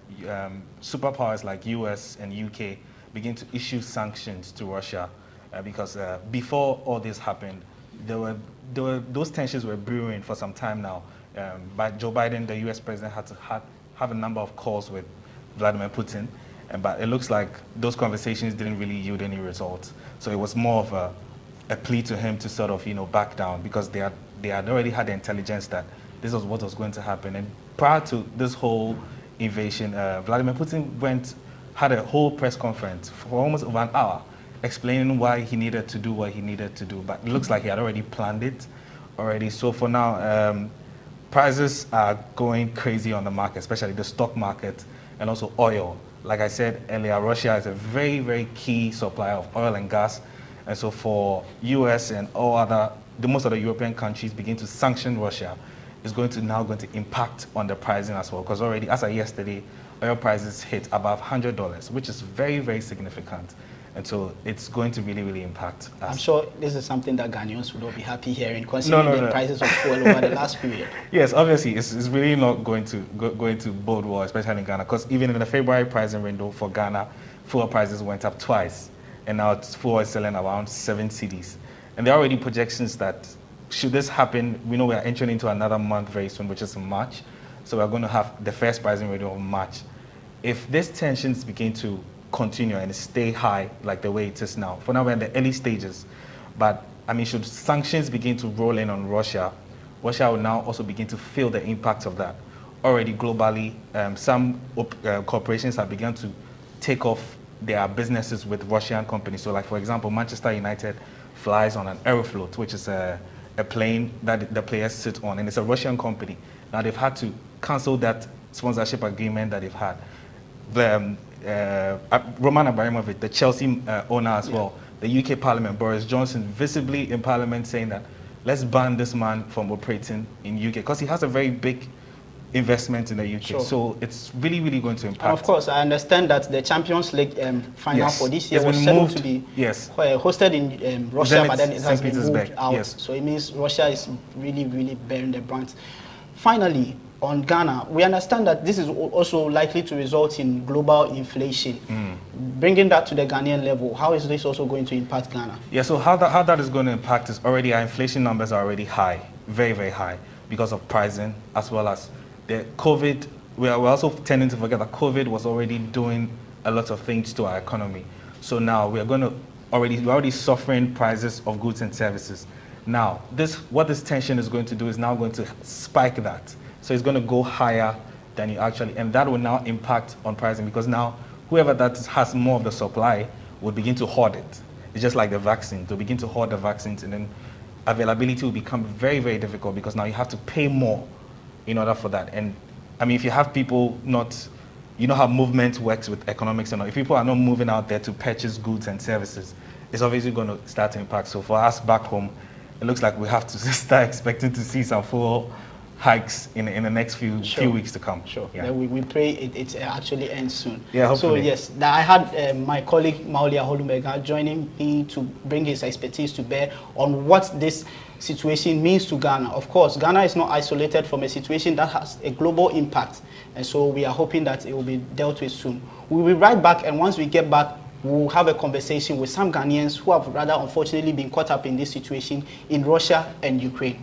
superpowers like US and UK begin to issue sanctions to Russia, because before all this happened, those tensions were brewing for some time now. But Joe Biden, the US president, had to have a number of calls with Vladimir Putin, but it looks like those conversations didn't really yield any results. So it was more of a plea to him to sort of, back down, because they had already had the intelligence that this was what was going to happen. And prior to this whole invasion, Vladimir Putin had a whole press conference for almost over an hour explaining why he needed to do what he needed to do. But it looks like he had already planned it already. So for now, prices are going crazy on the market, especially the stock market and also oil. Like I said earlier, Russia is a very, very key supplier of oil and gas. And so for US and most of the European countries begin to sanction Russia, is now going to impact on the pricing as well. Because already, as of yesterday, oil prices hit above $100, which is very, very significant. And so it's going to really, really impact us. I'm sure this is something that Ghanaians would not be happy hearing, considering the prices of fuel over the last period. Yes, obviously, it's really not going to bode well, especially in Ghana, because even in the February pricing window for Ghana, fuel prices went up twice, and now fuel is selling around 7 cedis. And there are already projections that should this happen, we know we are entering into another month very soon, which is March. So we're going to have the first pricing window of March. If these tensions begin to continue and stay high like the way it is now, for now we're in the early stages, but I mean, should sanctions begin to roll in on Russia, Russia will now also begin to feel the impact of that. Already globally, some corporations have begun to take off their businesses with Russian companies. So like, for example, Manchester United flies on an Aeroflot, which is a plane that the players sit on, and it's a Russian company. Now they've had to cancel that sponsorship agreement that they've had. The Roman Abramovich, the Chelsea owner as well, the UK Parliament, Boris Johnson, visibly in Parliament saying that let's ban this man from operating in UK, because he has a very big investment in the UK. Sure. So it's really, really going to impact. And of course, I understand that the Champions League final for this year was scheduled to be hosted in Russia, but then it has been moved out. Yes. So it means Russia is really, really bearing the brunt. Finally, on Ghana, we understand that this is also likely to result in global inflation. Bringing that to the Ghanaian level, how is this also going to impact Ghana? Yeah, so how that is going to impact is already our inflation numbers are already high, very, very high, because of pricing, as well as the COVID. We're also tending to forget that COVID was already doing a lot of things to our economy. So now we're already suffering prices of goods and services. Now, what this tension is going to do is now going to spike that. So it's going to go higher than you actually, and that will now impact on pricing, because now whoever that has more of the supply will begin to hoard it. It's just like the vaccine. They'll begin to hoard the vaccines, and then availability will become very, very difficult, because now you have to pay more in order for that. And I mean, if you have people not, you know how movement works with economics and all. If people are not moving out there to purchase goods and services, it's obviously going to start to impact. So for us back home, it looks like we have to start expecting to see some full hikes in the next few weeks to come. Sure. Yeah. Then we pray it actually ends soon. Yeah, hopefully. So yes, I had my colleague Maulia Holumega joining me to bring his expertise to bear on what this situation means to Ghana. Of course, Ghana is not isolated from a situation that has a global impact, and so we are hoping that it will be dealt with soon. We'll be right back, and once we get back, we'll have a conversation with some Ghanaians who have rather unfortunately been caught up in this situation in Russia and Ukraine.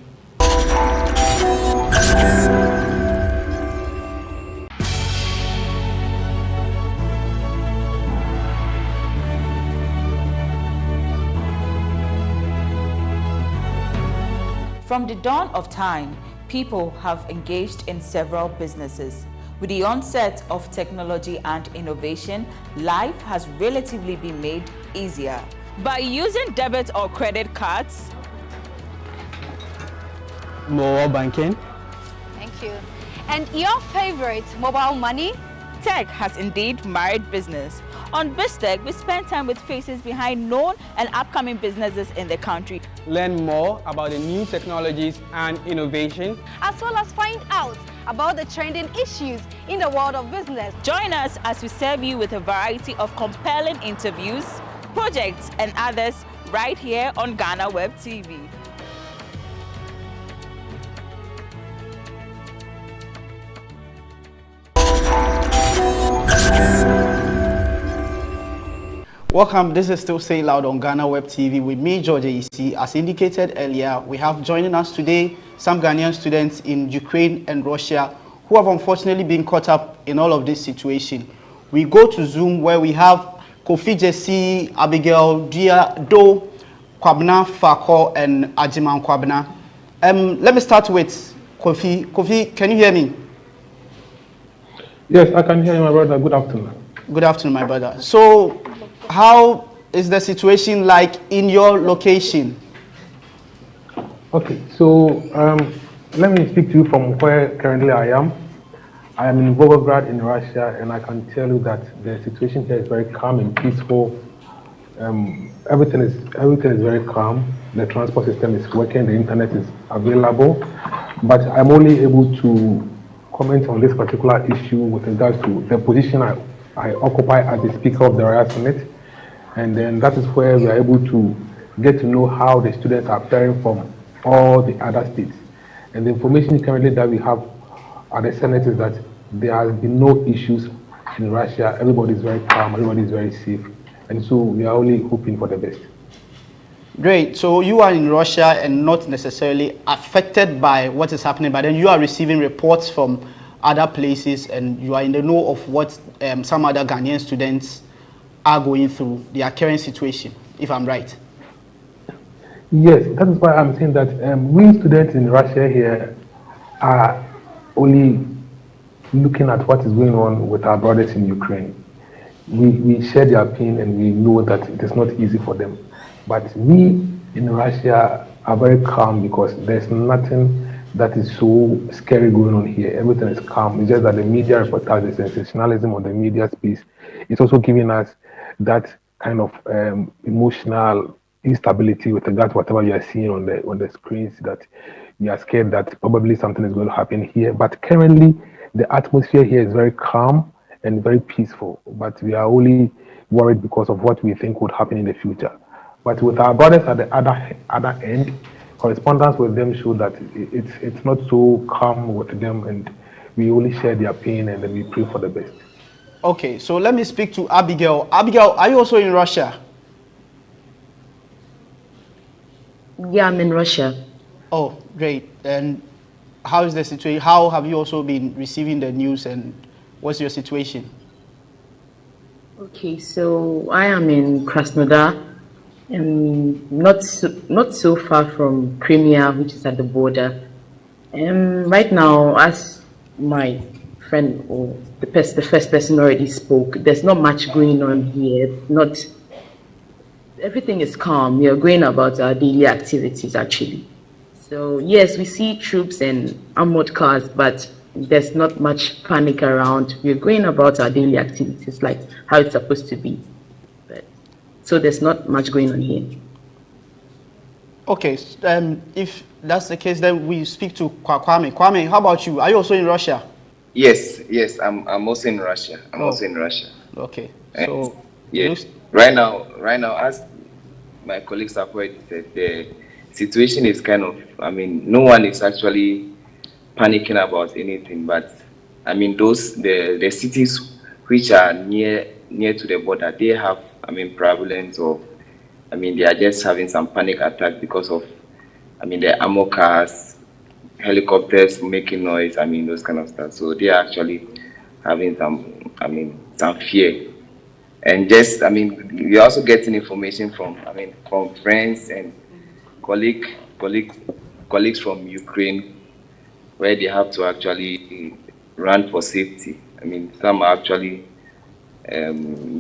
From the dawn of time, people have engaged in several businesses. With the onset of technology and innovation, life has relatively been made easier. By using debit or credit cards, mobile banking. Thank you. And your favorite, mobile money? Tech has indeed married business. On BizTech, we spend time with faces behind known and upcoming businesses in the country. Learn more about the new technologies and innovation, as well as find out about the trending issues in the world of business. Join us as we serve you with a variety of compelling interviews, projects, and others right here on GhanaWeb TV. Welcome, this is still Say Loud on GhanaWeb TV with me, George Isi. As indicated earlier, we have joining us today some Ghanaian students in Ukraine and Russia who have unfortunately been caught up in all of this situation. We go to Zoom where we have Kofi Jesse, Abigail, Dia Do, Kwabna Fako, and Ajiman Kwabna. Let me start with Kofi. Kofi, can you hear me? Yes, I can hear you, my brother. Good afternoon. Good afternoon, my brother. So, how is the situation like in your location? Okay, so let me speak to you from where currently I am. I am in Volgograd in Russia, and I can tell you that the situation here is very calm and peaceful. Everything is very calm. The transport system is working. The internet is available, but I'm only able to comment on this particular issue with regards to the position I occupy as the Speaker of the Royal Senate. And then that is where we are able to get to know how the students are faring from all the other states. And the information currently that we have at the Senate is that there has been no issues in Russia. Everybody is very calm, everybody is very safe. And so we are only hoping for the best. Great. So you are in Russia and not necessarily affected by what is happening, but then you are receiving reports from other places and you are in the know of what some other Ghanaian students are going through their current situation, if I'm right. Yes, that is why I'm saying that we students in Russia here are only looking at what is going on with our brothers in Ukraine. We share their pain and we know that it is not easy for them. But we in Russia are very calm because there's nothing that is so scary going on here. Everything is calm. It's just that the media reportage, the sensationalism of the media space is also giving us that kind of emotional instability with regard to whatever you are seeing on the screens, that you are scared that probably something is going to happen here. But currently, the atmosphere here is very calm and very peaceful. But we are only worried because of what we think would happen in the future. But with our brothers at the other end, correspondence with them show that it's not so calm with them, and we only share their pain and then we pray for the best. Okay, so let me speak to Abigail. Abigail, are you also in Russia? Yeah, I'm in Russia. Oh, great. And how is the situation? How have you also been receiving the news and what's your situation? Okay, so I am in Krasnodar, Not so far from Crimea, which is at the border. Right now, as my friend or the first person already spoke, there's not much going on here. Everything is calm. We are going about our daily activities, actually. So yes, we see troops and armored cars, but there's not much panic around. We're going about our daily activities like how it's supposed to be. So there's not much going on here. Okay, if that's the case, then we speak to Kwame. Kwame, how about you? Are you also in Russia? Yes, I'm also in Russia. I'm also in Russia. Okay, so yes, right now, as my colleagues have already said, the situation is kind of, no one is actually panicking about anything, but the cities which are near to the border, they have prevalence of, they are just having some panic attack because of, the armor cars, helicopters making noise, those kind of stuff. So they are actually having some fear. And just, we're also getting information from friends and colleagues from Ukraine, where they have to actually run for safety. Some are actually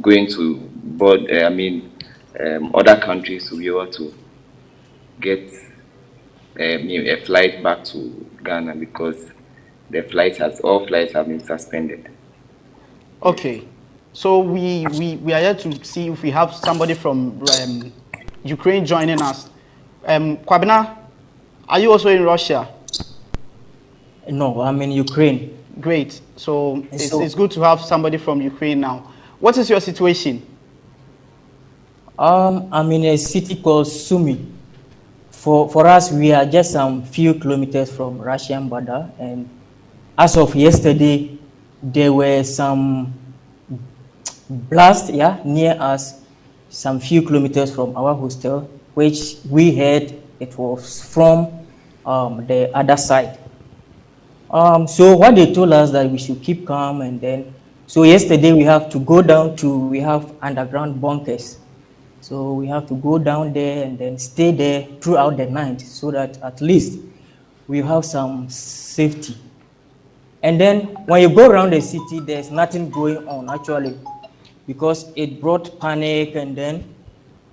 going to other countries to be able to get a flight back to Ghana because all flights have been suspended. Okay, so we are here to see if we have somebody from Ukraine joining us. Kwabena, are you also in Russia? No, I'm in Ukraine. Great. So it's good to have somebody from Ukraine now. What is your situation? I'm in a city called Sumy. For us, we are just some few kilometers from Russian border, and as of yesterday, there were some blasts near us, some few kilometers from our hostel, which we heard it was from the other side. So what they told us that we should keep calm, and then so yesterday we have to go down we have underground bunkers. So we have to go down there and then stay there throughout the night so that at least we have some safety. And then when you go around the city, there's nothing going on actually, because it brought panic, and then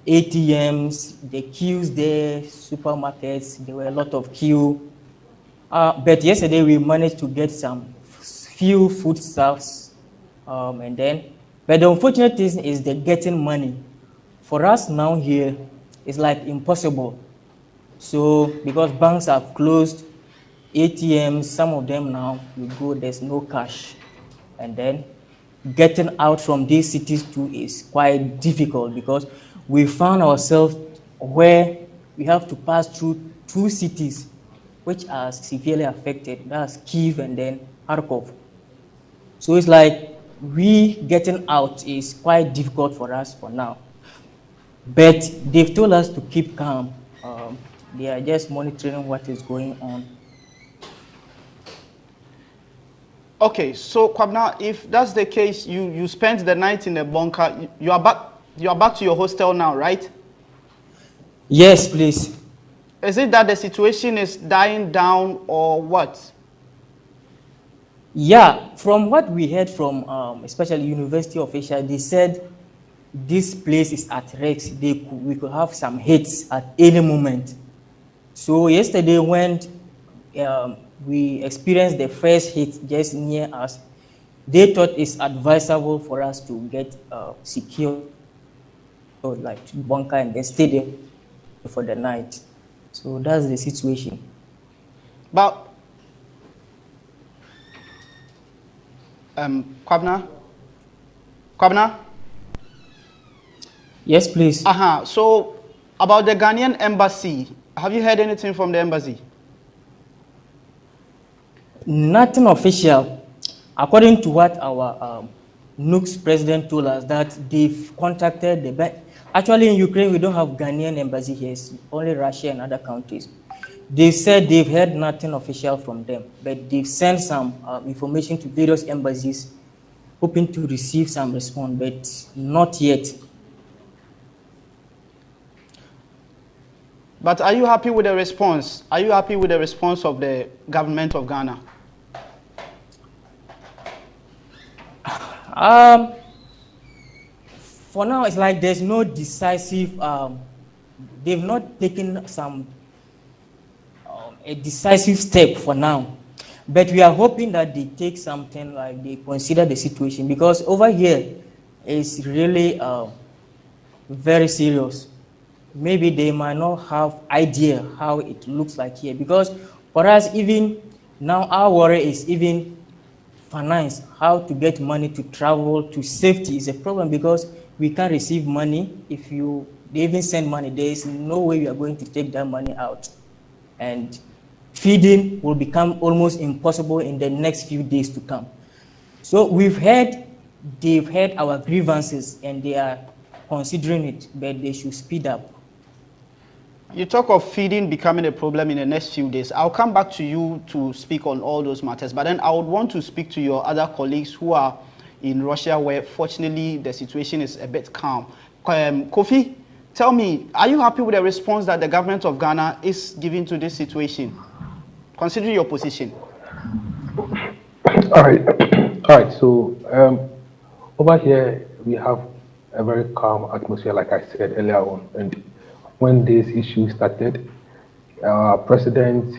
ATMs, the queues there, supermarkets, there were a lot of queue. But yesterday we managed to get some few foodstuffs, but the unfortunate thing is the getting money. For us now here, it's like impossible. So because banks have closed, ATMs, some of them now, you go, there's no cash. And then getting out from these cities too is quite difficult because we found ourselves where we have to pass through two cities which are severely affected. That's Kyiv and then Kharkov. So it's like getting out is quite difficult for us for now. But they've told us to keep calm. They are just monitoring what is going on. Okay, so Kwabena, if that's the case, you spent the night in the bunker. You are back to your hostel now, right? Yes, please. Is it that the situation is dying down or what? Yeah, from what we heard from especially university officials, they said this place is at risk. We could have some hits at any moment. So yesterday when we experienced the first hit just near us, they thought it's advisable for us to get secure, like bunker, and then stay there for the night. So that's the situation. But Kwabena? Yes, please. So about the Ghanaian embassy, have you heard anything from the embassy? Nothing official. According to what our NUC's president told us, that they've contacted the bank. Actually, in Ukraine, we don't have Ghanaian embassy here. It's only Russia and other countries. They said they've heard nothing official from them, but they've sent some information to various embassies, hoping to receive some response, but not yet. But are you happy with the response? Are you happy with the response of the government of Ghana? For now, it's like there's no decisive, they've not taken a decisive step for now. But we are hoping that they take something, like they consider the situation, because over here it's really very serious. Maybe they might not have idea how it looks like here, because for us, even now, our worry is even finance, how to get money to travel, to safety is a problem, because we can't receive money. If they even send money, there is no way we are going to take that money out. And feeding will become almost impossible in the next few days to come. So they've heard our grievances and they are considering it, but they should speed up. You talk of feeding becoming a problem in the next few days. I'll come back to you to speak on all those matters, but then I would want to speak to your other colleagues who are in Russia, where fortunately the situation is a bit calm. Kofi, tell me, are you happy with the response that the government of Ghana is giving to this situation, considering your position? All right. So over here we have a very calm atmosphere, like I said earlier on. And when this issue started, our president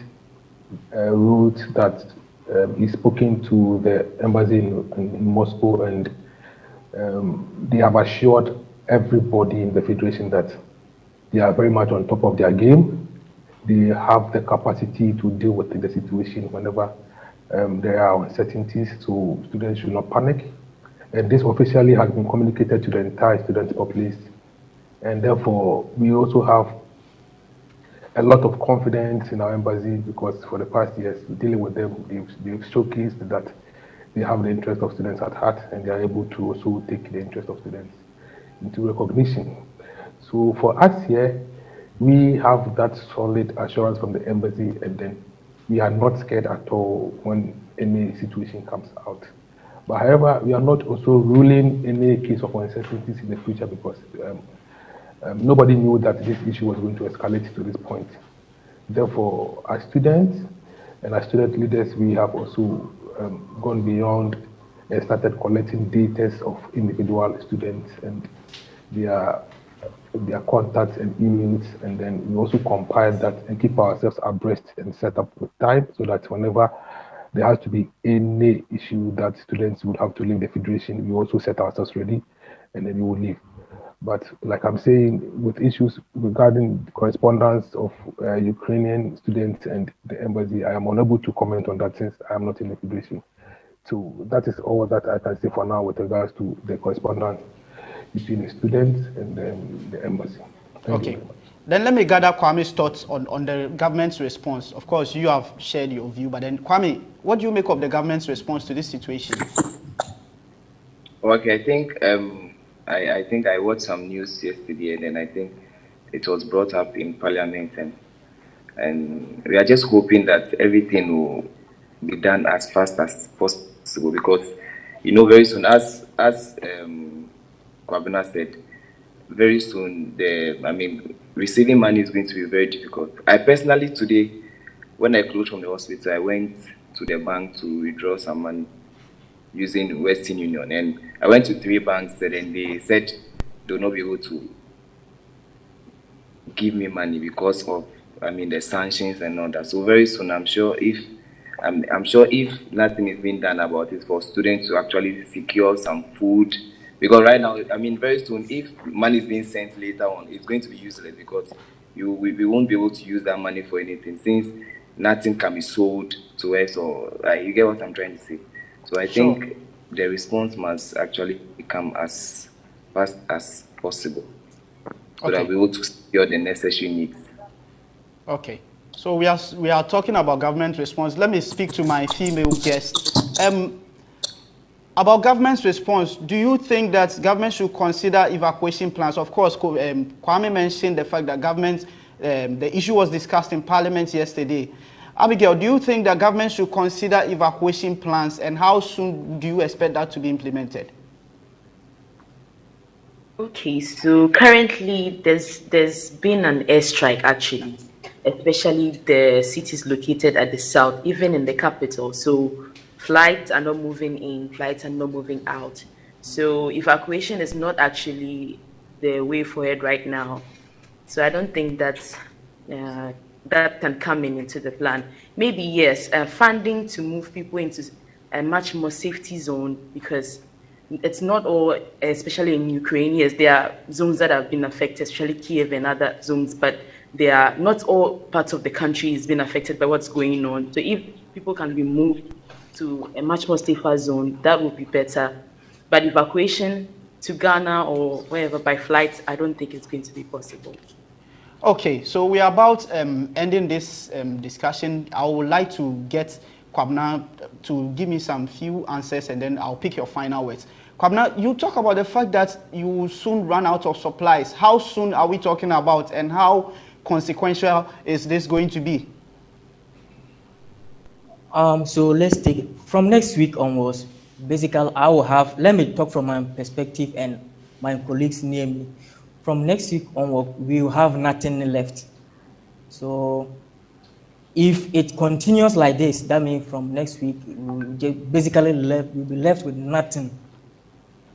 wrote that he's spoken to the embassy in Moscow, and they have assured everybody in the Federation that they are very much on top of their game. They have the capacity to deal with the situation whenever there are uncertainties, so students should not panic. And this officially has been communicated to the entire student populace. And therefore, we also have a lot of confidence in our embassy, because for the past years, dealing with them, they've showcased that they have the interest of students at heart, and they are able to also take the interest of students into recognition. So for us here, we have that solid assurance from the embassy, and then we are not scared at all when any situation comes out. But however, we are not also ruling any case of uncertainties in the future, because nobody knew that this issue was going to escalate to this point. Therefore, as students and as student leaders, we have also gone beyond and started collecting data of individual students and their contacts and emails, and then we also compile that and keep ourselves abreast and set up with time, so that whenever there has to be any issue that students would have to leave the Federation, we also set ourselves ready, and then we will leave. But like I'm saying, with issues regarding the correspondence of Ukrainian students and the embassy, I am unable to comment on that since I am not in the Federation. So that is all that I can say for now with regards to the correspondence between the students and the embassy. Okay. Then let me gather Kwame's thoughts on the government's response. Of course, you have shared your view, but then Kwame, what do you make of the government's response to this situation? Okay, I think I watched some news yesterday, and then I think it was brought up in Parliament, and we are just hoping that everything will be done as fast as possible, because very soon, as Kwabena said, very soon receiving money is going to be very difficult. I personally today, when I closed from the hospital, I went to the bank to withdraw some money using Western Union, and I went to 3 banks, and then they said they will not be able to give me money because of the sanctions and all that. So very soon, I'm sure if nothing is being done about it for students to actually secure some food, because right now, very soon, if money is being sent later on, it's going to be useless, because we won't be able to use that money for anything, since nothing can be sold to us, or you get what I'm trying to say. So I think the response must actually come as fast as possible, so that we're able to secure the necessary needs. Okay. So we are talking about government response. Let me speak to my female guest. About government's response, do you think that government should consider evacuation plans? Of course, Kwame mentioned the fact that the issue was discussed in Parliament yesterday. Abigail, do you think that government should consider evacuation plans, and how soon do you expect that to be implemented? Okay, so currently there's been an airstrike actually, especially the cities located at the south, even in the capital. So flights are not moving in, flights are not moving out. So evacuation is not actually the way forward right now. So I don't think uh, that can come into the plan. Maybe yes, funding to move people into a much more safety zone, because it's not all, especially in Ukraine. Yes, there are zones that have been affected, especially Kiev and other zones, but they are not all parts of the country is being affected by what's going on. So if people can be moved to a much more safer zone, that would be better. But evacuation to Ghana or wherever by flight, I don't think it's going to be possible. Okay, so we are about ending this discussion. I would like to get Kwabna to give me some few answers, and then I'll pick your final words. Kwabna, you talk about the fact that you will soon run out of supplies. How soon are we talking about, and how consequential is this going to be? So let's take it from next week onwards. Basically, I will have, let me talk from my perspective and my colleagues near me. From next week onward, we will have nothing left. So if it continues like this, that means from next week, we'll we'll be left with nothing.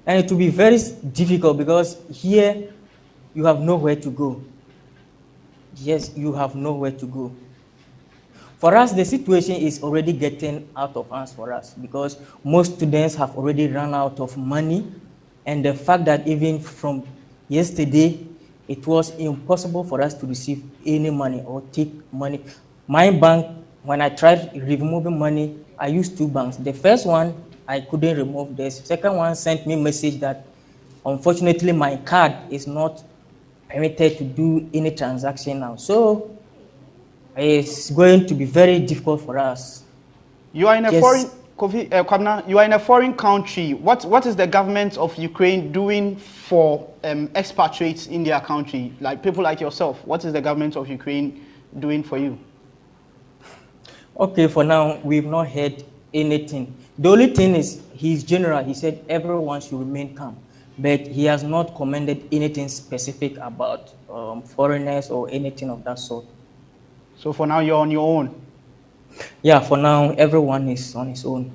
And it will be very difficult because here you have nowhere to go. Yes, you have nowhere to go. For us, the situation is already getting out of hands for us because most students have already run out of money. And the fact that even from yesterday, it was impossible for us to receive any money or take money. My bank, when I tried removing money, I used two banks. The first one, I couldn't remove. The second one sent me a message that unfortunately my card is not permitted to do any transaction now. So it's going to be very difficult for us. You are in a Kwabna, you are in a foreign country. What is the government of Ukraine doing for expatriates in their country, like people like yourself? What is the government of Ukraine doing for you? Okay, for now, we've not heard anything. The only thing is, he's general. He said everyone should remain calm, but he has not commented anything specific about foreigners or anything of that sort. So for now, you're on your own? Yeah, for now, everyone is on his own.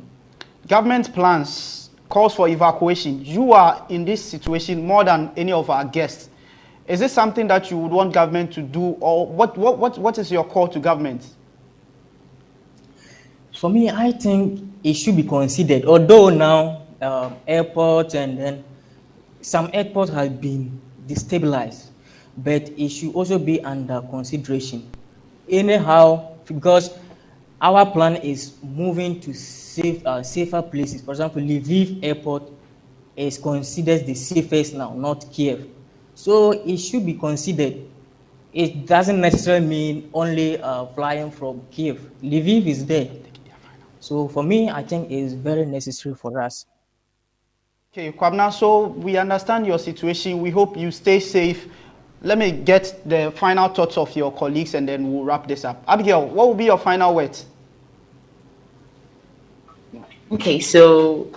Government plans, calls for evacuation. You are in this situation more than any of our guests. Is this something that you would want government to do, or what is your call to government? For me, I think it should be considered, although now airports and then some airports have been destabilized, but it should also be under consideration. Anyhow, because our plan is moving to safer places. For example, Lviv airport is considered the safest now, not Kiev. So it should be considered. It doesn't necessarily mean only flying from Kiev. Lviv is there. So for me, I think it's very necessary for us. Okay, Kwabna, so we understand your situation. We hope you stay safe. Let me get the final thoughts of your colleagues and then we'll wrap this up. Abigail, what will be your final words? Okay, so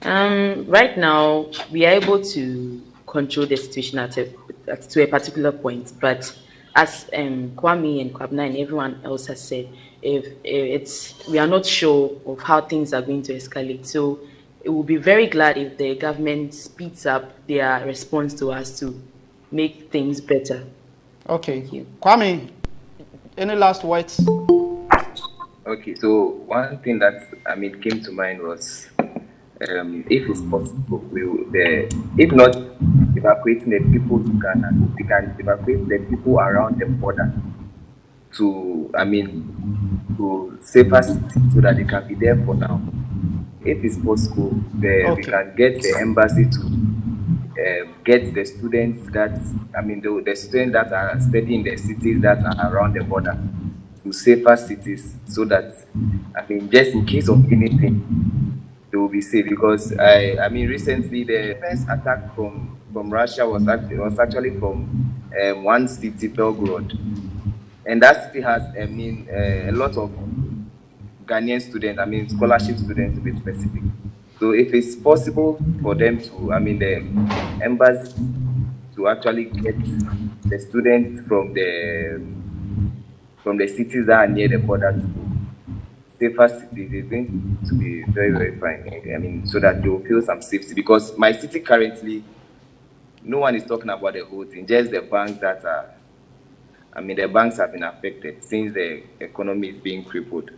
right now we are able to control the situation to a particular point, but as Kwame and Kwabna and everyone else has said, we are not sure of how things are going to escalate. So it will be very glad if the government speeds up their response to us to make things better. Okay. Kwame, any last words? Okay, so one thing that came to mind was if it's possible, if not evacuating the people to Ghana, we can evacuate the people around the border to safer cities so that they can be there for now. If it's possible, we can get the embassy to get the students the students that are studying the cities that are around the border to safer cities so that just in case of anything they will be safe. Because recently the first attack from Russia was actually from one city, Belgorod, and that city has a lot of Ghanaian students, scholarship students to be specific. So if it's possible for them to, the embassy to actually get the students from the cities that are near the border to safer cities is going to be very, very fine. I mean, so that they will feel some safety. Because my city currently, no one is talking about the whole thing, just the banks that are, I mean, the banks have been affected since the economy is being crippled.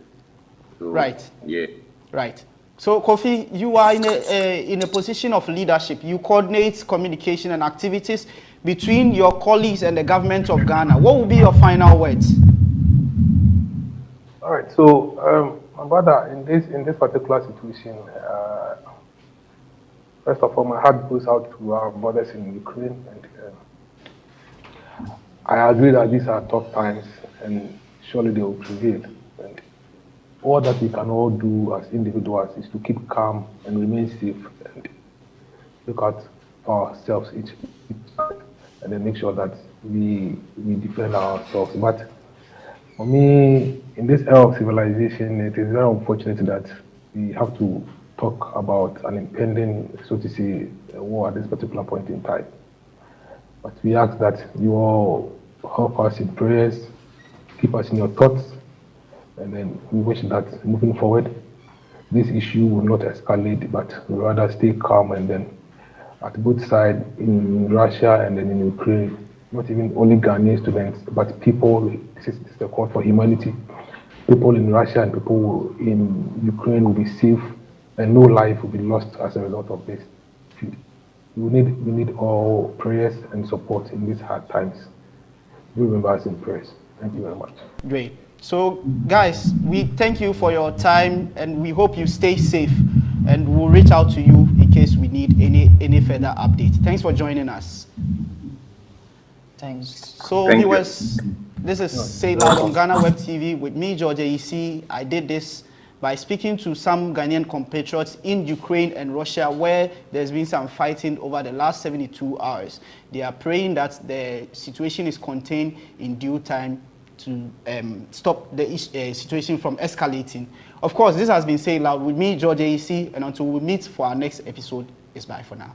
So, right. Yeah. Right. So, Kofi, you are in a position of leadership. You coordinate communication and activities between your colleagues and the government of Ghana. What will be your final words? All right. So, my brother, in this particular situation, first of all, my heart goes out to our brothers in Ukraine, and I agree that these are tough times, and surely they will prevail. And all that we can all do as individuals is to keep calm and remain safe, and look out for ourselves each and then make sure that we defend ourselves. But for me, in this era of civilization, it is very unfortunate that we have to talk about an impending, so to say, war at this particular point in time. But we ask that you all help us in prayers, keep us in your thoughts, and then we wish that moving forward, this issue will not escalate, but rather stay calm, and then at both sides, in Russia and then in Ukraine, not even only Ghanaian students, but people, this is the call for humanity. People in Russia and people in Ukraine will be safe, and no life will be lost as a result of this. We need all prayers and support in these hard times. We remember us in prayers. Thank you very much. Great. So, guys, we thank you for your time, and we hope you stay safe. And we'll reach out to you in case we need any further update. Thanks for joining us. Thanks. So, viewers, this is Say Loud on GhanaWeb TV with me, George AEC. I did this by speaking to some Ghanaian compatriots in Ukraine and Russia, where there's been some fighting over the last 72 hours. They are praying that the situation is contained in due time to stop the situation from escalating. Of course, this has been Say Loud with me, George AEC, and until we meet for our next episode, it's bye for now.